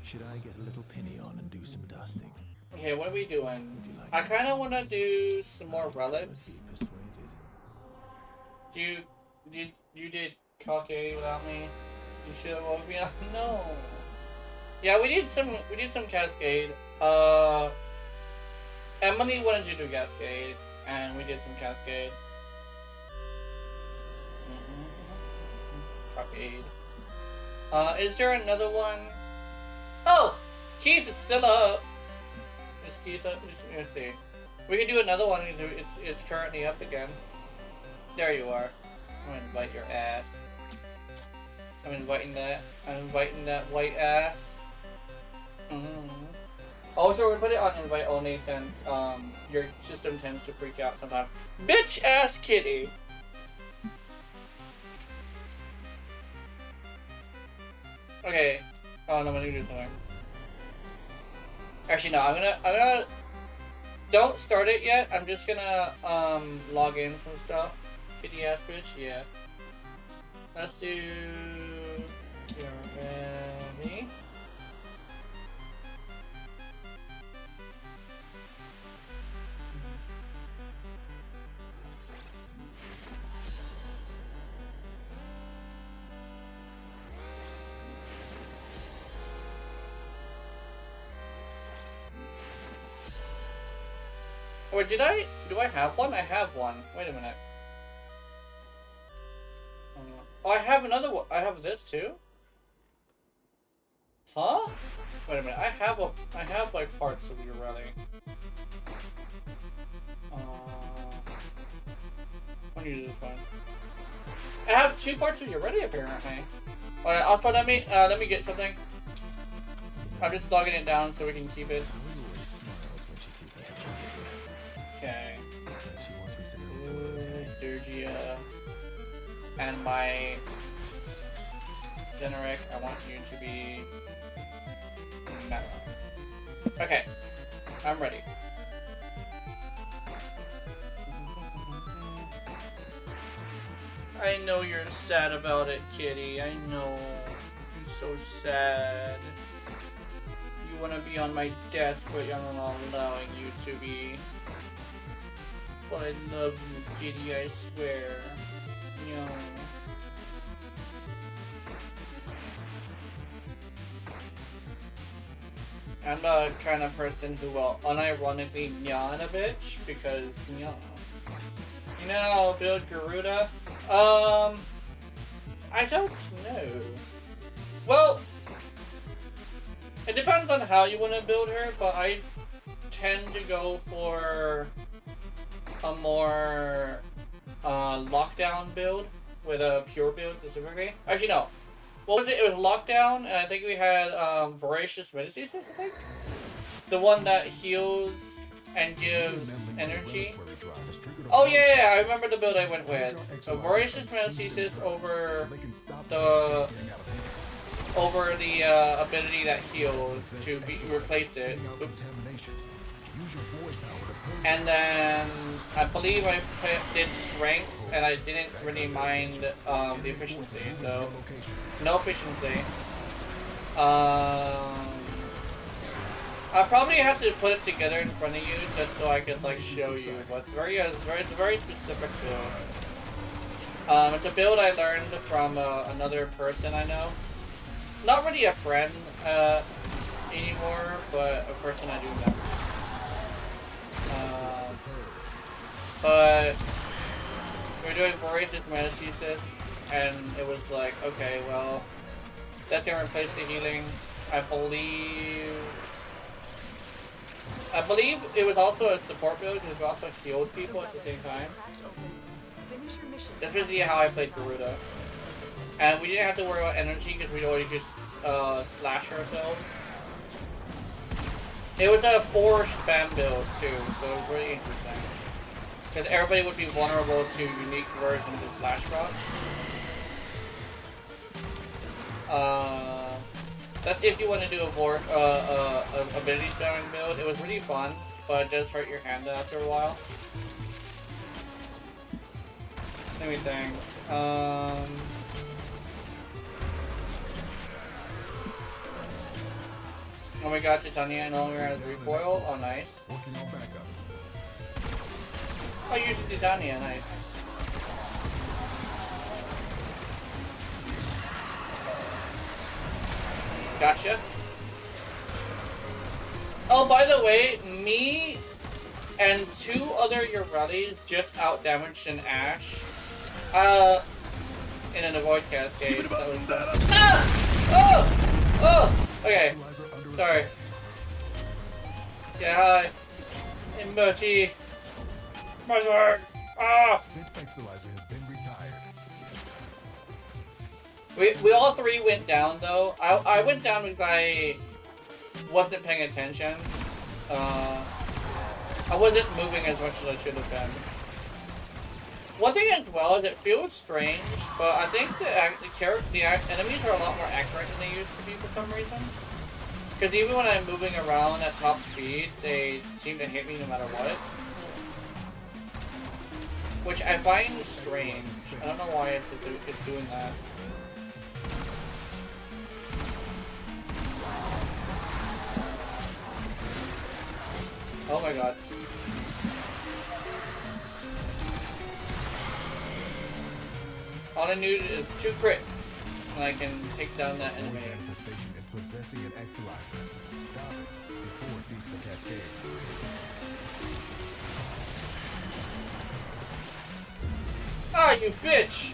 S3: Should I get a little penny on and do some dusting?
S2: Okay, what are we doing? I kind of want to do some more relics. You did cocky without me. You should have woke me up. No. Yeah, we did some Cascade. Emily wanted to do Cascade, and we did some Cascade. Cascade. Is there another one? Oh! Keith is still up. Is Keith up? Let's see. We can do another one. It's currently up again. There you are. I'm gonna invite your ass. I'm inviting that. I'm inviting that white ass. Also, we'll put it on invite only since your system tends to freak out sometimes. Bitch ass kitty. Okay. Oh no, I'm gonna do something. Actually, no. I'm gonna. Don't start it yet. I'm just gonna log in some stuff. Kitty ass bitch. Yeah. Let's do. You're ready. Or do I have one? I have one. Wait a minute. Oh, I have another one. I have this too? Huh? Wait a minute. I have like parts of you really. Let me do this one. I have 2 parts of you ready apparently. Alright, also let me get something. I'm just logging it down so we can keep it. Okay. Durgia. And my generic, I want you to be metal. Okay. I'm ready. I know you're sad about it, kitty. I know. You're so sad. You want to be on my desk, but I'm not allowing you to be. But I love you, kitty, I swear. No. I'm the kind of person who will unironically yawn a bitch because yawn. You know, build Garuda? I don't know. Well, it depends on how you want to build her, but I tend to go for a more lockdown build with a pure build specifically. Actually, no. What was it? It was lockdown, and I think we had voracious Vseeface, I think. The one that heals and gives energy. Oh yeah, I remember the build I went with. So voracious Vseeface over the ability that heals to replace it. Oops. And then I believe I did strength, and I didn't really mind the efficiency, so no efficiency. I probably have to put it together in front of you just so I could like show you. But it's a very specific build. It's a build I learned from another person I know. Not really a friend anymore, but a person I do know. But we were doing voracious Vseeface, and it was like, okay, well, that can replace the healing. I believe it was also a support build because we also healed people at the same time. That's basically how I played Garuda. And we didn't have to worry about energy because we'd already just slash ourselves. It was a 4 spam build too, so it was really interesting. Because everybody would be vulnerable to unique versions of Slash Rock. That's if you want to do a ability spamming build. It was really fun, but it does hurt your hand after a while. Let me think. Oh my god, Titania no longer has recoil. Oh, nice. Oh, you use Titania, nice. Gotcha. Oh, by the way, me and 2 other Uralis just outdamaged an Ash. In an avoid cascade. That was Oh! Okay. Sorry. Yeah, hi. Hey, Mochi. Mother. Ah!
S13: Exilizer has been retired.
S2: We all 3 went down though. I went down because I wasn't paying attention. I wasn't moving as much as I should have been. One thing as well is it feels strange, but I think the enemies are a lot more accurate than they used to be for some reason. Because even when I'm moving around at top speed, they seem to hit me no matter what. Which I find strange. I don't know why it's doing that. Oh my god. All I need is 2 crits, and I can take down that enemy.
S13: The manifestation is possessing an Exilizer. Stop it before it feeds the cascade.
S2: Ah, you bitch!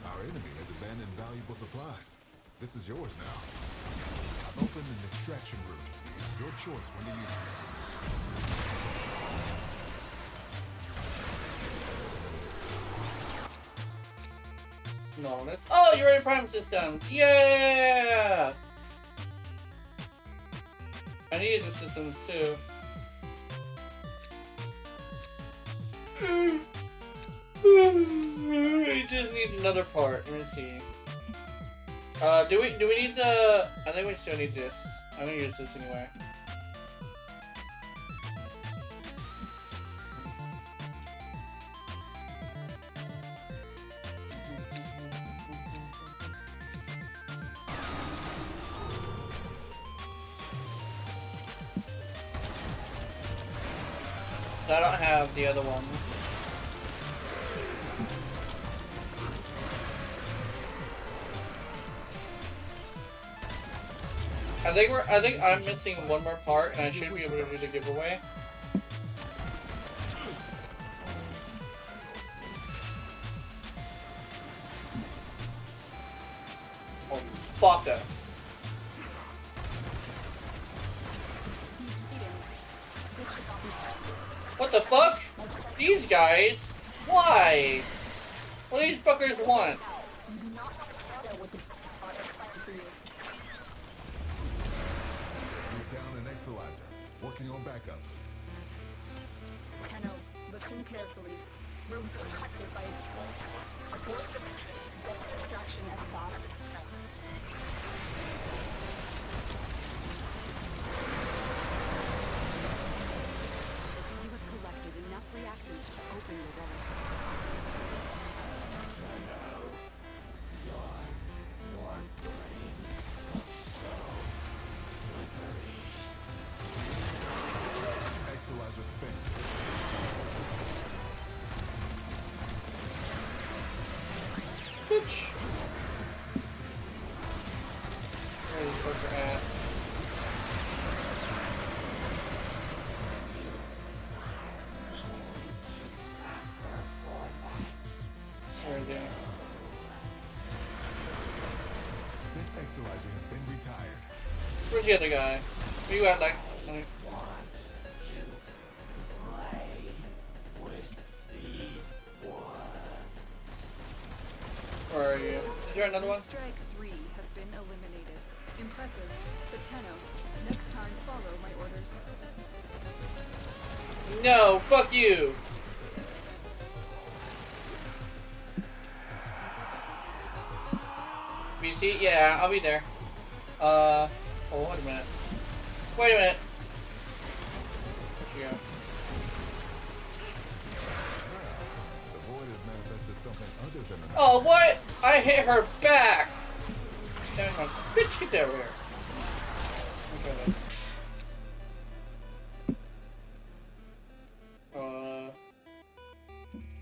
S13: Our enemy has abandoned valuable supplies. This is yours now. I've opened an extraction route. Your choice when to use it.
S2: No, that's... Oh, you're in Prime Systems! Yeah! I needed the systems too. I just need another part. Let me see. Do we need the... I think we still need this. I'm gonna use this anyway. I don't have the other one. I think I'm missing one more part, and I should be able to do the giveaway. Oh, fuck it. What the fuck? These guys? Why? What do these fuckers want?
S13: You're down an Exilizer. Working on backups.
S12: Listen carefully. Room protected by extraction at the bottom.
S5: You have collected enough reactant to open your relic.
S13: Exilizer spent.
S2: Bitch. Where's the fucker at? Where is he?
S13: Spent Exilizer has been retired.
S2: Where's the other guy? Where you at, like? Where are you? Is there another one?
S5: Strike 3 have been eliminated. Impressive. But Tenno, next time follow my orders.
S2: No, fuck you! BC? Yeah, I'll be there. Oh, wait a minute. Wait a minute. Where'd she go?
S13: The void has manifested something other than an...
S2: Oh, what? I hit her back! Damn it, bitch, get over here. Okay, this.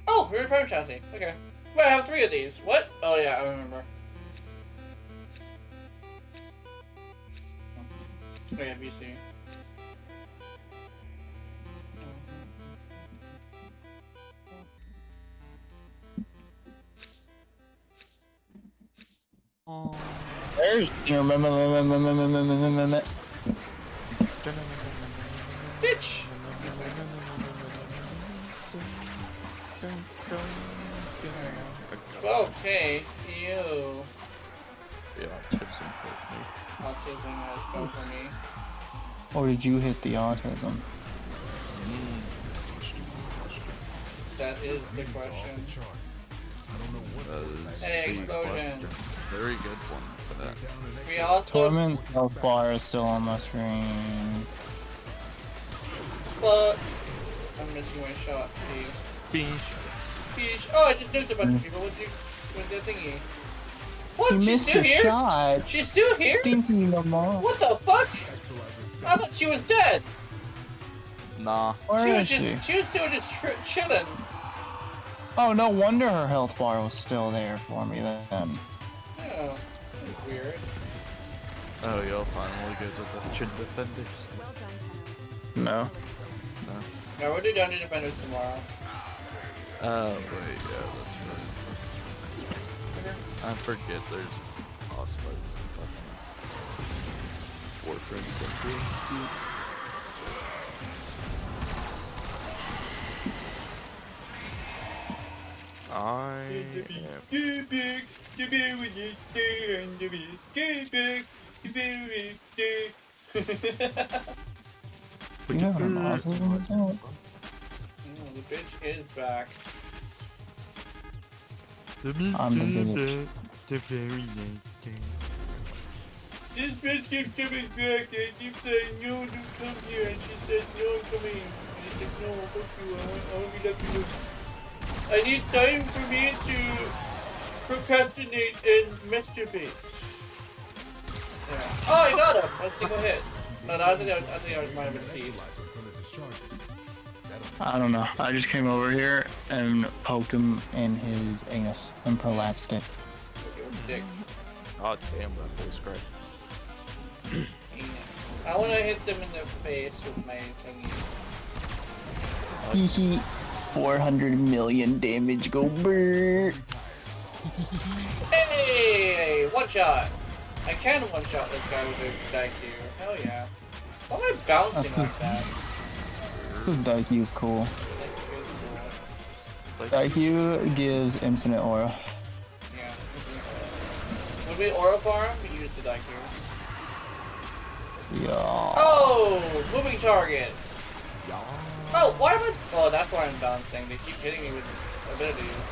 S2: Oh, we're in Prime Chassis. Okay. Wait, I have 3 of these. What? Oh, yeah, I remember. Oh yeah, BC.
S8: There's
S2: bitch. Okay, you.
S1: Yeah, autism hurt me.
S2: Autism has come for me.
S8: Or did you hit the autism?
S2: That is the question.
S1: That is
S2: Hey,
S1: the
S2: explosion.
S1: question. Very good one for that.
S2: We also.
S8: Torment's health bar is still on my screen.
S2: But I'm missing my shot, Steve. Fish. Oh, I just nuked a bunch of people. What's that thingy? What?
S8: You
S2: She's
S8: missed
S2: still
S8: your
S2: here?
S8: shot.
S2: She's still here?
S8: Stinky no more.
S2: What the fuck? I thought she was dead.
S1: Nah.
S8: Where is she?
S2: She was still just chilling.
S8: Oh, no wonder her health bar was still there for me then.
S2: Oh, that's weird.
S1: Oh, y'all finally get the Dungeon Defenders?
S8: No.
S1: No.
S2: No, we'll do Dungeon Defenders tomorrow.
S1: Oh, wait, yeah, that's right. I forget there's boss fights in fucking Warframe stuff. I
S8: You have an autism attack?
S2: The bitch is back.
S8: I'm the bitch.
S1: The very night.
S2: This bitch keeps coming back and keeps saying no, don't come here, and she says no, I'm coming. And I said no, fuck you, I want to be left alone. I need time for me to procrastinate and masturbate. Yeah. Oh, I got him! One single hit. No, I think I was mine with teeth.
S8: I don't know. I just came over here and poked him in his anus and prolapsed it.
S2: Dick.
S1: God damn, that feels great.
S2: I want to hit them in the face with my thingy.
S8: Hee 400 million damage, go brrr.
S2: Hey! One shot! I can one shot this guy with a Daiku. Hell yeah. Why am I bouncing like that?
S8: Because Daiku is cool. Daiku gives infinite aura.
S2: Yeah. When we aura farm, we use the Daiku.
S8: Yeah.
S2: Oh! Moving target! Oh, why am I... Oh, that's why I'm bouncing. They keep hitting me with abilities.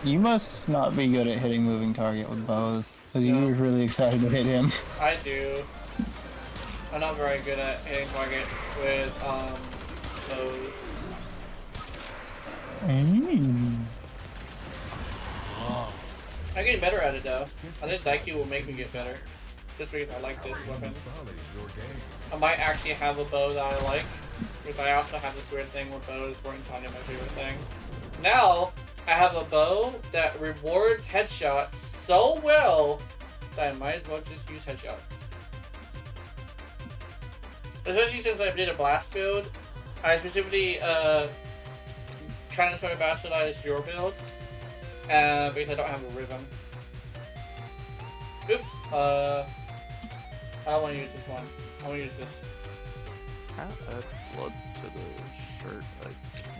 S8: You must not be good at hitting moving target with bows, because you were really excited to hit him.
S2: I do. I'm not very good at hitting targets with bows. I'm getting better at it though. I think Daiku will make me get better. Just because I like this weapon. I might actually have a bow that I like. Because I also have this weird thing where bows weren't my favorite thing. Now, I have a bow that rewards headshots so well that I might as well just use headshots. Especially since I did a blast build. I specifically kind of sort of bastardized your build. Because I don't have a rhythm. Oops. I don't want to use this one. I want to use this.
S1: Add blood to the shirt, I can.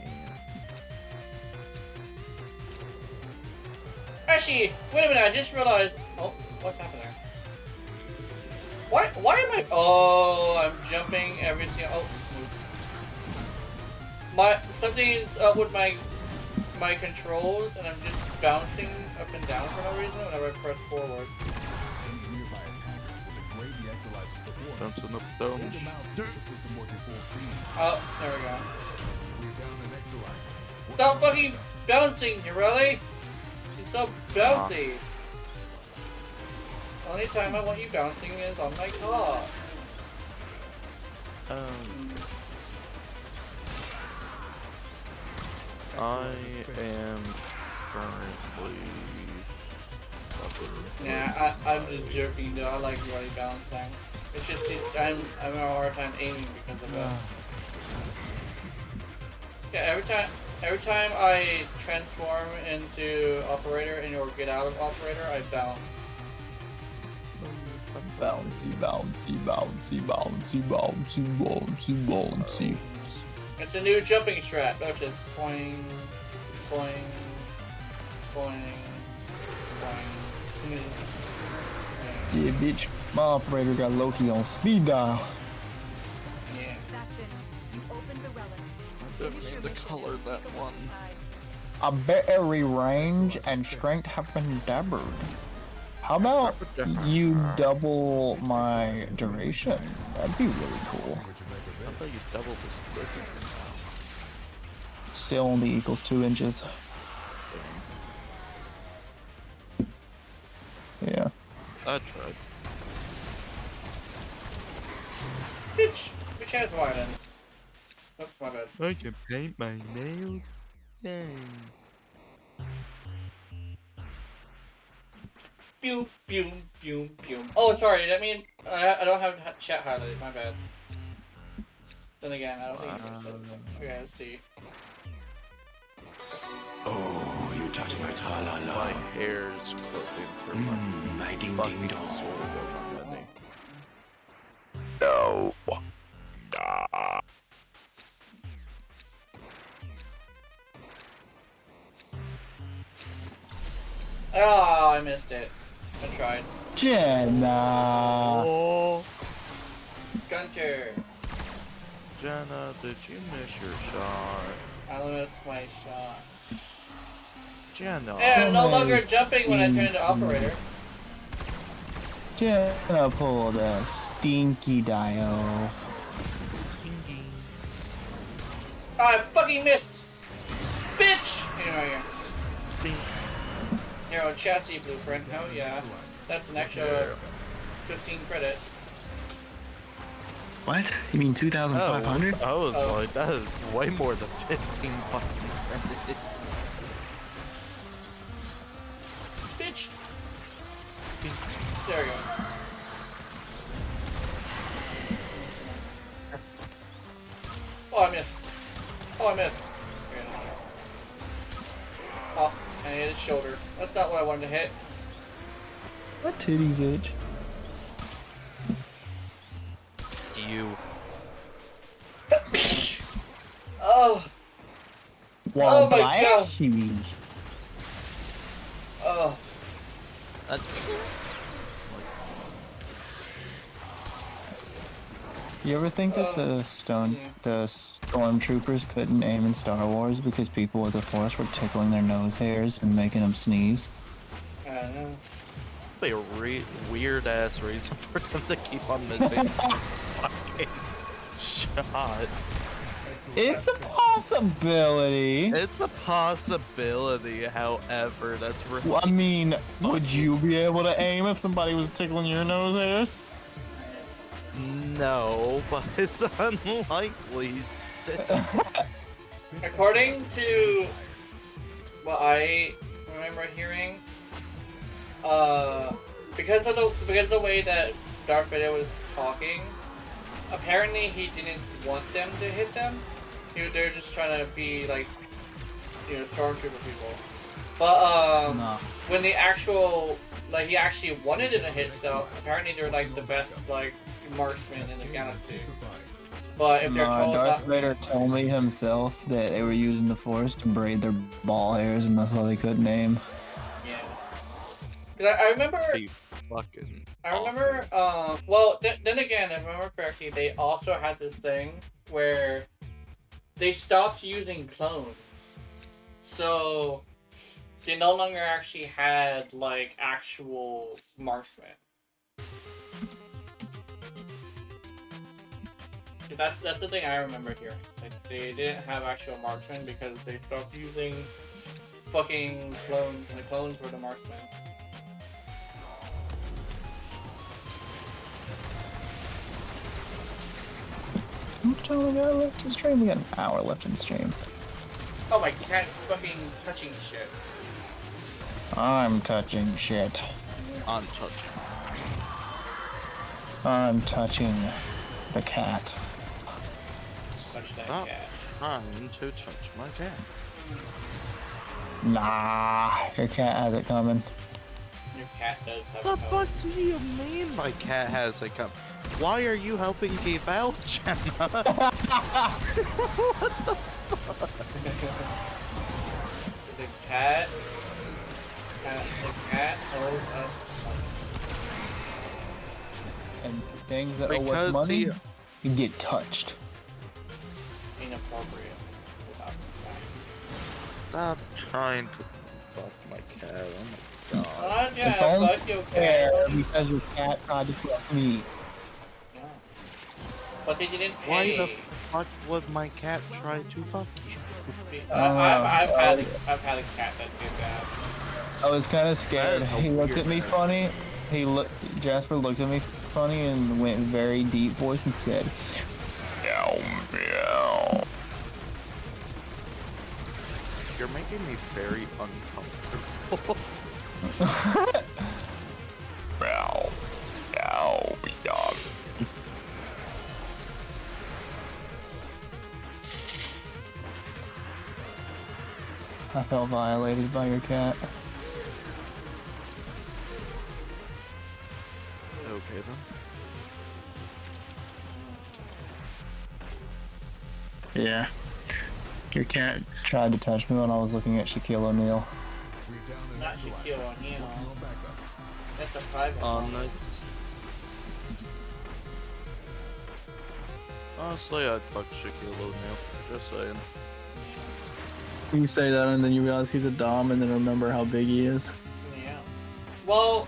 S2: Actually, wait a minute, I just realized... Oh, what's happening? Why am I... Oh, I'm jumping every single... Oh, move. Something's up with my controls, and I'm just bouncing up and down for no reason whenever I press forward.
S1: Bouncing up down.
S2: Oh, there we go. Stop fucking bouncing, you really? She's so bouncy. The only time I want you bouncing is on my car.
S1: I am currently...
S2: Yeah, I'm just joking though. I like really balancing. It's just I'm having a hard time aiming because of that. Yeah, every time I transform into operator and or get out of operator, I bounce.
S8: Bouncy, bouncy, bouncy, bouncy, bouncy, bouncy, bouncy.
S2: It's a new jumping strat, which is boing, boing, boing, boing.
S8: Yeah, bitch. My operator got Loki on speed dial.
S2: Yeah.
S5: That's it. You opened the relic.
S1: Didn't mean to color that one.
S8: A battery range and strength have been dabbered. How about you double my duration? That'd be really cool.
S1: How about you double this distance?
S8: Still only equals 2 inches. Yeah.
S1: I tried.
S2: Bitch has violence. Oops, my bad.
S1: I can paint my nails. Yay.
S2: Pew, pew, pew, pew. Oh, sorry. I mean, I don't have chat highlighted. My bad. Then again, I don't think you said that. Okay, let's see.
S10: Oh, you touch my tra-la-la.
S1: My hair is closing for my
S10: ding
S1: fucking
S10: ding dong.
S1: sword of my gunny.
S8: No.
S1: Nah.
S2: Oh, I missed it. I tried.
S8: Jenna.
S1: Oh.
S2: Gunter.
S1: Jenna, did you miss your shot?
S2: I missed my shot.
S1: Jenna.
S2: And I'm no longer jumping when I turn into operator.
S8: Jenna pulled a stinky dial.
S2: Oh, I fucking missed! Bitch! Anyway, here. Hero chassis blueprint. Hell yeah. That's an extra 15 credits.
S8: What? You mean 2,500?
S1: I was like, that is way more than 15 fucking credits.
S2: Bitch! There we go. Oh, I missed. Oh, I missed. Oh, I hit his shoulder. That's not what I wanted to hit.
S8: What titties itch?
S1: You.
S2: Oh.
S8: Well,
S2: oh my god. Oh.
S1: That's...
S8: You ever think that the stormtroopers couldn't aim in Star Wars because people with the Force were tickling their nose hairs and making them sneeze?
S2: I don't know.
S1: Be a weird ass reason for them to keep on missing fucking shot.
S8: It's a possibility.
S1: It's a possibility, however, that's really...
S8: Well, I mean, would you be able to aim if somebody was tickling your nose hairs?
S1: No, but it's unlikely.
S2: According to what I remember hearing, because of the way that Darth Vader was talking, apparently he didn't want them to hit them. They're just trying to be like, stormtrooper people. But when the actual, he actually wanted them to hit stuff, apparently they're like the best marksmen in the galaxy. But if they're told
S8: Darth Vader told me himself that they were using the Force to braid their ball hairs, and that's why they couldn't aim.
S2: Yeah. Cause I remember. Well, then again, if I remember correctly, they also had this thing where they stopped using clones, so they no longer actually had actual marksmen. That's the thing I remember hearing. They didn't have actual marksmen because they stopped using fucking clones, and the clones were the marksmen.
S8: How much time we got left in stream? We got an hour left in stream.
S2: Oh, my cat's fucking touching shit.
S8: I'm touching shit.
S1: I'm touching.
S8: I'm touching the cat.
S2: Touch that
S1: Stop
S2: cat.
S1: trying to touch my cat.
S8: Nah, your cat has it coming.
S2: Your cat does have
S1: The
S2: a
S1: fuck do you mean my cat has a cup? Why are you helping keep out, Jenna? What the fuck?
S2: The cat owes us
S8: And things that owe
S1: Because
S8: us money,
S1: he-
S8: you get touched.
S2: inappropriate. Without
S1: Stop trying to fuck my cat. Oh my god.
S2: oh, yeah,
S8: It's only
S2: fuck your
S8: fair
S2: cat.
S8: because your cat tried to fuck me.
S2: Yeah. But they didn't
S1: Why
S2: pay.
S1: the fuck would my cat try to fuck you?
S2: I've had a cat that did that.
S8: I was kind of scared.
S1: That is a
S8: He looked
S1: weird
S8: at me
S1: cat.
S8: funny. Jasper looked at me funny and went very deep voice and said, "Meow meow."
S1: You're making me very uncomfortable.
S8: Meow meow meow. I felt violated by your cat.
S1: Okay then.
S8: Yeah. Your cat tried to touch me when I was looking at Shaquille O'Neal.
S2: Not Shaquille O'Neal. That's a private one.
S1: Honestly, I'd fuck Shaquille O'Neal. Just saying.
S8: You say that and then you realize he's a dom and then remember how big he is.
S2: Yeah. Well,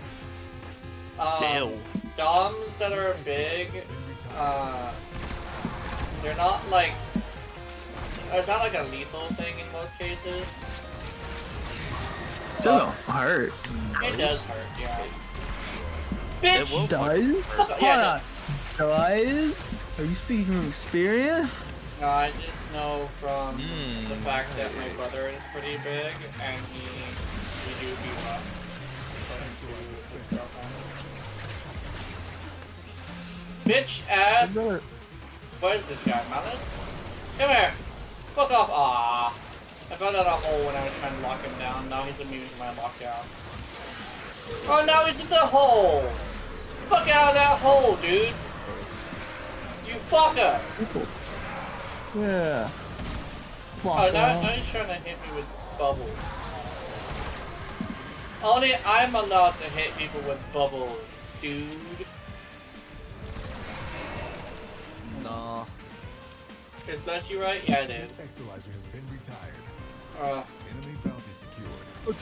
S1: Dale.
S2: doms that are big, they're not like, it's not like a lethal thing in most cases.
S8: Still hurt.
S2: It does hurt, yeah.
S1: It
S2: Bitch!
S1: will
S8: Does?
S2: Fuck,
S8: Hold
S2: yeah,
S8: on. Does? Are you speaking from experience?
S2: no, I just know from the fact that my brother is pretty big, and he do beat up. Bitch ass! What is this guy, Malice? Come here! Fuck off! Ah! I found out a hole when I was trying to lock him down. Now he's immune to my lockdown. Oh, now he's in the hole! Fuck out of that hole, dude! You fucker!
S8: Yeah.
S2: Oh, now he's trying to hit me with bubbles. Only I'm allowed to hit people with bubbles, dude.
S1: Nah.
S2: Is Bessie right? Yeah, it is.
S13: Exolizer has been retired. Enemy bounty secured.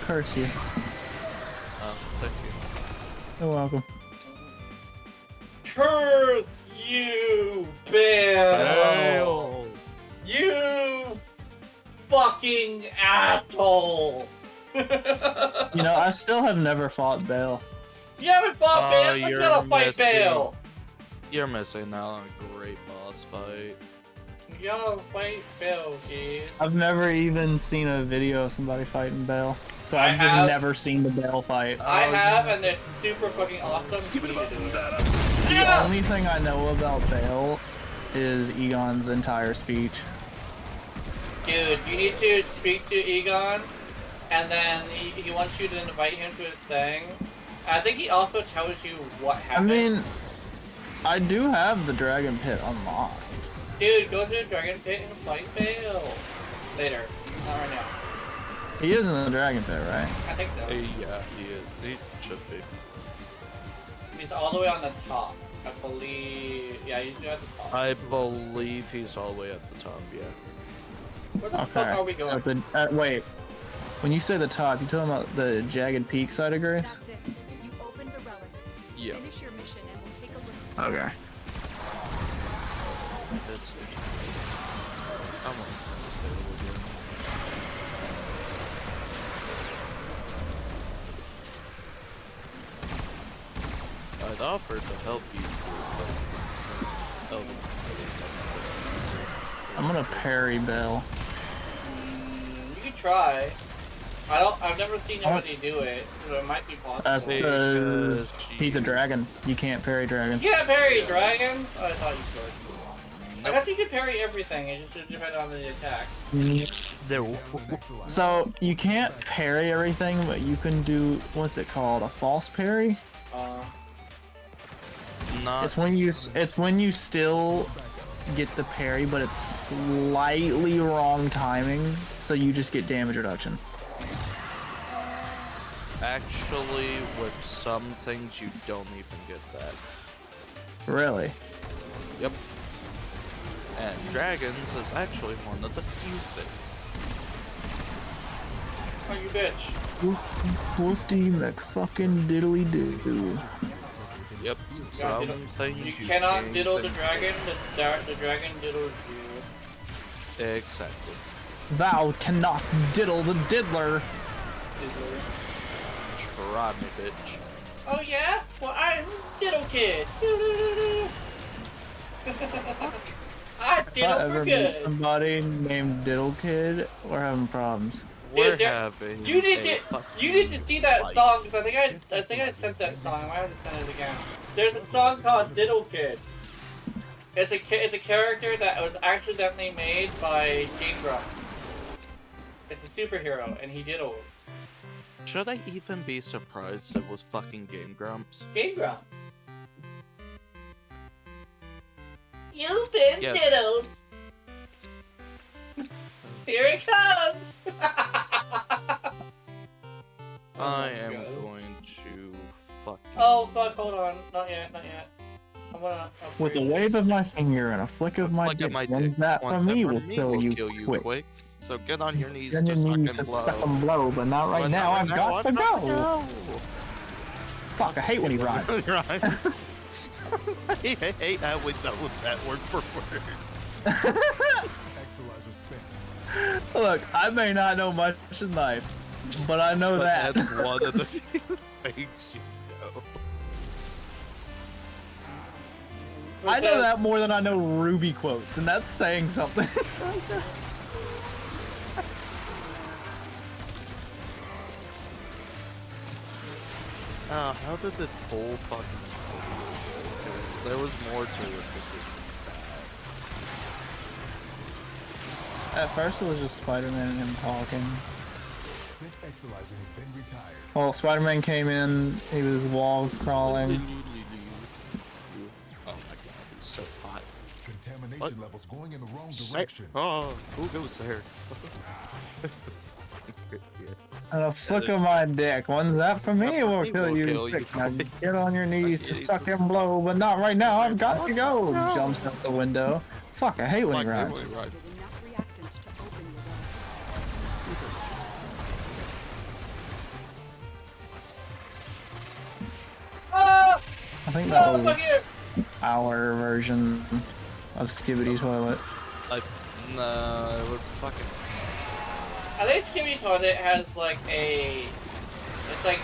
S8: Curse you.
S1: Thank you.
S8: You're welcome.
S2: Curse you, Bill! You fucking asshole!
S8: You know, I still have never fought Bale.
S2: You haven't fought Bale? I'm
S1: you're
S2: gonna fight Bale!
S1: You're missing out on a great boss fight.
S2: You gotta fight Bale, kid.
S8: I've never even seen a video of somebody fighting Bale. So
S2: I
S8: I've just
S2: have.
S8: never seen the Bale fight.
S2: I have, and it's super fucking awesome.
S8: The only thing I know about Bale is Egon's entire speech.
S2: Dude, you need to speak to Egon, and then he wants you to invite him to his thing. I think he also tells you what
S8: I
S2: happened.
S8: mean, I do have the Dragon Pit unlocked.
S2: Dude, go to the Dragon Pit and fight Bale. Later. Not right now.
S8: He is in the Dragon Pit, right?
S2: I think so.
S1: Yeah, he is. He should be.
S2: He's all the way on the top. I believe... Yeah, he's at the top.
S1: I believe he's all the way at the top, yeah.
S2: Where the fuck are we going?
S8: So wait. When you say the top, you talking about the Jagged Peak side of Grace?
S5: That's it. You opened the relic.
S1: Yeah.
S5: Finish your mission and we'll take a look.
S8: Okay.
S1: I'd offer to help you.
S8: I'm gonna parry Bale.
S2: You can try. I've never seen nobody do it, so it might be possible.
S8: That's because he's a dragon. You can't parry dragons.
S2: You can't parry dragons? Oh, I thought you could. I thought you could parry everything, it just depends on the attack.
S8: So you can't parry everything, but you can do, what's it called, a false parry? It's when you still get the parry, but it's slightly wrong timing, so you just get damage reduction.
S1: Actually, with some things you don't even get that.
S8: Really?
S1: Yep. And dragons is actually one of the few things.
S2: Oh, you bitch.
S8: Whoopty McFucking diddly doo.
S1: Yep.
S2: You cannot diddle the dragon, the dragon diddles you.
S1: Exactly.
S8: Thou cannot diddle the diddler.
S1: Try me, bitch.
S2: Oh yeah? Well, I'm Diddle Kid. I diddle for
S8: Ever meet
S2: good.
S8: somebody named Diddle Kid, we're having problems.
S1: We're
S2: Dude,
S1: having
S2: you need to see that song. Cause I think I sent that song. I might have to send it again. There's a song called Diddle Kid. It's a character that was accidentally made by Game Grumps. It's a superhero, and he diddles.
S1: Should I even be surprised it was fucking Game Grumps?
S2: Game Grumps. You've been
S1: Yes.
S2: diddled. Here it comes.
S1: I am going to fucking...
S2: Oh fuck! Hold on. Not yet. Not yet. I'm gonna.
S8: With a wave of my finger and a flick of my dick, one zap from me will kill you quick.
S1: So get on your knees
S8: Get on your
S1: to
S8: knees to suck and blow, but not right now. I've got to go. Fuck! I hate when he rhymes.
S1: I hate how we know that word for word.
S8: Look, I may not know much in life, but I know that.
S1: That's one of the few things you know.
S8: I know that more than I know Ruby quotes, and that's saying something.
S1: How did the full fucking... Because there was more to it than just that.
S8: At first it was just Spider-Man and him talking. Well, Spider-Man came in, he was wall crawling.
S1: Oh my god, it's so hot.
S13: Contamination levels going in the wrong direction.
S1: Oh, who goes there?
S8: And a flick of my dick. One zap from me will kill you quick. Now get on your knees to suck and blow, but not right now. I've got to go. Jumps out the window. Fuck, I hate when he rhymes. I think that was our version of Skibidi Toilet.
S1: No, it was fucking...
S2: I think Skibidi Toilet has like it's like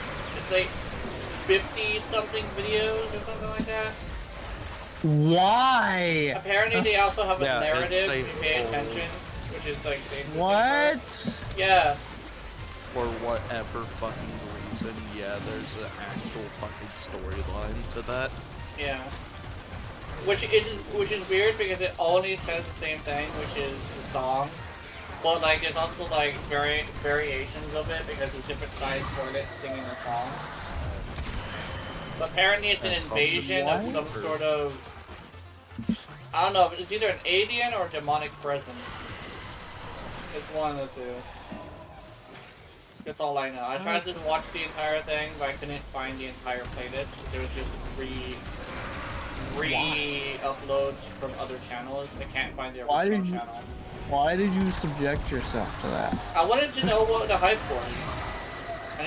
S2: 50 something videos or something like that.
S8: Why?
S2: Apparently they also have a
S1: Yeah,
S2: narrative
S1: they
S2: if you pay attention, which is like the interesting
S8: What?
S2: part. Yeah.
S1: For whatever fucking reason, yeah, there's an actual fucking storyline to that.
S2: Yeah. Which is weird because it only says the same thing, which is the song. But like there's also like variations of it because there's different sized toilets singing the song. But apparently it's an invasion of some sort of, I don't know, it's either an alien or demonic presence. It's one of the two. That's all I know. I tried to watch the entire thing, but I couldn't find the entire playlist. There was just re-uploads from other channels. I can't find the original channel.
S8: Why did you subject yourself to that?
S2: I wanted to know what the hype was. I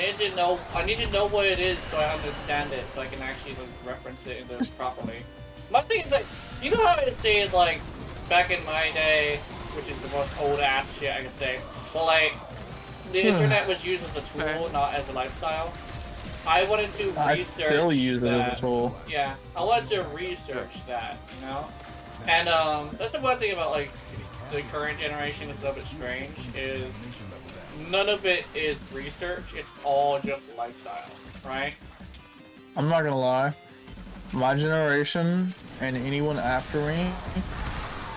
S2: need to know what it is so I understand it, so I can actually like, reference it properly. My thing is like, you know how I'd say like back in my day, which is the most old ass shit I could say, but like the internet was used as a tool, not as a lifestyle. I wanted to research.
S8: I still use it as a tool.
S2: Yeah, I wanted to research that, you know. And that's the one thing about like the current generation is a little bit strange is none of it is research. It's all just lifestyle, right?
S8: I'm not gonna lie. My generation and anyone after me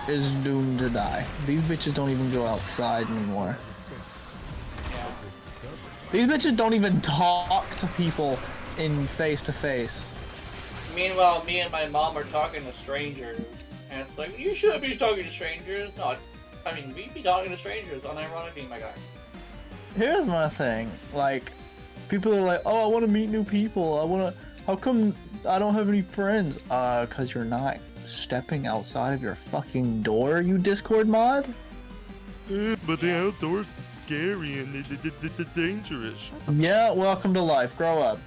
S8: is doomed to die. These bitches don't even go outside anymore. These bitches don't even talk to people in face to face.
S2: Meanwhile, me and my mom are talking to strangers, and it's like, you shouldn't be talking to strangers. No, I mean, we be talking to strangers, unironically, my guy.
S8: Here's my thing. Like, people are like, oh, I want to meet new people. How come I don't have any friends? Cause you're not stepping outside of your fucking door, you Discord mod?
S1: But the outdoors is scary and dangerous.
S8: Yeah, welcome to life. Grow up.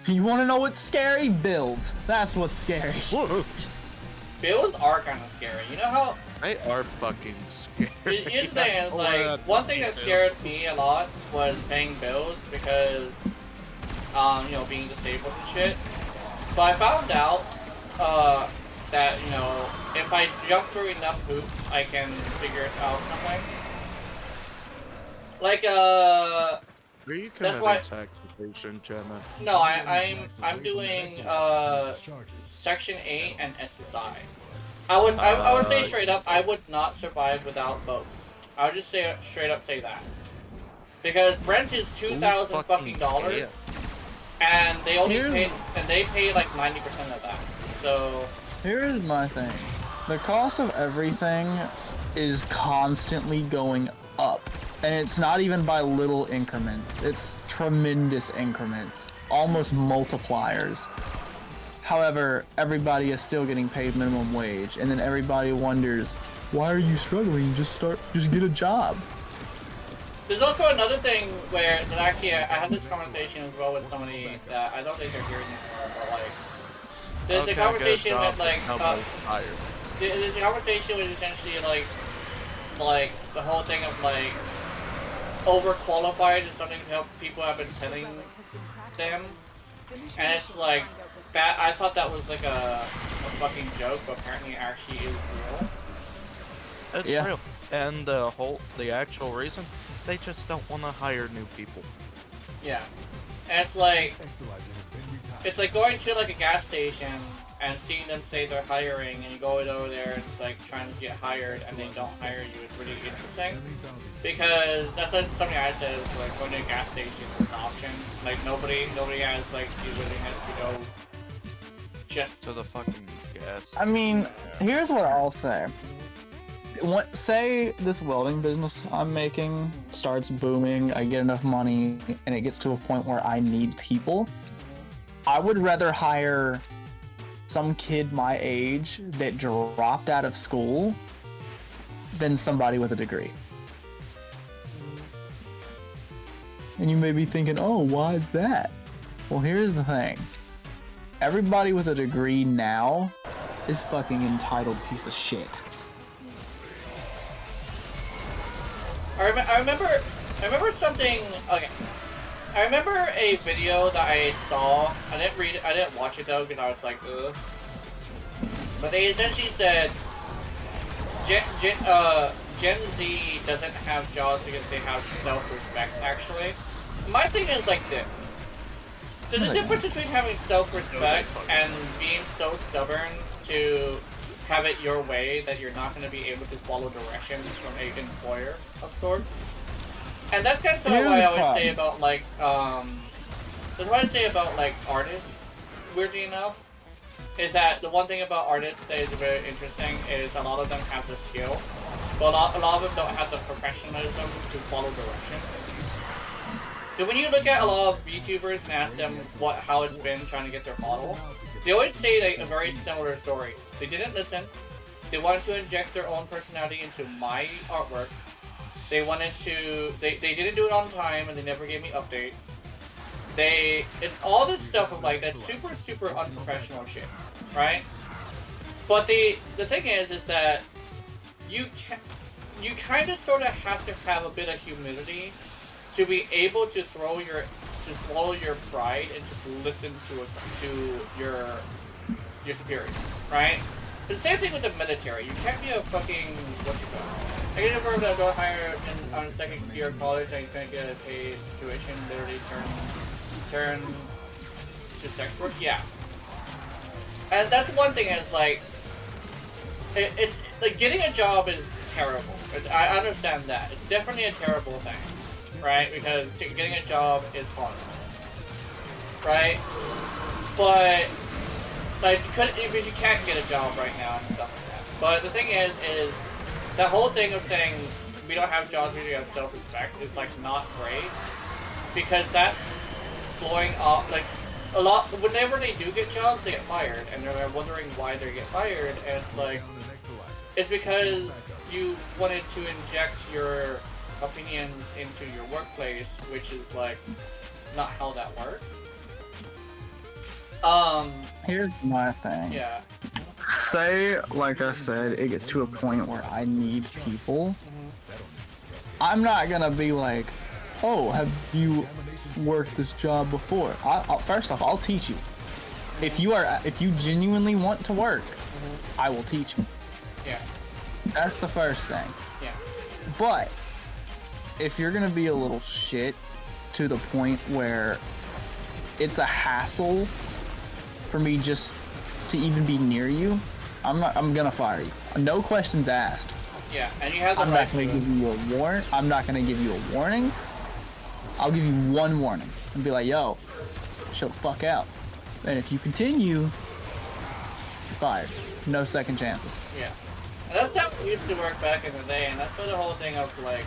S8: You want to know what's scary? Bills. That's what's scary.
S2: Bills are kind of scary. You know how?
S1: They are fucking scary.
S2: Here's the thing, is like, one thing that scared me a lot was paying bills because, you know, being disabled and shit. But I found out, that, you know, if I jump through enough hoops, I can figure out something. Like,
S1: Are you
S2: that's
S1: committing
S2: why.
S1: tax evasion, Jenna?
S2: No, I'm doing Section 8 and SSI. I would say straight up, I would not survive without both. I would just say straight up say that, because rent is $2,000 fucking dollars, and they only pay like 90% of that. So
S8: here's my thing. The cost of everything is constantly going up. And it's not even by little increments. It's tremendous increments. Almost multipliers. However, everybody is still getting paid minimum wage. And then everybody wonders, why are you struggling? Just get a job.
S2: there's also another thing where, that actually I had this conversation as well with somebody that I don't think they're hearing anymore, but like, the conversation with like, the conversation was essentially like the whole thing of like, overqualified is something that people have been telling them, and it's like that. I thought that was like a fucking joke, but apparently it actually is real.
S1: It's real, and the actual reason, they just don't want to hire new people.
S2: Yeah, and it's like going to like a gas station and seeing them say they're hiring, and you go over there and it's like trying to get hired and they don't hire you. It's really interesting, because that's something I said is like going to a gas station is an option. Like nobody has like the willingness to go just
S1: to the fucking gas.
S8: I mean, here's what I'll say. Say this welding business I'm making starts booming, I get enough money, and it gets to a point where I need people. I would rather hire some kid my age that dropped out of school than somebody with a degree. And you may be thinking, oh, why is that? Well, here's the thing. Everybody with a degree now is fucking entitled piece of shit.
S2: I remember something. Okay, I remember a video that I saw. I didn't read it. I didn't watch it though because I was like, ugh. But they essentially said, Gen Z doesn't have jobs because they have self-respect. Actually, my thing is like this. There's a difference between having self-respect and being so stubborn to have it your way that you're not going to be able to follow directions from an employer of sorts. And that's kind of what I always say about like, that's what I say about like artists, weirdly enough, is that the one thing about artists that is very interesting is a lot of them have the skill, but a lot of them don't have the professionalism to follow directions. So when you look at a lot of YouTubers and ask them how it's been trying to get their model, they always say like very similar stories. They didn't listen. They wanted to inject their own personality into my artwork. They wanted to. They didn't do it on time, and they never gave me updates. It's all this stuff of like that super unprofessional shit, right? But the thing is that you kind of sort of have to have a bit of humility to be able to swallow your pride and just listen to your superior, right? The same thing with the military. You can't be a fucking I get a firm that go higher on second year of college and you couldn't get a paid tuition, literally turn to sex work. Yeah. And that's one thing is like, it's like getting a job is terrible. I understand that. It's definitely a terrible thing, right? Because getting a job is hard, right? But like, because you can't get a job right now and stuff like that. But the thing is that whole thing of saying we don't have jobs, we have self-respect is like not great, because that's blowing up like. A lot, whenever they do get jobs, they get fired, and they're wondering why they get fired, and it's like, it's because you wanted to inject your opinions into your workplace, which is like, not how that works.
S8: Here's my thing.
S2: Yeah.
S8: Say, like I said, it gets to a point where I need people. I'm not gonna be like, oh, have you worked this job before? First off, I'll teach you. If you genuinely want to work, I will teach you.
S2: Yeah.
S8: That's the first thing.
S2: Yeah.
S8: But if you're gonna be a little shit to the point where it's a hassle for me just to even be near you, I'm gonna fire you. No questions asked.
S2: Yeah, and you have the
S8: I'm
S2: right
S8: not gonna
S2: to
S8: give you a warrant. I'm not gonna give you a warning. I'll give you one warning and be like, yo, chill the fuck out. And if you continue, you're fired. No second chances.
S2: Yeah. And that's how it used to work back in the day, and that's the whole thing of like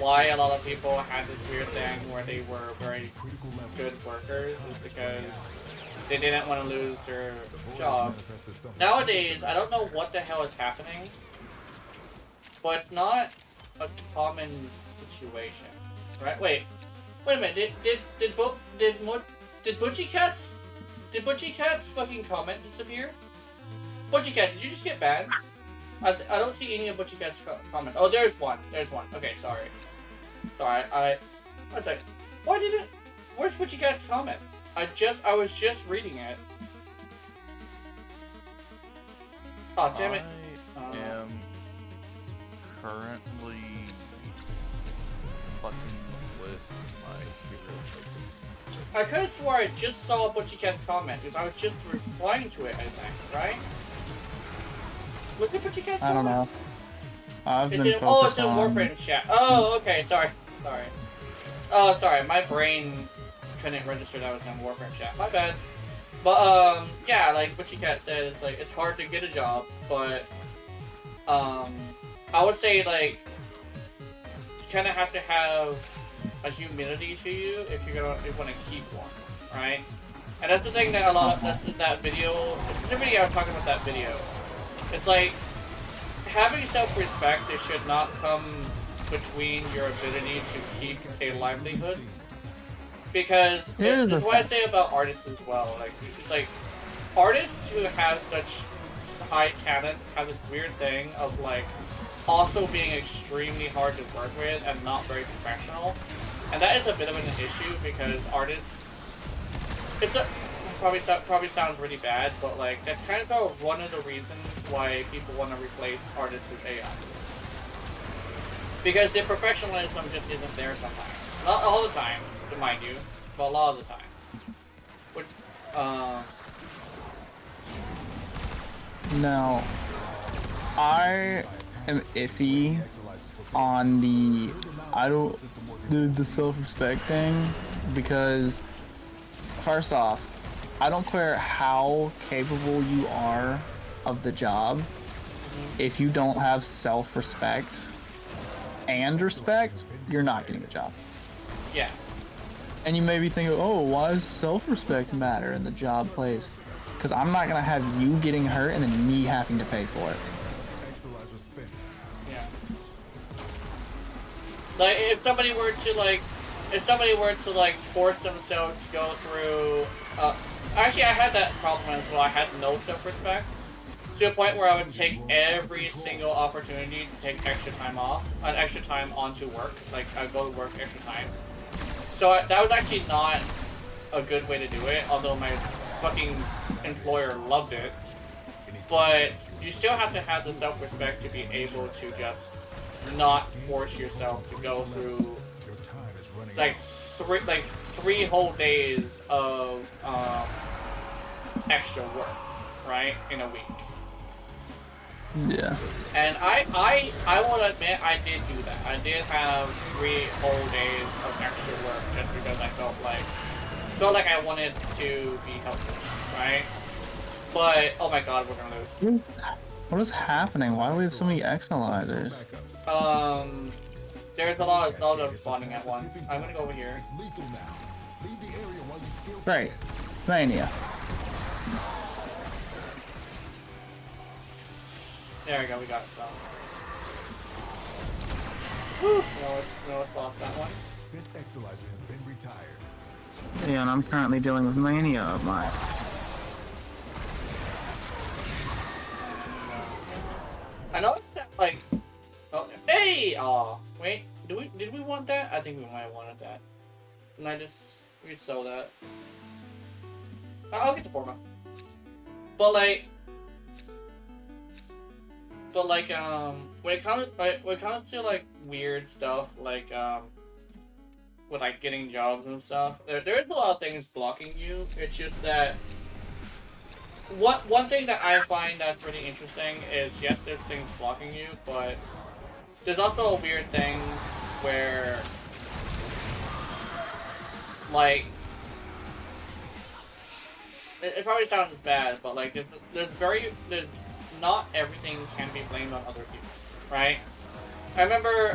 S2: why a lot of people had this weird thing where they were very good workers is because they didn't want to lose their job. Nowadays, I don't know what the hell is happening, but it's not a common situation. Right? Wait a minute. Did Butchie Cat's fucking comment disappear? Butchie Cat, did you just get banned? I don't see any of Butchie Cat's comments. Oh, there's one. Okay, sorry. I was like, why didn't? Where's Butchie Cat's comment? I was just reading it. Oh, damn it.
S1: I am currently fucking with my hero.
S2: I could have swore I just saw Butchie Cat's comment because I was just replying to it, I think, right? Was it Butchie Cat's comment?
S8: I don't know.
S2: It's in Warframe's chat. Oh, okay, sorry. Oh, sorry, my brain couldn't register that was in Warframe chat. My bad. But, yeah, like Butchie Cat said, it's like, it's hard to get a job, but, I would say, like, you kind of have to have a humility to you if you want to keep one, right? And that's the thing that a lot of that video. The video I was talking about that video. It's like having self-respect. It should not come between your ability to keep a livelihood. Because that's what I say about artists as well. Like it's like artists who have such high talent have this weird thing of like also being extremely hard to work with and not very professional. And that is a bit of an issue because artists, probably sounds really bad, but like that's kind of one of the reasons why people want to replace artists with AI. Because their professionalism just isn't there sometimes. Not all the time, to mind you, but a lot of the time. Which,
S8: Now, I am iffy on the self-respect thing because first off, I don't care how capable you are of the job. If you don't have self-respect and respect, you're not getting the job.
S2: Yeah.
S8: And you may be thinking, oh, why does self-respect matter in the job place? Because I'm not going to have you getting hurt and then me having to pay for it.
S2: Yeah. Like, if somebody were to like force themselves to go through, actually I had that problem as well. I had no self-respect to a point where I would take every single opportunity to take extra time onto work. Like, I'd go to work extra time. So that was actually not a good way to do it, although my fucking employer loved it. But you still have to have the self-respect to be able to just not force yourself to go through like three whole days of extra work, right, in a week.
S8: Yeah.
S2: And I will admit I did do that. I did have 3 whole days of extra work just because I felt like I wanted to be helpful, right? But oh my god, we're gonna lose.
S8: What is happening? Why do we have so many X-analyzers?
S2: There's a lot of them spawning at once. I'm gonna go over here.
S8: Right. Mania.
S2: There we go, we got it, so. Whew! No, it's lost that one.
S13: Spent Exalizer has been retired.
S8: Yeah, and I'm currently dealing with mania of mine.
S2: I know that, like, oh, hey! Aw, wait, did we want that? I think we might have wanted that. And I just resell that. I'll get the format. But like, when it comes to like weird stuff, like with like getting jobs and stuff, there's a lot of things blocking you. It's just that one thing that I find that's really interesting is, yes, there's things blocking you, but there's also a weird thing where, like, it probably sounds bad, but like there's not everything can be blamed on other people, right? I remember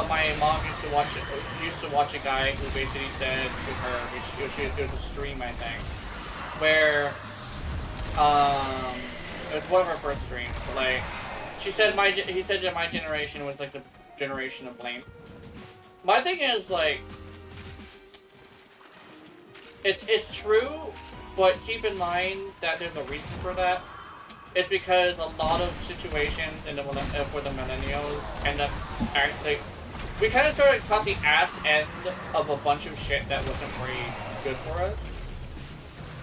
S2: my mom used to watch a guy who basically said to her, it was a stream, I think, where it was one of her first streams, but like he said that my generation was like the generation of blame. My thing is, like, it's true, but keep in mind that there's a reason for that. It's because a lot of situations for the millennials end up actually, we kind of sort of caught the ass end of a bunch of shit that wasn't very good for us.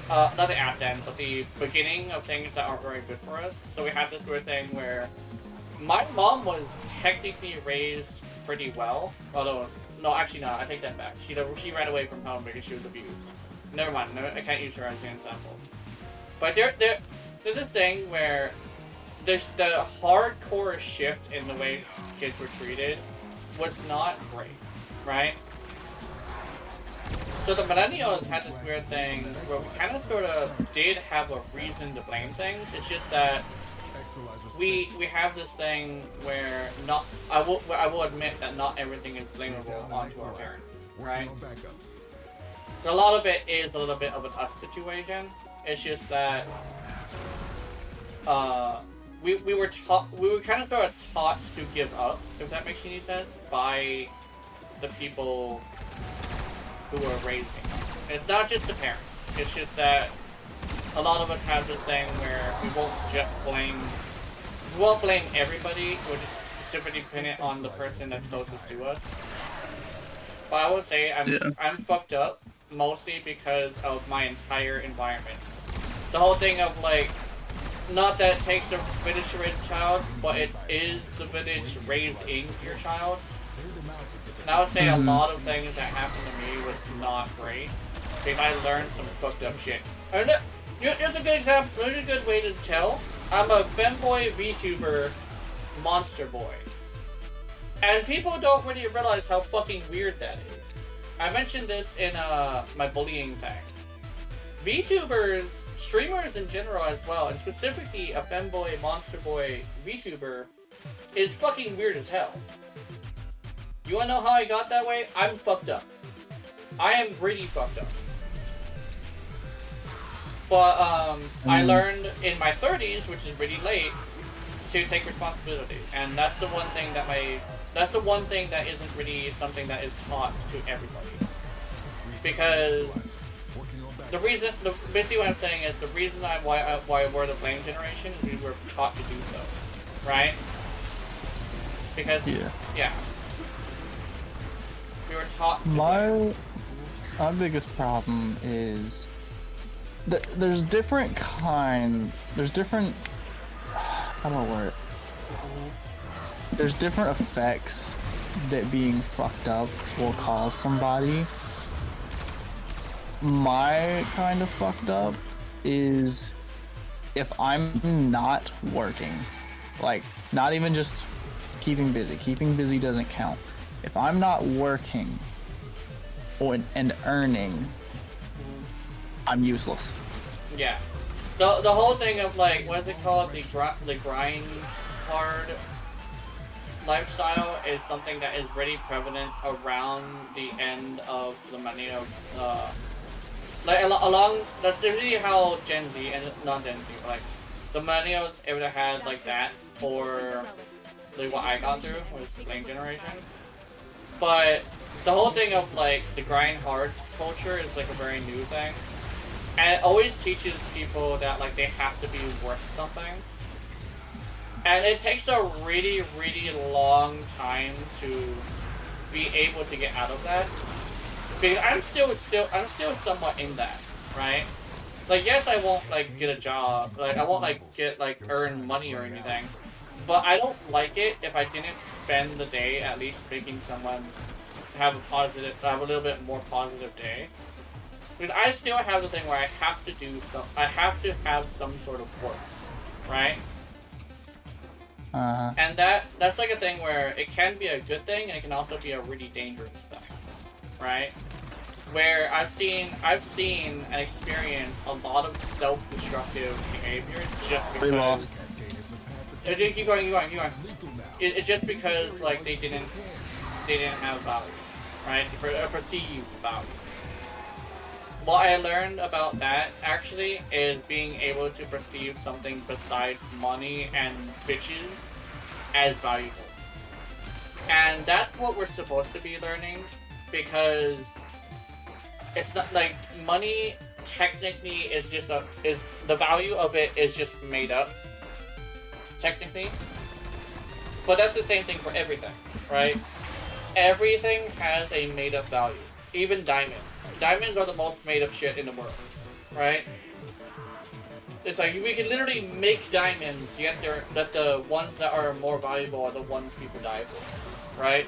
S2: Not the ass end, but the beginning of things that aren't very good for us. So we had this weird thing where my mom was technically raised pretty well. Although, no, actually not. I take that back. She ran away from home because she was abused. Never mind. No, I can't use her as an example. But there's this thing where there's the hardcore shift in the way kids were treated was not great, right? So the millennials had this weird thing where we kind of sort of did have a reason to blame things. It's just that we have this thing where I will admit that not everything is blameable onto our parents, right? So a lot of it is a little bit of an us situation. It's just that we were kind of sort of taught to give up, if that makes any sense, by the people who are raising us. It's not just the parents. It's just that a lot of us have this thing where we won't blame everybody. We're just specifically dependent on the person that's closest to us. But I would say I'm fucked up mostly because of my entire environment. The whole thing of, like, not that it takes a village to raise a child, but it is the village raising your child. And I would say a lot of things that happened to me was not great, because I learned some fucked up shit. And here's a good example, here's a good way to tell. I'm a femboy VTuber monster boy. And people don't really realize how fucking weird that is. I mentioned this in my bullying thing. VTubers, streamers in general as well, and specifically a femboy, monster boy VTuber, is fucking weird as hell. You wanna know how I got that way? I'm fucked up. I am really fucked up. But I learned in my 30s, which is really late, to take responsibility, and that's the one thing that isn't really something that is taught to everybody. Because basically what I'm saying is the reason why we're the blame generation is we were taught to do so, right? Because yeah, we were taught to blame.
S8: My biggest problem is that there's different how do I word it? There's different effects that being fucked up will cause somebody. My kind of fucked up is if I'm not working, like not even just keeping busy doesn't count. If I'm not working and earning, I'm useless.
S2: Yeah. The whole thing of like, what is it called? The grind hard lifestyle is something that is really prevalent around the end of the millennium. That's usually how Gen Z, and not Gen Z, but like the millennials ever had like that, or like what I got through was the Blame generation. But the whole thing of like the grind hard culture is like a very new thing, and it always teaches people that like they have to be worth something, and it takes a really long time to be able to get out of that. Because I'm still somewhat in that, right? Like, yes, I won't like get a job, like I won't like get like earn money or anything, but I don't like it if I didn't spend the day at least making someone have a little bit more positive day. Because I still have the thing where I have to have some sort of work, right? And that's like a thing where it can be a good thing and it can also be a really dangerous thing, right? Where I've seen and experienced a lot of self-destructive behavior just because. Keep going. It just because like they didn't have value, right? A perceived value. What I learned about that actually is being able to perceive something besides money and bitches as valuable, and that's what we're supposed to be learning, because it's not like money technically is the value of it is just made up, technically. But that's the same thing for everything, right? Everything has a made up value. Even diamonds. Diamonds are the most made up shit in the world, right? It's like we can literally make diamonds, yet that the ones that are more valuable are the ones people die for, right?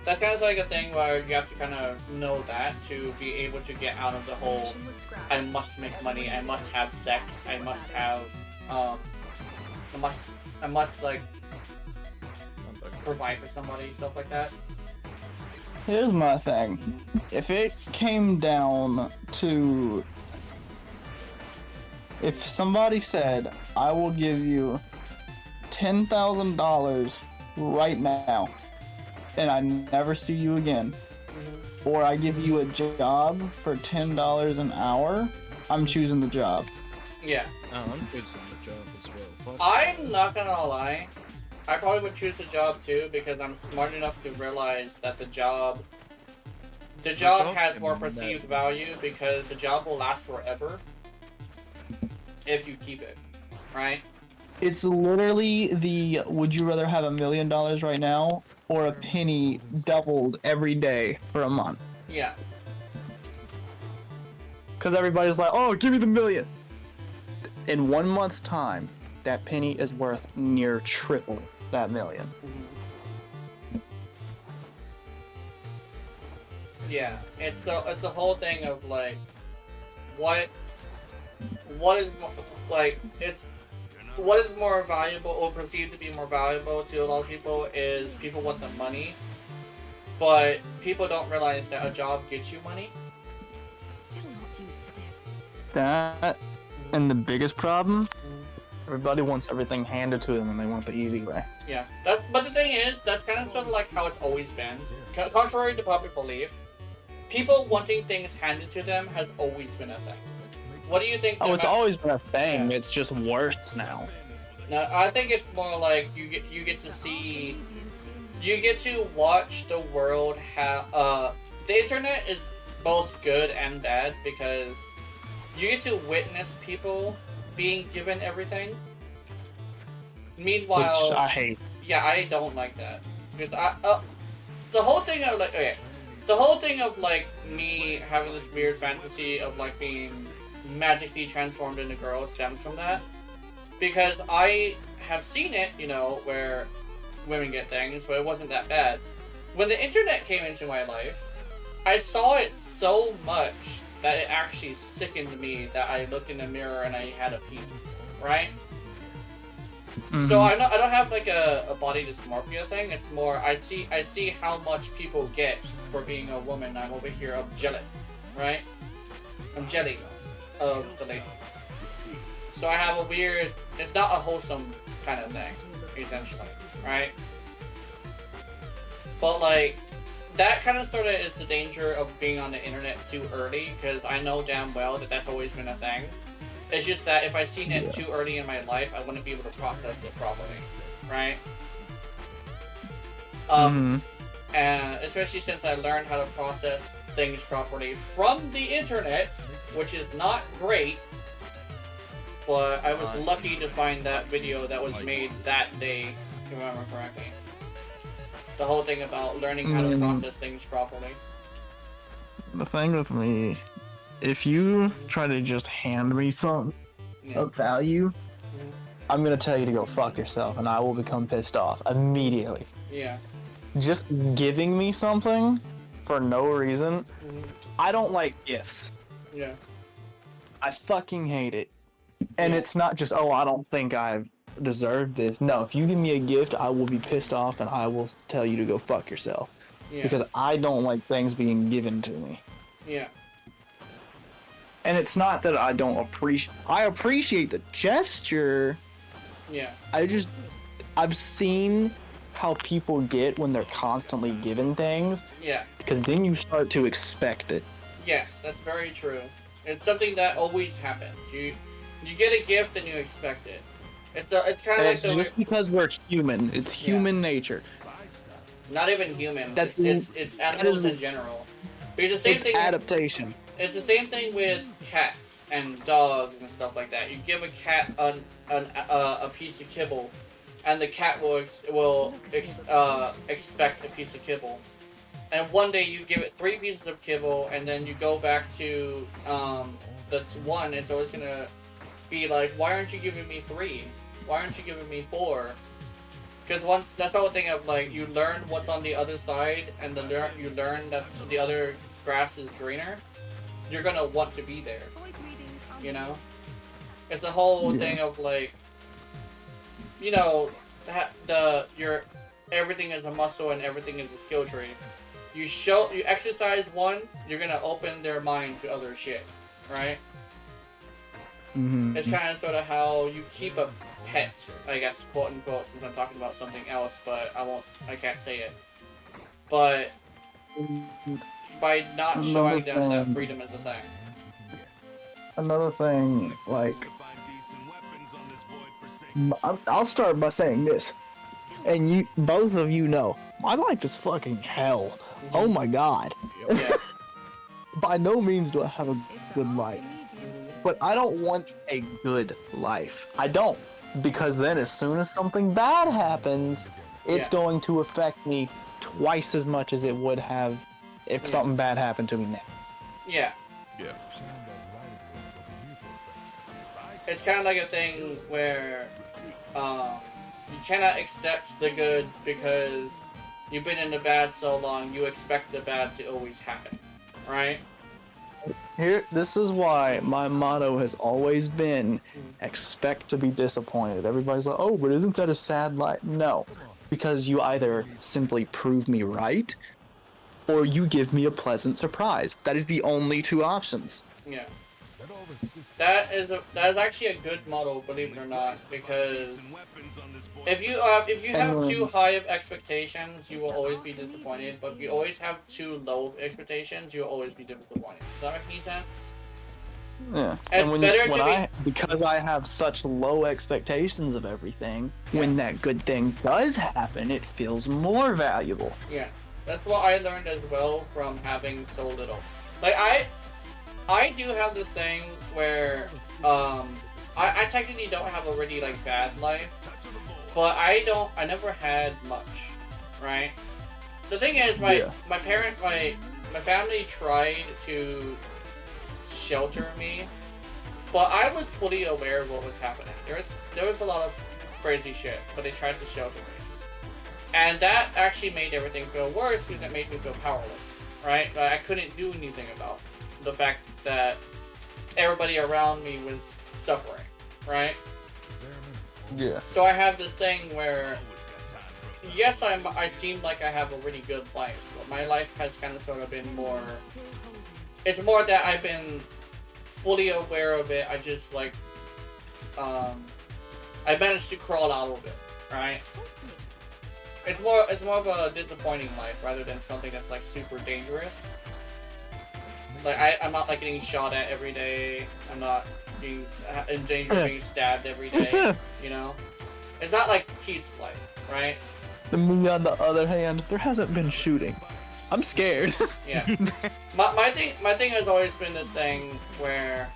S2: That's kind of like a thing where you have to kind of know that to be able to get out of the whole I must make money, I must have sex, I must have I must like provide for somebody, stuff like that.
S8: Here's my thing. If it came down to, if somebody said, I will give you $10,000 right now, and I never see you again, or I give you a job for $10 an hour, I'm choosing the job.
S2: Yeah.
S1: Oh, I'm choosing the job as well.
S2: I'm not gonna lie. I probably would choose the job too, because I'm smart enough to realize that the job has more perceived value, because the job will last forever if you keep it, right?
S8: It's literally the would you rather have $1 million right now or a penny doubled every day for a month?
S2: Yeah.
S8: Because everybody's like, oh, give me the $1 million. In 1 month's time, that penny is worth near triple that $1 million.
S2: Yeah, it's the whole thing of like, what is more valuable or perceived to be more valuable to a lot of people is people want the money, but people don't realize that a job gets you money.
S14: Still not used to this.
S8: That, and the biggest problem, everybody wants everything handed to them and they want the easy way.
S2: Yeah, but the thing is, that's kind of sort of like how it's always been. Contrary to public belief, people wanting things handed to them has always been a thing. What do you think?
S8: Oh, it's always been a thing. Yeah. It's just worse now.
S2: No, I think it's more like you get to watch the world have. The internet is both good and bad, because you get to witness people being given everything. Meanwhile,
S8: which I hate.
S2: Yeah, I don't like that, because the whole thing of like the whole thing of like me having this weird fantasy of like being magically transformed into a girl stems from that. because I have seen it, you know, where women get things, but it wasn't that bad. When the internet came into my life, I saw it so much that it actually sickened me that I looked in the mirror and I had a piece, right? So I don't have like a body dysmorphia thing. It's more I see how much people get for being a woman. I'm over here, I'm jealous, right? I'm jelly of the lady. So I have a weird. It's not a wholesome kind of thing, essentially, right? But like that kind of sort of is the danger of being on the internet too early, because I know damn well that that's always been a thing. It's just that if I seen it too early in my life, I wouldn't be able to process it properly, right? And especially since I learned how to process things properly from the internet, which is not great, but I was lucky to find that video that was made that day, if I remember correctly. The whole thing about learning how to process things properly.
S8: The thing with me, if you try to just hand me something of value, I'm gonna tell you to go fuck yourself, and I will become pissed off immediately.
S2: Yeah.
S8: Just giving me something for no reason. I don't like gifts.
S2: Yeah.
S8: I fucking hate it. And it's not just, oh, I don't think I deserve this. No, if you give me a gift, I will be pissed off and I will tell you to go fuck yourself.
S2: Yeah.
S8: Because I don't like things being given to me.
S2: Yeah.
S8: And it's not that I don't appreciate... I appreciate the gesture.
S2: Yeah.
S8: I've seen how people get when they're constantly given things.
S2: Yeah.
S8: Because then you start to expect it.
S2: Yes, that's very true. It's something that always happens. You get a gift and you expect it. It's kind of like
S8: just because we're human. It's human nature.
S2: Not even human.
S8: That's
S2: it's animals in general. But it's the same thing.
S8: Adaptation.
S2: It's the same thing with cats and dogs and stuff like that. You give a cat a piece of kibble, and the cat will expect a piece of kibble. And one day you give it 3 pieces of kibble, and then you go back to the one. It's always gonna be like, why aren't you giving me 3? Why aren't you giving me 4? Because that's the whole thing of like, you learn what's on the other side, and you learn that the other grass is greener. You're gonna want to be there. You know? It's the whole thing of like, you know, everything is a muscle and everything is a skill tree. You exercise one, you're gonna open their mind to other shit, right? It's kind of sort of how you keep a pet, I guess, quote unquote, since I'm talking about something else, but I can't say it. But by not showing them that freedom is a thing.
S8: Another thing, like, I'll start by saying this, and both of you know, my life is fucking hell. Oh my god. By no means do I have a good life. But I don't want a good life. I don't. Because then as soon as something bad happens, it's going to affect me twice as much as it would have if something bad happened to me now.
S2: Yeah.
S1: Yeah.
S2: It's kind of like a thing where you cannot accept the good because you've been in the bad so long, you expect the bad to always happen, right?
S8: This is why my motto has always been, expect to be disappointed. Everybody's like, oh, but isn't that a sad life? No, because you either simply prove me right, or you give me a pleasant surprise. That is the only 2 options.
S2: Yeah. That is actually a good model, believe it or not, because if you have too high of expectations, you will always be disappointed. But if you always have too low expectations, you'll always be disappointed. Does that make any sense?
S8: Yeah. And because I have such low expectations of everything, when that good thing does happen, it feels more valuable.
S2: Yes, that's what I learned as well from having so little. Like I do have this thing where I technically don't have a really like bad life, but I never had much, right? The thing is, my family tried to shelter me But I was fully aware of what was happening. There was a lot of crazy shit, but they tried to shelter me. And that actually made everything feel worse because it made me feel powerless, right? But I couldn't do anything about the fact that everybody around me was suffering, right?
S1: Yeah.
S2: So I have this thing where, yes, I seem like I have a really good life, but my life has kind of sort of been more. It's more that I've been fully aware of it. I just like, I managed to crawl out of it, right? It's more of a disappointing life rather than something that's like super dangerous. Like I'm not like getting shot at every day. I'm not being in danger of being stabbed every day. You know, it's not like Keith's life, right?
S8: Me on the other hand, there hasn't been shooting. I'm scared.
S2: Yeah. My thing has always been this thing where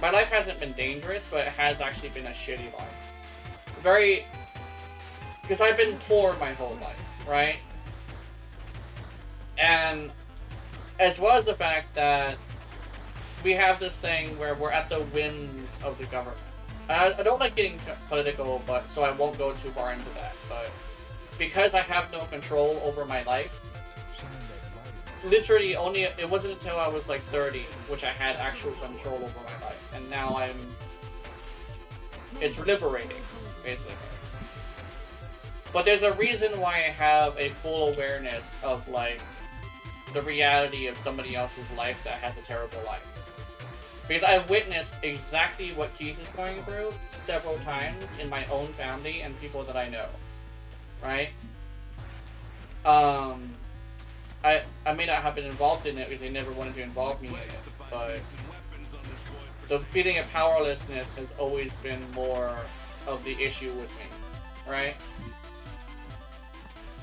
S2: my life hasn't been dangerous, but it has actually been a shitty life. Very. Because I've been poor my whole life, right? And as well as the fact that we have this thing where we're at the whims of the government. I don't like getting political, but so I won't go too far into that. But because I have no control over my life, literally it wasn't until I was like 30, which I had actual control over my life. And now it's liberating, basically. But there's a reason why I have a full awareness of, like, the reality of somebody else's life that has a terrible life. Because I've witnessed exactly what Keith is going through several times in my own family and people that I know. Right? I may not have been involved in it because they never wanted to involve me in it, but the feeling of powerlessness has always been more of the issue with me. Right?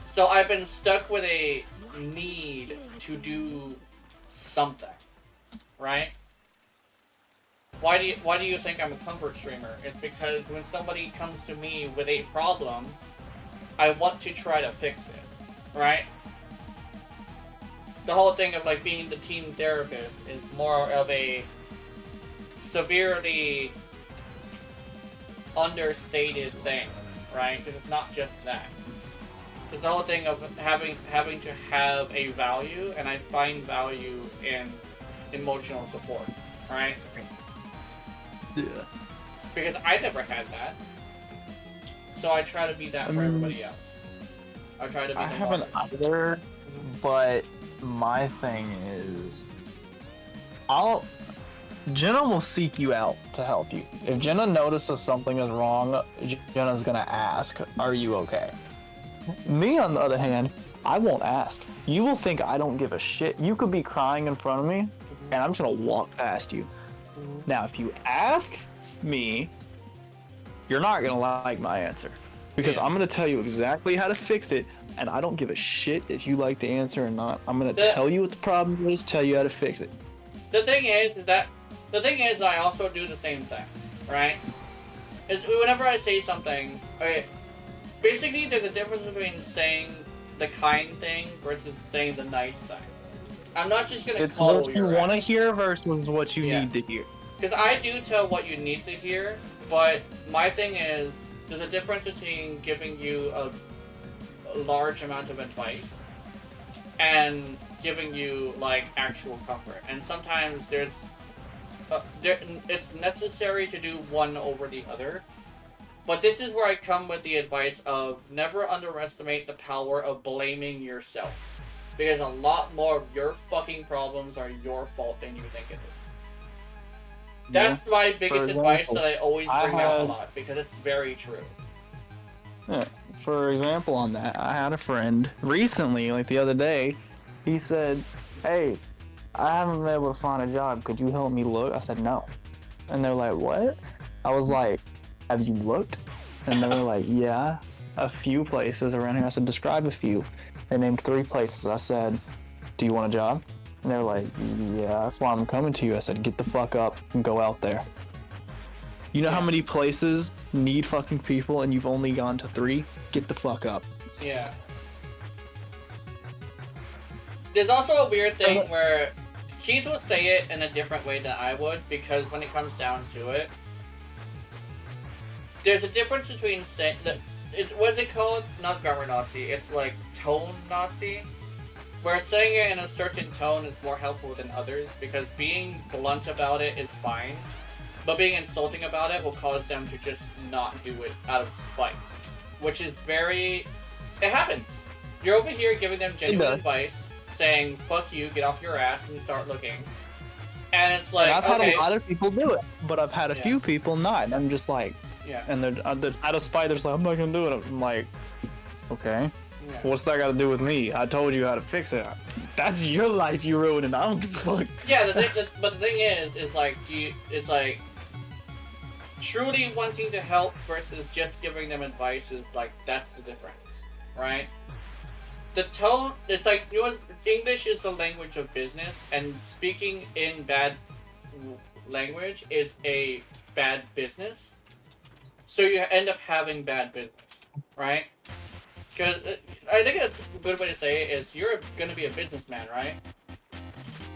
S2: So I've been stuck with a need to do something, right? Why do you think I'm a comfort streamer? It's because when somebody comes to me with a problem, I want to try to fix it, right? The whole thing of like being the team therapist is more of a severely understated thing, right? Because it's not just that. It's the whole thing of having to have a value, and I find value in emotional support, right?
S1: Yeah.
S2: Because I never had that, so I try to be that for everybody else. I try to be.
S8: I haven't either, but my thing is, Jenna will seek you out to help you. If Jenna notices something is wrong, Jenna's gonna ask, "Are you okay?" Me, on the other hand, I won't ask. You will think I don't give a shit. You could be crying in front of me, and I'm just gonna walk past you. Now, if you ask me, you're not gonna like my answer. Because I'm gonna tell you exactly how to fix it, and I don't give a shit if you like the answer or not. I'm gonna tell you what the problem is, tell you how to fix it.
S2: The thing is I also do the same thing, right? Whenever I say something, basically, there's a difference between saying the kind thing versus saying the nice thing. I'm not just gonna.
S8: It's what you want to hear versus what you need to hear.
S2: Because I do tell what you need to hear, but my thing is, there's a difference between giving you a large amount of advice and giving you like actual comfort. And sometimes it's necessary to do one over the other. But this is where I come with the advice of never underestimate the power of blaming yourself. Because a lot more of your fucking problems are your fault than you think it is. That's my biggest advice that I always bring out a lot, because it's very true.
S8: Yeah. For example on that, I had a friend recently, like the other day, he said, "Hey, I haven't been able to find a job. Could you help me look?" I said, "No." And they're like, "What?" I was like, "Have you looked?" And they were like, "Yeah, a few places around here." I said, "Describe a few." They named 3 places. I said, "Do you want a job?" And they were like, "Yeah, that's why I'm coming to you." I said, "Get the fuck up and go out there." You know how many places need fucking people and you've only gone to 3? Get the fuck up.
S2: Yeah. There's also a weird thing where Keith will say it in a different way than I would, because when it comes down to it, there's a difference between saying that what's it called? Not grammar Nazi. It's like tone Nazi, where saying it in a certain tone is more helpful than others, because being blunt about it is fine, but being insulting about it will cause them to just not do it out of spite, which is very. It happens. You're over here giving them genuine advice, saying "fuck you, get off your ass," and start looking. And it's like,
S8: and I've
S2: okay,
S8: had a lot of people do it, but I've had a few people not. And I'm just like, and they're out of spite. They're just like, I'm not gonna do it. I'm like, okay, what's that got to do with me? I told you how to fix it. That's your life you ruined, and I don't give a fuck.
S2: Yeah, but the thing is like, it's like truly wanting to help versus just giving them advice is like, that's the difference, right? The tone, it's like, you know, English is the language of business, and speaking in bad language is a bad business. So you end up having bad business, right? Because I think a good way to say it is you're going to be a businessman, right?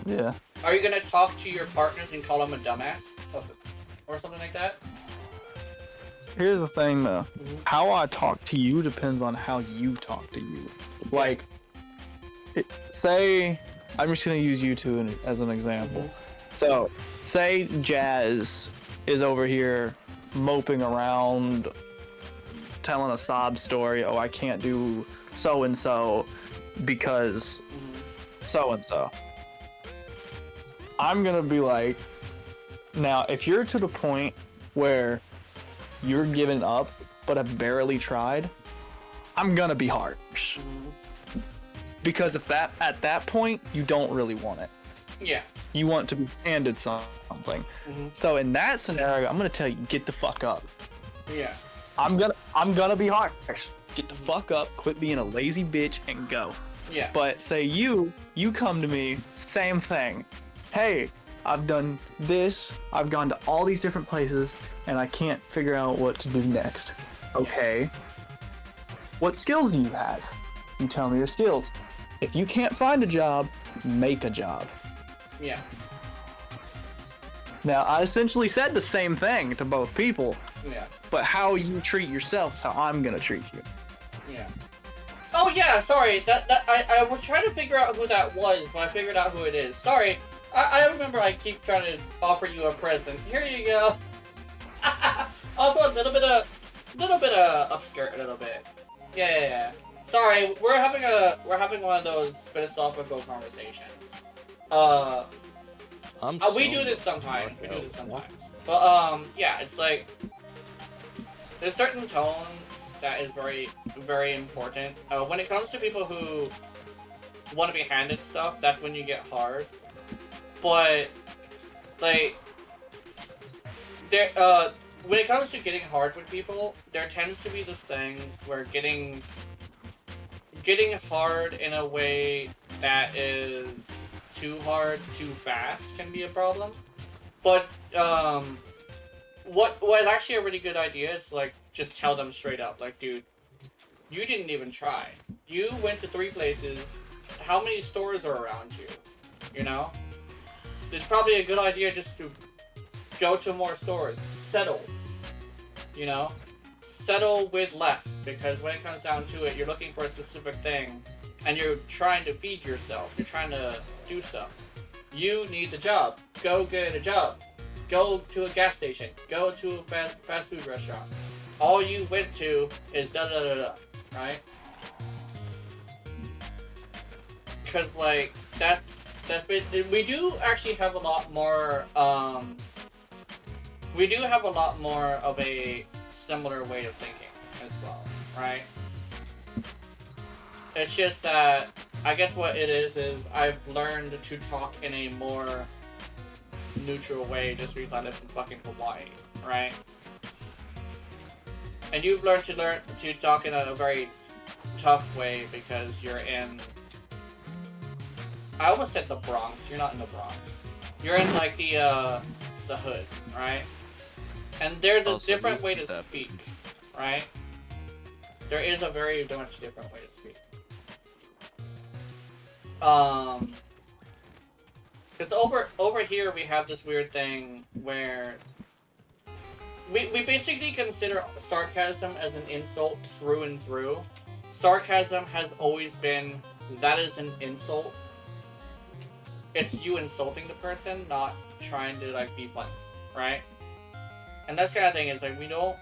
S8: Yeah.
S2: Are you going to talk to your partners and call them a dumbass? Or something like that?
S8: Here's the thing, though. How I talk to you depends on how you talk to you. Like, say, I'm just gonna use you two as an example. So, say Jazz is over here moping around, telling a sob story. Oh, I can't do so and so because so and so. I'm gonna be like, now, if you're to the point where you're giving up, but have barely tried, I'm gonna be harsh. Because if at that point, you don't really want it.
S2: Yeah.
S8: You want to be handed something. So in that scenario, I'm gonna tell you, get the fuck up.
S2: Yeah.
S8: I'm gonna be harsh. Get the fuck up, quit being a lazy bitch, and go.
S2: Yeah.
S8: But say you come to me, same thing. Hey, I've done this, I've gone to all these different places, and I can't figure out what to do next. Okay. What skills do you have? You tell me your skills. If you can't find a job, make a job.
S2: Yeah.
S8: Now, I essentially said the same thing to both people.
S2: Yeah.
S8: But how you treat yourself is how I'm gonna treat you.
S2: Yeah. Oh yeah, sorry. I was trying to figure out who that was, but I figured out who it is. Sorry. I remember I keep trying to offer you a present. Here you go. Also a little bit of upskirt a little bit. Yeah. Sorry, we're having one of those philosophical conversations. We do this sometimes. But yeah, it's like there's a certain tone that is very, very important. When it comes to people who want to be handed stuff, that's when you get hard. But like there, when it comes to getting hard with people, there tends to be this thing where getting hard in a way that is too hard, too fast can be a problem. But what is actually a really good idea is like just tell them straight up, like, dude, you didn't even try. You went to 3 places. How many stores are around you? You know? It's probably a good idea just to go to more stores. Settle. You know? Settle with less, because when it comes down to it, you're looking for a specific thing, and you're trying to feed yourself. You're trying to do stuff. You need the job. Go get a job. Go to a gas station. Go to a fast food restaurant. All you went to is da-da-da-da, right? Because, like, that's we do actually have a lot more, we do have a lot more of a similar way of thinking as well, right? It's just that, I guess what it is I've learned to talk in a more neutral way just because I live in fucking Hawaii, right? And you've learned to talk in a very tough way because you're in, I almost said the Bronx. You're not in the Bronx. You're in like the hood, right? And there's a different way to speak, right? There is a very much different way to speak. Because over here we have this weird thing where we basically consider sarcasm as an insult through and through. Sarcasm has always been, that is an insult. It's you insulting the person, not trying to like be funny, right? And that's kind of thing, is like we don't,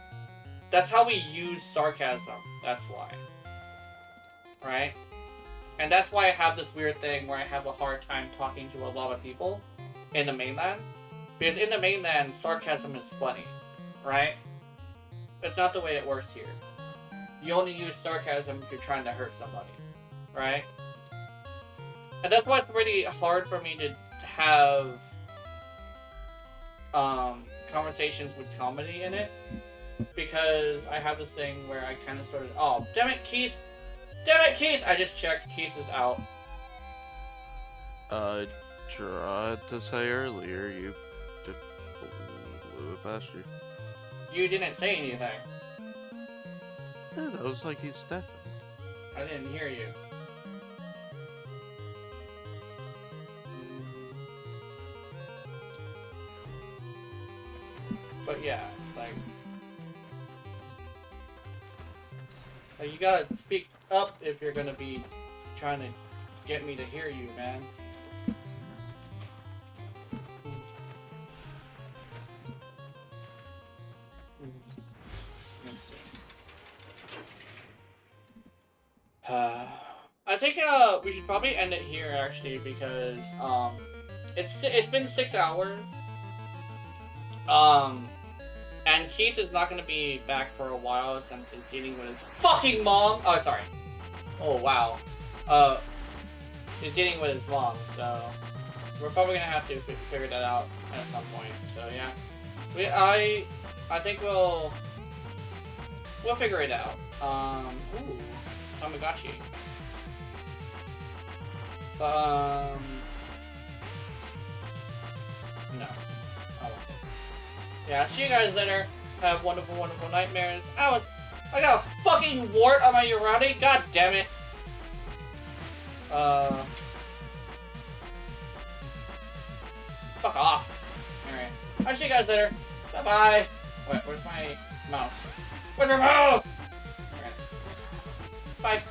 S2: that's how we use sarcasm, that's why. Right? And that's why I have this weird thing where I have a hard time talking to a lot of people in the mainland. Because in the mainland, sarcasm is funny, right? It's not the way it works here. You only use sarcasm if you're trying to hurt somebody, right? And that's why it's really hard for me to have conversations with comedy in it. Because I have this thing where I kind of sort of, oh, damn it, Keith! Damn it, Keith! I just checked, Keith is out.
S1: Tried to say earlier, you just blew it past you.
S2: You didn't say anything.
S1: Yeah, that was like he's deafened.
S2: I didn't hear you. But yeah, it's like you gotta speak up if you're gonna be trying to get me to hear you, man. Let's see. I think we should probably end it here actually, because it's been 6 hours. And Keith is not gonna be back for a while since he's dealing with his fucking mom. Oh, sorry. Oh, wow. He's dealing with his mom, so we're probably gonna have to figure that out at some point. So yeah, I think we'll figure it out. Ooh, Tamagotchi. No. Yeah, see you guys later. Have wonderful, wonderful nightmares. I got a fucking wart on my urethra. God damn it. Fuck off. Alright. I'll see you guys later. Bye bye. Wait, where's my mouse? Where's my mouse? Alright. Bye.